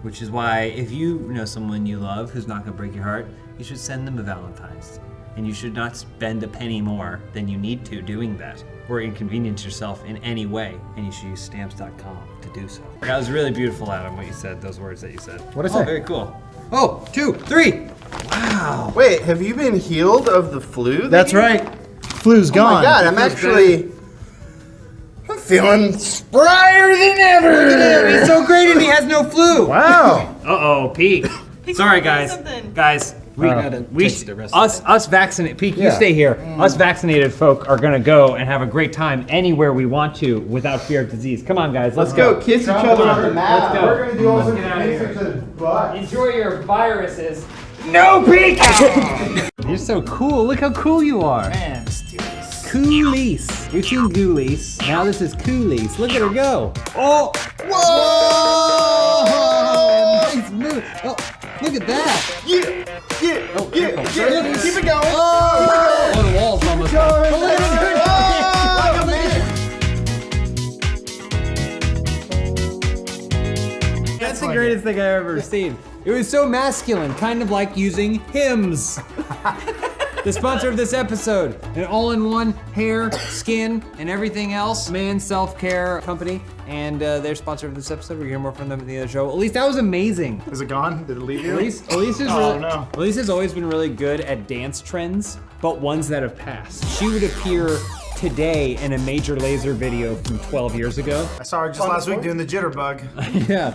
Which is why if you know someone you love who's not gonna break your heart, you should send them a Valentine's. And you should not spend a penny more than you need to doing that, or inconvenience yourself in any way, and you should use stamps.com to do so. That was really beautiful, Adam, what you said, those words that you said. What'd I say? Oh, very cool. Oh, 2, 3. Wow. Wait, have you been healed of the flu? That's right. Flu's gone. Oh my God, I'm feeling sprier than ever. He's so great and he has no flu. Wow. Uh-oh, Pete. Sorry, guys. Guys, us vaccinated, Pete, you stay here. Us vaccinated folk are gonna go and have a great time anywhere we want to without fear of disease. Come on, guys, let's go. Kiss each other on the mouth. Let's go. We're gonna do all sorts Get of out of things here. to the butt. Enjoy your viruses. No, Pete! You're so cool. Look how cool you are. Man, let's do this. Coolies. We've seen Ghoulies. Now this is Coolies. Look at her go. Oh! Whoa! Nice move. Oh, look at that. Yeah. Oh, careful. Keep it going. Oh, the wall's almost going. Oh, look at it. That's the greatest thing I've ever seen. It was so masculine, kind of like using hymns. The sponsor of this episode, an all-in-one hair, skin, and everything else, man self-care company. And they're sponsor of this episode. We're gonna hear more from them at the end of the show. Elise, that was amazing. Is it gone? Did it leave you? Elise has always been really good at dance trends, but ones that have passed. She would appear today in a Major Lazer video from 12 years ago. I saw her just last week doing the jitterbug. Yeah.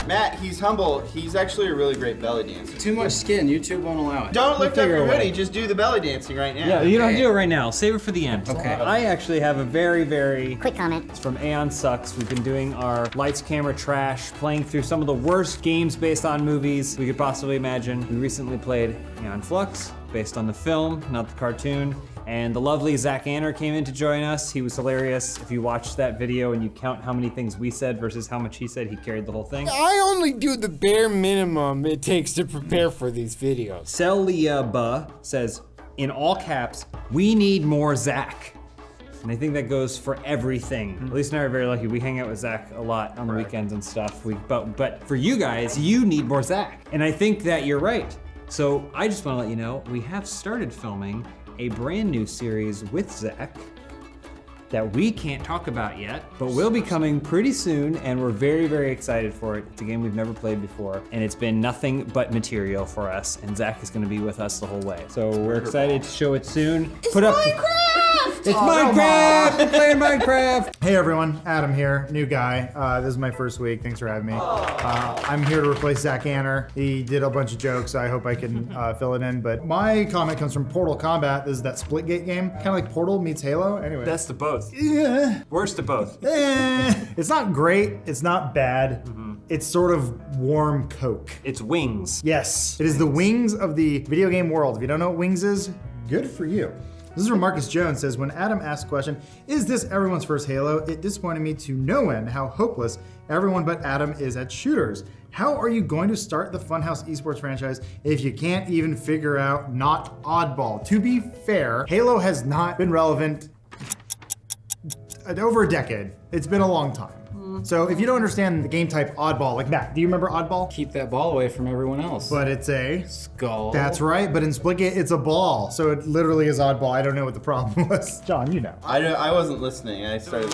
Matt, he's humble. He's actually a really great belly dancer. Too much skin. YouTube won't allow it. Don't lift up figure your a way. hoodie. Just do the belly dancing right now. Yeah, you don't have to do it right now. Save it for the end. Okay. I actually have a very, very Quick comment. It's from Aeon Sucks. We've been doing our lights, camera, trash, playing through some of the worst games based on movies we could possibly imagine. We recently played Aeon Flux, based on the film, not the cartoon. And the lovely Zach Anner came in to join us. He was hilarious. If you watch that video and you count how many things we said versus how much he said, he carried the whole thing. I only do the bare minimum it takes to prepare for these videos. Celiaba says, in all caps, we need more Zach. And I think that goes for everything. Elise and I are very lucky. We hang out with Zach a lot on the weekends and stuff. But for you guys, you need more Zach. And I think that you're right. So I just want to let you know, we have started filming a brand new series with Zach that we can't talk about yet, but will be coming pretty soon, and we're very, very excited for it. It's a game we've never played before, and it's been nothing but material for us, and Zach is gonna be with us the whole way. So we're excited to show it soon. It's Minecraft! We're playing Minecraft! Hey everyone, Adam here, new guy. This is my first week, thanks for having me. I'm here to replace Zach Anner. He did a bunch of jokes, I hope I can fill it in, but my comment comes from Portal Combat. This is that Splitgate game, kind of like Portal meets Halo. Anyway. Best of both. Yeah. Worst of both. It's not great, it's not bad. It's sort of warm Coke. It's wings. Yes, it is the wings of the video game world. If you don't know what wings is, good for you. This is from Marcus Jones, says, when Adam asked the question, is this everyone's first Halo? It disappointed me to no end how hopeless everyone but Adam is at shooters. How are you going to start the Funhaus esports franchise if you can't even figure out not oddball? To be fair, Halo has not been relevant over a decade. It's been a long time. So if you don't understand the game type oddball, like Matt, do you remember oddball? Keep that ball away from everyone else. But it's a skull. That's right, but in Splitgate, it's a ball. So it literally is oddball. I don't know what the problem was. John, you know. I wasn't listening. I started.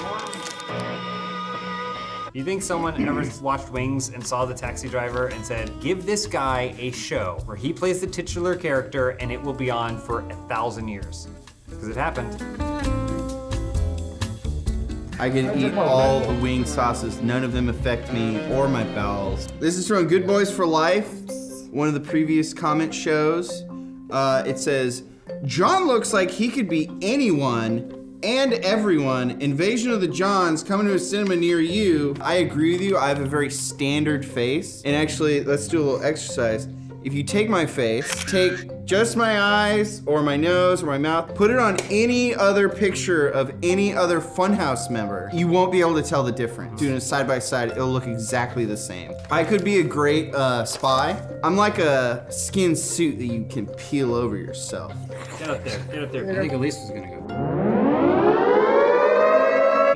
You think someone ever watched Wings and saw the taxi driver and said, give this guy a show where he plays the titular character and it will be on for 1,000 years? Because it happened. I can eat all the wing sauces. None of them affect me or my bowels. This is from Good Boys for Life, one of the previous comment shows. It says, John looks like he could be anyone and everyone. Invasion of the Johns coming to a cinema near you. I agree with you. I have a very standard face. And actually, let's do a little exercise. If you take my face, take just my eyes or my nose or my mouth, put it on any other picture of any other Funhaus member, you won't be able to tell the difference. Doing it side by side, it'll look exactly the same. I could be a great spy. I'm like a skin suit that you can peel over yourself. Get up there, get up there. I think Elise was gonna go.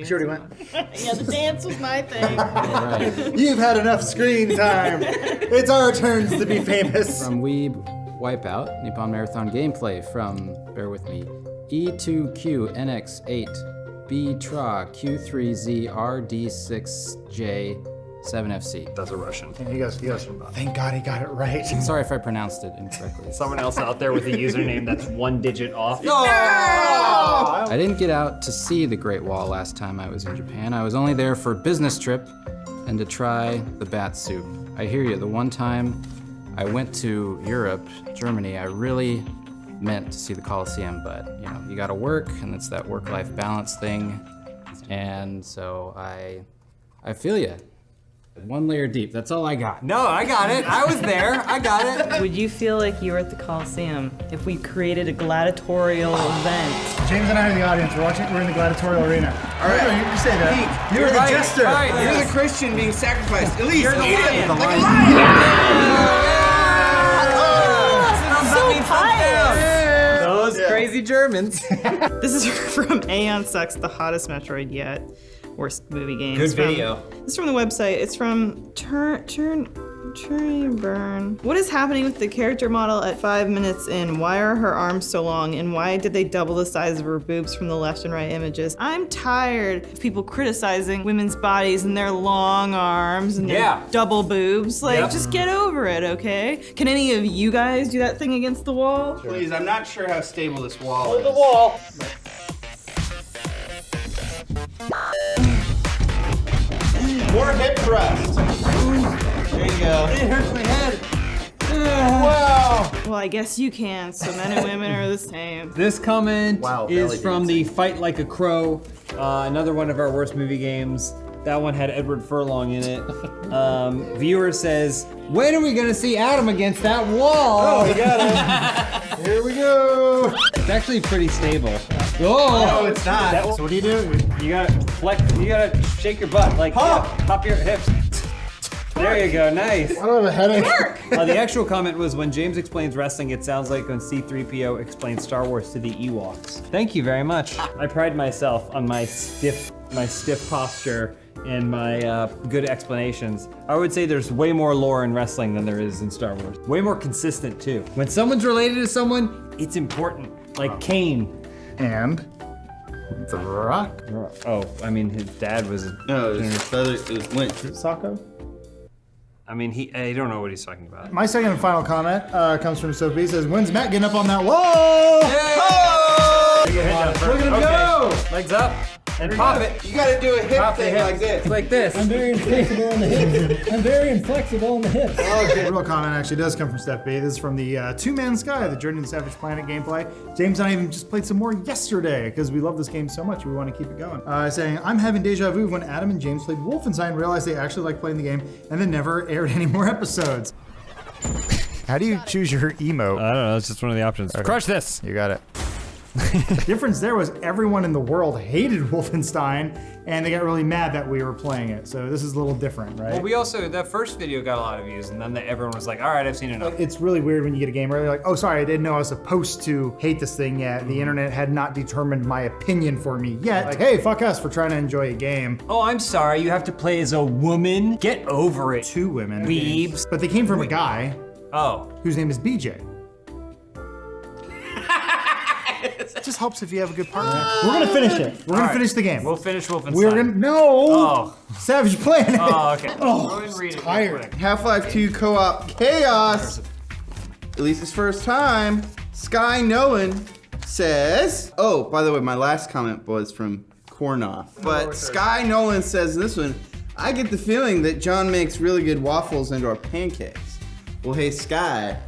She already went. Yeah, the dance was my thing. Right. You've had enough screen time. It's our turns to be famous. From Weeb Wipeout, Nippon Marathon Gameplay from, bear with me, E2QNX8 BTRA Q3ZRD6J7FC. That's a Russian. He goes, thank God he got it right. Sorry if I pronounced it incorrectly. Someone else out there with a username that's 1 digit off. No! I didn't get out to see the Great Wall last time I was in Japan. I was only there for a business trip and to try the bat soup. I hear you, the one time I went to Europe, Germany, I really meant to see the Colosseum, but you know, you gotta work, and it's that work-life balance thing. And so I feel you. 1 layer deep, that's all I got. No, I got it. I was there. I got it. Would you feel like you were at the Coliseum if we created a gladiatorial event? James and I are the audience. We're in the gladiatorial arena. All right. No, you say that. Pete, You're the right, jester. Right. You're the Christian being sacrificed. Elise, You're the eat lion. it The like a lion. I'm so pious. Those crazy Germans. This is from Aeon Sucks, the hottest Metroid yet. Worst movie game. Good video. This is from the website. It's from Burn. What is happening with the character model at 5 minutes in? Why are her arms so long? And why did they double the size of her boobs from the left and right images? I'm tired of people criticizing women's bodies and their long arms and their double boobs. Like, just get over it, okay? Can any of you guys do that thing against the wall? Please, I'm not sure how stable this wall is. The wall. More hip thrust. There you go. It hurts my head. Wow. Well, I guess you can, so men and women are the same. This comment is belly from the Fight Like a Crow, another one of our worst movie games. That one had Edward Furlong in it. Viewer says, when are we gonna see Adam against that wall? Oh, we got it. Here we go. It's actually pretty stable. No, it's not. So what do? You gotta flex, you gotta shake your butt, like hop your hips. There you go, nice. I don't have a headache. The actual comment was, when James explains wrestling, it sounds like when C-3PO explains Star Wars to the Ewoks. Thank you very much. I pride myself on my stiff posture and my good explanations. I would say there's way more lore in wrestling than there is in Star Wars. Way more consistent too. When someone's related to someone, it's important. Like Kane. And The Rock. Oh, I mean, his dad was. No, it was Lynch. Sacco. I mean, I don't know what he's talking about. My second and final comment comes from Sophie. Says, when's Matt getting up on that wall? Look at him go! Legs up. And pop it. You gotta do a hip thing like this. Like this. I'm very inflexible on the hips. I'm very inflexible on the hips. The real comment actually does come from Steph B. This is from the Two Man Sky, the Journey to the Savage Planet gameplay. James and I even just played some more yesterday because we love this game so much we want to keep it going. Saying, I'm having deja vu when Adam and James played Wolfenstein, realized they actually like playing the game, and then never aired any more episodes. How do you choose your emote? I don't know, it's just one of the options. Okay. Crush this! You got it. The difference there was everyone in the world hated Wolfenstein, and they got really mad that we were playing it. So this is a little different, right? Well, we also, that first video got a lot of views, and then everyone was like, all right, I've seen enough. It's really weird when you get a game early, like, oh, sorry, I didn't know I was supposed to hate this thing yet. The internet had not determined my opinion for me yet. Like, hey, fuck us for trying to enjoy a game. Oh, I'm sorry, you have to play as a woman? Get over it. 2 women. Weebs. But they came from a guy. Oh. Whose name is BJ. It just helps if you have a good partner. We're gonna finish it. We're gonna finish the game. We'll finish Wolfenstein. We're gonna, no! Oh. Savage Planet. Oh, okay. Oh, Go ahead and read it. tired. Half-Life 2 co-op chaos. At least it's first time. Sky Nolan says, oh, by the way, my last comment was from corn off. But Sky Nolan says this one, I get the feeling that John makes really good waffles into our pancakes. Well, hey, Sky.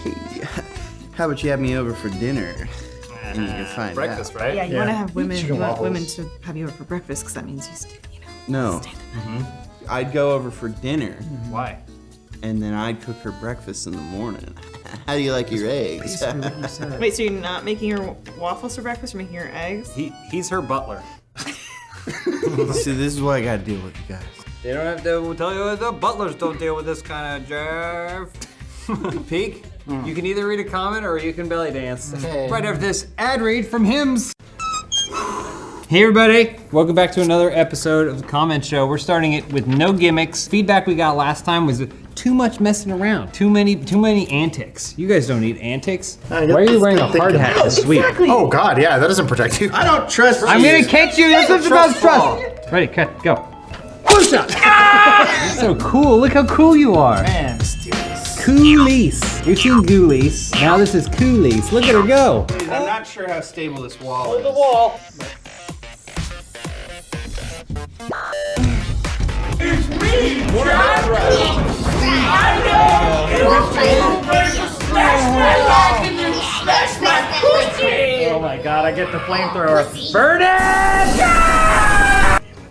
Hey, how about you have me over for dinner? And you can find breakfast, out. right? Yeah, you want to have women. Chicken You want waffles. women to have you over for breakfast because that means No. I'd go over for dinner. Why? And then I'd cook her breakfast in the morning. How do you like your eggs? Wait, so you're not making her waffles for breakfast? You're making her eggs? He's her butler. See, this is what I gotta deal with, you guys. They don't have to tell you the butlers don't deal with this kind of jerk. Peek, you can either read a comment or you can belly dance. Okay. Right after this ad read from Hims. Hey everybody, welcome back to another episode of the Comment Show. We're starting it with no gimmicks. Feedback we got last time was too much messing around, too many antics. You guys don't need antics. Why are you wearing a hard hat this week? Oh God, yeah, that doesn't protect you. I don't trust you. I'm gonna catch you. This is about trust. Ready, cut, go. Push up. You're so cool. Look how cool you are. Man, let's do this. Coolies. We've seen Ghoulies. Now this is Coolies. Look at her go. Dude, I'm not sure how stable this wall is. The wall. It's me, John. I know you to smash my life and you smash my pussy. Oh my God! I get the flamethrower. Burn it!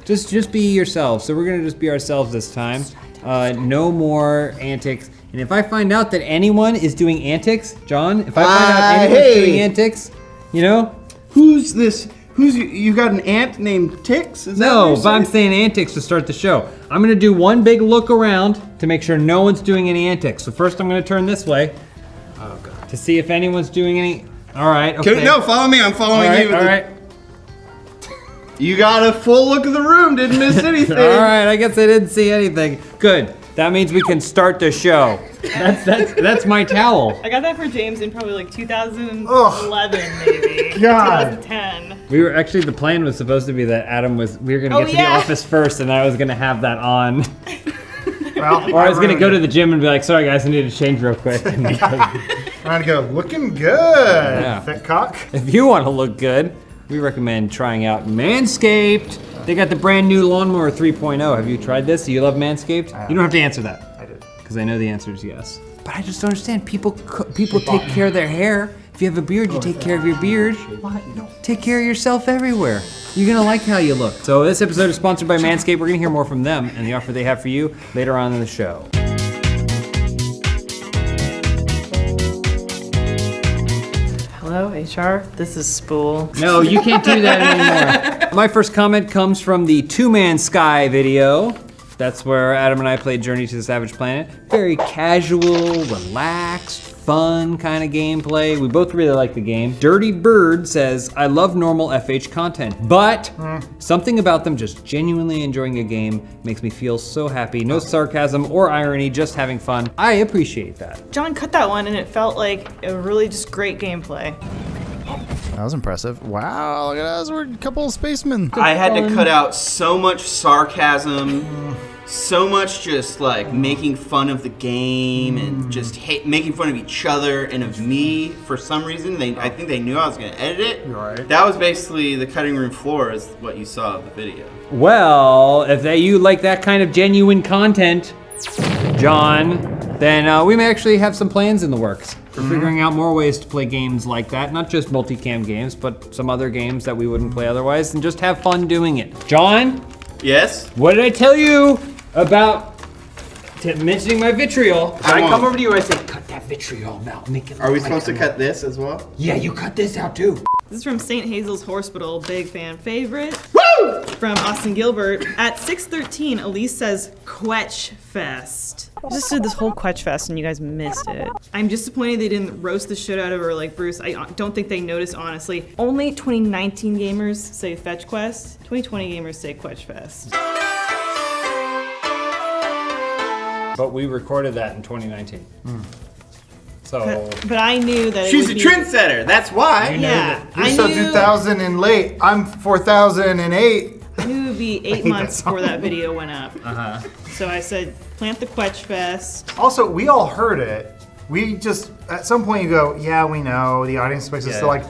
Just be yourselves. So we're gonna just be ourselves this time. No more antics. And if I find out that anyone is doing antics, John, if I find out anyone's doing antics, you know, who's this? You got an ant named Tix? Is that what no, you're but I'm saying? saying antics to start the show. I'm gonna do one big look around to make sure no one's doing any antics. So first I'm gonna turn this way. Oh God. To see if anyone's doing any. All right. Okay. No, follow me. I'm following you. All right. You got a full look of the room. Didn't miss anything. All right. I guess I didn't see anything. Good. That means we can start the show. That's my towel. I got that for James in probably like 2011, maybe. God. 2010. We were actually, the plan was supposed to be that Adam was, we were gonna get to the office first and I was gonna have that on. Well, or I was gonna go to the gym and be like, sorry guys, I need to change real quick. Trying to go, looking good. Yeah. Thick cock. If you wanna look good, we recommend trying out Manscaped. They got the brand new Lawnmower 3.0. Have you tried this? Do you love Manscaped? You don't have to answer that. I did. Because I know the answer is yes. But I just don't understand. People take care of their hair. If you have a beard, you take care of your beard. Take care of yourself everywhere. You're gonna like how you look. So this episode is sponsored by Manscaped. We're gonna hear more from them and the offer they have for you later on in the show. Hello, HR. This is Spool. No, you can't do that anymore. My first comment comes from the Two Man Sky video. That's where Adam and I played Journey to the Savage Planet. Very casual, relaxed, fun kind of gameplay. We both really like the game. Dirty Bird says, I love normal FH content, but something about them just genuinely enjoying a game makes me feel so happy. No sarcasm or irony, just having fun. I appreciate that. John cut that one and it felt like a really just great gameplay. That was impressive. Wow, look at us. We're a couple of spacemen. I had to cut out so much sarcasm, so much just like making fun of the game and just making fun of each other and of me for some reason. I think they knew I was going to edit it. Right. That was basically the cutting room floor is what you saw of the video. Well, if you like that kind of genuine content, John, then we may actually have some plans in the works for figuring out more ways to play games like that. Not just multicam games, but some other games that we wouldn't play otherwise, and just have fun doing it. John? Yes? What did I tell you about mentioning my vitriol? I come over to you, I say, cut that vitriol out, make it. Are we supposed to cut this as well? Yeah, you cut this out too. This is from St. Hazel's Hospital, big fan favorite. Woo! From Austin Gilbert. At 6:13, Elise says, Quetch Fest. I just did this whole Quetch Fest and you guys missed it. I'm disappointed they didn't roast the shit out of her like Bruce. I don't think they noticed, honestly. Only 2019 gamers say Fetch Quest. 2020 gamers say Quetch Fest. But we recorded that in 2019. So. But I knew that She's a trendsetter, that's why. Yeah, You're so 2000 and late. I'm 4008. I knew it would be 8 months before that video went up. So I said, plant the Quetch Fest. Also, we all heard it, We just, at some point you go, yeah, we know, the audience expects us to like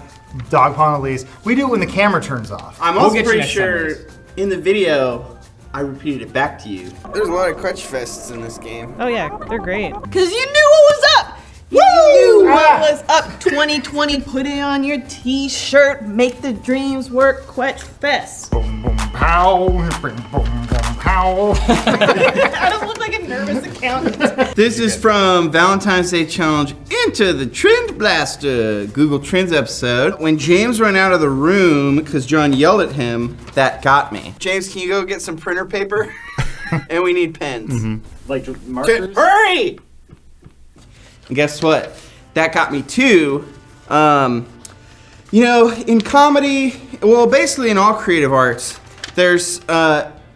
dog paw on the leash. We do it when the camera turns off. I'm also pretty sure in the video, I repeated it back to you. There's a lot of crutch fests in this game. Oh yeah, they're great. Cause you knew what was up! You knew what was up 2020, put it on your t-shirt, make the dreams work, Quetch Fest. Boom, boom, pow, boom, boom, boom, pow. I don't look like a nervous accountant. This is from Valentine's Day Challenge Into the Trend Blaster Google Trends episode. When James ran out of the room because John yelled at him, that got me. James, can you go get some printer paper? And we need pens. Like markers? Hurry! And guess what? That got me too. You know, in comedy, well, basically in all creative arts, there's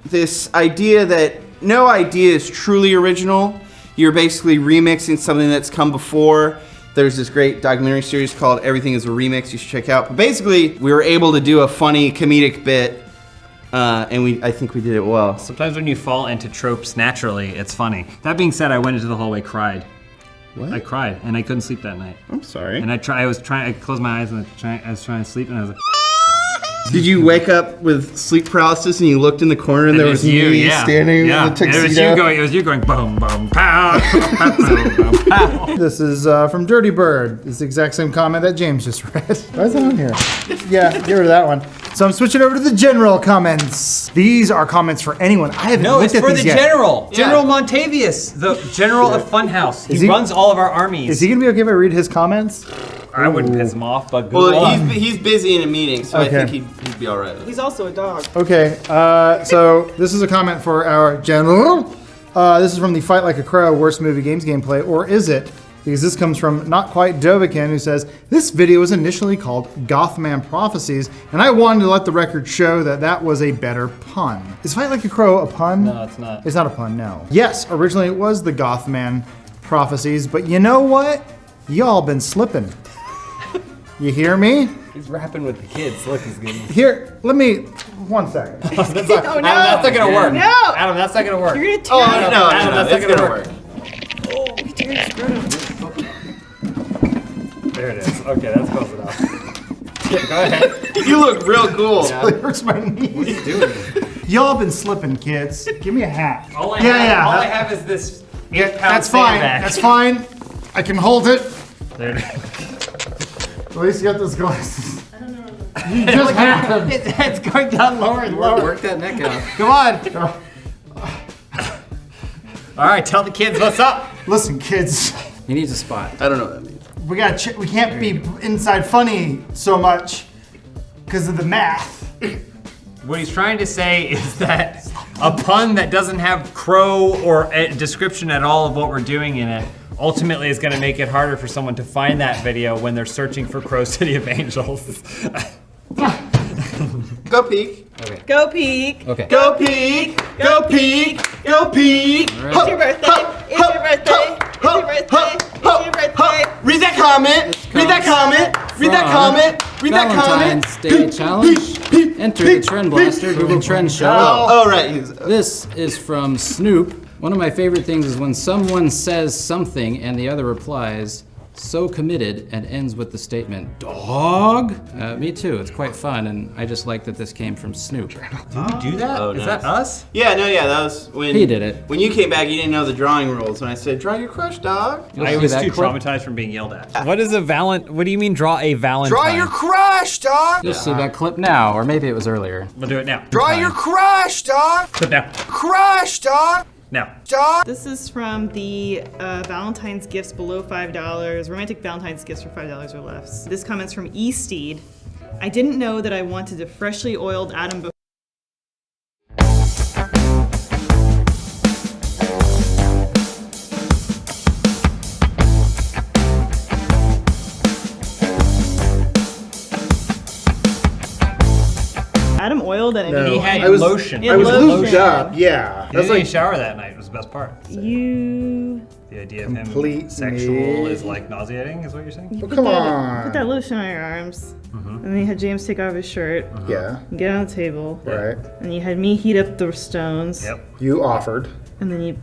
this idea that no idea is truly original. You're basically remixing something that's come before. There's this great documentary series called Everything is a Remix you should check out. But basically, we were able to do a funny comedic bit, and I think we did it well. Sometimes when you fall into tropes naturally, it's funny. That being said, I went into the hallway, cried. What? I cried, and I couldn't sleep that night. I'm sorry. And I closed my eyes, and I was trying to sleep, and I was like... Did you wake up with sleep paralysis and you looked in the corner and there was me standing in the tuxedo? It was you going boom, boom, pow, boom, boom, pow. This is from Dirty Bird. It's the exact same comment that James just read. Why is that on here? Yeah, get rid of that one. So I'm switching over to the general comments. These are comments for anyone. I haven't looked at these yet. No, it's for the general. General Montavious, the general of Funhaus. He runs all of our armies. Is he gonna be okay if I read his comments? I wouldn't piss him off, but he's busy in a meeting, so Okay. I think he'd be all right. He's also a dog. Okay, so this is a comment for our general. This is from the Fight Like a Crow Worst Movie Games Gameplay, or is it? Because this comes from Not Quite Dovikin, who says, this video was initially called Gothman Prophecies, and I wanted to let the record show that that was a better pun. Is Fight Like a Crow a pun? No, it's not. It's not a pun, no. Yes, originally it was the Gothman Prophecies, but you know what? Y'all been slipping. You hear me? He's rapping with the kids. Look, he's getting... Here, let me, 1 second. Adam, that's not gonna work. No! Adam, that's not gonna work. You're gonna tear Adam, that's not gonna work. Oh, we tear his scrotum. There it is. Okay, that's close enough. Yeah, go ahead. You look real cool. It really hurts my knees. What are you doing? Y'all been slipping, kids. Give me a hat. All I have is this. Yeah, that's fine. That's fine. I can hold it. There it is. At least you got those glasses. I don't know. You just have them. His head's going down lower and lower. Work that neck out. Come on. All right, tell the kids what's up. Listen, kids. He needs a spot. I don't know what that means. We can't be inside funny so much because of the math. What he's trying to say is that a pun that doesn't have crow or a description at all of what we're doing in it ultimately is going to make it harder for someone to find that video when they're searching for Crow City of Angels. Go peek. Okay. Go peek. Okay. Go peek. Go peek. Go peek. It's your birthday. It's your birthday. It's your birthday. It's your birthday. Read that comment. Read that comment. Read that comment. Read that comment. Valentine's Day Challenge. Enter the Trend Blaster Google Trends Show. Oh, right. This is from Snoop. One of my favorite things is when someone says something and the other replies, so committed, and ends with the statement, dog? Me too, it's quite fun, and I just like that this came from Snoop. Did we do that? Is that us? Yeah, that was when He did it. When you came back, you didn't know the drawing rules. When I said, draw your crush, dog. I was too traumatized from being yelled at. What is a what do you mean draw a Valentine? Draw your crush, dog. You'll see that clip now, or maybe it was earlier. We'll do it now. Draw your crush, dog. Clip now. Crush, dog. Now. Dog. This is from the Valentine's gifts below $5, romantic Valentine's gifts for $5 or less. This comment's from Eaststeed. I didn't know that I wanted a freshly oiled Adam before. Adam oiled and He had I was lotion. I was lubed up. Yeah. He didn't even shower that night. It was the best part. You. The idea of him sexual is like nauseating, is what you're saying? Come on. Put that lotion on your arms. And then you had James take off his shirt. Yeah. And get on the table. Right. And you had me heat up the stones. Yep. You offered. And then you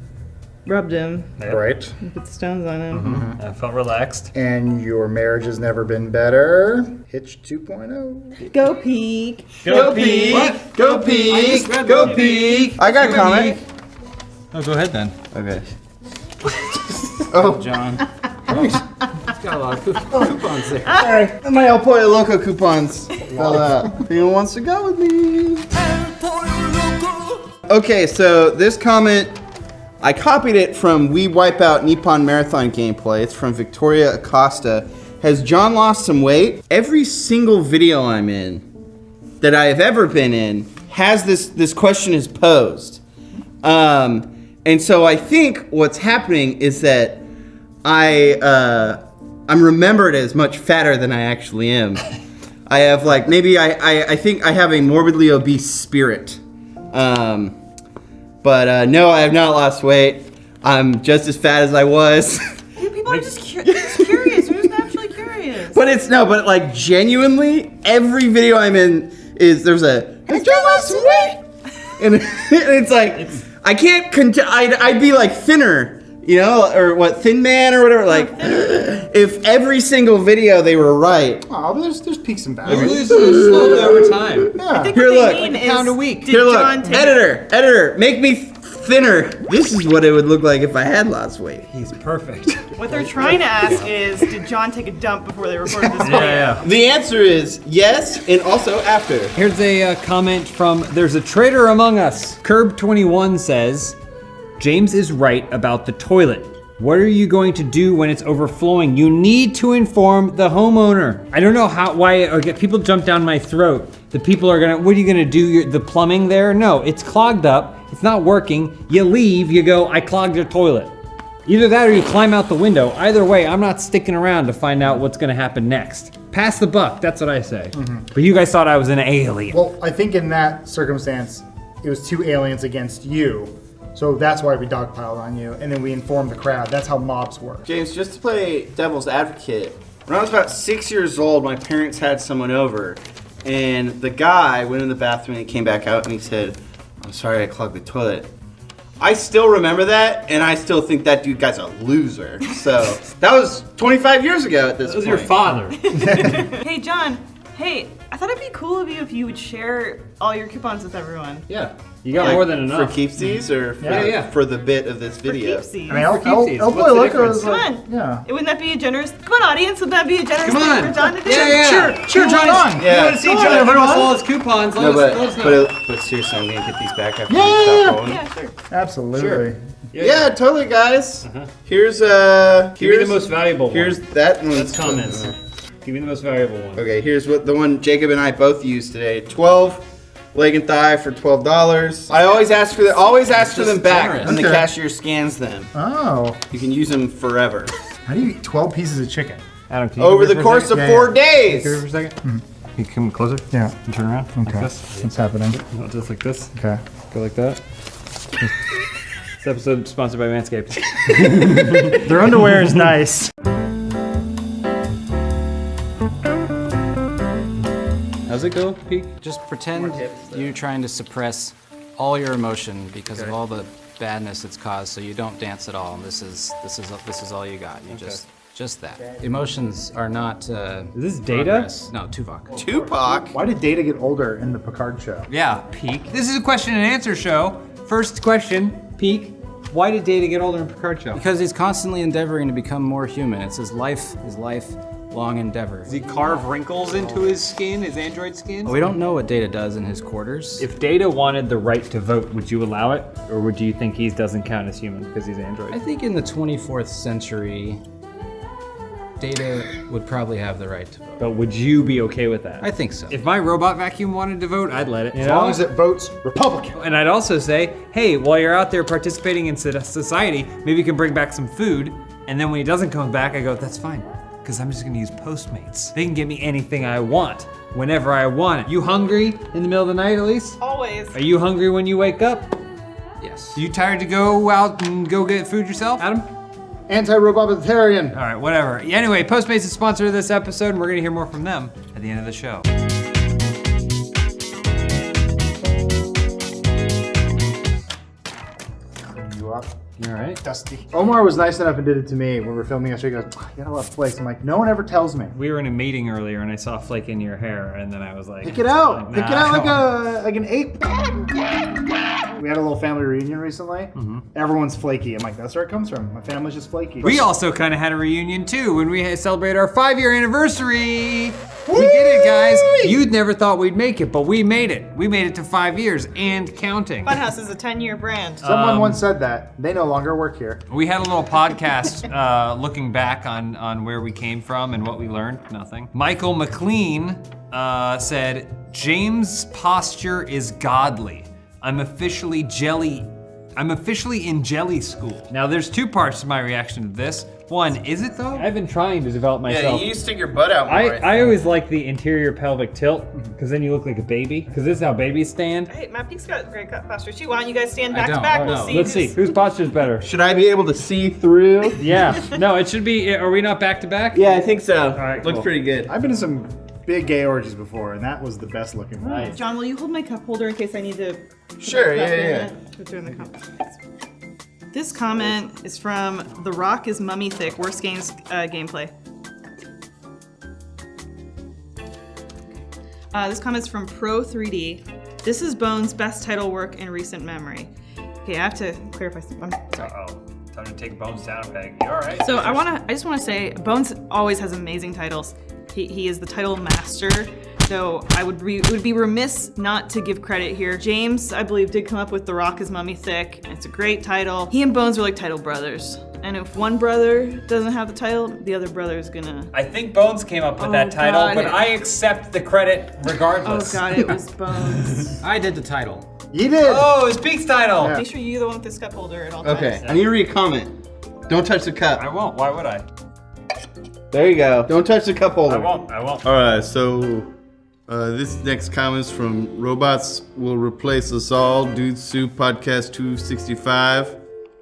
rubbed him. Right. Put stones on him. I felt relaxed. And your marriage has never been better. Hitch 2.0. Go peek. Go peek. What? Go peek. Go peek. I got a comment. Oh, go ahead then. Okay. Oh, John. He's got a lot of coupons there. Alright, my El Pollo Loco coupons. Anyone wants to go with me? Okay, so this comment, I copied it from We Wipe Out Nippon Marathon Gameplay. It's from Victoria Acosta. Has John lost some weight? Every single video I'm in, that I have ever been in, has this question is posed. And so I think what's happening is that I'm remembered as much fatter than I actually am. I have like, maybe I think I have a morbidly obese spirit. But no, I have not lost weight. I'm just as fat as I was. People are just curious. They're just naturally curious. But like genuinely, every video I'm in is there's a, has John lost some weight? And it's like, I can't, I'd be like thinner, you know, or what, Thin Man or whatever, like, if every single video they were right. Oh, but there's peaks and valleys. You lose slowly over time. Yeah. I think Here, what look. they mean Like a is, pound a week. did Here, look, John take editor, make me thinner. This is what it would look like if I had lost weight. He's perfect. What they're trying to ask is, did John take a dump before they recorded this video? Yeah. The answer is yes, and also after. Here's a comment from There's a Traitor Among Us. Curb21 says, James is right about the toilet. What are you going to do when it's overflowing? You need to inform the homeowner. I don't know why people jump down my throat. The people are gonna, what are you gonna do? The plumbing there? No, it's clogged up. It's not working. You leave, you go, I clogged your toilet. Either that or you climb out the window. Either way, I'm not sticking around to find out what's gonna happen next. Pass the buck, that's what I say. But you guys thought I was an alien. Well, I think in that circumstance, it was two aliens against you. So that's why we dogpiled on you, and then we informed the crowd. That's how mobs work. James, just to play devil's advocate, when I was about 6 years old, my parents had someone over, and the guy went in the bathroom and he came back out and he said, I'm sorry I clogged the toilet. I still remember that, and I still think that dude guy's a loser. So that was 25 years ago at this point. That was your father. Hey, John. Hey, I thought it'd be cool of you if you would share all your coupons with everyone. Yeah. You got more than enough. For keepsies or for the bit of this video? For keepsies. I mean, El Pollo Loco is like, Come on. yeah. Wouldn't that be a generous? Come on, audience. Wouldn't that be a generous Come thing on. for John to do? Sure, John, on. Yeah. You want to see John give us all his coupons? No, Let us know. but seriously, I'm gonna get these back after Yeah, we yeah, stop rolling. Yeah, sure. Absolutely. Yeah, totally, guys. Here's Give me the most valuable Here's one. that one. That's comments. Give me the most valuable one. Okay, here's what the one Jacob and I both used today. 12 leg and thigh for $12. I always ask for them back when the cashier scans them. Oh. You can use them forever. How do you eat 12 pieces of chicken? Adam, can you Over come the here for a course of second? 4 days. Come here for a second. Can you come closer? Yeah. And turn around. Okay. Like this. What's happening? No, just like this. Okay. Go like that. This episode sponsored by Manscaped. Their underwear is nice. How's it go, Peak? Just pretend you're trying to suppress all your emotion because of all the badness it's caused, so you don't dance at all. This is all you got. You just that. Emotions are not. Is this Data? Progress. No, Tuvok. Tupac. Why did Data get older in the Picard show? Yeah, Peak. This is a question and answer show. First question, Peak. Why did Data get older in Picard show? Because he's constantly endeavoring to become more human. It's his lifelong endeavor. Does he carve wrinkles into his skin, his android skin? We don't know what Data does in his quarters. If Data wanted the right to vote, would you allow it? Or would you think he doesn't count as human because he's android? I think in the 24th century, Data would probably have the right to vote. But would you be okay with that? I think so. If my robot vacuum wanted to vote, I'd let it. As long as it votes Republican. And I'd also say, hey, while you're out there participating in society, maybe you can bring back some food. And then when he doesn't come back, I go, that's fine. Because I'm just gonna use Postmates. They can get me anything I want, whenever I want it. You hungry in the middle of the night, Elise? Always. Are you hungry when you wake up? Yes. You tired to go out and go get food yourself, Adam? Anti-robotitarian. All right, whatever. Anyway, Postmates is sponsor of this episode, and we're gonna hear more from them at the end of the show. You up? All right. Dusty. Omar was nice enough and did it to me when we were filming yesterday. He goes, you got a lot of flakes. I'm like, no one ever tells me. We were in a meeting earlier and I saw a flake in your hair and then I was like, Pick it out. Pick it out nah. like an ape. We had a little family reunion recently. Everyone's flaky. I'm like, that's where it comes from. My family's just flaky. We also kind of had a reunion too when we celebrated our 5-year anniversary. We did it, guys. You'd never thought we'd make it, but we made it. We made it to 5 years and counting. Funhaus is a 10-year brand. Someone once said that. They no longer work here. We had a little podcast looking back on where we came from and what we learned. Nothing. Michael McLean said, James' posture is godly. I'm officially in jelly school. Now there's two parts to my reaction to this. One, is it though? I've been trying to develop myself. Yeah, you stick your butt out more. I always like the interior pelvic tilt, because then you look like a baby, because this is how babies stand. Hey, Matt Peak's got great posture too. Why don't you guys stand back to back? We'll see. Let's see, whose posture's better? Should I be able to see through? Yeah, no, it should be, are we not back to back? Yeah, I think so. All right, looks cool. pretty good. I've been to some big gay orgies before, and that was the best looking one. Right. John, will you hold my cup holder in case I need to? Sure, yeah. Put it in the cup. This comment is from The Rock is Mummy Thick, worst games gameplay. This comment's from Pro 3D. This is Bones' best title work in recent memory. Okay, I have to clarify something. Sorry. Uh-oh, time to take Bones down a peg. You all right? So I just want to say, Bones always has amazing titles. He is the title master. So it would be remiss not to give credit here. James, I believe, did come up with The Rock is Mummy Thick. It's a great title. He and Bones are like title brothers. And if one brother doesn't have the title, the other brother is gonna... I think Bones came up with that title, God. but I accept the credit regardless. Oh God, it was Bones. I did the title. You did. Oh, it's Peak's title. Make sure you're the one with this cup holder at all times. Okay, I need to read a comment. Don't touch the cup. I won't. Why would I? There you go. Don't touch the cup holder. I won't. All right, so this next comment's from Robots Will Replace Us All, Dude Soup Podcast 265.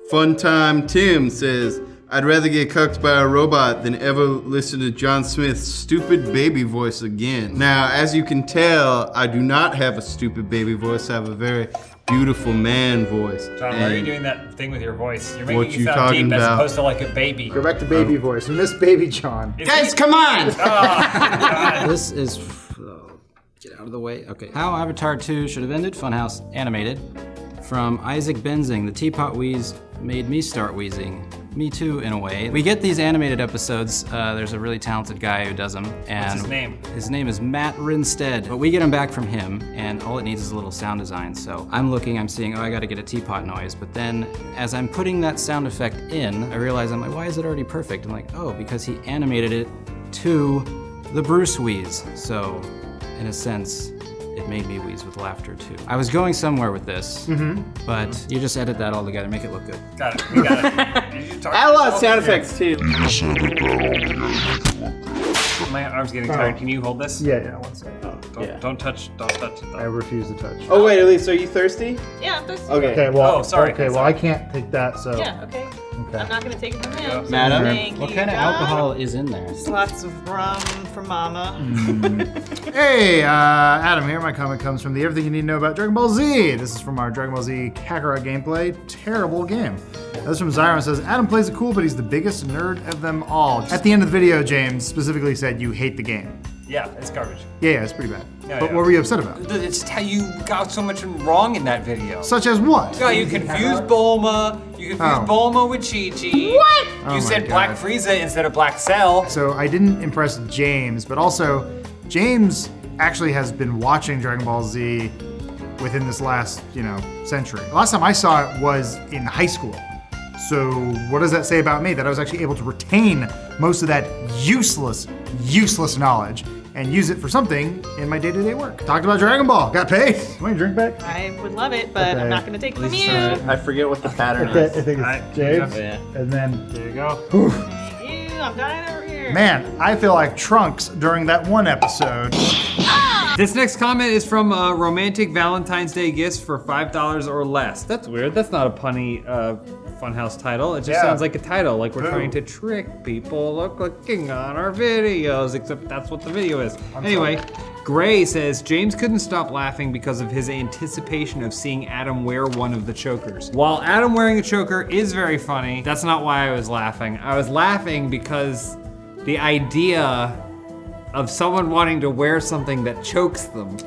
Fun Time Tim says, I'd rather get cucked by a robot than ever listen to John Smith's stupid baby voice again. Now, as you can tell, I do not have a stupid baby voice. I have a very beautiful man voice. John, why are you doing that thing with your voice? You're What making you it sound talking deep as about? opposed to like a baby. Go back to baby voice. We miss baby John. Guys, come on! This is. Get out of the way. Okay. How Avatar 2 should have ended. Funhaus animated. From Isaac Benzing. The teapot wheeze made me start wheezing. Me too, in a way. We get these animated episodes. There's a really talented guy who does them. And What's his name? His name is Matt Rinstead. But we get them back from him, and all it needs is a little sound design. So I'm seeing, I gotta get a teapot noise. But then, as I'm putting that sound effect in, I realize I'm like, why is it already perfect? I'm like, oh, because he animated it to the Bruce wheeze. So, in a sense, it made me wheeze with laughter too. I was going somewhere with this, but you just edit that all together, make it look good. Got it. We got it. Add a lot of sound effects too. My arm's getting tired. Can you hold this? Yeah, one second. Don't touch it though. I refuse to touch. Oh wait, Elise, are you thirsty? Yeah, I'm thirsty. Okay. Okay, well, Oh, sorry. Okay, well, I can't take that, so. Yeah, okay. I'm not gonna take it from him. Madam? Thank What you, kind of John. alcohol is in there? Just lots of rum for mama. Hey, Adam here. My comment comes from the Everything You Need to Know About Dragon Ball Z. This is from our Dragon Ball Z Kakarot gameplay. Terrible game. This is from Zyron. Says, Adam plays it cool, but he's the biggest nerd of them all. At the end of the video, James specifically said you hate the game. Yeah, it's garbage. Yeah, it's pretty bad. Yeah, But yeah. what were you upset about? It's how you got so much wrong in that video. Such as what? Yeah, you confused Bulma. You confused Bulma with Chi-Chi. What? Oh You my said Black God. Frieza instead of Black Cell. So I didn't impress James, but also James actually has been watching Dragon Ball Z within this last, century. The last time I saw it was in high school. So what does that say about me? That I was actually able to retain most of that useless knowledge and use it for something in my day-to-day work. Talked about Dragon Ball, got paid. Want your drink back? I would love it, but I'm not gonna take it from you. I forget what the pattern Okay, is. I think it's James. Yeah. And then, there you go. Thank you, I'm dying over here. Man, I feel like Trunks during that one episode. This next comment is from Romantic Valentine's Day Gifts for $5 or less. That's weird. That's not a punny Funhaus title. It just sounds like a title, like we're trying to trick people clicking on our videos, except that's what the video is. Anyway, Gray says, James couldn't stop laughing because of his anticipation of seeing Adam wear one of the chokers. While Adam wearing a choker is very funny, that's not why I was laughing. I was laughing because the idea of someone wanting to wear something that chokes them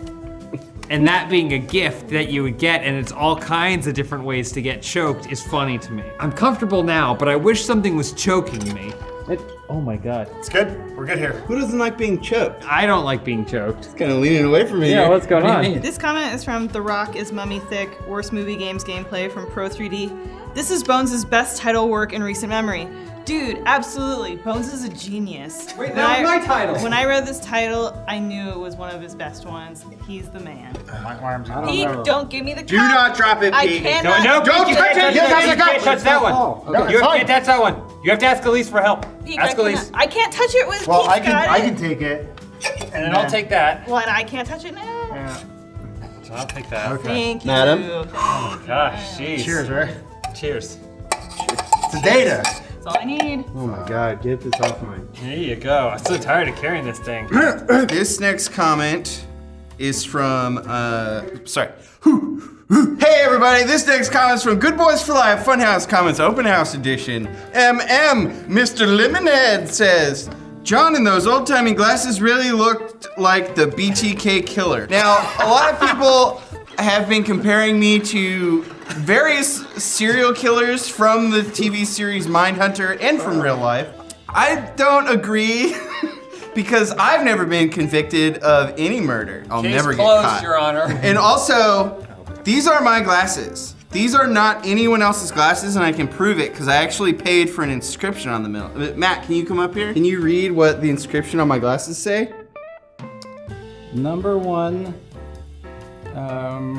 and that being a gift that you would get, and it's all kinds of different ways to get choked, is funny to me. I'm comfortable now, but I wish something was choking me. Oh my God. It's good. We're good here. Who doesn't like being choked? I don't like being choked. It's kind of leaning away from me. Yeah, what's going on? This comment is from The Rock is Mummy Thick, Worst Movie Games Gameplay from Pro3D. This is Bones' best title work in recent memory. Dude, absolutely. Bones is a genius. Wait, that was my title. When I read this title, I knew it was one of his best ones. He's the man. Pete, don't give me the cup. Do not drop it, Pete. I cannot. No, Don't touch it. You can't touch that one. No, You can't touch that one. You have to ask Elise for help. Pete, Ask Elise. I can't touch it with Well, Pete's got I it. can take it. And then I'll take that. Well, and I can't touch it now. Yeah. So I'll take that. Okay. Thank you. Madam? Oh my gosh, jeez. Cheers, right? Cheers. It's a data. That's all I need. Oh my God, get this off my. There you go. I'm so tired of carrying this thing. This next comment is from, sorry. Hey everybody, this next comment's from Good Boys for Life Funhaus Comments Open House Edition. Mr. Lemonhead says, John in those old-timey glasses really looked like the BTK killer. Now, a lot of people have been comparing me to various serial killers from the TV series Mindhunter and from real life. I don't agree because I've never been convicted of any murder. I'll Case never closed, get caught. Your Honor. And also, these are my glasses. These are not anyone else's glasses, and I can prove it because I actually paid for an inscription on the middle. Matt, can you come up here? Can you read what the inscription on my glasses say? Number one.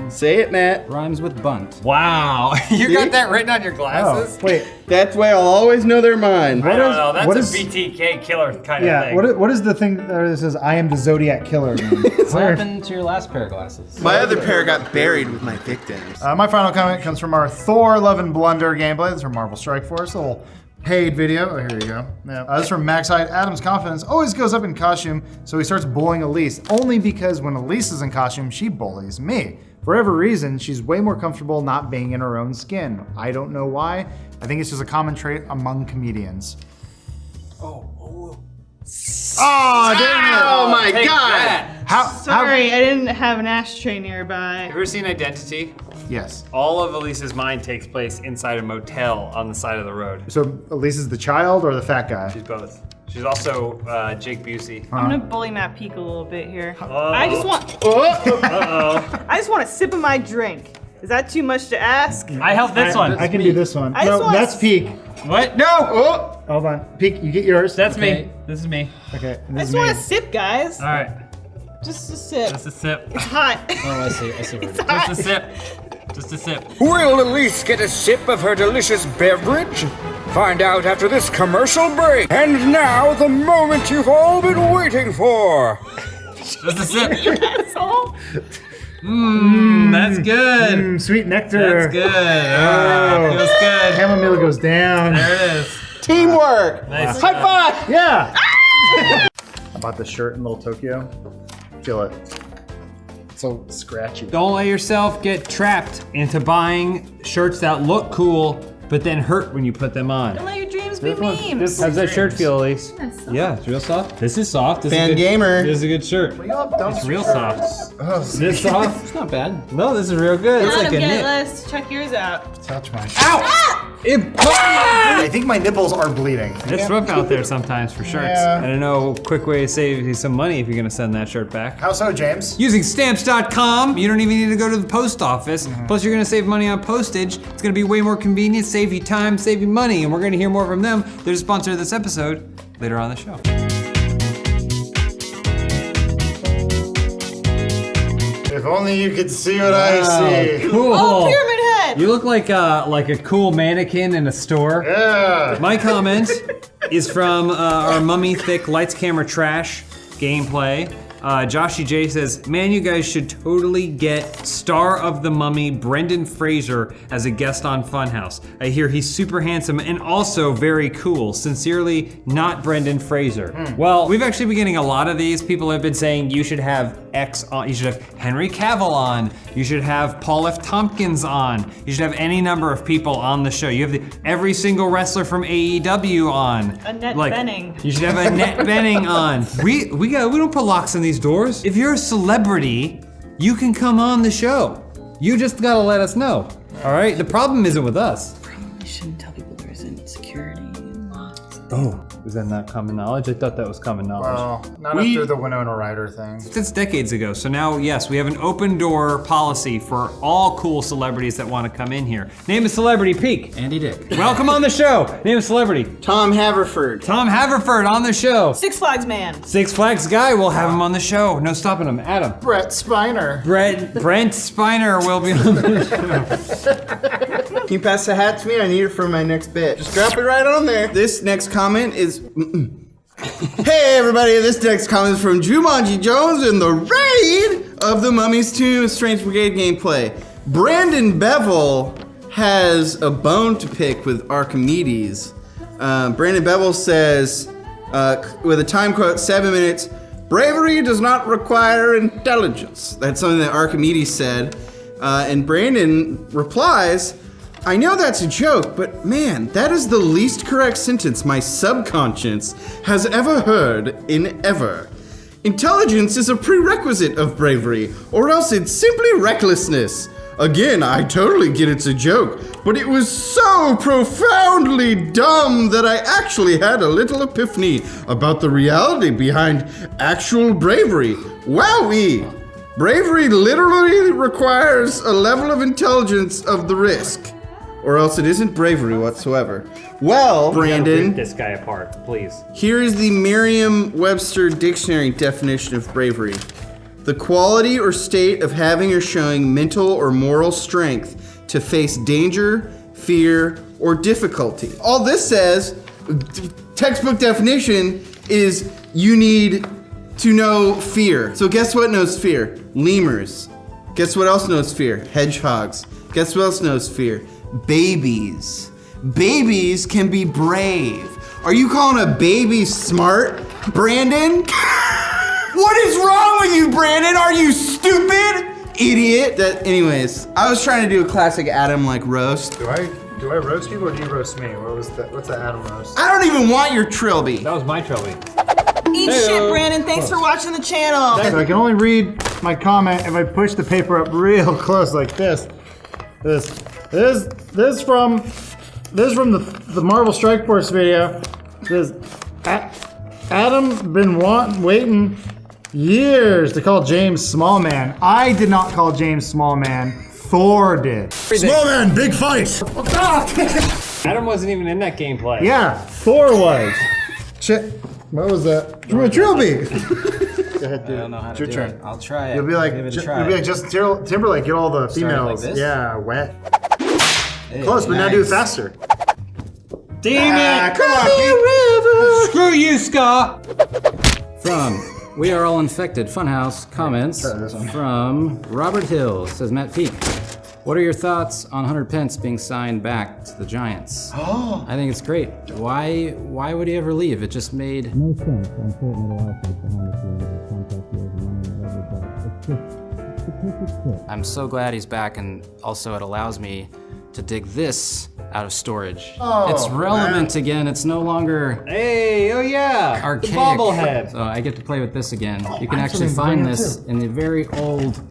Say it, Matt. Rhymes with bunt. Wow. You got that written on your glasses? Oh, wait. That's why I'll always know they're mine. I don't know. what That's is- a BTK killer kind of Yeah, thing. what is the thing that says, I am the Zodiac Killer? What happened to your last pair of glasses? My other pair got buried with my victims. My final comment comes from our Thor Love and Blunder gameplay. This is from Marvel Strike Force, a little paid video. Oh, here you go. Yeah. This is from Max Hyde. Adam's confidence always goes up in costume, so he starts bullying Elise, only because when Elise is in costume, she bullies me. For whatever reason, she's way more comfortable not being in her own skin. I don't know why. I think it's just a common trait among comedians. Oh, dang it. Oh my Take God. that. Sorry, I didn't have an ashtray nearby. Have you ever seen Identity? Yes. All of Elise's mind takes place inside a motel on the side of the road. So Elise is the child or the fat guy? She's both. She's also Jake Busey. I'm gonna bully Matt Peak a little bit here. Uh-oh. I just want. I just want a sip of my drink. Is that too much to ask? I helped this one. I can do this one. I just No, want- that's Peak. What? No! Hold on. Peak, you get yours. That's me. This is me. Okay. And I this just is want me. a sip, guys. All right. Just a sip. Just a sip. It's hot. Oh, I see. I see. It's hot. Just a sip. Just a sip. Will Elise get a sip of her delicious beverage? Find out after this commercial break. And now, the moment you've all been waiting for. Just a sip. You asshole. That's good. Sweet nectar. That's good. Feels good. Chamomile goes down. There it is. Teamwork. Nice. High five. Yeah. I bought this shirt in Little Tokyo. Feel it. It's so scratchy. Don't let yourself get trapped into buying shirts that look cool, but then hurt when you put them on. Don't let your dreams be memes. How's that shirt feel, Elise? That's soft. Yeah, it's real soft. This is soft. This Fan is good. gamer. This is a good shirt. It's real soft. This soft? It's not bad. No, this is real good. It's Adam, like a get knit. let's check yours out. Touch mine. Ow! I think my nipples are bleeding. It's rough out there sometimes for shirts. Yeah. I don't know, quick way to save you some money if you're gonna send that shirt back. How so, James? Using stamps.com, you don't even need to go to the post office. Plus, you're gonna save money on postage. It's gonna be way more convenient, save you time, save you money, and we're gonna hear more from them. They're the sponsor of this episode later on the show. If only you could see what I see. Cool. Oh, Pyramid Head! You look like a cool mannequin in a store. Yeah. My comment is from our Mummy Thick Lights Camera Trash gameplay. Joshy J says, man, you guys should totally get star of the mummy Brendan Fraser as a guest on Funhaus. I hear he's super handsome and also very cool. Sincerely, not Brendan Fraser. Well, we've actually been getting a lot of these. People have been saying you should have X on, you should have Henry Cavill on, you should have Paul F. Tompkins on, you should have any number of people on the show. You have every single wrestler from AEW on. Annette Bening. You should have Annette Bening on. We don't put locks in these doors. If you're a celebrity, you can come on the show. You just gotta let us know. All right? The problem isn't with us. Probably shouldn't tell people there's insecurity and lots. Oh, is that not common knowledge? I thought that was common knowledge. Well, not after the Winona Ryder thing. That's decades ago. So now, yes, we have an open door policy for all cool celebrities that want to come in here. Name a celebrity, Peek. Andy Dick. Welcome on the show. Name a celebrity. Tom Haverford. Tom Haverford on the show. Six Flags man. Six Flags guy, we'll have him on the show. No stopping him. Adam. Brett Spiner. Brent Spiner will be on the show. Can you pass the hat to me? I need it for my next bit. Just drop it right on there. This next comment is... Hey everybody, this next comment is from Jumanji Jones in the raid of the Mummy's Tomb Strange Brigade gameplay. Brandon Bevel has a bone to pick with Archimedes. Brandon Bevel says, with a time quote, 7 minutes, bravery does not require intelligence. That's something that Archimedes said. And Brandon replies, I know that's a joke, but man, that is the least correct sentence my subconscious has ever heard in ever. Intelligence is a prerequisite of bravery, or else it's simply recklessness. Again, I totally get it's a joke, but it was so profoundly dumb that I actually had a little epiphany about the reality behind actual bravery. Wowee! Bravery literally requires a level of intelligence of the risk, or else it isn't bravery whatsoever. Well, Brandon, rip this guy apart, please. Here is the Merriam-Webster dictionary definition of bravery. The quality or state of having or showing mental or moral strength to face danger, fear, or difficulty. All this says, textbook definition, is you need to know fear. So guess what knows fear? Lemurs. Guess what else knows fear? Hedgehogs. Guess what else knows fear? Babies. Babies can be brave. Are you calling a baby smart, Brandon? What is wrong with you, Brandon? Are you stupid? Idiot. Anyways, I was trying to do a classic Adam like roast. Do I roast you or do you roast me? What's the Adam roast? I don't even want your trilby. That was my trilby. Eat shit, Brandon. Thanks for watching the channel. So I can only read my comment if I push the paper up real close like this. This from the Marvel Strike Force video. This Adam been waiting years to call James Small Man. I did not call James Small Man. Thor did. Small Man, big fight. Adam wasn't even in that gameplay. Yeah, Thor was. Shit. What was that? From a trilby. Go ahead, dude. I don't know how to It's your do turn. it. I'll try it. You'll be like, Give it a try. you'll be like Justin Timberlake. Get all the Start it like females. this? Yeah, wet. Hey, Close, but now do it faster. Damn it! Come on, Pete. Screw you, Scott! From We Are All Infected Funhaus comments from Robert Hill. Says Matt Peak. What are your thoughts on Hunter Pence being signed back to the Giants? Oh. I think it's great. Why would he ever leave? It just made no sense on I'm so glad he's back, and also it allows me to dig this out of storage. Oh, it's relevant again. It's no longer Hey, oh yeah, archaic. the bobblehead. So I get to play with this again. You can I actually actually find bring it this too. in the very old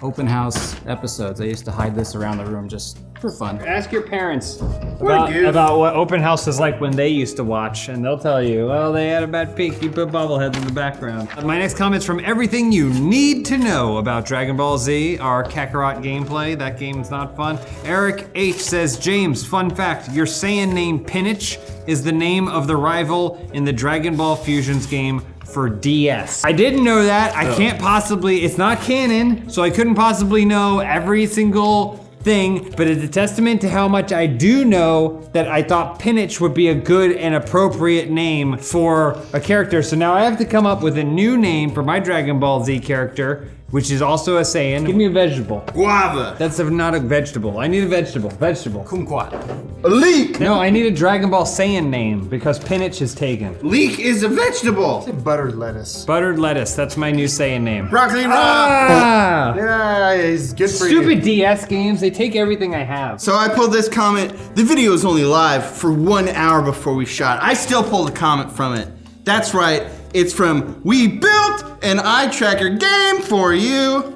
open house episodes. I used to hide this around the room just for fun. Ask your parents What a goof. about what open house is like when they used to watch, and they'll tell you, well, they had a bad peak. You put bobbleheads in the background. My next comment's from everything you need to know about Dragon Ball Z, our Kakarot gameplay. That game's not fun. Eric H says, James, fun fact, your Saiyan name Pinich is the name of the rival in the Dragon Ball Fusions game for DS. I didn't know that. I can't possibly, it's not canon, so I couldn't possibly know every single thing, but it's a testament to how much I do know that I thought Pinich would be a good and appropriate name for a character. So now I have to come up with a new name for my Dragon Ball Z character, which is also a Saiyan. Give me a vegetable. Guava. That's not a vegetable. I need a vegetable. Vegetable. Kumquat. A leek. No, I need a Dragon Ball Saiyan name because Pinich is taken. Leek is a vegetable. Buttered lettuce. Buttered lettuce. That's my new Saiyan name. Broccoli raw. Ah! Yeah, he's good for you. Stupid DS games. They take everything I have. So I pulled this comment. The video is only live for 1 hour before we shot. I still pulled a comment from it. That's right. It's from We Built an Eye Tracker Game for You.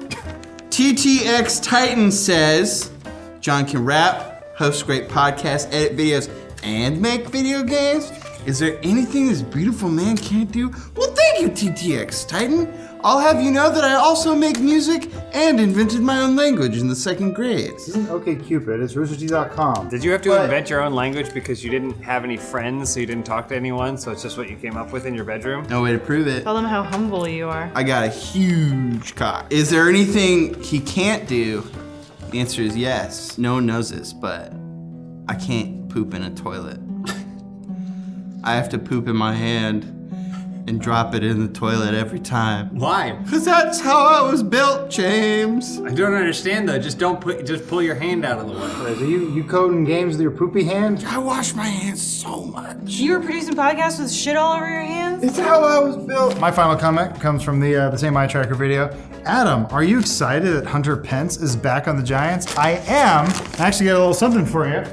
TTX Titan says, John can rap, host great podcasts, edit videos, and make video games. Is there anything this beautiful man can't do? Well, thank you, TTX Titan. I'll have you know that I also make music and invented my own language in the 2nd grade. This isn't OkCupid, it's roosterteeth.com. Did you have to invent your own language because you didn't have any friends, so you didn't talk to anyone, so it's just what you came up with in your bedroom? No way to prove it. Tell them how humble you are. I got a huge cock. Is there anything he can't do? The answer is yes. No one knows this, but I can't poop in a toilet. I have to poop in my hand and drop it in the toilet every time. Why? Because that's how I was built, James. I don't understand though. Just pull your hand out of the way. Are you coding games with your poopy hand? I wash my hands so much. You were producing podcasts with shit all over your hands? It's how I was built. My final comment comes from the same eye tracker video. Adam, are you excited that Hunter Pence is back on the Giants? I am. I actually got a little something for you.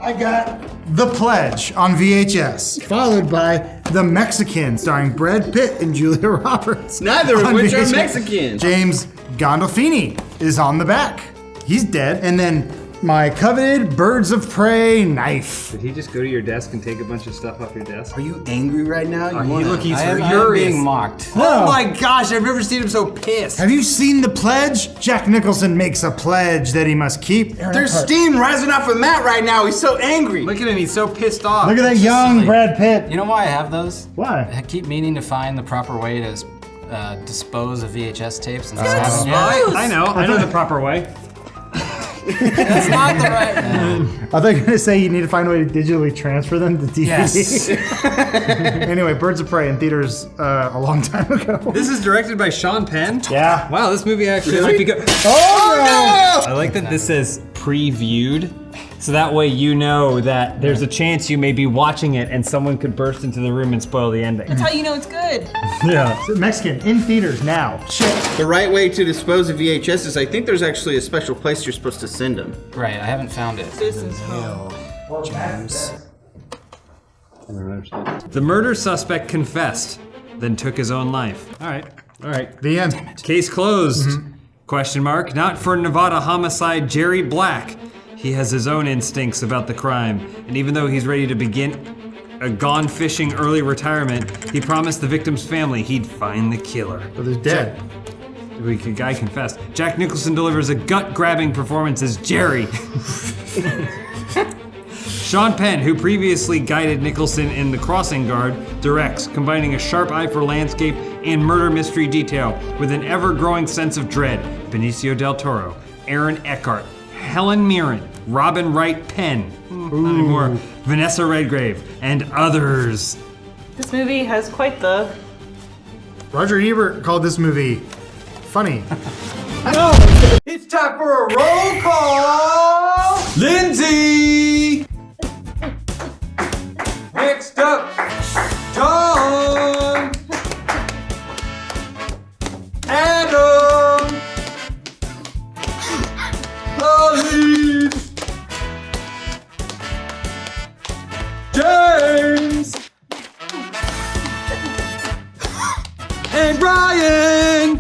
I got The Pledge on VHS, followed by The Mexican, starring Brad Pitt and Julia Roberts. Neither of on which are VHS. Mexican. James Gandolfini is on the back. He's dead. And then my coveted Birds of Prey knife. Did he just go to your desk and take a bunch of stuff off your desk? Are you angry right now? He's I am furious. being mocked. Oh my gosh, I've never seen him so pissed. Have you seen The Pledge? Jack Nicholson makes a pledge that he must keep. There's steam rising off of Matt right now. He's so angry. Look at him, he's so pissed off. Look at that young Brad Pitt. You know why I have those? Why? I keep meaning to find the proper way to dispose of VHS tapes. And I know the proper way. That's not the right. I thought you were gonna say you need to find a way to digitally transfer them to DVD. Yes. Anyway, Birds of Prey in theaters a long time ago. This is directed by Sean Penn? Yeah. Wow, this movie actually might be good. Oh I like that this says previewed. So that way you know that there's a chance you may be watching it and someone could burst into the room and spoil the ending. That's how you know it's good. Yeah. So Mexican in theaters now. Shit. The right way to dispose of VHS is I think there's actually a special place you're supposed to send them. Right, I haven't found it. This is home. James. The murder suspect confessed, then took his own life. All right. The end. Case closed. Question mark. Not for Nevada homicide Jerry Black. He has his own instincts about the crime, and even though he's ready to begin a gone fishing early retirement, he promised the victim's family he'd find the killer. But they're dead. The guy confessed. Jack Nicholson delivers a gut-grabbing performance as Jerry. Sean Penn, who previously guided Nicholson in The Crossing Guard, directs, combining a sharp eye for landscape and murder mystery detail with an ever-growing sense of dread. Benicio del Toro, Aaron Eckhart, Helen Mirren, Robin Wright Penn, not anymore, Vanessa Redgrave, and others. This movie has quite the... Roger Ebert called this movie funny. No! It's time for a roll call! Lindsay! Next up, John! Adam! Elise! James! And Brian!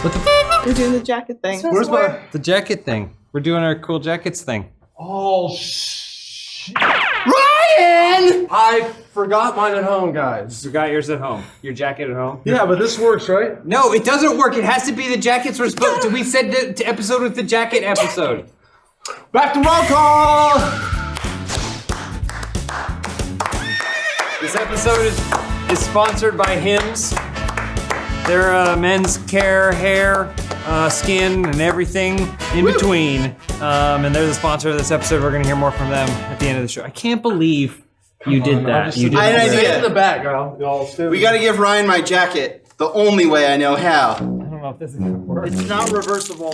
What the We're doing the jacket thing. Where's the jacket thing? We're doing our cool jackets thing. Oh, shit. Ryan! I forgot mine at home, guys. You got yours at home. Your jacket at home? Yeah, but this works, right? No, it doesn't work. It has to be the jackets we're supposed to. We said the episode with the jacket episode. Back to roll call! This episode is sponsored by Hims. They're men's care, hair, skin, and everything in between. And they're the sponsor of this episode. We're gonna hear more from them at the end of the show. I can't believe you did that. You did I had an that. idea. In the back, girl. We gotta give Ryan my jacket the only way I know how. I don't know if this is gonna work. It's not reversible.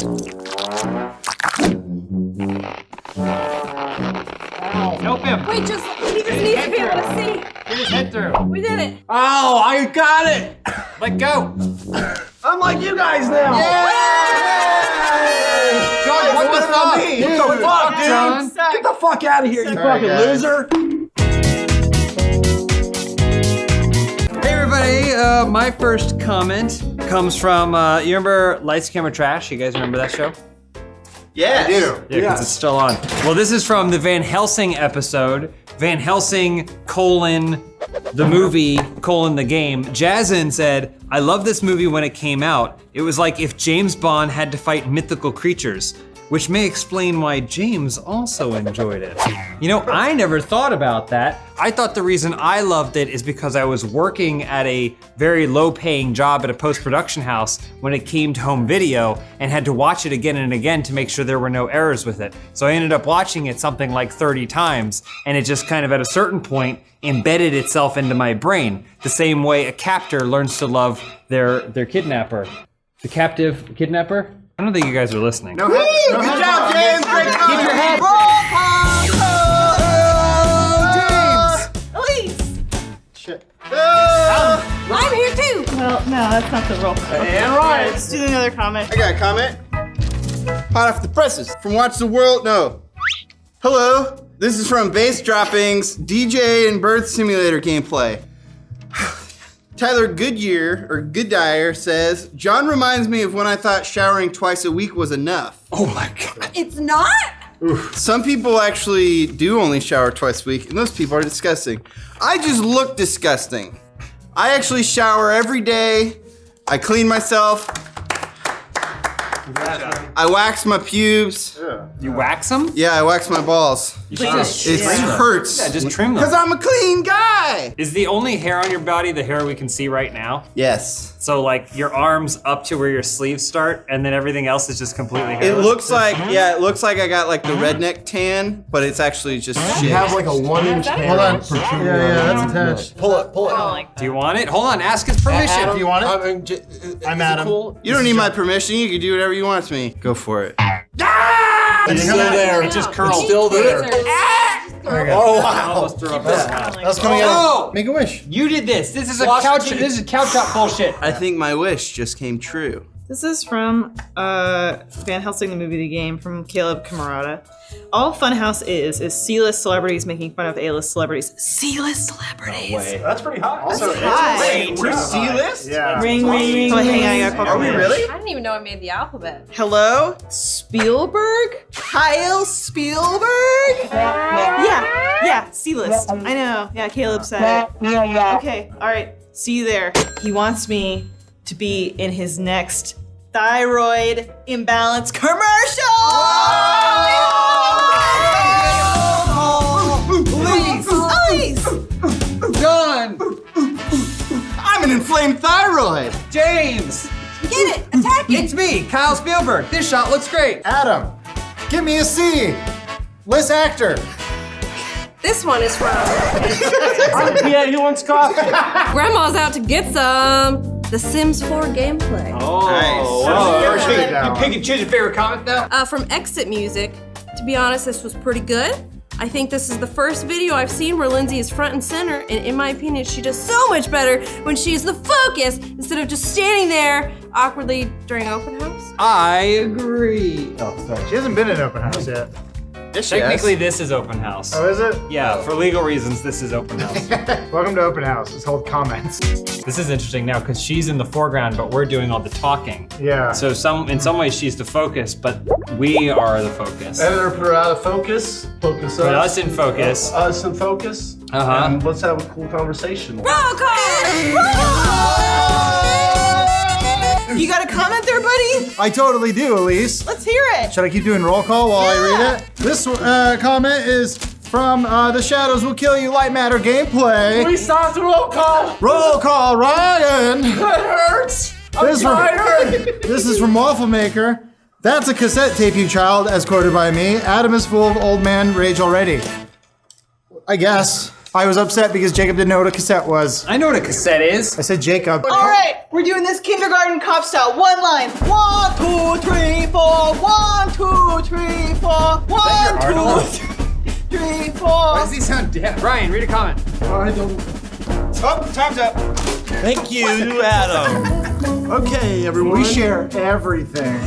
Help him. Wait, he just needs to be able to see. Get his head through. We did it. Oh, I got it. Let go. I'm like you guys now. John, what the fuck? What the fuck, dude? John. Get the fuck out of here, you fucking loser. Hey everybody, my first comment comes from, you remember Lights, Camera, Trash? You guys remember that show? Yeah, I do. Yeah, because it's still on. Well, this is from the Van Helsing episode. Van Helsing, the movie, the game. Jazin said, I love this movie when it came out. It was like if James Bond had to fight mythical creatures, which may explain why James also enjoyed it. You know, I never thought about that. I thought the reason I loved it is because I was working at a very low-paying job at a post-production house when it came to home video and had to watch it again and again to make sure there were no errors with it. So I ended up watching it something like 30 times, and it just kind of at a certain point embedded itself into my brain, the same way a captor learns to love their kidnapper. The captive kidnapper? I don't think you guys are listening. Good job, James. Great comment. Keep your head. Elise. Shit. I'm here too. Well, no, that's not the roll. And Ryan. Let's do another comment. I got a comment. Hot off the presses from Watch the World. No. Hello. This is from Bass Droppings, DJ and Birth Simulator gameplay. Tyler Goodyear says, John reminds me of when I thought showering twice a week was enough. Oh my God. It's not? Oof. Some people actually do only shower twice a week, and those people are disgusting. I just look disgusting. I actually shower every day. I clean myself. I wax my pubes. You wax them? Yeah, I wax my balls. You should just trim It them. hurts. Yeah, just trim them. Because I'm a clean guy. Is the only hair on your body the hair we can see right now? Yes. So like your arms up to where your sleeves start, and then everything else is just completely hairless? It looks like, it looks like I got like the redneck tan, but it's actually just shit. You have like a 1-inch hair. Hold on. Yeah, that's attached. Pull it. Do you want it? Hold on, ask his permission. Adam, do you want it? I'm Adam. Cool? You don't need my permission. You can do whatever you want to me. Go for it. It's still there. It just curled. It's still there. Oh wow! Almost threw up his mouth. That's coming out. Make a wish. You did this. This is a couch. This is couch up bullshit. I think my wish just came true. This is from Van Helsing, the movie, the game, from Caleb Camarada. All Funhaus is C-list celebrities making fun of A-list celebrities. C-list celebrities. No way. That's pretty hot. Also, Hi. We're C-list? Yeah. Ring, ring, ring. Oh, hang on, I gotta call Are we him. really? I didn't even know I made the alphabet. Hello? Spielberg? Kyle Spielberg? Yeah, C-list. I know. Yeah, Caleb said it. Okay, all right. See you there. He wants me to be in his next thyroid imbalance commercial! Please! Done. I'm an inflamed thyroid. James. Get it! Attack it! It's me, Kyle Spielberg. This shot looks great. Adam, give me a C. List actor. This one is from yeah, he wants coffee. Grandma's out to get some. The Sims 4 gameplay. Oh, Nice. You pick and choose your favorite comment though? From Exit Music. To be honest, this was pretty good. I think this is the first video I've seen where Lindsay is front and center, and in my opinion, she does so much better when she's the focus instead of just standing there awkwardly during open house. I agree. Oh, sorry. She hasn't been in open house yet. Yes, she Technically, has. this is open house. Oh, is it? Yeah, for legal reasons, this is open house. Welcome to open house. It's called comments. This is interesting now because she's in the foreground, but we're doing all the talking. Yeah. So in some ways she's the focus, but we are the focus. Editor, put her out of focus. Focus Put us in focus. Us in focus. Uh-huh. And let's have a cool conversation. Roll call! You got a comment there, buddy? I totally do, Elise. Let's hear it. Should I keep doing roll call while I read it? This comment is from The Shadows Will Kill You Light Matter gameplay. We stopped the roll call. Roll call, Ryan. That hurts. This is from Waffle Maker. That's a cassette tape, you child, as quoted by me. Adam is full of old man rage already. I guess. I was upset because Jacob didn't know what a cassette was. I know what a cassette is. I said Jacob. All right, we're doing this kindergarten cop style. One line. 1, 2, 3, 4. 1, 2, 3, 4. 1, 2, 3, 4. Why does he sound deaf? Ryan, read a comment. I don't. Oh, time's up. Thank you, Adam. Okay, everyone. We share everything.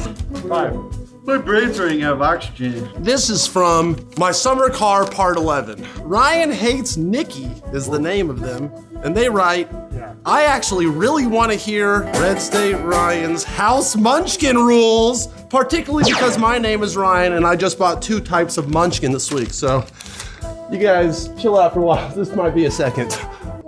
5. My brain's running out of oxygen. This is from My Summer Car Part 11. Ryan Hates Nikki is the name of them, and they write, I actually really want to hear Red State Ryan's House Munchkin rules, particularly because my name is Ryan and I just bought 2 types of Munchkin this week, so you guys chill out for a while. This might be a second.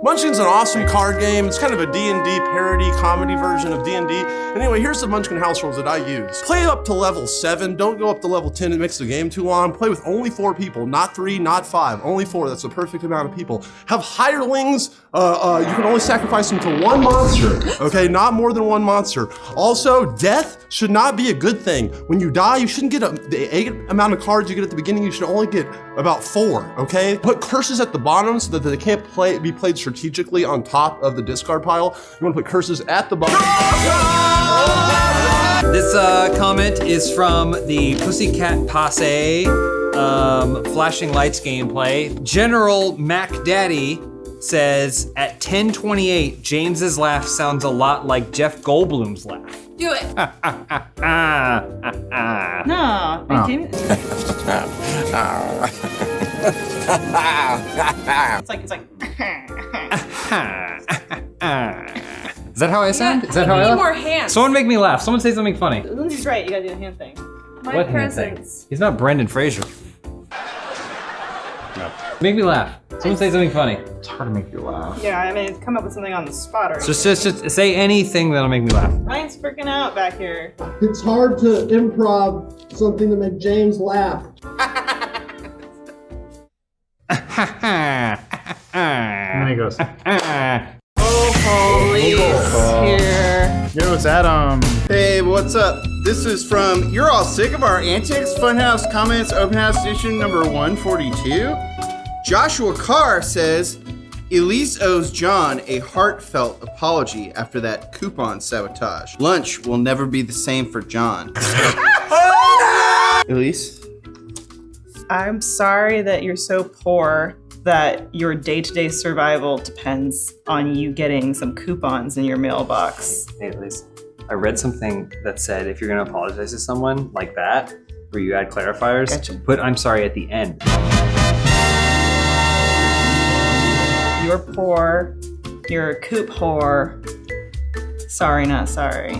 Munchkin's an awesome card game. It's kind of a D&D parody comedy version of D&D. Anyway, here's the Munchkin house rules that I use. Play up to level 7. Don't go up to level 10. It makes the game too long. Play with only 4 people, not 3, not 5. Only 4. That's the perfect amount of people. Have hirelings. You can only sacrifice them to 1 monster. Okay, not more than 1 monster. Also, death should not be a good thing. When you die, you shouldn't get the 8 amount of cards you get at the beginning. You should only get about 4. Okay. Put curses at the bottom so that they can't be played strategically on top of the discard pile. You want to put curses at the bottom. This comment is from the Pussycat Posse Flashing Lights gameplay. General Mac Daddy says, at 10:28, James's laugh sounds a lot like Jeff Goldblum's laugh. Do it. No, I didn't. It's like. Is that how I sound? Is that how I need laugh? more hands. Someone make me laugh. Someone say something funny. Lindsay's right. You gotta do the hand thing. My presence. He's not Brendan Fraser. No. Make me laugh. Someone say something funny. It's hard to make you laugh. Yeah, I mean, come up with something on the spot or Just say anything that'll make me laugh. Ryan's freaking out back here. It's hard to improv something to make James laugh. And then he goes. Police here. Yo, it's Adam. Hey, what's up? This is from You're All Sick of Our Antics Funhouse Comments Open House Edition number 142. Joshua Carr says, Elise owes John a heartfelt apology after that coupon sabotage. Lunch will never be the same for John. Elise? I'm sorry that you're so poor that your day-to-day survival depends on you getting some coupons in your mailbox. Hey, Elise, I read something that said if you're gonna apologize to someone like that, where you add clarifiers, put I'm sorry at the end. You're poor. You're a coop whore. Sorry, not sorry.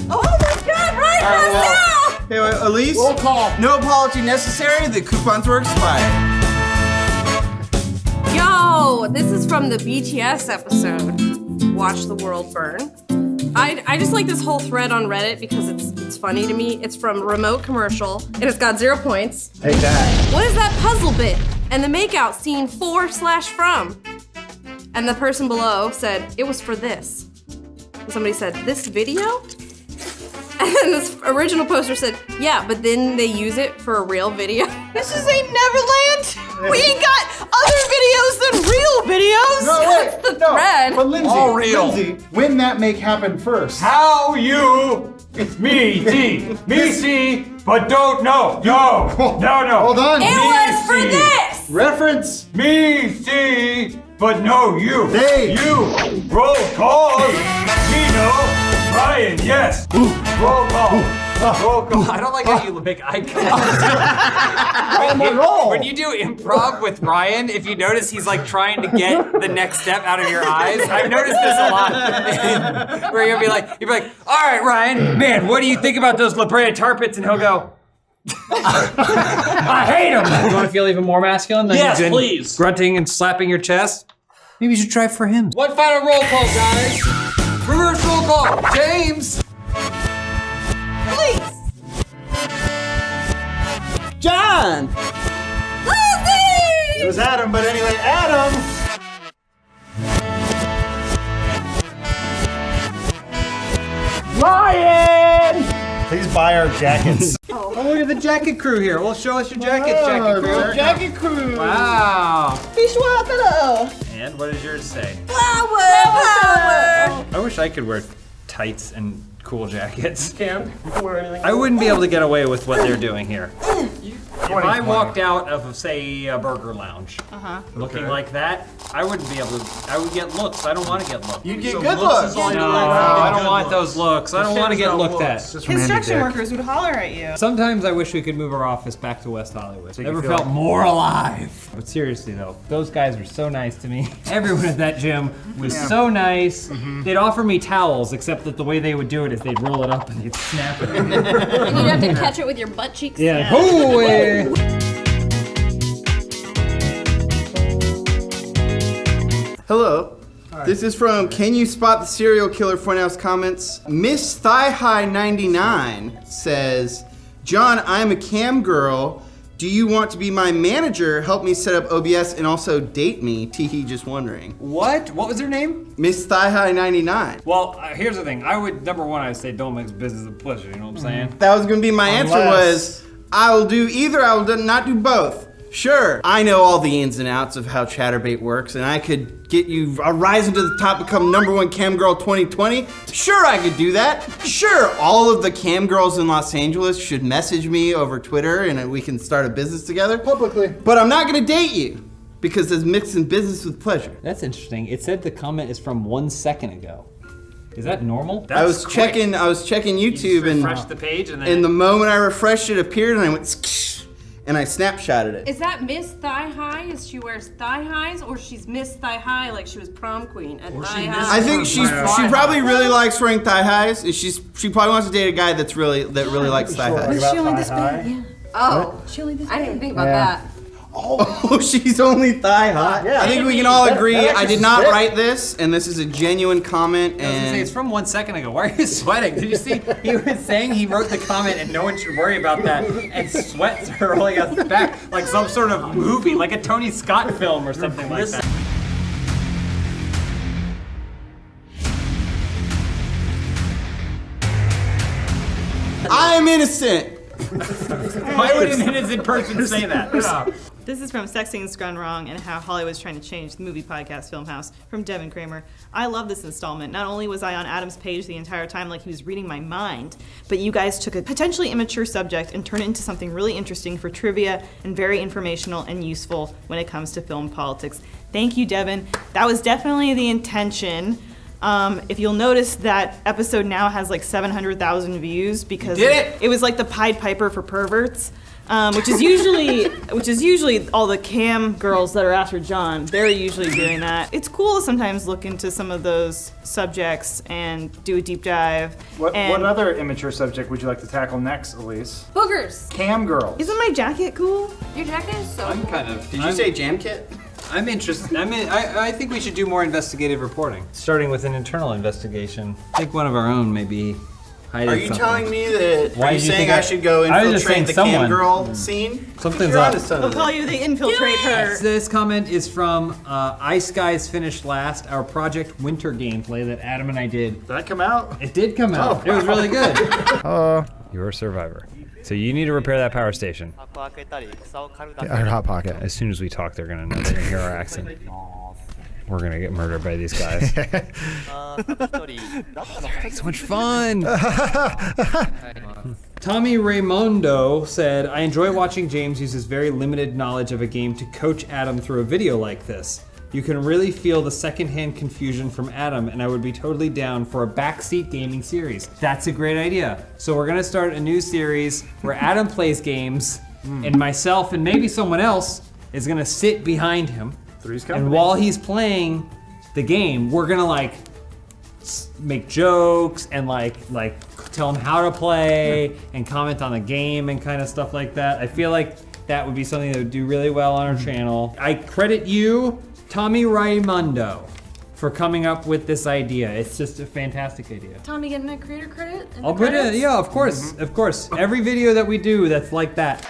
Oh my God, right? Hey, wait, Elise? Roll call. No apology necessary. The coupons were expired. Yo, this is from the BTS episode, Watch the World Burn. I just like this whole thread on Reddit because it's funny to me. It's from Remote Commercial, and it's got 0 points. Take that. What is that puzzle bit? And the makeout scene /from? And the person below said, it was for this. And somebody said, this video? And then this original poster said, yeah, but then they use it for a real video. This is ain't Neverland. We ain't got other videos than real videos. That's the thread. But Lindsay, All real. Lindsay, when that make happen first? How you? It's me, D. Me see, but don't know. No. Hold on. It was for this. Reference. Me see, but no you. Hey. You. Roll call. Me know. Ryan, yes. Roll call. Roll call. I don't like how you make eye contact. When you do improv with Ryan, if you notice, he's like trying to get the next step out of your eyes. I've noticed this a lot. Where you'll be like, all right, Ryan, man, what do you think about those La Brea tar pits? And he'll go, I hate them. You want to feel even more masculine? Than Yes, you've been please. Grunting and slapping your chest? Maybe you should try for him. One final roll call, guys. Reverse roll call. James. Please. John! It was Adam, but anyway, Adam. Ryan! Please buy our jackets. Oh, look at the jacket crew here. Well, show us your jackets, jacket crew. Jacket crew. Wow. Hello. And what does yours say? Power. I wish I could wear tights and cool jackets. Cam, you can wear anything. I wouldn't be able to get away with what they're doing here. If I walked out of, say, a burger lounge, looking like that, I wouldn't be able to. I would get looks. I don't want to get looks. You'd get good looks. No, I don't want those looks. I don't want to get looked at. Construction workers would holler at you. Sometimes I wish we could move our office back to West Hollywood. So you Never feel felt like- more alive. But seriously though, those guys were so nice to me. Everyone at that gym was so nice. They'd offer me towels, except that the way they would do it is they'd roll it up and they'd snap it. And you'd have to catch it with your butt cheeks. Yeah. Oh, Hello. This is from Can You Spot the Serial Killer Funhouse comments. Miss Thigh High 99 says, John, I'm a cam girl. Do you want to be my manager? Help me set up OBS and also date me. Teehee just wondering. What? What was her name? Miss Thigh High 99. Well, here's the thing. I would, number one, I'd say don't mix business with pleasure. You know what I'm saying? That was gonna be my answer was, I will do either, I will not do both. Sure, I know all the ins and outs of how Chatterbait works, and I could get you rising to the top, become #1 cam girl 2020. Sure, I could do that. Sure, all of the cam girls in Los Angeles should message me over Twitter, and we can start a business together publicly. But I'm not gonna date you because it's mixing business with pleasure. That's interesting. It said the comment is from 1 second ago. Is that normal? I was checking YouTube and refresh the page and then and the moment I refreshed it appeared and I went and I snapshotted it. Is that Miss Thigh High? Is she wears thigh highs, or she's Miss Thigh High like she was prom queen at thigh high? I think she probably really likes wearing thigh highs. And she probably wants to date a guy that really likes thigh highs. Was she only this big? Yeah. Oh, she only this big. I didn't even think about that. Oh, she's only thigh high. Yeah. I think we can all agree. I did not write this, and this is a genuine comment. I was gonna say, it's from 1 second ago. Why are you sweating? Did you see? He was saying he wrote the comment and no one should worry about that, and sweats are rolling out the back like some sort of movie, like a Tony Scott film or something like that. I am innocent. Why would an innocent person say that? This is from Sexting's Gone Wrong and How Hollywood's Trying to Change the Movie Podcast Filmhouse from Devin Kramer. I love this installment. Not only was I on Adam's page the entire time like he was reading my mind, but you guys took a potentially immature subject and turned it into something really interesting for trivia and very informational and useful when it comes to film politics. Thank you, Devin. That was definitely the intention. If you'll notice, that episode now has like 700,000 views because it was like the Pied Piper for perverts. Which is usually all the cam girls that are after John. They're usually doing that. It's cool to sometimes look into some of those subjects and do a deep dive. What other immature subject would you like to tackle next, Elise? Boogers. Cam girls. Isn't my jacket cool? Your jacket is so I'm cool. kind of. Did you say jam kit? I'm interested. I think we should do more investigative reporting, starting with an internal investigation. I think one of our own may be hiding Are you something. telling me that? Why Are you did you saying think I should go I was just saying infiltrate the someone. cam girl scene? Something's You're up. onto something. They'll call you the infiltrate her. This comment is from Ice Guys Finished Last, our Project Winter gameplay that Adam and I did. Did that come out? It did come out. It was really good. You're a survivor. So you need to repair that power station. Our hot pocket. As soon as we talk, they're gonna know. They're gonna hear our accent. We're gonna get murdered by these guys. So much fun. Tommy Raymondo said, I enjoy watching James use his very limited knowledge of a game to coach Adam through a video like this. You can really feel the secondhand confusion from Adam, and I would be totally down for a backseat gaming series. That's a great idea. So we're gonna start a new series where Adam plays games, and myself and maybe someone else is gonna sit behind him. And while he's playing the game, we're gonna like make jokes and like tell him how to play and comment on the game and kind of stuff like that. I feel like that would be something that would do really well on our channel. I credit you, Tommy Raimundo, for coming up with this idea. It's just a fantastic idea. Tommy getting a creator credit? in the I'll put it, credits? yeah, of course, of course. Every video that we do that's like that.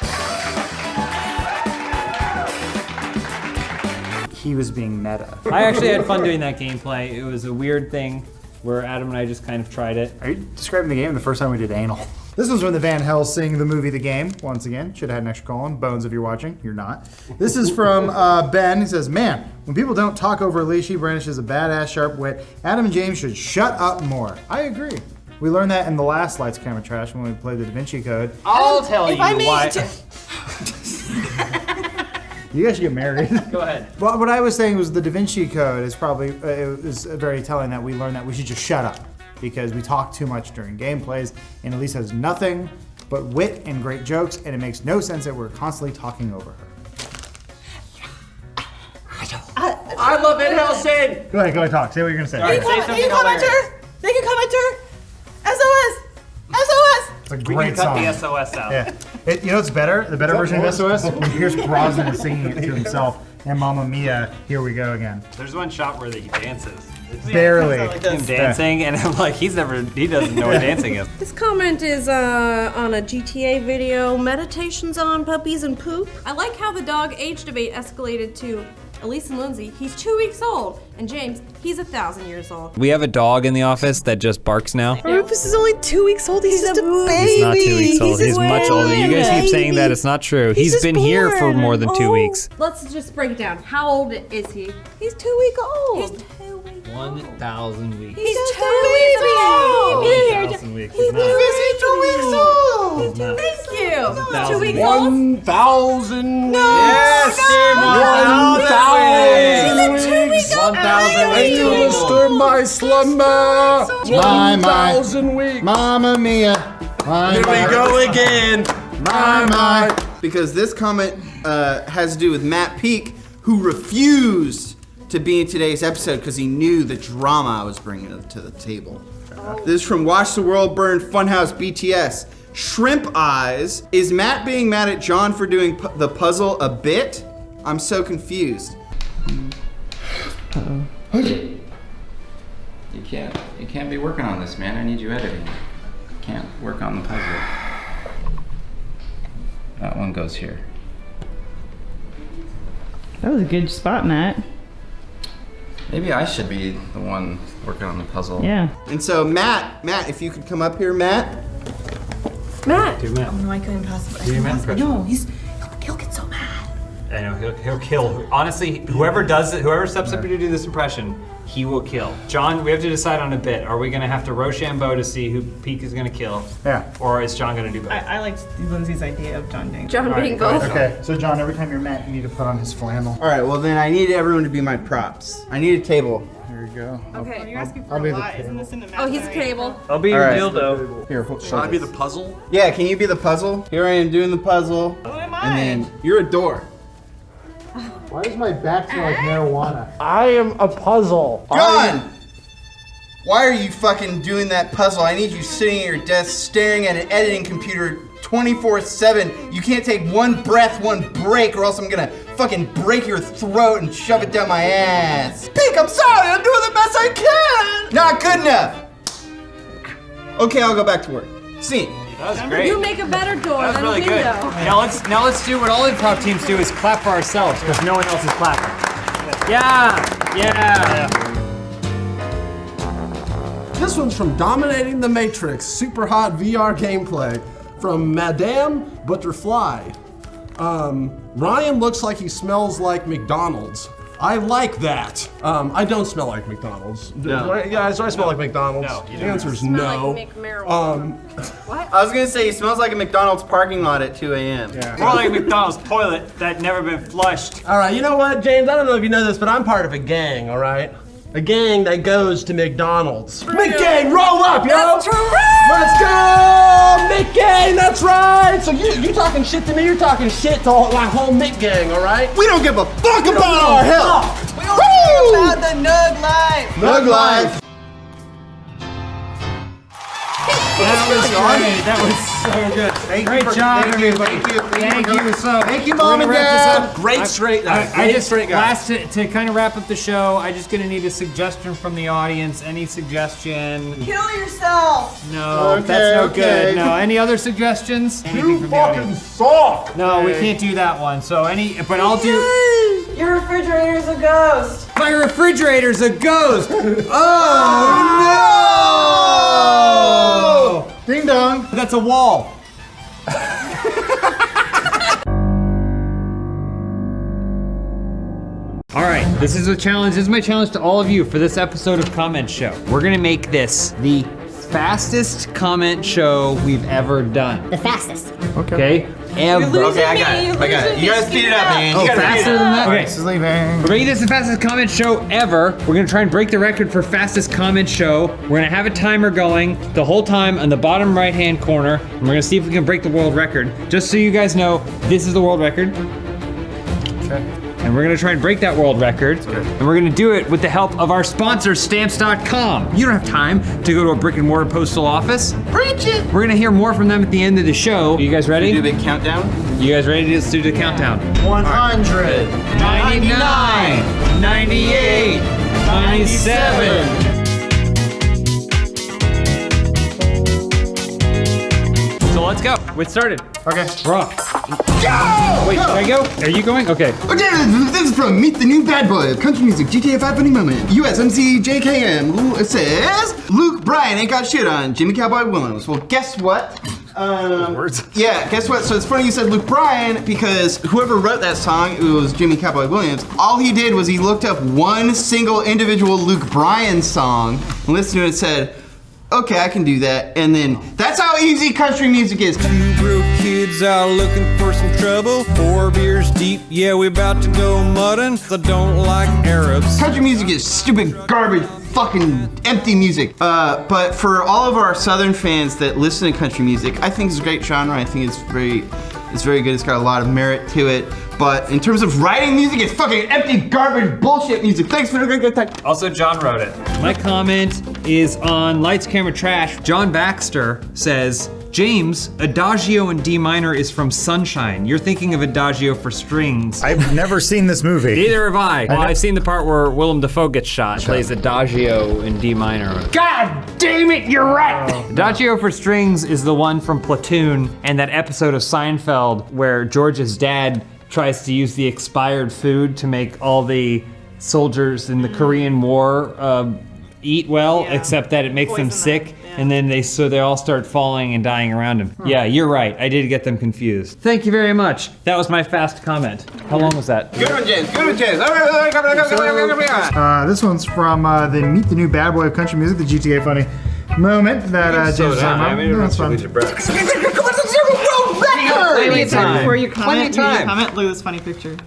He was being meta. I actually had fun doing that gameplay. It was a weird thing where Adam and I just kind of tried it. Are you describing the game the first time we did anal? This was from the Van Hell sing the movie The Game. Once again, should have had an extra colon. Bones, if you're watching, you're not. This is from Ben. He says, man, when people don't talk over Leash, he brandishes a badass sharp wit. Adam and James should shut up more. I agree. We learned that in the last Lights, Camera, Trash when we played the Da Vinci Code. I'll tell you why. You guys should get married. Go ahead. Well, what I was saying was the Da Vinci Code is probably, it was very telling that we learned that we should just shut up because we talk too much during gameplays, and Elise has nothing but wit and great jokes, and it makes no sense that we're constantly talking over her. I love Van Helsing! Go ahead, talk. Say what you're gonna say. Thank you, commenter! Thank you, commenter! SOS! SOS! It's a We great can cut song. the SOS out. Yeah. You know what's better? The better version of SOS? When Pierce Brosnan is singing it to himself. And Mamma Mia, here we go again. There's one shot where he dances. Barely. Him dancing, and I'm like, he doesn't know what dancing is. This comment is on a GTA video, Meditations on Puppies and Poop. I like how the dog age debate escalated to Elise and Lindsay, he's 2 weeks old, and James, he's 1,000 years old. We have a dog in the office that just barks now. Rufus is only 2 weeks old. He's just a baby. He's not 2 weeks old. He's much older. You guys keep saying that. It's not true. He's been here for more than 2 weeks. Let's just break it down. How old is he? He's 2 weeks old. He's 2 weeks 1,000 weeks. He's 2 weeks old. 1,000 weeks. He's not. He's 2 weeks old. He's not. Thank you. 1,000 2 weeks old? 1,000 Yes, He's a 2 weeks old. 1,000 weeks. You disturb my slumber. 1,000 weeks. Mamma Mia. Here we go again. My. Because this comment has to do with Matt Peak, who refused to be in today's episode because he knew the drama I was bringing to the table. This is from Watch the World Burn Funhaus BTS. Shrimp Eyes. Is Matt being mad at John for doing the puzzle a bit? I'm so confused. You can't be working on this, man. I need you editing. You can't work on the puzzle. That one goes here. That was a good spot, Matt. Maybe I should be the one working on the puzzle. Yeah. And so Matt, if you could come up here, Matt. Matt. Do Matt. Oh no, I couldn't possibly. Do your Matt impression. No, he'll get so mad. I know, he'll kill. Honestly, whoever steps up here to do this impression, he will kill. John, we have to decide on a bit. Are we gonna have to Rochambeau to see who Peak is gonna kill? Yeah. Or is John gonna do both? I liked Lindsay's idea of John doing John being both. Okay, so John, every time you're Matt, you need to put on his flannel. All right, well then I need everyone to be my props. I need a table. Here you go. Okay. You're asking for I'll be a the lot. table. Isn't this in the Oh, he's a cable. I'll be All your right. dildo. Here, Should I be the puzzle? Yeah, can you be the puzzle? Here I am doing the puzzle. What am I? And then you're a door. Why does my back smell like marijuana? I am a puzzle. John! Why are you fucking doing that puzzle? I need you sitting at your desk staring at an editing computer 24/7. You can't take one breath, one break, or else I'm gonna fucking break your throat and shove it down my ass. Pink, I'm sorry, I'm doing the best I can! Not good enough! Okay, I'll go back to work. Scene. That was great. You make a better door That was than really a good. window. Now let's do what all improv teams do is clap for ourselves because no one else is clapping. Yeah. This one's from Dominating the Matrix, super hot VR gameplay from Madame Butterfly. Ryan looks like he smells like McDonald's. I like that. I don't smell like McDonald's. No. Do I smell like McDonald's? No, you The don't. answer is Smell no. like marijuana. What? I was gonna say, he smells like a McDonald's parking lot at 2 a.m. More like McDonald's toilet that never been flushed. All right, you know what, James? I don't know if you know this, but I'm part of a gang, all right? A gang that goes to McDonald's. McGang, roll up, yo! That's true. Let's go! McGang, that's right! So you talking shit to me, you're talking shit to my whole McGang, all right? We don't give a fuck about our health! We don't care about the Nug life. Nug life! That was so good. Great job, everybody. Thank you, Mom and Dad. Great straight guy. I just last to kind of wrap up the show. I just gonna need a suggestion from the audience. Any suggestion? Kill yourself. No, Okay, that's no okay. good. No, any other suggestions? Anything You from the fucking audience? suck! No, we can't do that one. So but I'll do. Your refrigerator's a ghost. My refrigerator's a ghost. Oh no! Ding dong. That's a wall. All right, this is a challenge. This is my challenge to all of you for this episode of Comment Show. We're gonna make this the fastest comment show we've ever done. The fastest. Okay? Ever. Okay, I got it. You gotta speed it up, man. Oh, You gotta faster speed it than up. that? Okay. This is leaving. We're making this the fastest comment show ever. We're gonna try and break the record for fastest comment show. We're gonna have a timer going the whole time on the bottom right-hand corner, and we're gonna see if we can break the world record. Just so you guys know, this is the world record. Okay. And we're gonna try and break that world record. And we're gonna do it with the help of our sponsor, Stamps.com. You don't have time to go to a brick and mortar postal office. Preach it! We're gonna hear more from them at the end of the show. Are you guys ready? Do a big countdown? You guys ready? Let's do the countdown. 100. 99, 98, 97. So let's go. We started. Okay. We're off. Wait, should I go? Are you going? Okay. Okay, this is from Meet the New Bad Boy of Country Music, GTA 5 Funny Moment. USMC JKM. It says, Luke Bryan ain't got shit on Jimmy Cowboy Williams. Well, guess what? Words. Yeah, guess what? So it's funny you said Luke Bryan because whoever wrote that song, it was Jimmy Cowboy Williams. All he did was he looked up one single individual Luke Bryan song, listened to it and said, okay, I can do that. And then that's how easy country music is. Two broke kids out looking for some trouble. 4 beers deep, yeah, we about to go muddin'. I don't like Arabs. Country music is stupid, garbage, fucking empty music. But for all of our Southern fans that listen to country music, I think it's a great genre. I think it's very good. It's got a lot of merit to it. But in terms of writing music, it's fucking empty, garbage, bullshit music. Thanks for the good time. Also, John wrote it. My comment is on Lights, Camera, Trash. John Baxter says, James, Adagio in D minor is from Sunshine. You're thinking of Adagio for strings. I've never seen this movie. Neither have I. Well, I've seen the part where Willem Dafoe gets shot. Plays Adagio in D minor. God damn it, you're right! Adagio for strings is the one from Platoon and that episode of Seinfeld where George's dad tries to use the expired food to make all the soldiers in the Korean War eat well, except that it makes them sick, and then they all start falling and dying around him. Yeah, you're right. I did get them confused. Thank you very much. That was my fast comment. How long was that? Good one, James. Good one, James. This one's from the Meet the New Bad Boy of Country Music, the GTA Funny Moment that James is talking about. No, that's fun. Plenty of time. Before you comment, Plenty of time. look at this funny picture.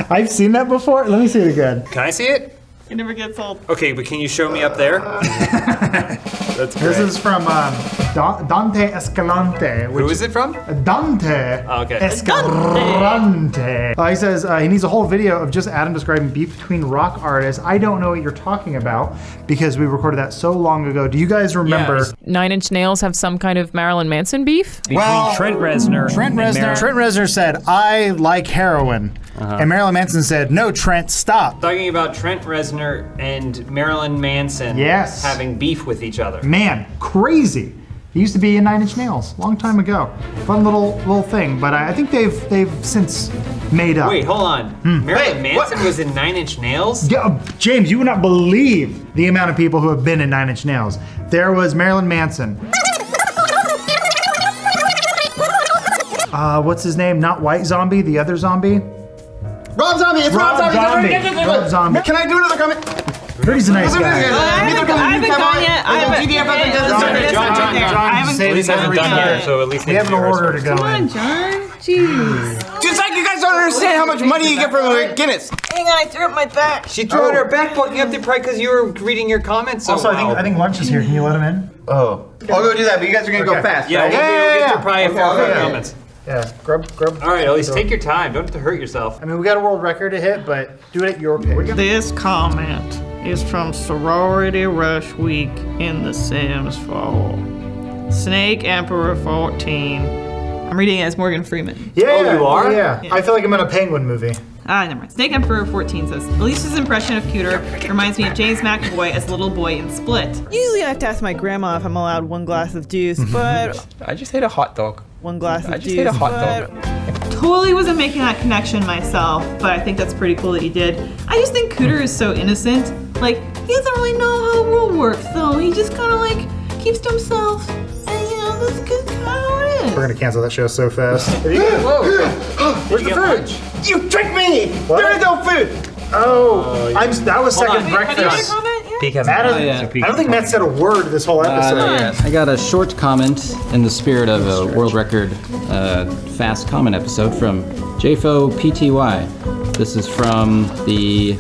I've seen that before. Let me see it again. Can I see it? It never gets old. Okay, but can you show me up there? That's great. This is from Dante Escalante. Who is it from? Dante Escalante. He says he needs a whole video of just Adam describing beef between rock artists. I don't know what you're talking about because we recorded that so long ago. Do you guys remember? Nine Inch Nails have some kind of Marilyn Manson beef? Between Trent Reznor. Trent Reznor said, I like heroin. And Marilyn Manson said, no, Trent, stop. Talking about Trent Reznor and Marilyn Manson having beef with each other. Man, crazy. He used to be in 9 Inch Nails, long time ago. Fun little thing, but I think they've since made up. Wait, hold on. Marilyn Manson was in 9 Inch Nails? Yeah, James, you would not believe the amount of people who have been in 9 Inch Nails. There was Marilyn Manson. What's his name? Not White Zombie, the other zombie? Rob Zombie, it's Rob Zombie. Rob Zombie. Can I do another comment? He's a nice guy. I haven't gone yet. I haven't done here, so at least we have an order to go Come on, John. Jeez. Just like you guys don't understand how much money you get from Guinness. Hang on, I threw up my back. She threw out her back, poking up the probably because you were reading your comments so Also, well. I think lunch is here. Can you let him in? Oh. I'll go do that, but you guys are gonna go fast. Yeah, right? we'll get through probably 4 or 5 comments. Yeah, grub. All right, at least take your time. Don't have to hurt yourself. I mean, we got a world record to hit, but do it at your pace. This comment is from Sorority Rush Week in The Sims 4. Snake Emperor 14. I'm reading it as Morgan Freeman. Yeah, Oh, you are? Yeah. I feel like I'm in a Penguin movie. Never mind. Snake Emperor 14 says, Alicia's impression of Cuter reminds me of James McAvoy as little boy in Split. Usually I have to ask my grandma if I'm allowed 1 glass of juice, but... I just ate a hot dog. 1 glass of juice, I just ate a hot dog. totally wasn't making that connection myself, but I think that's pretty cool that you did. I just think Cooter is so innocent. Like, he doesn't really know how the world works, though. He just kind of like keeps to himself, and you know, that's good kind of how it is. We're gonna cancel that show so fast. Whoa! Where's the food? You tricked me! What? There is no food! Oh, that was second breakfast. Matt, I don't think Matt said a word this whole episode. I got a short comment in the spirit of a world record fast comment episode from JFO PTY. This is from the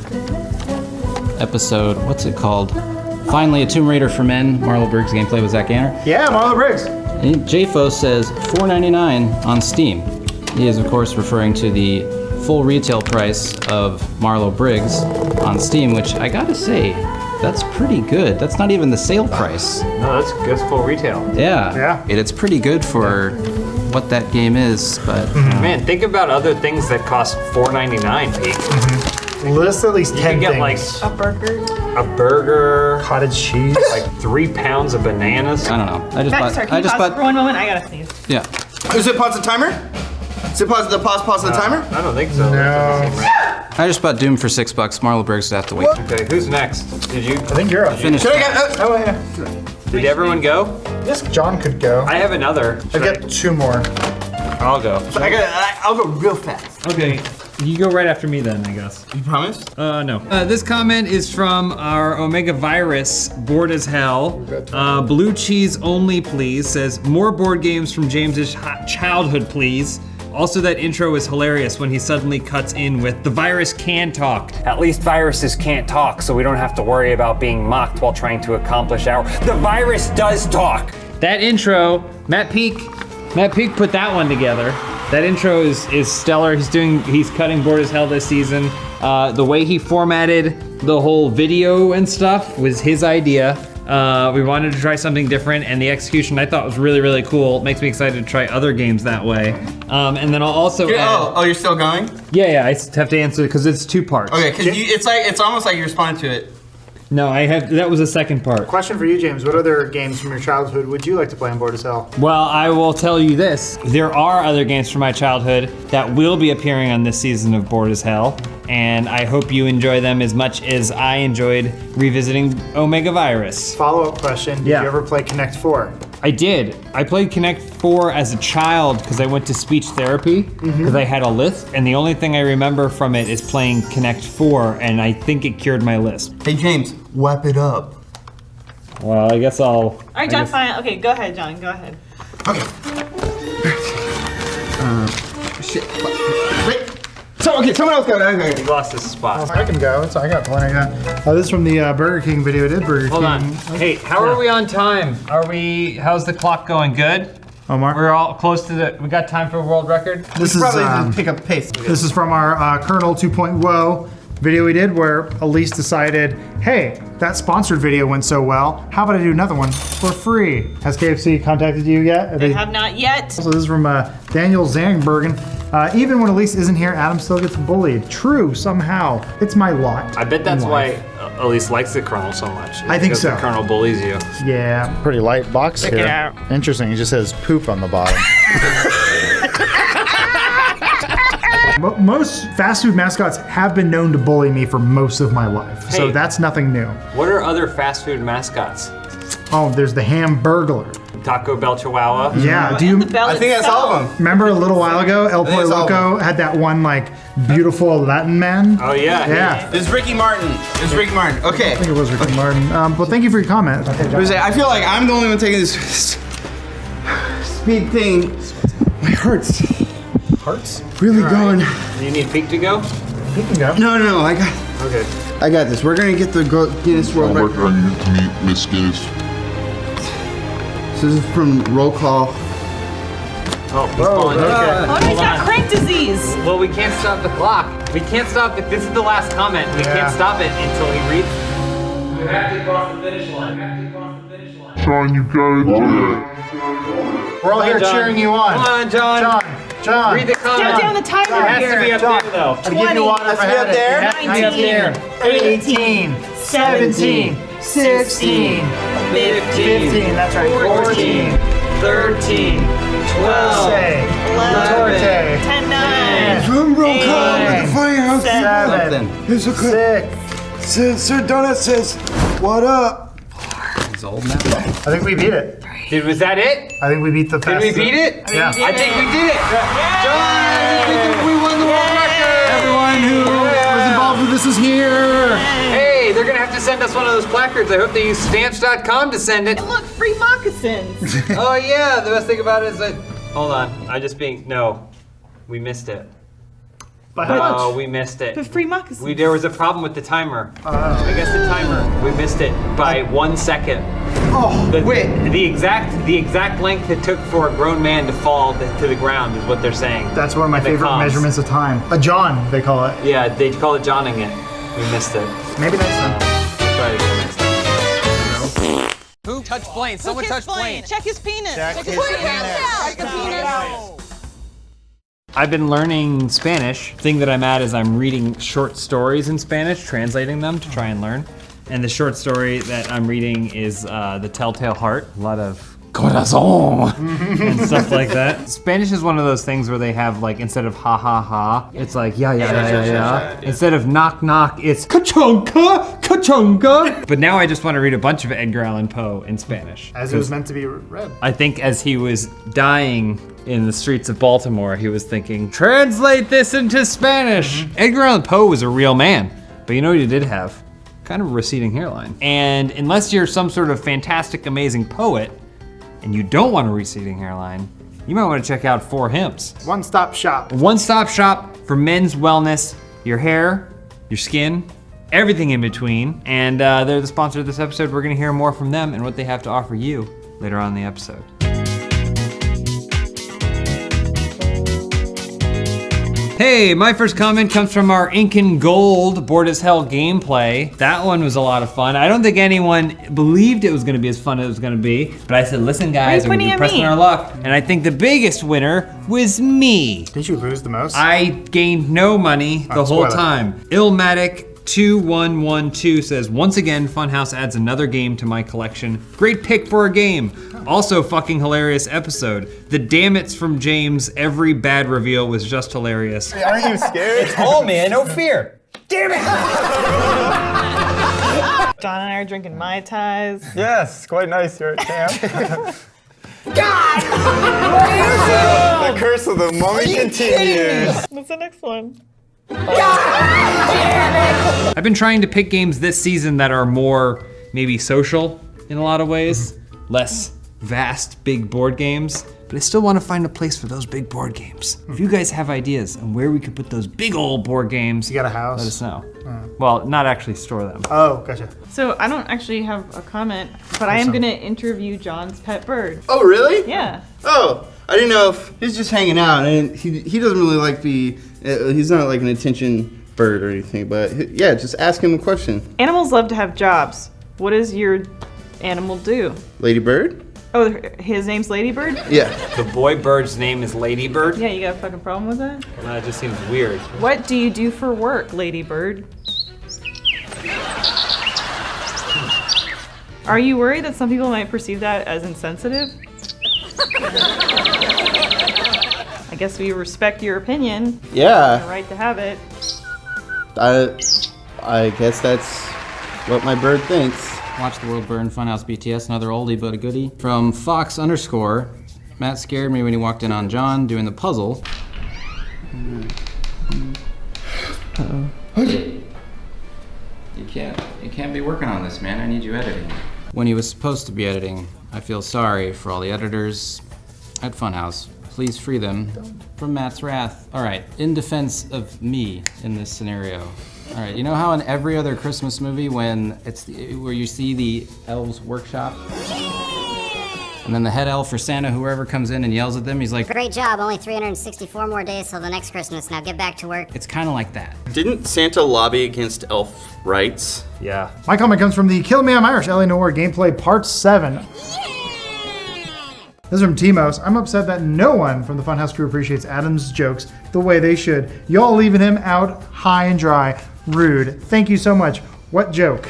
episode, what's it called? Finally, a Tomb Raider for Men. Marlo Briggs gameplay with Zach Ganner. Yeah, Marlo Briggs. And JFO says $4.99 on Steam. He is, of course, referring to the full retail price of Marlo Briggs on Steam, which I gotta say, that's pretty good. That's not even the sale price. No, that's full retail. Yeah. It's pretty good for what that game is, but Man, think about other things that cost $4.99, Pete. List at least 10 you can get things. like a burger, cottage cheese, like 3 pounds of bananas. I don't know. Can you pause for one moment? I gotta sneeze. Yeah. Is it pause the timer? Is it pause the timer? I don't think so. No. I just bought Doom for $6. Marlo Briggs would have to wait. Okay, who's next? Did you? I think you're up. Finished. Should I get? Oh yeah. Did everyone go? Yes, John could go. I have another. I got 2 more. I'll go. I'll go real fast. Okay. You go right after me then, I guess. You promise? No. This comment is from our Omega Virus, bored as hell. Blue cheese only, please. Says, more board games from James's childhood, please. Also, that intro is hilarious when he suddenly cuts in with, the virus can talk. At least viruses can't talk, so we don't have to worry about being mocked while trying to accomplish our. The virus does talk! That intro, Matt Peak put that one together. That intro is stellar. He's cutting bored as hell this season. The way he formatted the whole video and stuff was his idea. We wanted to try something different, and the execution I thought was really, really cool. It makes me excited to try other games that way. And then I'll also add, you're still going? Yeah, I have to answer because it's 2 parts. Okay, because it's almost like you responded to it. No, that was the second part. Question for you, James. What other games from your childhood would you like to play on Bored as Hell? Well, I will tell you this. There are other games from my childhood that will be appearing on this season of Bored as Hell, and I hope you enjoy them as much as I enjoyed revisiting Omega Virus. Follow-up question. Did you ever play Connect 4? I did. I played Connect 4 as a child because I went to speech therapy because I had a lisp, and the only thing I remember from it is playing Connect 4, and I think it cured my lisp. Hey James, wrap it up. Well, I guess I'll... All right, John, fine. Okay, go ahead, John. Go ahead. Shit. Wait. Someone else go. He lost his spot. I can go. I got plenty. This is from the Burger King video I did. Burger Hold King. on. Hey, how are we on time? How's the clock going? Good? Omar? We're all close to we got time for a world record? This is probably pick up pace. This is from our Colonel 2.0 video we did where Elise decided, hey, that sponsored video went so well, how about I do another one for free? Has KFC contacted you yet? They have not yet. So this is from Daniel Zangbergen. Even when Elise isn't here, Adam still gets bullied. True, somehow. It's my lot. I bet that's in why life. Elise likes the Colonel so much. I think so. The Colonel bullies you. Yeah. Pretty light box Check here. it out. Interesting. It just says poop on the bottom. Most fast food mascots have been known to bully me for most of my life, so Hey. that's nothing new. What are other fast food mascots? Oh, there's the Hamburglar. Taco Bell Chihuahua? Yeah, do you? I think that's all of them. Remember a little while ago, El think Pollo it's all of Loco had that one like beautiful Latin man? Oh yeah. Yeah. It's Ricky Martin. Okay. I think it was Ricky Martin. Well, thank you for your comment. I feel like I'm the only one taking this speed thing. My heart's really going. You need Peak to go? He can go. No, I got. Okay. I got this. We're gonna get the Guinness World Record. I need to meet Miss Guinness. So this is from Roll Call. Oh, he's falling. Oh, he's Hold got on. crank disease. Well, we can't stop the clock. We can't stop it. This is the last comment. We can't stop it until he reads. You have to cross the finish line. Sean, you gotta do it. We're all here John. cheering you on. Come on, John. John. Read the comment. Count down the timer It has here. to be up there, though. I'll give you water Has for to be up having there? it. It has to be up there. 18, 17, 16, 15, that's right, 14, 13, 12, 11, 10, 9, Drum roll call with the Funhaus. 7. It's okay. 6. Sir Donut says, "What up?" He's old now. I think we beat it. Was that it? I think we beat the Did fastest. we beat it? Yeah. I think we did it. John, we won the world record. Everyone who was involved with this is here. Hey, they're gonna have to send us one of those placards. I hope they use stamps.com to send it. Look, free moccasins. Oh yeah, the best thing about it is that. Hold on, we missed it. By how much? Oh, we missed it. The free moccasins. There was a problem with the timer. I guess the timer. We missed it by 1 second. Oh, wait. The exact length it took for a grown man to fall to the ground is what they're saying. That's one of my In the favorite comms. measurements of time. A John, they call it. Yeah, they call it Johning it. We missed it. Maybe next time. Try it again next time. Who touched Blaine? Someone touched Blaine. Check his penis. Check his penis. penis. Check the penis. I've been learning Spanish. The thing that I'm at is I'm reading short stories in Spanish, translating them to try and learn. And the short story that I'm reading is The Telltale Heart. A lot of corazón and stuff like that. Spanish is one of those things where they have like, instead of ha ha ha, it's like yeah. Instead of knock knock, it's ka-chunka. But now I just want to read a bunch of Edgar Allan Poe in Spanish. As it was meant to be read. I think as he was dying in the streets of Baltimore, he was thinking, translate this into Spanish. Edgar Allan Poe was a real man, but you know what he did have? Kind of a receding hairline. And unless you're some sort of fantastic, amazing poet, and you don't want a receding hairline, you might want to check out 4 Hymns. One-stop shop. One-stop shop for men's wellness, your hair, your skin, everything in between. And they're the sponsor of this episode. We're gonna hear more from them and what they have to offer you later on in the episode. Hey, my first comment comes from our Ink and Gold Bored as Hell gameplay. That one was a lot of fun. I don't think anyone believed it was gonna be as fun as it was gonna be, but I said, listen guys, we're gonna be pressing our luck. And I think the biggest winner was me. Did you lose the most? I gained no money the whole time. Illmatic2112 says, once again, Funhaus adds another game to my collection. Great pick for a game. Also fucking hilarious episode. The dammits from James, every bad reveal was just hilarious. Hey, aren't you scared? It's all man, no fear. Damn it! John and I are drinking Mai Tais. Yes, quite nice here at camp. God! The curse of the mummy continues. What's the next one? I've been trying to pick games this season that are more maybe social in a lot of ways, less vast, big board games, but I still want to find a place for those big board games. If you guys have ideas on where we could put those big old board games, you got a house? Let us know. Well, not actually store them. Oh, gotcha. So I don't actually have a comment, but I am gonna interview John's pet bird. Oh, really? Yeah. Oh, I didn't know if he's just hanging out, and he doesn't really like he's not like an attention bird or anything, but yeah, just ask him a question. Animals love to have jobs. What does your animal do? Ladybird? Oh, his name's Ladybird? Yeah. The boy bird's name is Ladybird? Yeah, you got a fucking problem with that? No, it just seems weird. What do you do for work, Ladybird? Are you worried that some people might perceive that as insensitive? I guess we respect your opinion. Yeah. Your right to have it. I guess that's what my bird thinks. Watch the World Burn Funhouse BTS, another oldie but a goodie. From Fox_, Matt scared me when he walked in on John doing the puzzle. Uh-oh. You can't be working on this, man. I need you editing. When he was supposed to be editing, I feel sorry for all the editors at Funhaus. Please free them from Matt's wrath. All right, in defense of me in this scenario. All right, you know how in every other Christmas movie when where you see the elves workshop? And then the head elf or Santa, whoever comes in and yells at them, he's like, "Great job, only 364 more days till the next Christmas, now get back to work." It's kind of like that. Didn't Santa lobby against elf rights? Yeah. My comment comes from the Kill Me I'm Irish LA Noir gameplay part 7. This is from Timos. I'm upset that no one from the Funhaus crew appreciates Adam's jokes the way they should. Y'all leaving him out high and dry. Rude. Thank you so much. What joke?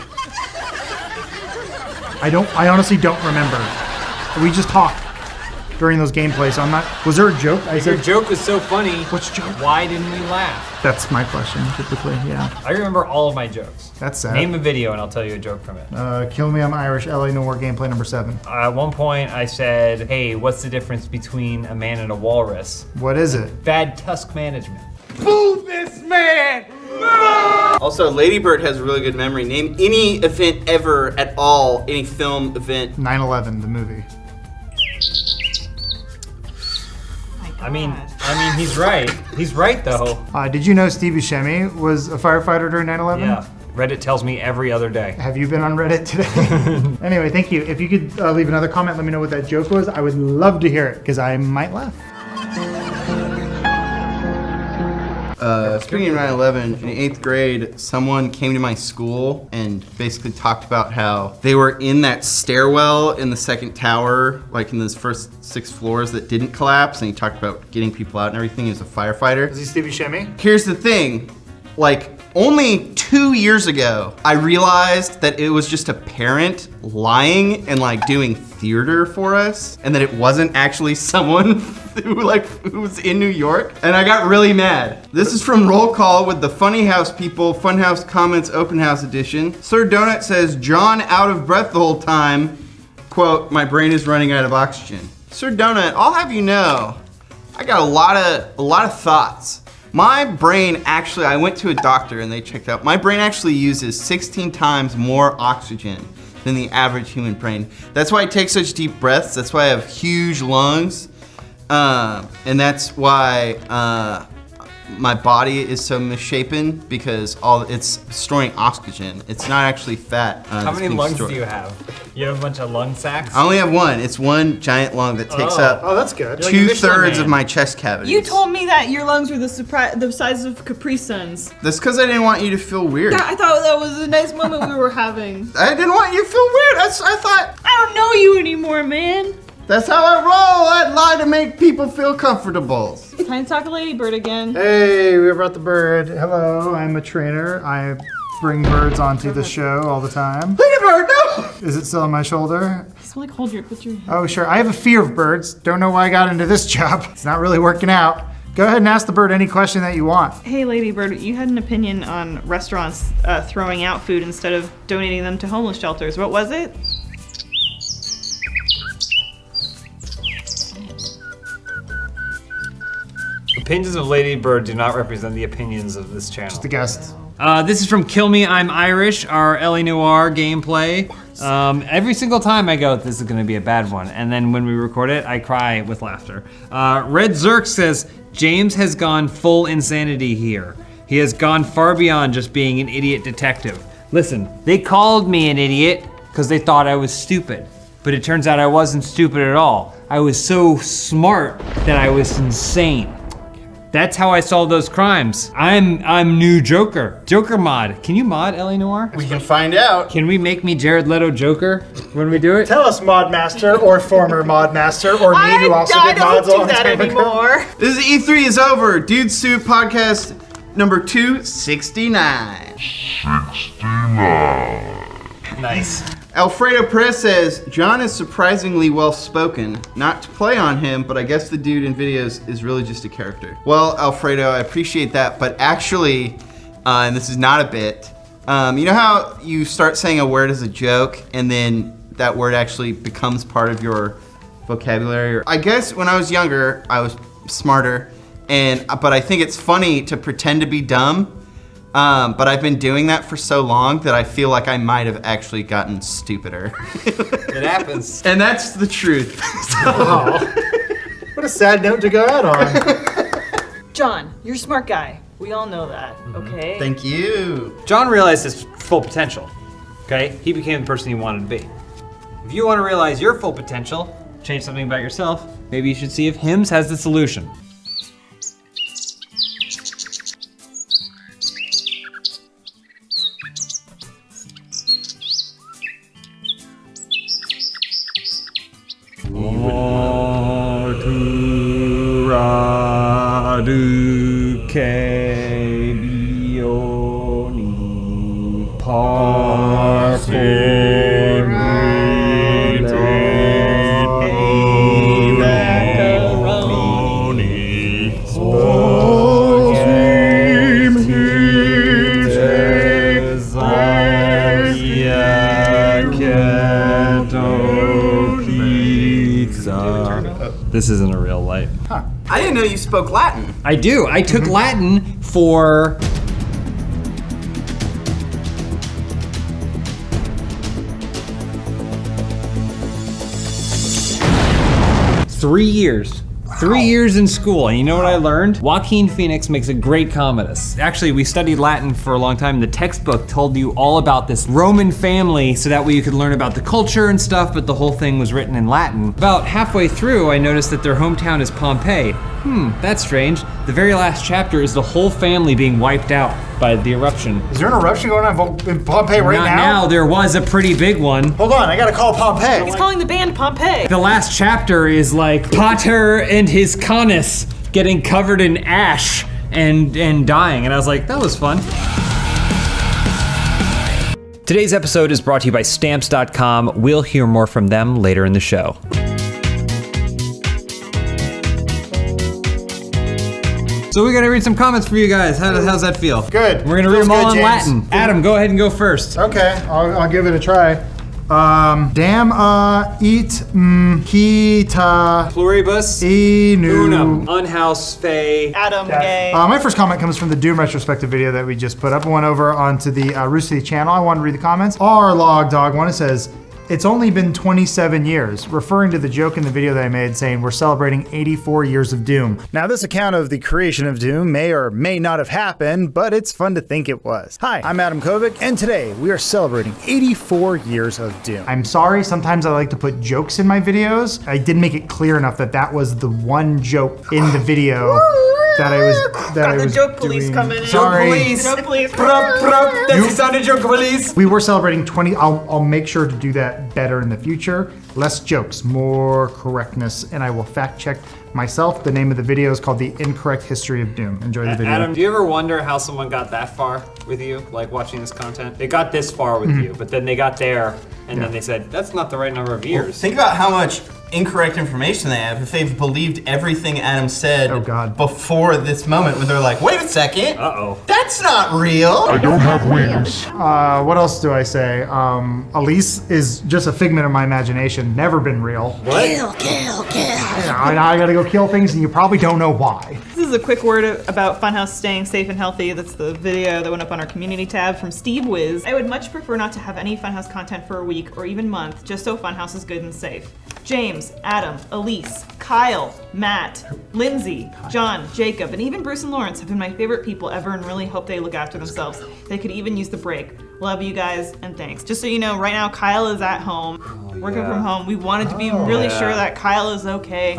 I honestly don't remember. We just talked. during those gameplays. So I'm not. Was there a joke? Your joke was so funny. What's joke? Why didn't we laugh? That's my question, typically. Yeah. I remember all of my jokes. That's sad. Name a video and I'll tell you a joke from it. Kill Me, I'm Irish. LA Noir gameplay number 7. At one point, I said, "Hey, what's the difference between a man and a walrus?" What is it? Bad Tusk management. Boo this man! Also, Ladybird has a really good memory. Name any event ever at all, any film event. 9/11, the movie. I mean, he's right. He's right though. Did you know Steve Buscemi was a firefighter during 9/11? Yeah. Reddit tells me every other day. Have you been on Reddit today? Anyway, thank you. If you could leave another comment, let me know what that joke was. I would love to hear it because I might laugh. Speaking of 9/11, in 8th grade, someone came to my school and basically talked about how they were in that stairwell in the second tower, like in those first 6 floors that didn't collapse, and he talked about getting people out and everything. He was a firefighter. Is he Steve Buscemi? Here's the thing, like, only 2 years ago, I realized that it was just a parent lying and like doing theater for us, and that it wasn't actually someone who was in New York, and I got really mad. This is from Roll Call with the Funhaus people, Funhaus Comments Open House Edition. Sir Donut says, John out of breath the whole time, quote, my brain is running out of oxygen. Sir Donut, I'll have you know, I got a lot of thoughts. My brain actually, I went to a doctor and they checked out, my brain actually uses 16 times more oxygen than the average human brain. That's why I take such deep breaths. That's why I have huge lungs. And that's why my body is so misshapen, because it's storing oxygen. It's not actually fat. How many lungs do you have? You have a bunch of lung sacs? I only have one. It's one giant lung that takes up that's good. 2/3 of my chest cavity. You told me that your lungs were the size of Capri Suns. That's because I didn't want you to feel weird. I thought that was a nice moment we were having. I didn't want you to feel weird. I thought... I don't know you anymore, man. That's how I roll. I lie to make people feel comfortable. Time to talk to Ladybird again. Hey, we brought the bird. Hello, I'm a trainer. I bring birds onto the show all the time. Ladybird, no! Is it still on my shoulder? Just like put your hand. Oh, sure. I have a fear of birds. Don't know why I got into this job. It's not really working out. Go ahead and ask the bird any question that you want. Hey, Ladybird, you had an opinion on restaurants throwing out food instead of donating them to homeless shelters. What was it? Opinions of Ladybird do not represent the opinions of this channel. Just a guest. This is from Kill Me, I'm Irish, our LA Noire gameplay. Every single time I go, this is gonna be a bad one. And then when we record it, I cry with laughter. Red Zerk says, James has gone full insanity here. He has gone far beyond just being an idiot detective. Listen, they called me an idiot because they thought I was stupid. But it turns out I wasn't stupid at all. I was so smart that I was insane. That's how I solved those crimes. I'm new Joker. Joker mod. Can you mod LA Noire? We can find out. Can we make me Jared Leto Joker when we do it? Tell us, Mod Master, or former Mod Master, or me who also did mods on that anymore. This is E3 is over. Dude Soup podcast number 269. 69. Nice. Alfredo Perez says, John is surprisingly well spoken. Not to play on him, but I guess the dude in videos is really just a character. Well, Alfredo, I appreciate that, but actually, and this is not a bit, you know how you start saying a word as a joke and then that word actually becomes part of your vocabulary? I guess when I was younger, I was smarter, but I think it's funny to pretend to be dumb. But I've been doing that for so long that I feel like I might have actually gotten stupider. It happens. And that's the truth. Oh, what a sad note to go out on. John, you're a smart guy. We all know that, okay? Thank you. John realized his full potential, okay? He became the person he wanted to be. If you want to realize your full potential, change something about yourself, maybe you should see if Hims has the solution. This isn't a real light. Huh. I didn't know you spoke Latin. I do. I took Latin for 3 years. 3 years in school, and you know what I learned? Joaquin Phoenix makes a great Commodus. Actually, we studied Latin for a long time. The textbook told you all about this Roman family, so that way you could learn about the culture and stuff, but the whole thing was written in Latin. About halfway through, I noticed that their hometown is Pompeii. That's strange. The very last chapter is the whole family being wiped out by the eruption. Is there an eruption going on in Pompeii right Not now? now, there was a pretty big one. Hold on, I gotta call Pompeii. He's calling the band Pompeii. The last chapter is like Potter and his canis getting covered in ash and dying, and I was like, that was fun. Today's episode is brought to you by Stamps.com. We'll hear more from them later in the show. So we're gonna read some comments for you guys. How's that feel? Good. We're gonna read Feels them all good, in James. Latin. Adam, go ahead and go first. Okay, I'll give it a try. Dam it kita pluribus unum unhouse fe Adam gay. My first comment comes from the Doom retrospective video that we just put up. I went over onto the Rooster Teeth channel. I want to read the comments. Our log dog one, it says, "It's only been 27 years," referring to the joke in the video that I made saying we're celebrating 84 years of Doom. Now, this account of the creation of Doom may or may not have happened, but it's fun to think it was. Hi, I'm Adam Kovic, and today we are celebrating 84 years of Doom. I'm sorry, sometimes I like to put jokes in my videos. I didn't make it clear enough that that was the one joke in the video that I was the joke police doing. coming in. Sorry. Joke police. That's the sound of joke police. We were celebrating 20. I'll make sure to do that better in the future. Less jokes, more correctness, and I will fact check myself. The name of the video is called The Incorrect History of Doom. Enjoy the video. Adam, do you ever wonder how someone got that far with you, like watching this content? They got this far with you, but then they got there, and then they said, that's not the right number of years. Think about how much incorrect information they have if they've believed everything Adam said before this moment when they're like, wait a second. That's not real. I don't have wings. What else do I say? Elise is just a figment of my imagination, never been real. What? Kill. And I gotta go kill things, and you probably don't know why. This is a quick word about Funhaus staying safe and healthy. That's the video that went up on our community tab from Steve Wiz. I would much prefer not to have any Funhaus content for a week or even month, just so Funhaus is good and safe. James, Adam, Elise, Kyle, Matt, Lindsay, John, Jacob, and even Bruce and Lawrence have been my favorite people ever and really hope they look after themselves. They could even use the break. Love you guys and thanks. Just so you know, right now Kyle is at home, working from home. We wanted to be really sure that Kyle is okay.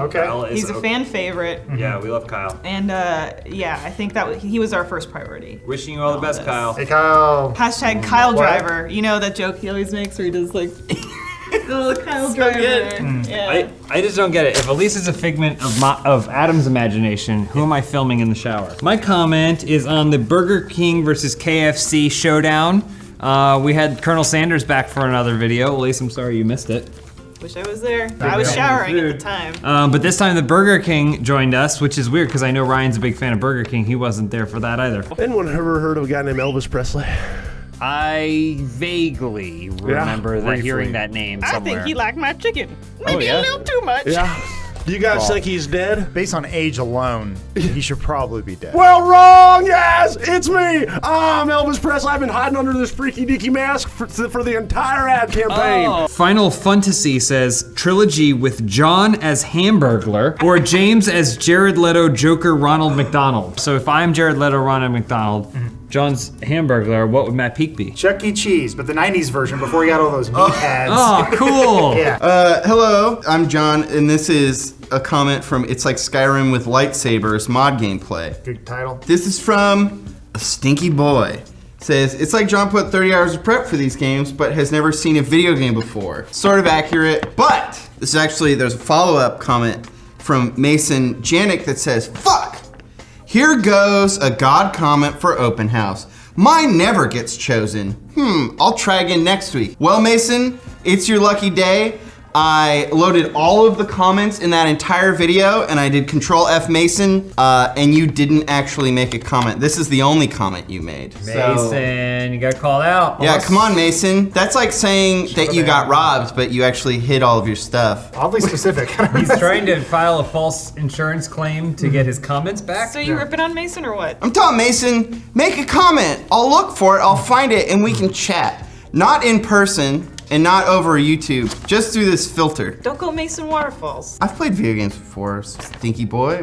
He's a fan favorite. Yeah, we love Kyle. And yeah, I think that he was our first priority. Wishing you all the best, Kyle. Hey, Kyle. Hashtag Kyle Driver. You know that joke he always makes where he does like the Kyle Driver. Yeah. I just don't get it. If Elise is a figment of Adam's imagination, who am I filming in the shower? My comment is on the Burger King versus KFC showdown. We had Colonel Sanders back for another video. Elise, I'm sorry you missed it. Wish I was there. I was showering at the time. But this time the Burger King joined us, which is weird because I know Ryan's a big fan of Burger King. He wasn't there for that either. Anyone ever heard of a guy named Elvis Presley? I vaguely remember hearing that name somewhere. I think he liked my chicken. Maybe a little too much. Yeah. Do you guys think he's dead? Based on age alone, he should probably be dead. Well, wrong! Yes! It's me! I'm Elvis Presley. I've been hiding under this freaky deaky mask for the entire ad campaign. Final Fantasy says trilogy with John as Hamburglar or James as Jared Leto, Joker, Ronald McDonald. So if I'm Jared Leto, Ronald McDonald, John's Hamburglar, what would Matt Peak be? Chuck E. Cheese, but the 90s version before he got all those knee pads. Oh, cool. Yeah. Hello, I'm John, and this is a comment from It's Like Skyrim with Lightsabers mod gameplay. Good title. This is from a stinky boy. Says, it's like John put 30 hours of prep for these games, but has never seen a video game before. Sort of accurate, but this is actually, there's a follow-up comment from Mason Janik that says, fuck! Here goes a God comment for Open House. Mine never gets chosen. I'll try again next week. Well, Mason, it's your lucky day. I loaded all of the comments in that entire video, and I did Control F Mason, and you didn't actually make a comment. This is the only comment you made. Mason, you got called out. Yeah, come on, Mason. That's like saying that you got robbed, but you actually hid all of your stuff. Oddly specific. He's trying to file a false insurance claim to get his comments back. So you ripping on Mason or what? I'm telling Mason, make a comment. I'll look for it, I'll find it, and we can chat. Not in person, and not over YouTube, just through this filter. Don't go Mason Waterfalls. I've played video games before, stinky boy.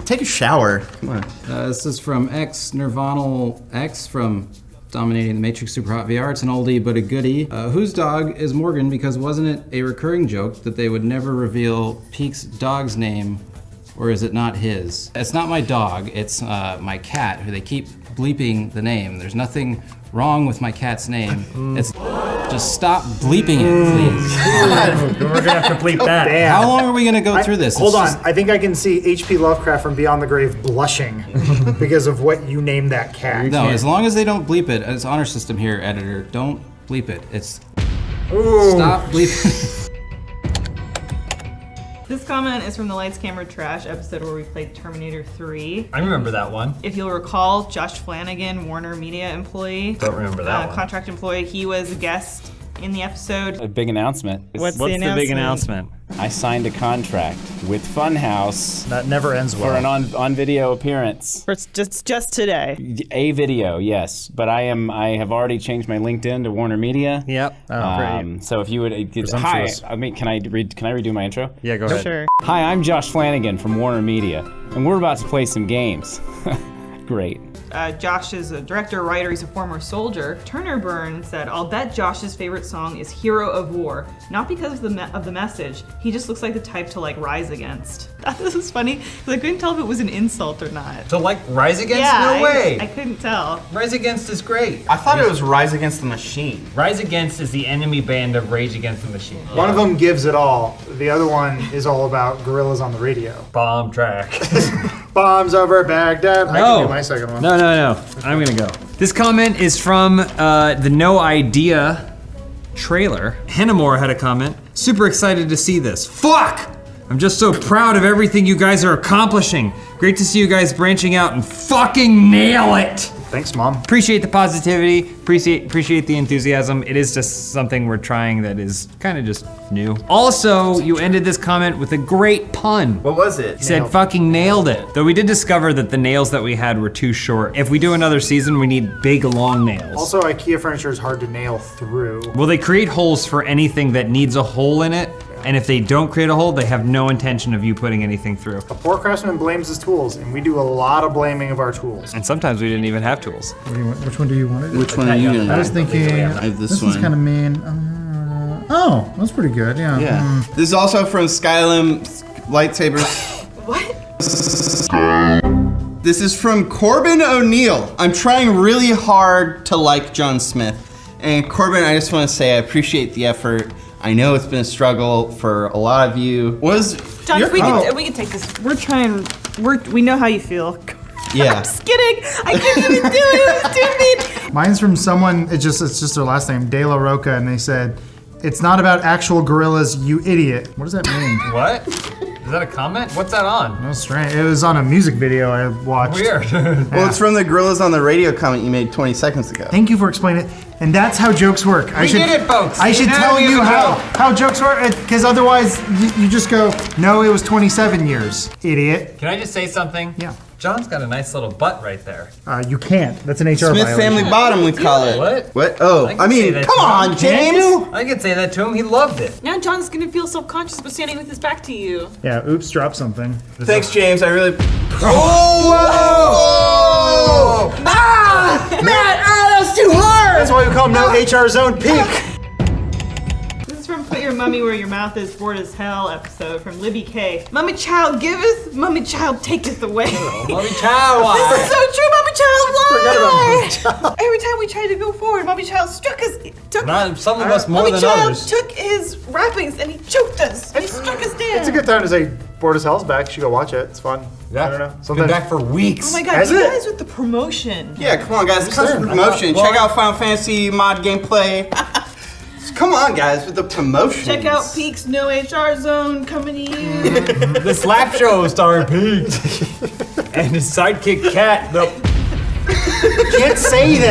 Take a shower, come on. This is from Nirvana X from Dominating the Matrix Super Hot VR. It's an oldie but a goodie. Whose dog is Morgan? Because wasn't it a recurring joke that they would never reveal Peek's dog's name, or is it not his? It's not my dog, it's my cat, who they keep bleeping the name. There's nothing wrong with my cat's name. It's just stop bleeping it, please. We're gonna have to bleep that. Damn. How long are we gonna go through this? Hold on, I think I can see H.P. Lovecraft from Beyond the Grave blushing because of what you named that cat. No, as long as they don't bleep it, it's honor system here, editor. Don't bleep it. It's stop bleeping. This comment is from the Lights, Camera, Trash episode where we played Terminator 3. I remember that one. If you'll recall, Josh Flanagan, Warner Media employee. Don't remember that one. Contract employee. He was a guest in the episode. A big announcement. What's the big announcement? I signed a contract with Funhaus. That never ends well. For an on-video appearance. For just today. A video, yes. But I have already changed my LinkedIn to Warner Media. Yep. Oh, great. So if you would, hi. I mean, can I redo my intro? Yeah, go ahead. Sure. Hi, I'm Josh Flanagan from Warner Media, and we're about to play some games. Great. Josh is a director, writer, he's a former soldier. Turner Byrne said, I'll bet Josh's favorite song is Hero of War. Not because of the message, he just looks like the type to like rise against. This is funny, because I couldn't tell if it was an insult or not. To like Rise Against? Yeah, No way. I couldn't tell. Rise Against is great. I thought it was Rise Against the Machine. Rise Against is the enemy band of Rage Against the Machine. One of them gives it all. The other one is all about gorillas on the radio. Bomb track. Bombs over Baghdad. I can do my second one. No. I'm gonna go. This comment is from the No Idea trailer. Hannamore had a comment. Super excited to see this. Fuck! I'm just so proud of everything you guys are accomplishing. Great to see you guys branching out and fucking nail it. Thanks, Mom. Appreciate the positivity, appreciate the enthusiasm. It is just something we're trying that is kind of just new. Also, you ended this comment with a great pun. What was it? He said fucking nailed it. Though we did discover that the nails that we had were too short. If we do another season, we need big, long nails. Also, IKEA furniture is hard to nail through. Will they create holes for anything that needs a hole in it? And if they don't create a hole, they have no intention of you putting anything through. A poor craftsman blames his tools, and we do a lot of blaming of our tools. And sometimes we didn't even have tools. Which one do you want to do? Which one are you gonna do? I was thinking, I have this one's one. kind of mean. Oh, that's pretty good, yeah. Yeah. This is also from Skyrim Lightsabers. This is from Corbin O'Neill. I'm trying really hard to like John Smith. And Corbin, I just want to say I appreciate the effort. I know it's been a struggle for a lot of you. John, if we can take this. We know how you feel. Yeah. I'm just kidding. I couldn't even do it. It was too mean. Mine's from someone, it's just their last name, De La Roca, and they said, it's not about actual gorillas, you idiot. What does that mean? What? Is that a comment? What's that on? That was strange. It was on a music video I watched. Weird. Well, it's from the Gorillas on the Radio comment you made 20 seconds ago. Thank you for explaining it. And that's how jokes work. We did it, folks. I should Now tell we have you a how jokes work, because otherwise you just go, no, it was 27 years, idiot. Can I just say something? Yeah. John's got a nice little butt right there. You can't. That's an HR Smith violation. Family Bottom, we call it. What? What? Oh, I mean, come on, James. I could say that to him. He loved it. Now John's gonna feel self-conscious about standing with his back to you. Yeah, oops, drop something. Thanks, James. I really. Oh! Ah! Matt! Ah, that was too hard! That's why we call him No HR Zone Peak. This is from Put Your Mummy Where Your Mouth Is, Bored as Hell episode from Libby K. Mummy child giveth, mummy child taketh away. Mummy child, why? This is so true, mummy child, Forgot about why? Mummy Child. Every time we tried to go forward, mummy child struck us. Some of us more mummy than child others. took his wrappings and he choked us. And he struck us down. It's a good time to say Bored as Hell's back. You should go watch it. It's fun. Yeah. I don't know. Been back for weeks. Oh my god, Has you it? guys with the promotion. Yeah, come on, guys. It comes with promotion. Check out Final Fantasy mod gameplay. Come on, guys, with the promotions. Check out Peak's No HR Zone coming in. The slap show starring Pete and his sidekick Cat. Can't say that.